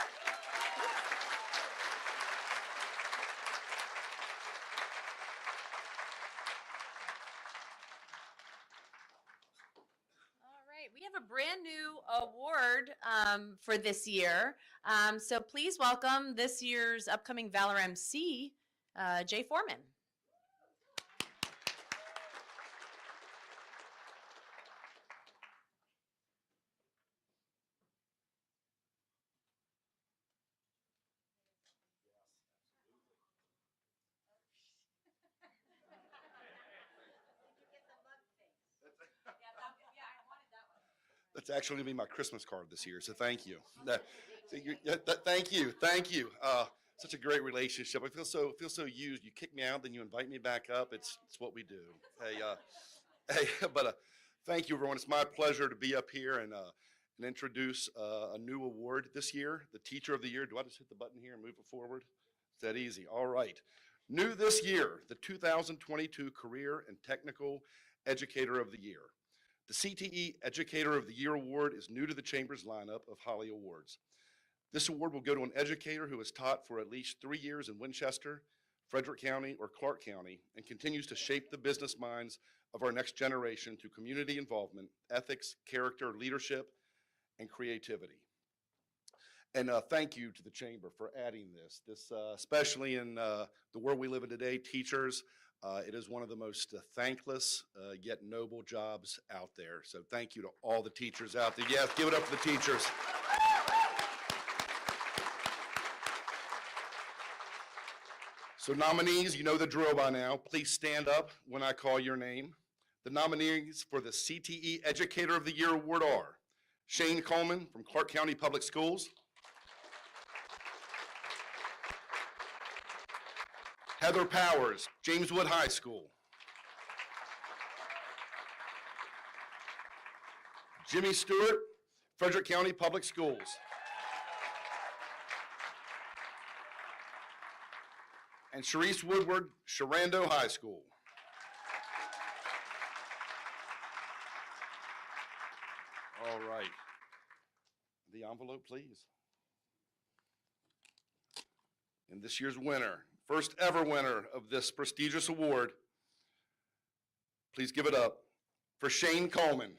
We have a brand new award for this year. So please welcome this year's upcoming Valor MC, Jay Foreman. That's actually going to be my Christmas card this year, so thank you. Thank you, thank you. Such a great relationship. I feel so used. You kick me out, then you invite me back up. It's what we do. But thank you, everyone. It's my pleasure to be up here and introduce a new award this year, the Teacher of the Year. Do I just hit the button here and move it forward? It's that easy. All right. New this year, the 2022 Career and Technical Educator of the Year. The CTE Educator of the Year Award is new to the Chamber's lineup of Holly Awards. This award will go to an educator who has taught for at least 3 years in Winchester, Frederick County, or Clark County, and continues to shape the business minds of our next generation through community involvement, ethics, character, leadership, and creativity. And thank you to the Chamber for adding this. Especially in the world we live in today, teachers, it is one of the most thankless yet noble jobs out there. So thank you to all the teachers out there. Yes, give it up for the teachers. So nominees, you know the drill by now. Please stand up when I call your name. The nominees for the CTE Educator of the Year Award are Shane Coleman from Clark County Public Schools, Heather Powers, Jameswood High School, Jimmy Stewart, Frederick County Public Schools, and Sharice Woodward, Sharando High School. All right. The envelope, please. And this year's winner, first ever winner of this prestigious award, please give it up for Shane Coleman.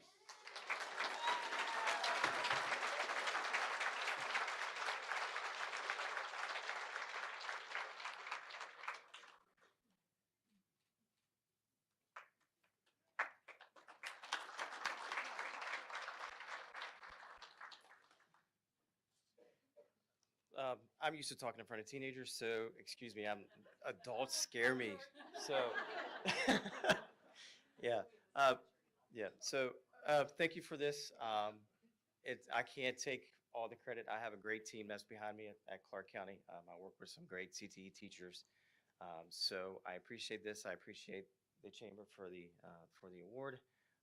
I'm used to talking in front of teenagers, so excuse me, adults scare me. So, yeah, So, thank you for this. I can't take all the credit. I have a great team that's behind me at Clark County. I work with some great CTE teachers, so I appreciate this. I appreciate the Chamber for the award.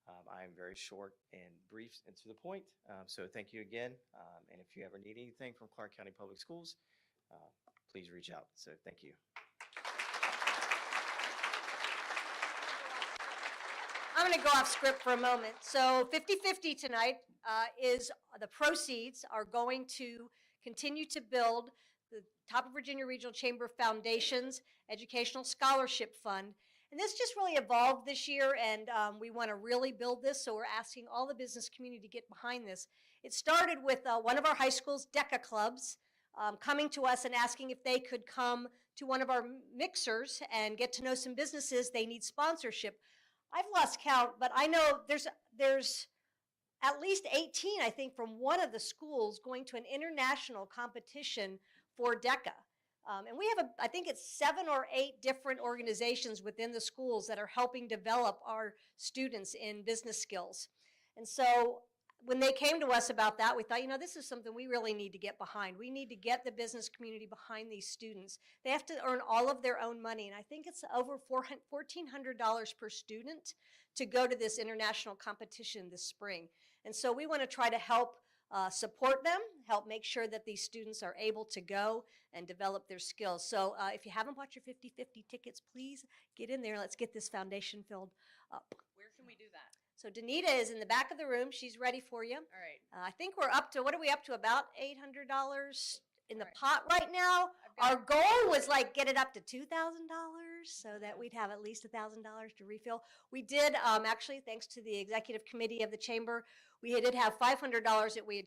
I am very short and brief and to the point, so thank you again. And if you ever need anything from Clark County Public Schools, please reach out. So thank you. I'm going to go off script for a moment. So 50-50 tonight is the proceeds are going to continue to build the Top of Virginia Regional Chamber Foundation's Educational Scholarship Fund. And this just really evolved this year, and we want to really build this, so we're asking all the business community to get behind this. It started with one of our high schools, DECA clubs, coming to us and asking if they could come to one of our mixers and get to know some businesses. They need sponsorship. I've lost count, but I know there's at least 18, I think, from one of the schools going to an international competition for DECA. And we have, I think it's 7 or 8 different organizations within the schools that are helping develop our students in business skills. And so when they came to us about that, we thought, you know, this is something we really need to get behind. We need to get the business community behind these students. They have to earn all of their own money, and I think it's over $1,400 per student to go to this international competition this spring. And so we want to try to help support them, help make sure that these students are able to go and develop their skills. So if you haven't bought your 50-50 tickets, please get in there. Let's get this foundation filled up. Where can we do that? So Danita is in the back of the room. She's ready for you. All right. I think we're up to, what are we up to, about $800 in the pot right now. Our goal was like get it up to $2,000 so that we'd have at least $1,000 to refill. We did, actually, thanks to the executive committee of the chamber, we did have $500 that we had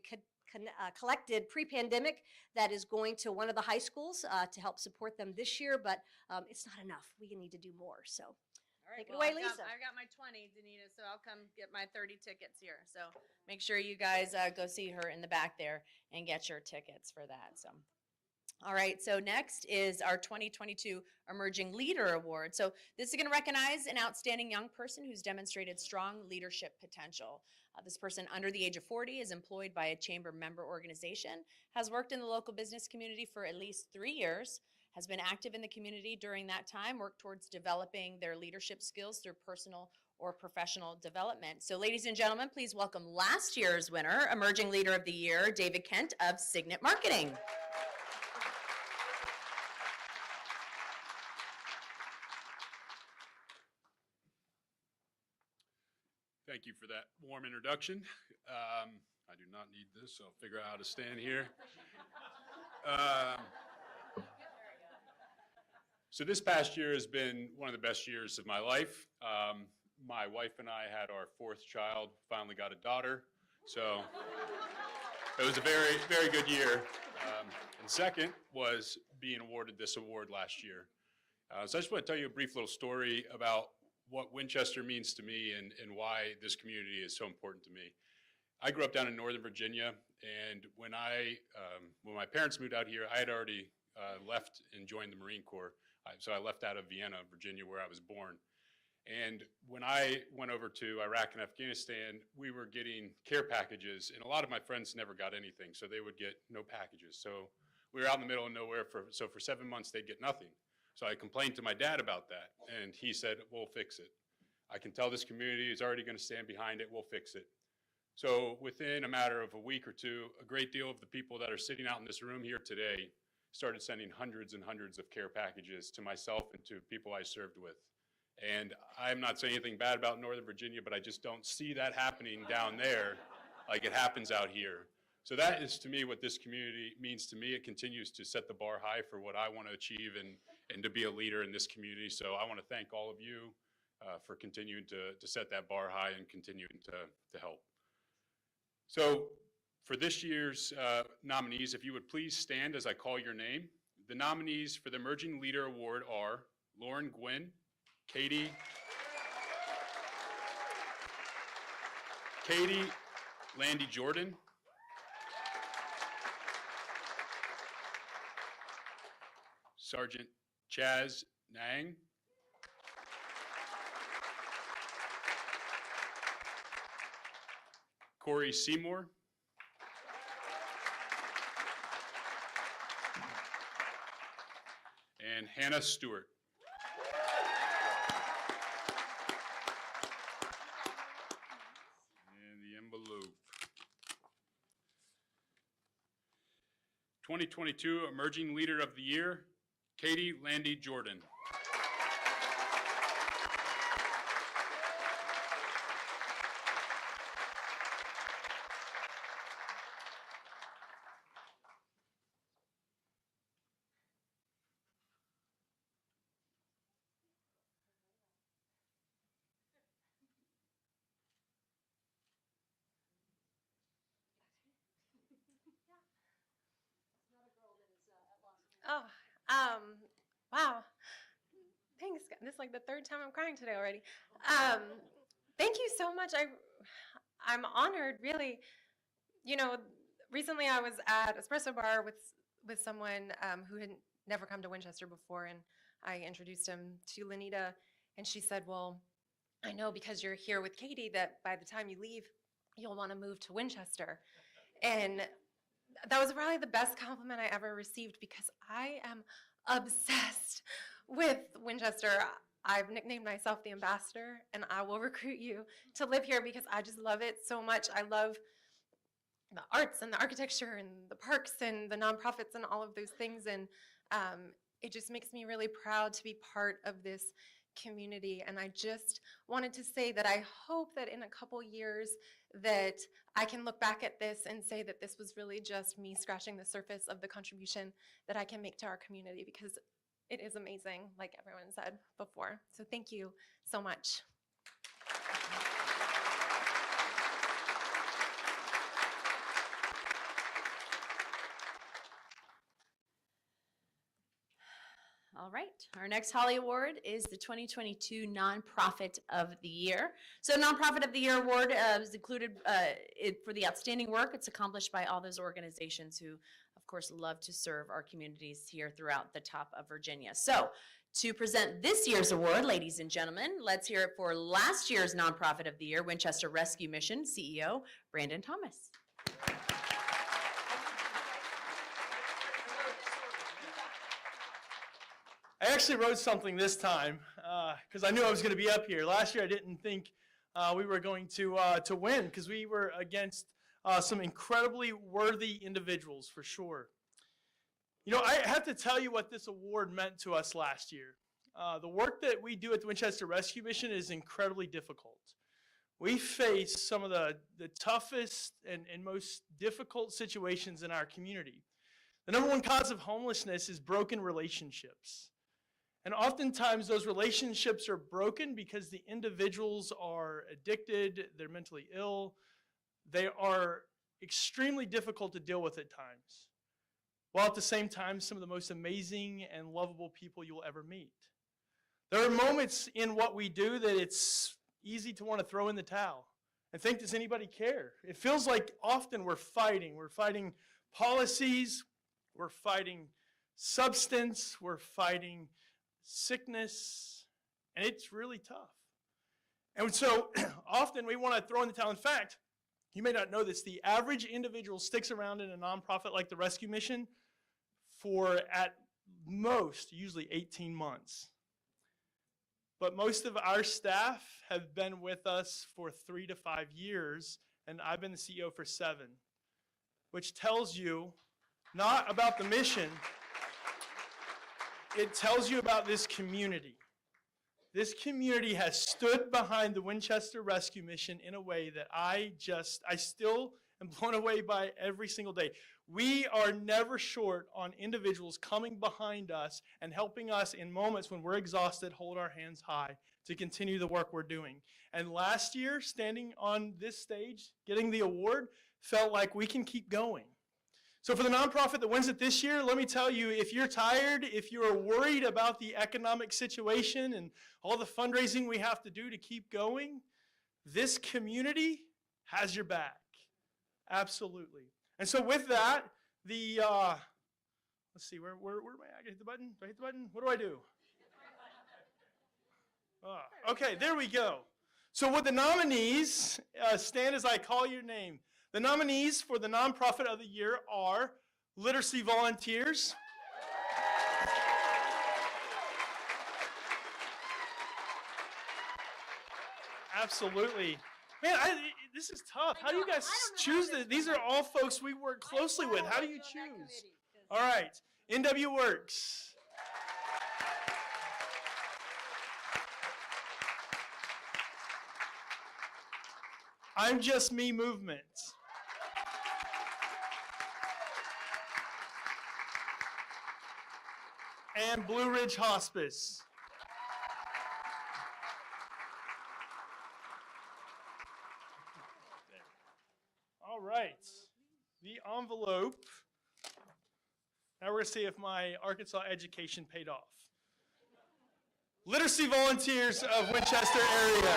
collected pre-pandemic that is going to one of the high schools to help support them this year, but it's not enough. We need to do more. So. All right, Take it away, Lisa. I've got my 20, Danita, so I'll come get my 30 tickets here. So make sure you guys go see her in the back there and get your tickets for that. So, All right, so next is our 2022 Emerging Leader Award. So this is going to recognize an outstanding young person who's demonstrated strong leadership potential. This person under the age of 40 is employed by a chamber member organization, has worked in the local business community for at least 3 years, has been active in the community during that time, worked towards developing their leadership skills through personal or professional development. So ladies and gentlemen, please welcome last year's winner, Emerging Leader of the Year, David Kent of Signet Marketing. Thank you for that warm introduction. I do not need this, so I'll figure out how to stand here. So this past year has been one of the best years of my life. My wife and I had our 4th child, finally got a daughter. So it was a very, very good year. And second was being awarded this award last year. So I just want to tell you a brief little story about what Winchester means to me and why this community is so important to me. I grew up down in Northern Virginia, and when my parents moved out here, I had already left and joined the Marine Corps. So I left out of Vienna, Virginia, where I was born. And when I went over to Iraq and Afghanistan, we were getting care packages, and a lot of my friends never got anything, so they would get no packages. So we were out in the middle of nowhere, so for 7 months, they'd get nothing. So I complained to my dad about that, and he said, we'll fix it. I can tell this community is already going to stand behind it, we'll fix it. So within a matter of a week or two, a great deal of the people that are sitting out in this room here today started sending hundreds and hundreds of care packages to myself and to people I served with. And I'm not saying anything bad about Northern Virginia, but I just don't see that happening down there like it happens out here. So that is, to me, what this community means to me. It continues to set the bar high for what I want to achieve and to be a leader in this community. So I want to thank all of you for continuing to set that bar high and continuing to help. So for this year's nominees, if you would please stand as I call your name. The nominees for the Emerging Leader Award are Lauren Gwynn, Katie Landy Jordan, Sergeant Chaz Nang, Corey Seymour, and Hannah Stewart. And the envelope. 2022 Emerging Leader of the Year, Katie Landy Jordan. Oh, wow. Thanks. This is like the 3rd time I'm crying today already. Thank you so much. I'm honored, really. You know, recently I was at Espresso Bar with someone who had never come to Winchester before, and I introduced him to Lenita, and she said, well, I know because you're here with Katie that by the time you leave, you'll want to move to Winchester. And that was probably the best compliment I ever received because I am obsessed with Winchester. I've nicknamed myself the ambassador, and I will recruit you to live here because I just love it so much. I love the arts and the architecture and the parks and the nonprofits and all of those things, and it just makes me really proud to be part of this community. And I just wanted to say that I hope that in a couple years that I can look back at this and say that this was really just me scratching the surface of the contribution that I can make to our community, because it is amazing, like everyone said before. So thank you so much. All right, our next Holly Award is the 2022 Nonprofit of the Year. So Nonprofit of the Year Award is included for the outstanding work it's accomplished by all those organizations who, of course, love to serve our communities here throughout the top of Virginia. So to present this year's award, ladies and gentlemen, let's hear it for last year's Nonprofit of the Year, Winchester Rescue Mission CEO, Brandon Thomas. I actually wrote something this time because I knew I was going to be up here. Last year I didn't think we were going to win because we were against some incredibly worthy individuals for sure. You know, I have to tell you what this award meant to us last year. The work that we do at the Winchester Rescue Mission is incredibly difficult. We face some of the toughest and most difficult situations in our community. The number one cause of homelessness is broken relationships. And oftentimes those relationships are broken because the individuals are addicted, they're mentally ill, they are extremely difficult to deal with at times, while at the same time some of the most amazing and lovable people you'll ever meet. There are moments in what we do that it's easy to want to throw in the towel and think, does anybody care? It feels like often we're fighting policies, we're fighting substance, we're fighting sickness, and it's really tough. And so often we want to throw in the towel. In fact, you may not know this, the average individual sticks around in a nonprofit like the Rescue Mission for at most usually 18 months. But most of our staff have been with us for 3 to 5 years, and I've been the CEO for 7, which tells you not about the mission, it tells you about this community. This community has stood behind the Winchester Rescue Mission in a way that I still am blown away by every single day. We are never short on individuals coming behind us and helping us in moments when we're exhausted, hold our hands high to continue the work we're doing. And last year, standing on this stage, getting the award, felt like we can keep going. So for the nonprofit that wins it this year, let me tell you, if you're tired, if you're worried about the economic situation and all the fundraising we have to do to keep going, this community has your back. Absolutely. And so with that, let's see, where am I? I hit the button? Do I hit the button? What do I do? Okay, there we go. So would the nominees stand as I call your name? The nominees for the Nonprofit of the Year are Literacy Volunteers, absolutely. Man, this is tough. How do you guys choose this? These are all folks we work closely with. How do you choose? All right, NW Works. I'm Just Me Movement. And Blue Ridge Hospice. All right, the envelope. Now we're going to see if my Arkansas education paid off. Literacy Volunteers of Winchester area.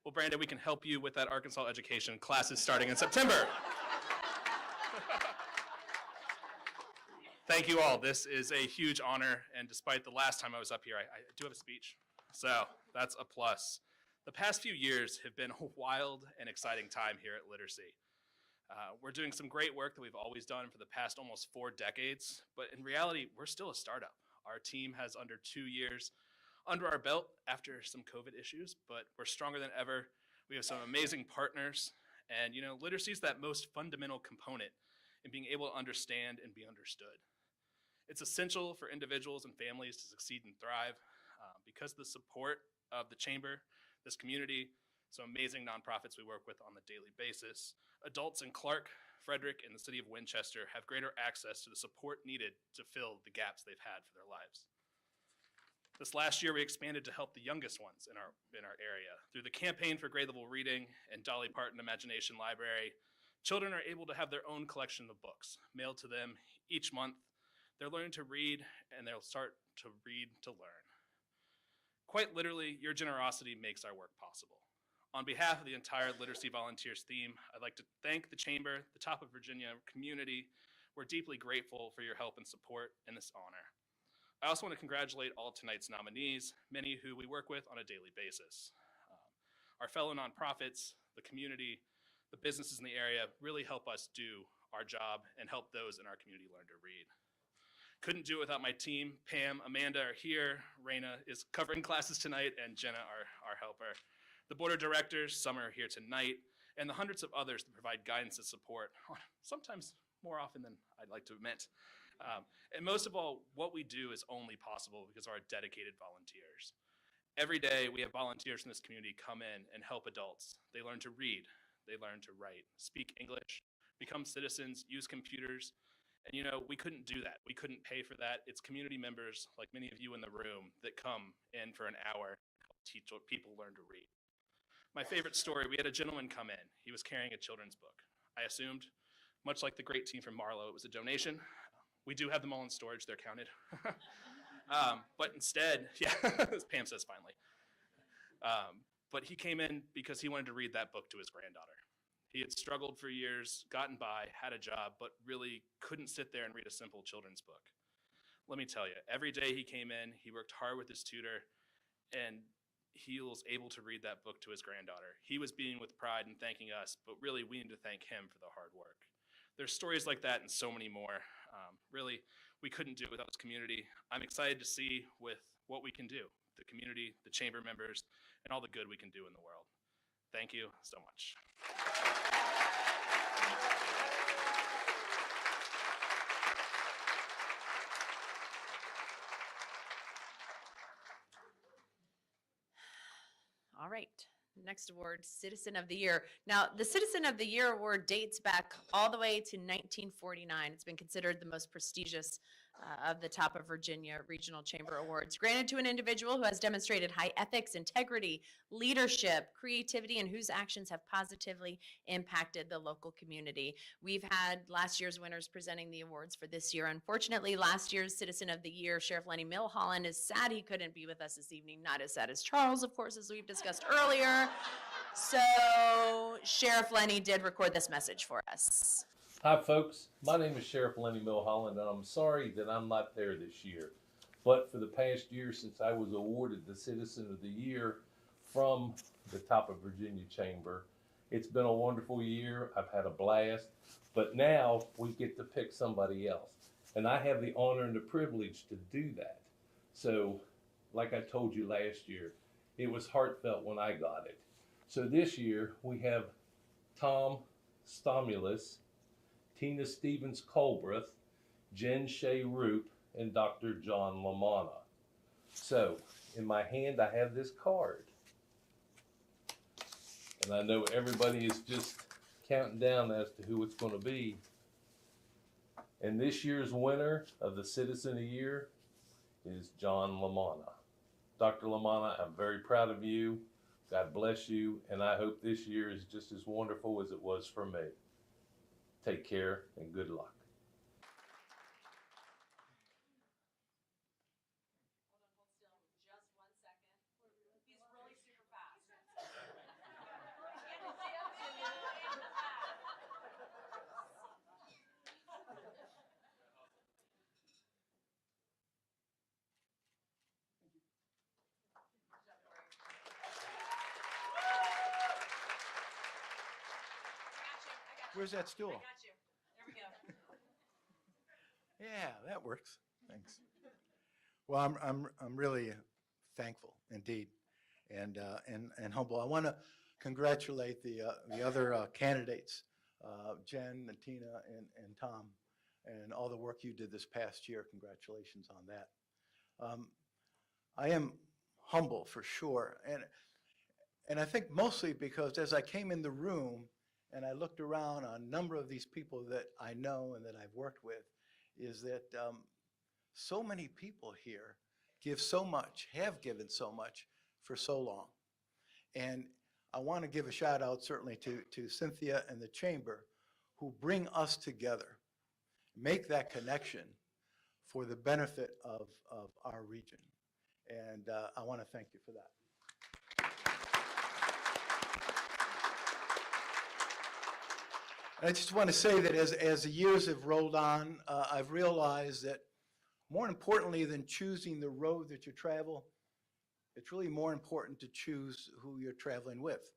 Well, Brandon, we can help you with that Arkansas education. Class is starting in September. Thank you all. This is a huge honor, and despite the last time I was up here, I do have a speech, so that's a plus. The past few years have been a wild and exciting time here at Literacy. We're doing some great work that we've always done for the past almost 4 decades, but in reality, we're still a startup. Our team has under 2 years under our belt after some COVID issues, but we're stronger than ever. We have some amazing partners, and literacy is that most fundamental component in being able to understand and be understood. It's essential for individuals and families to succeed and thrive because of the support of the Chamber, this community, some amazing nonprofits we work with on a daily basis. Adults in Clark, Frederick, and the city of Winchester have greater access to the support needed to fill the gaps they've had for their lives. This last year, we expanded to help the youngest ones in our area. Through the campaign for grade level reading and Dolly Parton Imagination Library, children are able to have their own collection of books mailed to them each month. They're learning to read, and they'll start to read to learn. Quite literally, your generosity makes our work possible. On behalf of the entire Literacy Volunteers team, I'd like to thank the Chamber, the Top of Virginia community. We're deeply grateful for your help and support in this honor. I also want to congratulate all of tonight's nominees, many who we work with on a daily basis. Our fellow nonprofits, the community, the businesses in the area really help us do our job and help those in our community learn to read. Couldn't do it without my team. Pam, Amanda are here. Raina is covering classes tonight, and Jenna, our helper. The board of directors, some are here tonight, and the hundreds of others that provide guidance and support, sometimes more often than I'd like to admit. And most of all, what we do is only possible because of our dedicated volunteers. Every day, we have volunteers from this community come in and help adults. They learn to read, they learn to write, speak English, become citizens, use computers. And you know, we couldn't do that. We couldn't pay for that. It's community members, like many of you in the room, that come in for an hour and help teach people learn to read. My favorite story, we had a gentleman come in. He was carrying a children's book. I assumed, much like the great team from Marlowe, it was a donation. We do have them all in storage, they're counted. But instead, yeah, as Pam says finally. But he came in because he wanted to read that book to his granddaughter. He had struggled for years, gotten by, had a job, but really couldn't sit there and read a simple children's book. Let me tell you, every day he came in, he worked hard with his tutor, and he was able to read that book to his granddaughter. He was beaming with pride and thanking us, but really we need to thank him for the hard work. There's stories like that and so many more. Really, we couldn't do it without this community. I'm excited to see with what we can do, the community, the chamber members, and all the good we can do in the world. Thank you so much. All right. Next award, Citizen of the Year. Now, the Citizen of the Year award dates back all the way to 1949. It's been considered the most prestigious of the Top of Virginia Regional Chamber Awards, granted to an individual who has demonstrated high ethics, integrity, leadership, creativity, and whose actions have positively impacted the local community. We've had last year's winners presenting the awards for this year. Unfortunately, last year's Citizen of the Year, Sheriff Lenny Milholland, is sad he couldn't be with us this evening. Not as sad as Charles, of course, as we've discussed earlier. So Sheriff Lenny did record this message for us. Hi folks, my name is Sheriff Lenny Milholland, and I'm sorry that I'm not there this year. But for the past year since I was awarded the Citizen of the Year from the Top of Virginia Chamber, it's been a wonderful year. I've had a blast, but now we get to pick somebody else. And I have the honor and the privilege to do that. So, like I told you last year, it was heartfelt when I got it. So this year we have Tom Stomulus, Tina Stevens Colbreth, Jen Shea Roop, and Dr. John LaManna. So, in my hand I have this card. And I know everybody is just counting down as to who it's going to be. And this year's winner of the Citizen of the Year is John LaManna. Dr. LaManna, I'm very proud of you. God bless you, and I hope this year is just as wonderful as it was for me. Take care and good luck. Where's that stool? I got you. There we go. Yeah, that works. Thanks. Well, I'm really thankful indeed, and humble. I want to congratulate the other candidates, Jen and Tina and Tom, and all the work you did this past year. Congratulations on that. I am humble for sure, and I think mostly because as I came in the room and I looked around on a number of these people that I know and that I've worked with, is that so many people here give so much, have given so much for so long. And I want to give a shout out certainly to Cynthia and the Chamber who bring us together, make that connection for the benefit of our region. And I want to thank you for that. And I just want to say that as the years have rolled on, I've realized that more importantly than choosing the road that you travel, it's really more important to choose who you're traveling with.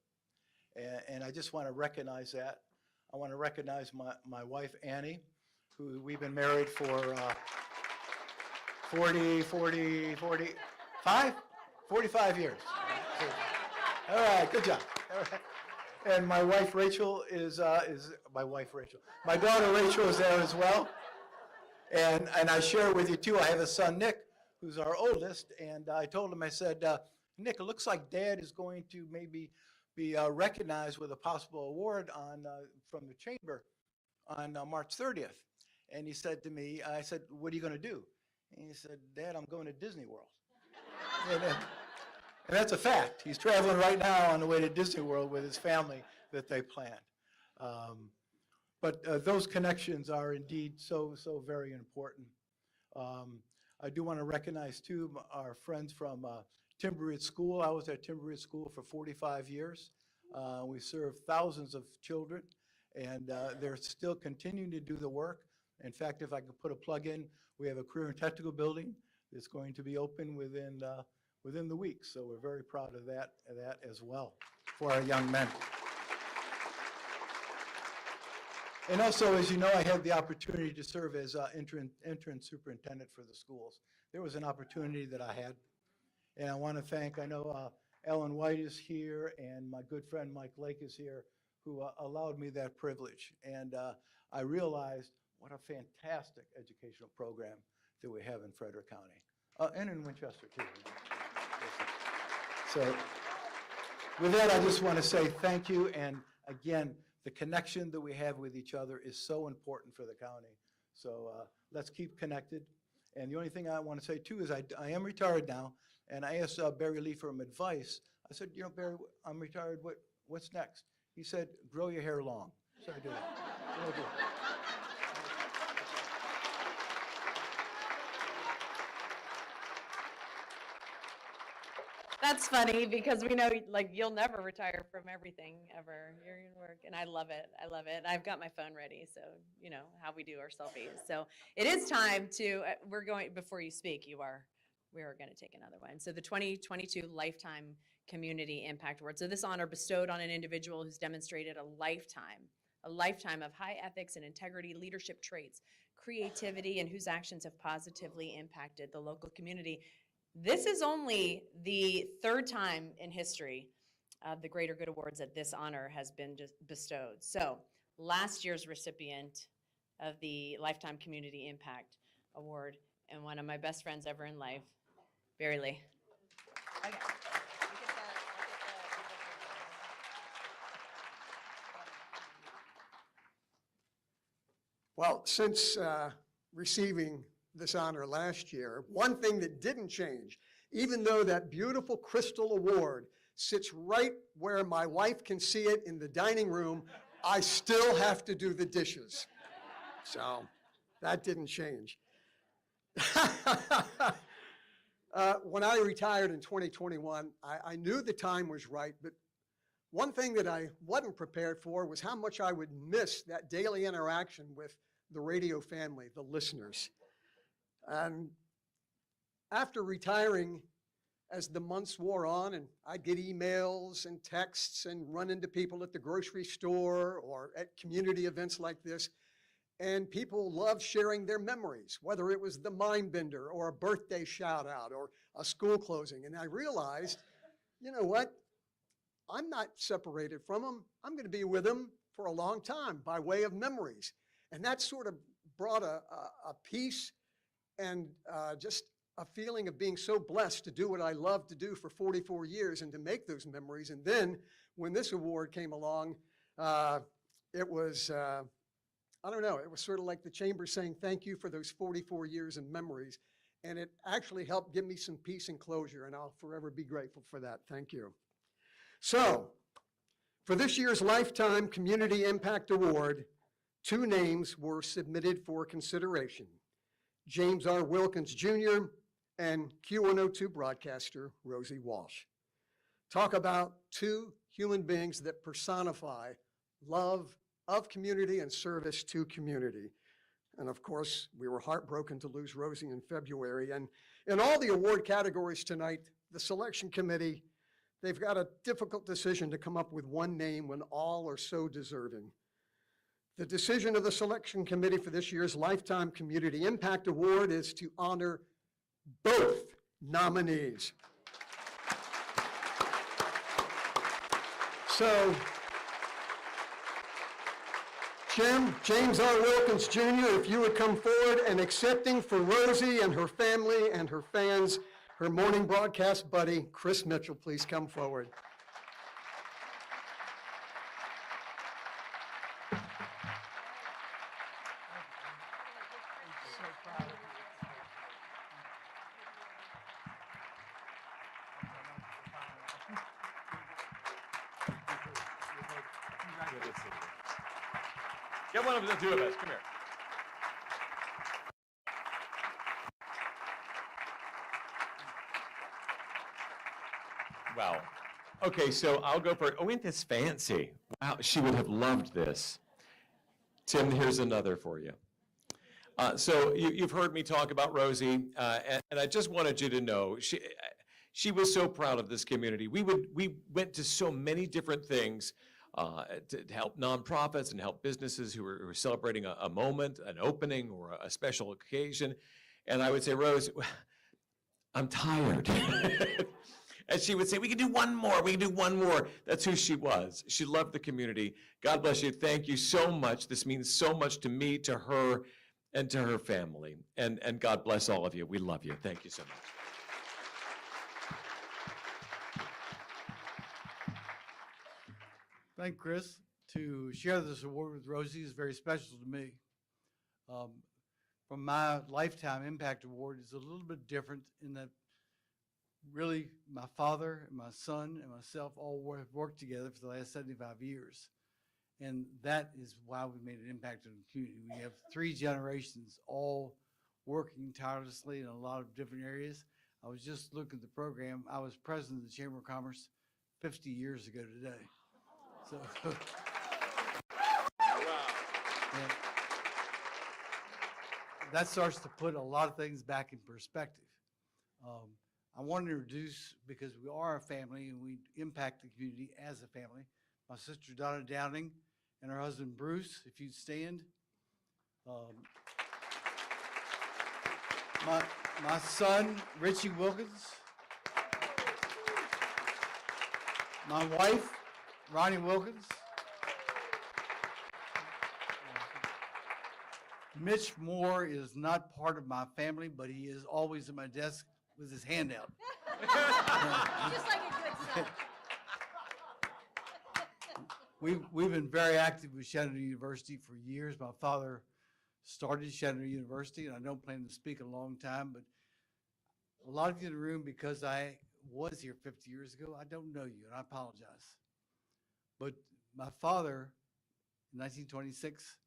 And I just want to recognize that. I want to recognize my wife, Annie, who we've been married for 45 years. All right, good job. All right. And my wife, Rachel, is my wife, Rachel. My daughter, Rachel, is there as well. And I share with you, too, I have a son, Nick, who's our oldest. And I told him, I said, Nick, it looks like Dad is going to maybe be recognized with a possible award from the Chamber on March 30th. And he said to me, I said, what are you going to do? And he said, Dad, I'm going to Disney World. And that's a fact. He's traveling right now on the way to Disney World with his family that they planned. But those connections are indeed so very important. I do want to recognize, too, our friends from Timber School. I was at Timber School for 45 years. We served thousands of children, and they're still continuing to do the work. In fact, if I could put a plug in, we have a career and technical building that's going to be open within the week. So we're very proud of that as well for our young men. And also, as you know, I had the opportunity to serve as interim superintendent for the schools. There was an opportunity that I had, and I want to thank, I know Ellen White is here, and my good friend Mike Lake is here, who allowed me that privilege. And I realized what a fantastic educational program that we have in Frederick County, and in Winchester, too. So with that, I just want to say thank you. And again, the connection that we have with each other is so important for the county. So let's keep connected. And the only thing I want to say, too, is I am retired now. And I asked Barry Lee for some advice. I said, you know, Barry, I'm retired. What's next? He said, grow your hair long. So I do that. So I do it. That's funny because we know like you'll never retire from everything ever. You're gonna work, and I love it. I love it. I've got my phone ready, so you know how we do our selfies. So it is time to. We're going before you speak. We are going to take another one. So the 2022 Lifetime Community Impact Award. So this honor bestowed on an individual who's demonstrated a lifetime of high ethics and integrity, leadership traits, creativity, and whose actions have positively impacted the local community. This is only the third time in history of the Greater Good Awards that this honor has been bestowed. So last year's recipient of the Lifetime Community Impact Award, and one of my best friends ever in life, Barry Lee. Okay. Well, since receiving this honor last year, one thing that didn't change, even though that beautiful crystal award sits right where my wife can see it in the dining room, I still have to do the dishes. So that didn't change. When I retired in 2021, I knew the time was right, but one thing that I wasn't prepared for was how much I would miss that daily interaction with the radio family, the listeners. And after retiring, as the months wore on, and I'd get emails and texts and run into people at the grocery store or at community events like this, and people loved sharing their memories, whether it was the mind bender or a birthday shout out or a school closing. And I realized, you know what? I'm not separated from them. I'm going to be with them for a long time by way of memories. And that sort of brought a peace and just a feeling of being so blessed to do what I love to do for 44 years and to make those memories. And then when this award came along, it was, I don't know, it was sort of like the chamber saying thank you for those 44 years of memories. and it actually helped give me some peace and closure, and I'll forever be grateful for that. Thank you. So, for this year's Lifetime Community Impact Award, 2 names were submitted for consideration: James R. Wilkins Jr. and Q102 broadcaster Rosie Walsh. Talk about 2 human beings that personify love of community and service to community. And of course, we were heartbroken to lose Rosie in February. And in all the award categories tonight, the selection committee, they've got a difficult decision to come up with one name when all are so deserving. The decision of the selection committee for this year's Lifetime Community Impact Award is to honor both nominees. So, James R. Wilkins Jr., if you would come forward, and accepting for Rosie and her family and her fans, her morning broadcast buddy, Chris Mitchell, please come forward. Get one of the 2 of us. Come here. Wow. Okay, so I'll go for it. Oh, ain't this fancy? Wow, she would have loved this. Tim, here's another for you. So you've heard me talk about Rosie, and I just wanted you to know she was so proud of this community. We went to so many different things to help nonprofits and help businesses who were celebrating a moment, an opening, or a special occasion. And I would say, Rose, I'm tired. And she would say, we can do one more, we can do one more. That's who she was. She loved the community. God bless you. Thank you so much. This means so much to me, to her, and to her family. And God bless all of you. We love you. Thank you so much. Thank Chris. To share this award with Rosie is very special to me. From my Lifetime Impact Award, it's a little bit different in that really my father and my son and myself all have worked together for the last 75 years. And that is why we made an impact on the community. We have 3 generations all working tirelessly in a lot of different areas. I was just looking at the program. I was president of the Chamber of Commerce 50 years ago today. So, and that starts to put a lot of things back in perspective. I want to introduce, because we are a family and we impact the community as a family, my sister Donna Downing and her husband Bruce, if you'd stand. My son Richie Wilkins. My wife Ronnie Wilkins. Mitch Moore is not part of my family, but he is always at my desk with his hand out. Just like a good son. We've been very active with Shenandoah University for years. My father started Shenandoah University, and I don't plan to speak a long time, but a lot of you in the room, because I was here 50 years ago, I don't know you, and I apologize. But my father, in 1926,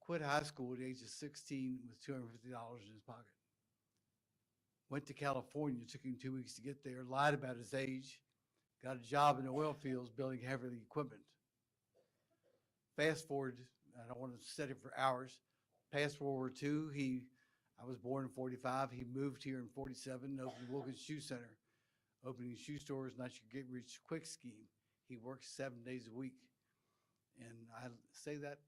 quit high school at the age of 16 with $250 in his pocket. Went to California, took him 2 weeks to get there, lied about his age, got a job in the oil fields building heavy equipment. Fast forward, I don't want to set it for hours, past World War II, I was born in 45, he moved here in 47, opened Wilkins Shoe Center, opening shoe stores, not your get rich quick scheme. He works 7 days a week. And I say that,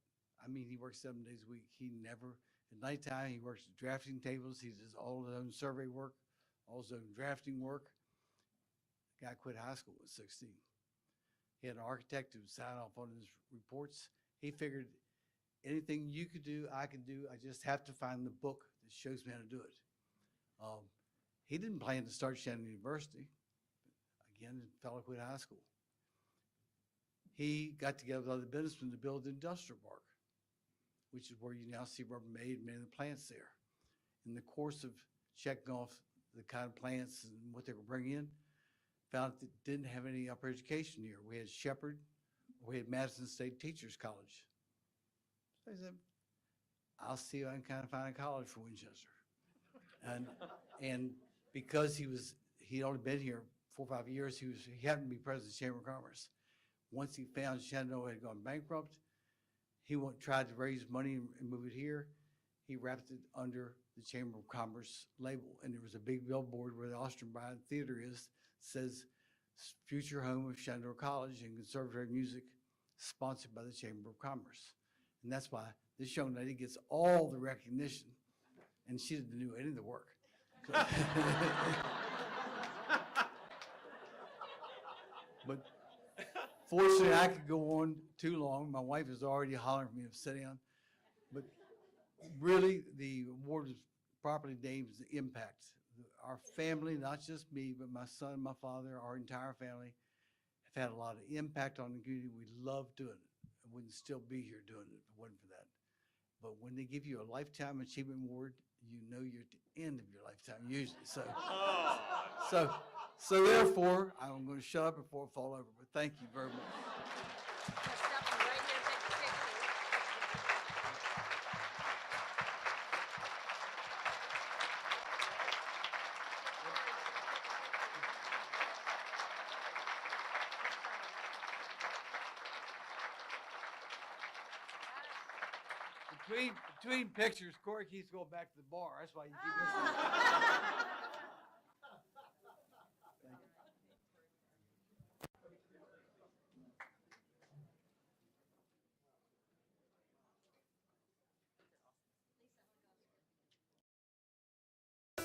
I mean he works 7 days a week. He never, at nighttime, he works at drafting tables. He does all his own survey work, all his own drafting work. The guy quit high school at 16. He had an architect who would sign off on his reports. He figured anything you could do, I can do. I just have to find the book that shows me how to do it. He didn't plan to start Shenandoah University. Again, the fellow quit high school. He got together with other businessmen to build the industrial park, which is where you now see Rubbermaid and many of the plants there. In the course of checking off the kind of plants and what they were bringing in. Found that didn't have any upper education here. We had Shepherd, we had Madison State Teachers College. So I said, I'll see if I can kind of find a college for Winchester. And because he'd only been here 4 or 5 years, he happened to be president of the Chamber of Commerce. Once he found Shenandoah had gone bankrupt, he tried to raise money and move it here. He wrapped it under the Chamber of Commerce label, and there was a big billboard where the Austrian Theater is, says future home of Shenandoah College and conservatory music, sponsored by the Chamber of Commerce. And that's why this young lady gets all the recognition, and she didn't do any of the work. But fortunately, I could go on too long. My wife is already hollering for me to sit down. But really, the award is properly named as the impact. Our family, not just me, but my son, my father, our entire family, have had a lot of impact on the community. We love doing it. I wouldn't still be here doing it if it wasn't for that. But when they give you a Lifetime Achievement Award, you know you're at the end of your lifetime usually. So therefore, I'm going to shut up before I fall over. But thank you very much. Between pictures, Corey keeps going back to the bar. That's why you keep missing.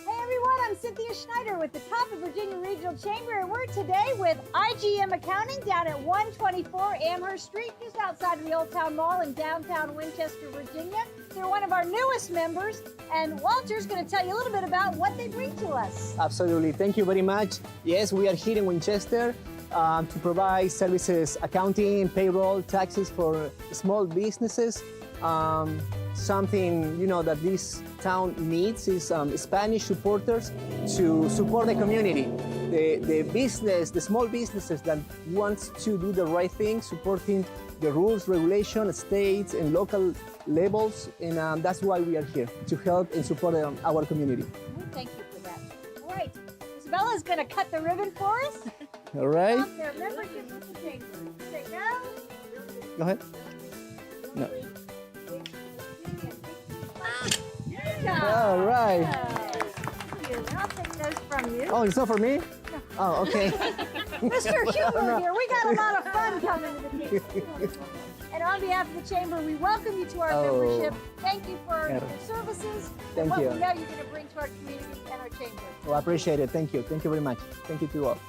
Hey everyone, I'm Cynthia Schneider with the Top of Virginia Regional Chamber, and we're today with IGM Accounting down at 124 Amherst Street, just outside of the Old Town Mall in downtown Winchester, Virginia. They're one of our newest members, and Walter's going to tell you a little bit about what they bring to us. Absolutely, thank you very much. Yes, we are here in Winchester to provide services, accounting, payroll, taxes for small businesses. Something that this town needs is Spanish supporters to support the community. The small businesses that wants to do the right thing, supporting the rules, regulations, states and local levels, and that's why we are here, to help and support our community. Thank you for that. All right, Isabella's going to cut the ribbon for us. All right. Their membership with the chamber. Say no. Go ahead. No. All right. Thank you. I'll take those from you. Oh, it's not for me? Oh, okay. Mr. Huber here, we got a lot of fun coming to the table. And on behalf of the chamber, we welcome you to our membership. Thank you for your services and what we know you're going to bring to our community and our chamber. Well, I appreciate it. Thank you. Thank you very much. Thank you to all.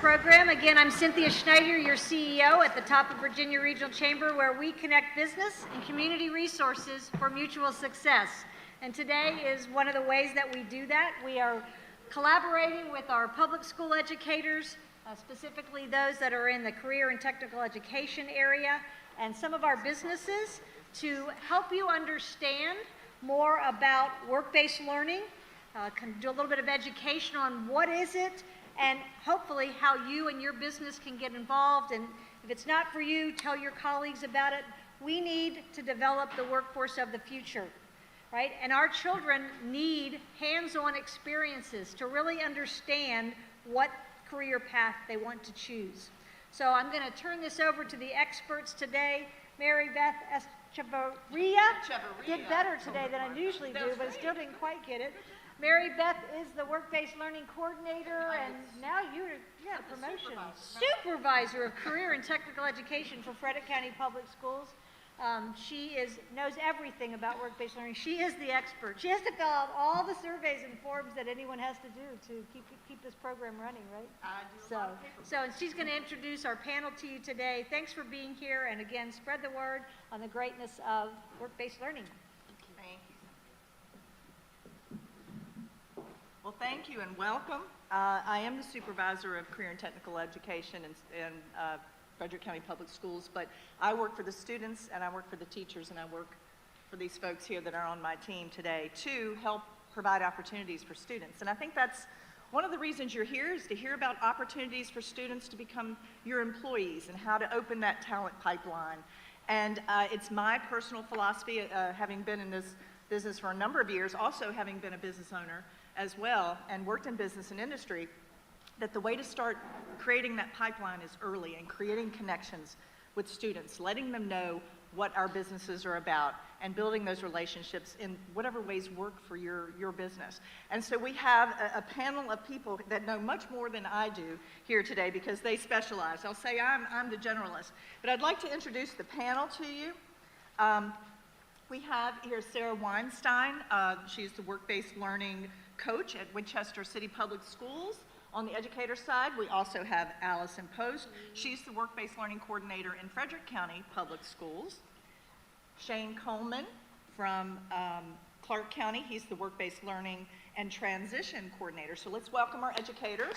Program. Again, I'm Cynthia Schneider, your CEO at the Top of Virginia Regional Chamber, where we connect business and community resources for mutual success. And today is one of the ways that we do that. We are collaborating with our public school educators, specifically those that are in the career and technical education area, and some of our businesses to help you understand more about work-based learning, do a little bit of education on what is it, and hopefully how you and your business can get involved. And if it's not for you, tell your colleagues about it. We need to develop the workforce of the future, right? And our children need hands-on experiences to really understand what career path they want to choose. So I'm going to turn this over to the experts today. Mary Beth Echevarria did better today than I usually do, but I still didn't quite get it. Mary Beth is the work-based learning coordinator, and now you got a promotion. Supervisor of career and technical education for Frederick County Public Schools. She knows everything about work-based learning. She is the expert. She has to fill out all the surveys and forms that anyone has to do to keep this program running, right? I do. So she's going to introduce our panel to you today. Thanks for being here, and again, spread the word on the greatness of work-based learning. Thank thank you and welcome. I am the supervisor of career and technical education in Frederick County Public Schools, but I work for the students and I work for the teachers and I work for these folks here that are on my team today to help provide opportunities for students. And I think that's one of the reasons you're here, is to hear about opportunities for students to become your employees and how to open that talent pipeline. And it's my personal philosophy, having been in this business for a number of years, also having been a business owner as well and worked in business and industry, that the way to start creating that pipeline is early and creating connections with students, letting them know what our businesses are about and building those relationships in whatever ways work for your business. And so we have a panel of people that know much more than I do here today because they specialize. I'll say I'm the generalist, but I'd like to introduce the panel to you. We have here Sarah Weinstein. She's the work-based learning coach at Winchester City Public Schools. On the educator side, we also have Allison Post. She's the work-based learning coordinator in Frederick County Public Schools. Shane Coleman from Clark County. He's the work-based learning and transition coordinator. So let's welcome our educators.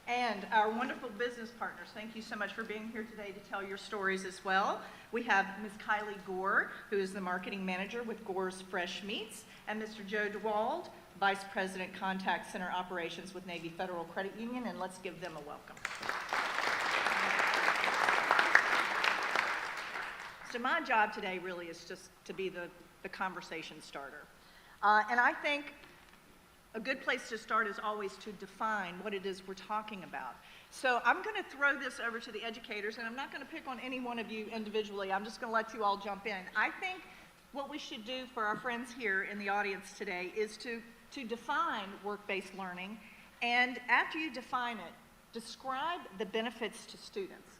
And our wonderful business partners, thank you so much for being here today to tell your stories as well. We have Ms. Kylie Gore, who is the marketing manager with Gore's Fresh Meats, and Mr. Joe DeWald, Vice President, Contact Center Operations with Navy Federal Credit Union, and let's give them a welcome. So my job today really is just to be the conversation starter. And I think a good place to start is always to define what it is we're talking about. So I'm going to throw this over to the educators, and I'm not going to pick on any one of you individually. I'm just going to let you all jump in. I think what we should do for our friends here in the audience today is to define work-based learning, and after you define it, describe the benefits to students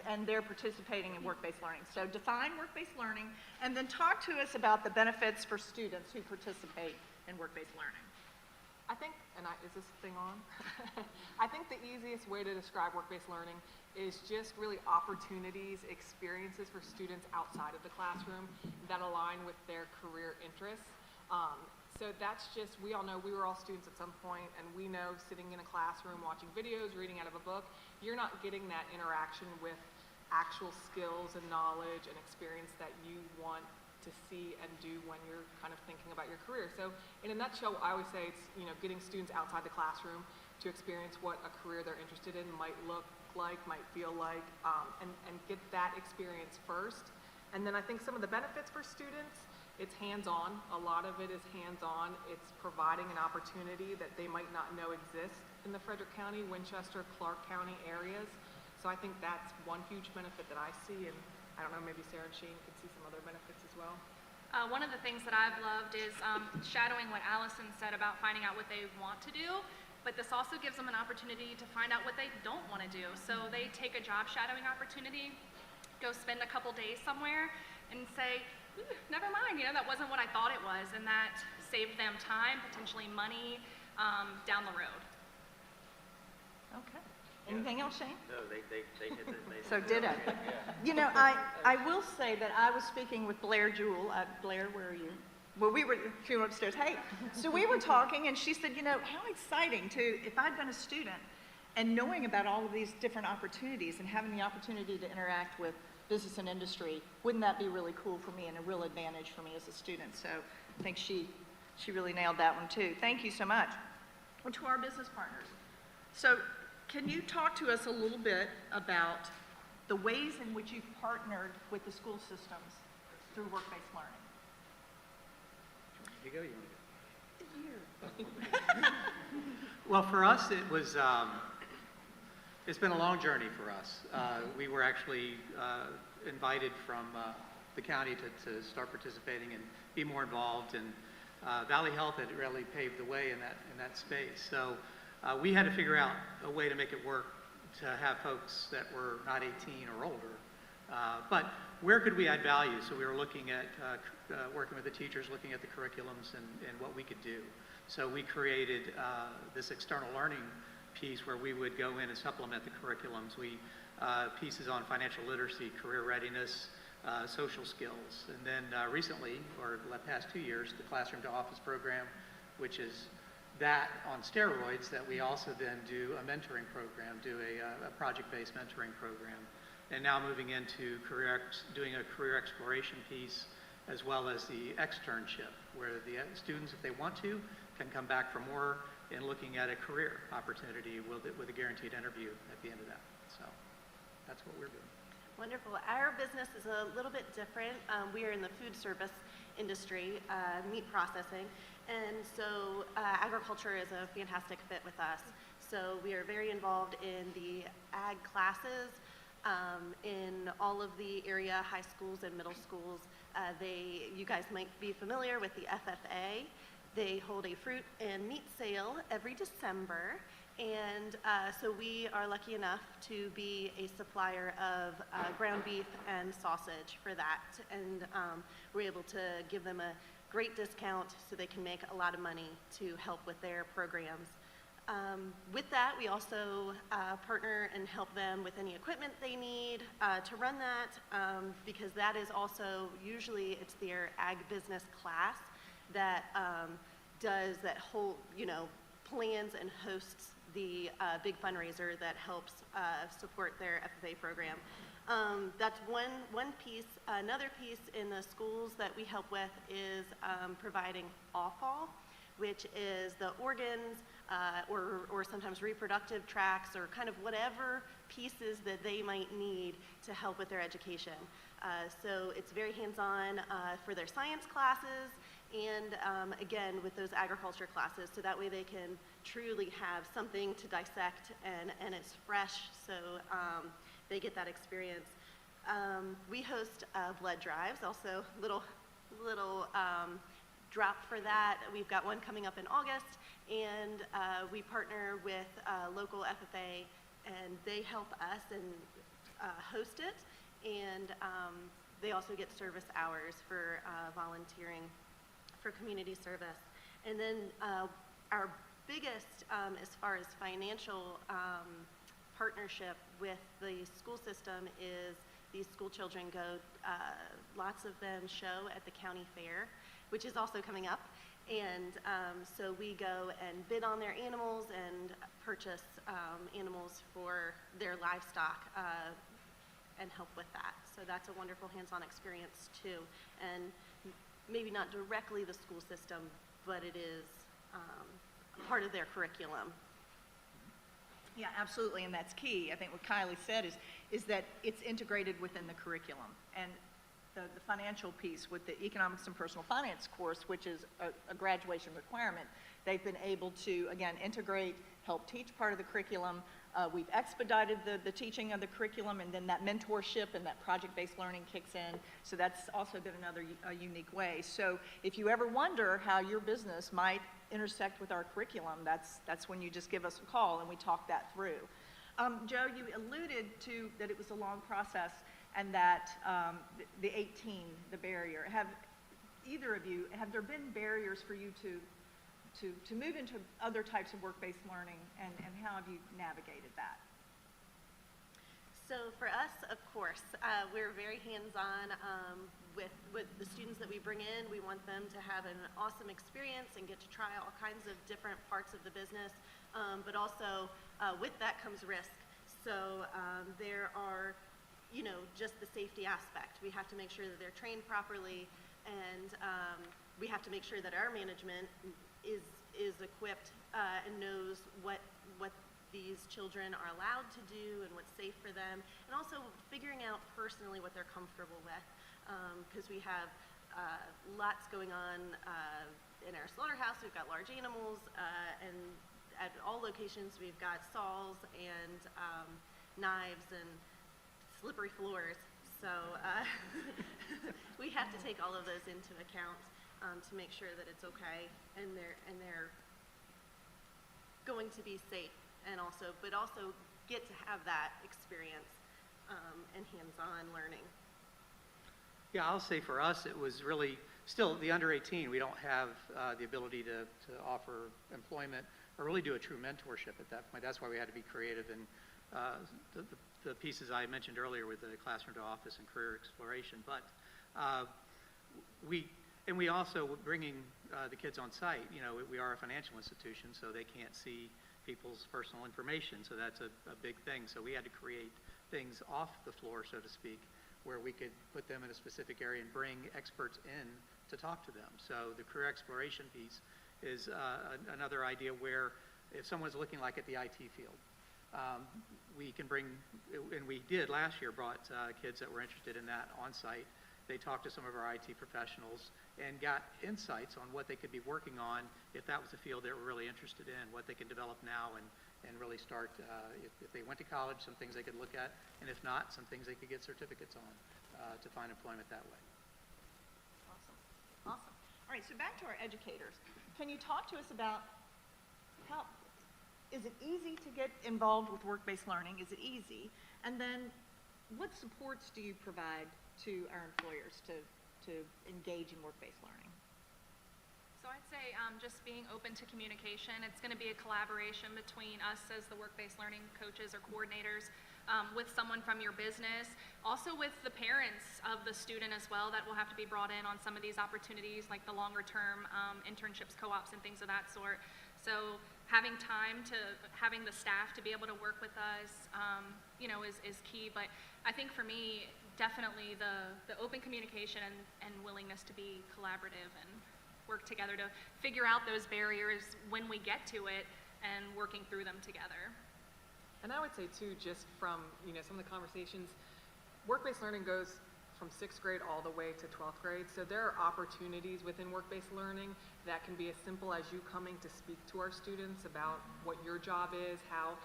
and they're participating in work-based learning. So define work-based learning, and then talk to us about the benefits for students who participate in work-based learning. I think, is this thing on? I think the easiest way to describe work-based learning is just really opportunities, experiences for students outside of the classroom that align with their career interests. So that's just, we all know we were all students at some point, and we know sitting in a classroom, watching videos, reading out of a book, you're not getting that interaction with actual skills and knowledge and experience that you want to see and do when you're kind of thinking about your career. So in a nutshell, I always say it's, getting students outside the classroom to experience what a career they're interested in might look like, might feel like, and get that experience first. And then I think some of the benefits for students, it's hands-on. A lot of it is hands-on. It's providing an opportunity that they might not know exists in the Frederick County, Winchester, Clark County areas. So I think that's one huge benefit that I see, and I don't know, maybe Sarah and Shane could see some other benefits as well. One of the things that I've loved is shadowing what Allison said about finding out what they want to do, but this also gives them an opportunity to find out what they don't want to do. So they take a job shadowing opportunity, go spend a couple days somewhere, and say, never mind, that wasn't what I thought it was, and that saved them time, potentially money, down the road. Okay. Anything else, Shane? No, they hit the. So did I. I will say that I was speaking with Blair Jewell. Blair, where are you? Well, she went upstairs. Hey, so we were talking, and she said, how exciting if I'd been a student and knowing about all of these different opportunities and having the opportunity to interact with business and industry, wouldn't that be really cool for me and a real advantage for me as a student? So I think she really nailed that one too. Thank you so much. And to our business partners. So can you talk to us a little bit about the ways in which you've partnered with the school systems through work-based learning? You go, you want to go? Well, for us, it was, it's been a long journey for us. We were actually invited from the county to start participating and be more involved, and Valley Health had really paved the way in that space. So we had to figure out a way to make it work to have folks that were not 18 or older. But where could we add value? So we were looking at working with the teachers, looking at the curriculums and what we could do. So we created this external learning piece where we would go in and supplement the curriculums. Pieces on financial literacy, career readiness, social skills. And then recently, or the past 2 years, the Classroom to Office program, which is that on steroids, that we also then do a mentoring program, do a project-based mentoring program. And now moving into doing a career exploration piece, as well as the externship, where the students, if they want to, can come back for more in looking at a career opportunity with a guaranteed interview at the end of that. So that's what we're doing. Wonderful. Our business is a little bit different. We are in the food service industry, meat processing, and so agriculture is a fantastic fit with us. So we are very involved in the ag classes in all of the area high schools and middle schools. You guys might be familiar with the FFA. They hold a fruit and meat sale every December, and so we are lucky enough to be a supplier of ground beef and sausage for that, and we're able to give them a great discount so they can make a lot of money to help with their programs. With that, we also partner and help them with any equipment they need to run that, because that is also, usually it's their ag business class that does that whole, plans and hosts the big fundraiser that helps support their FFA program. That's one piece. Another piece in the schools that we help with is providing offal, which is the organs or sometimes reproductive tracts or kind of whatever pieces that they might need to help with their education. So it's very hands-on for their science classes and again with those agriculture classes, so that way they can truly have something to dissect and it's fresh, so they get that experience. We host blood drives, also little drop for that. We've got one coming up in August, and we partner with local FFA, and they help us and host it, and they also get service hours for volunteering for community service. And then our biggest, as far as financial partnership with the school system, is these school children go, lots of them show at the county fair, which is also coming up. And so we go and bid on their animals and purchase animals for their livestock and help with that. So that's a wonderful hands-on experience too. And maybe not directly the school system, but it is part of their curriculum. Yeah, absolutely, and that's key. I think what Kylie said is that it's integrated within the curriculum. And the financial piece with the economics and personal finance course, which is a graduation requirement, they've been able to, again, integrate, help teach part of the curriculum. We've expedited the teaching of the curriculum, and then that mentorship and that project-based learning kicks in. So that's also been another unique way. So if you ever wonder how your business might intersect with our curriculum, that's when you just give us a call and we talk that through. Joe, you alluded to that it was a long process and that the 18, the barrier. Have either of you, have there been barriers for you to move into other types of work-based learning, and how have you navigated that? So for us, of course, we're very hands-on with the students that we bring in. We want them to have an awesome experience and get to try all kinds of different parts of the business, but also with that comes risk. So there are, just the safety aspect. We have to make sure that they're trained properly, and we have to make sure that our management is equipped and knows what these children are allowed to do and what's safe for them, and also figuring out personally what they're comfortable with, because we have lots going on in our slaughterhouse. We've got large animals, and at all locations we've got saws and knives and slippery floors, so we have to take all of those into account to make sure that it's okay and they're going to be safe, and but also get to have that experience and hands-on learning. Yeah, I'll say for us, it was really still the under 18. We don't have the ability to offer employment or really do a true mentorship at that point. That's why we had to be creative, and the pieces I mentioned earlier with the classroom to office and career exploration. But uh, we also bringing the kids on site. You know, we are a financial institution, so they can't see people's personal information. So that's a big thing. So we had to create things off the floor, so to speak, where we could put them in a specific area and bring experts in to talk to them. So the career exploration piece is another idea where if someone's looking like at the IT field, we can bring, and we did last year, brought kids that were interested in that on site. They talked to some of our IT professionals and got insights on what they could be working on if that was a field they were really interested in, what they can develop now and really start, if they went to college, some things they could look at, and if not, some things they could get certificates on to find employment that way. Awesome. Awesome. All right, so back to our educators. Can you talk to us about how, is it easy to get involved with work-based learning? Is it easy? And then what supports do you provide to our employers to engage in work-based learning? So I'd say just being open to communication. It's going to be a collaboration between us as the work-based learning coaches or coordinators, with someone from your business, also with the parents of the student as well that will have to be brought in on some of these opportunities like the longer term internships, co-ops, and things of that sort. So having time to, having the staff to be able to work with us, you know, is key. But I think for me, definitely the open communication and willingness to be collaborative and work together to figure out those barriers when we get to it and working through them together. And I would say too, just from, you know, some of the conversations, work-based learning goes from 6th grade all the way to 12th grade. So there are opportunities within work-based learning that can be as simple as you coming to speak to our students about what your job is, how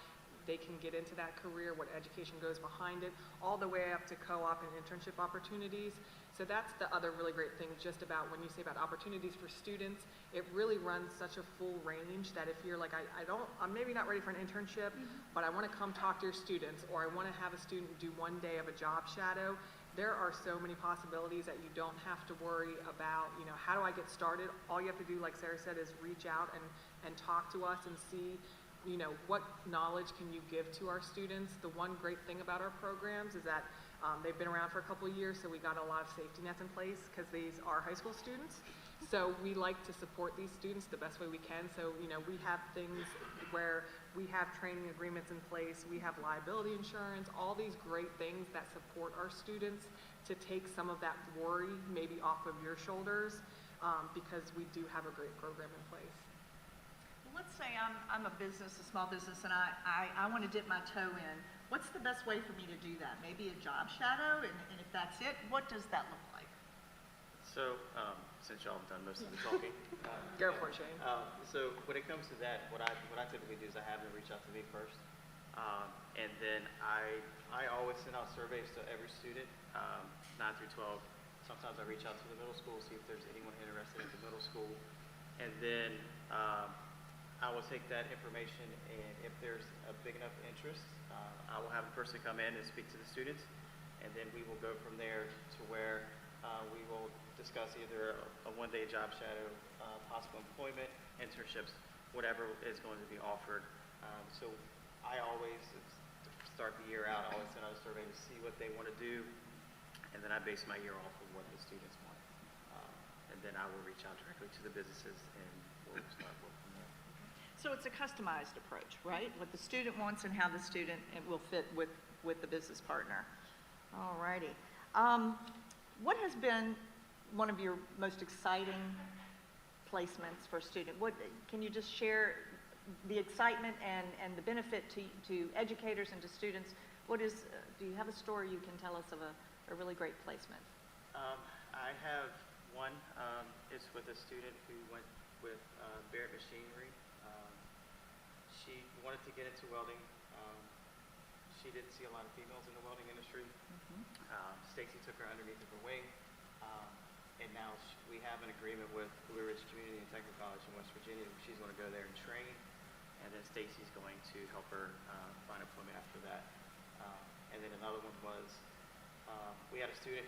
they can get into that career, what education goes behind it, all the way up to co-op and internship opportunities. So that's the other really great thing just about when you say about opportunities for students, it really runs such a full range that if you're like, I'm maybe not ready for an internship, but I want to come talk to your students, or I want to have a student do one day of a job shadow, there are so many possibilities that you don't have to worry about, you know, how do I get started? All you have to do, like Sarah said, is reach out and talk to us and see, you know, what knowledge can you give to our students. The one great thing about our programs is that they've been around for a couple of years, so we got a lot of safety nets in place because these are high school students. So we like to support these students the best way we can. So, you know, we have things where we have training agreements in place, we have liability insurance, all these great things that support our students to take some of that worry maybe off of your shoulders, because we do have a great program in place. Let's say I'm a business, a small business, and I want to dip my toe in. What's the best way for me to do that? Maybe a job shadow, and if that's it, what does that look like? So, since y'all have done most of the talking. Go for it, Shane. So when it comes to that, what I typically do is I have them reach out to me first. And then I always send out surveys to every student, 9 through 12. Sometimes I reach out to the middle school, see if there's anyone interested in the middle school. And then I will take that information, and if there's a big enough interest, I will have a person come in and speak to the students, and then we will go from there to where we will discuss either a one-day job shadow, possible employment, internships, whatever is going to be offered. So I always start the year out, I always send out a survey to see what they want to do, and then I base my year off of what the students want. And then I will reach out directly to the businesses, and we'll start working from there. So it's a customized approach, right? What the student wants and how the student will fit with the business partner. All righty. What has been one of your most exciting placements for a student? What can you just share the excitement and the benefit to educators and to students? What is? Do you have a story you can tell us of a really great placement? I have one. It's with a student who went with Barrett Machinery. She wanted to get into welding. She didn't see a lot of females in the welding industry. Stacy took her underneath of her wing, and now we have an agreement with Blue Ridge Community and Technical College in West Virginia. She's going to go there and train, and then Stacy's going to help her find employment after that. And then another one was we had a student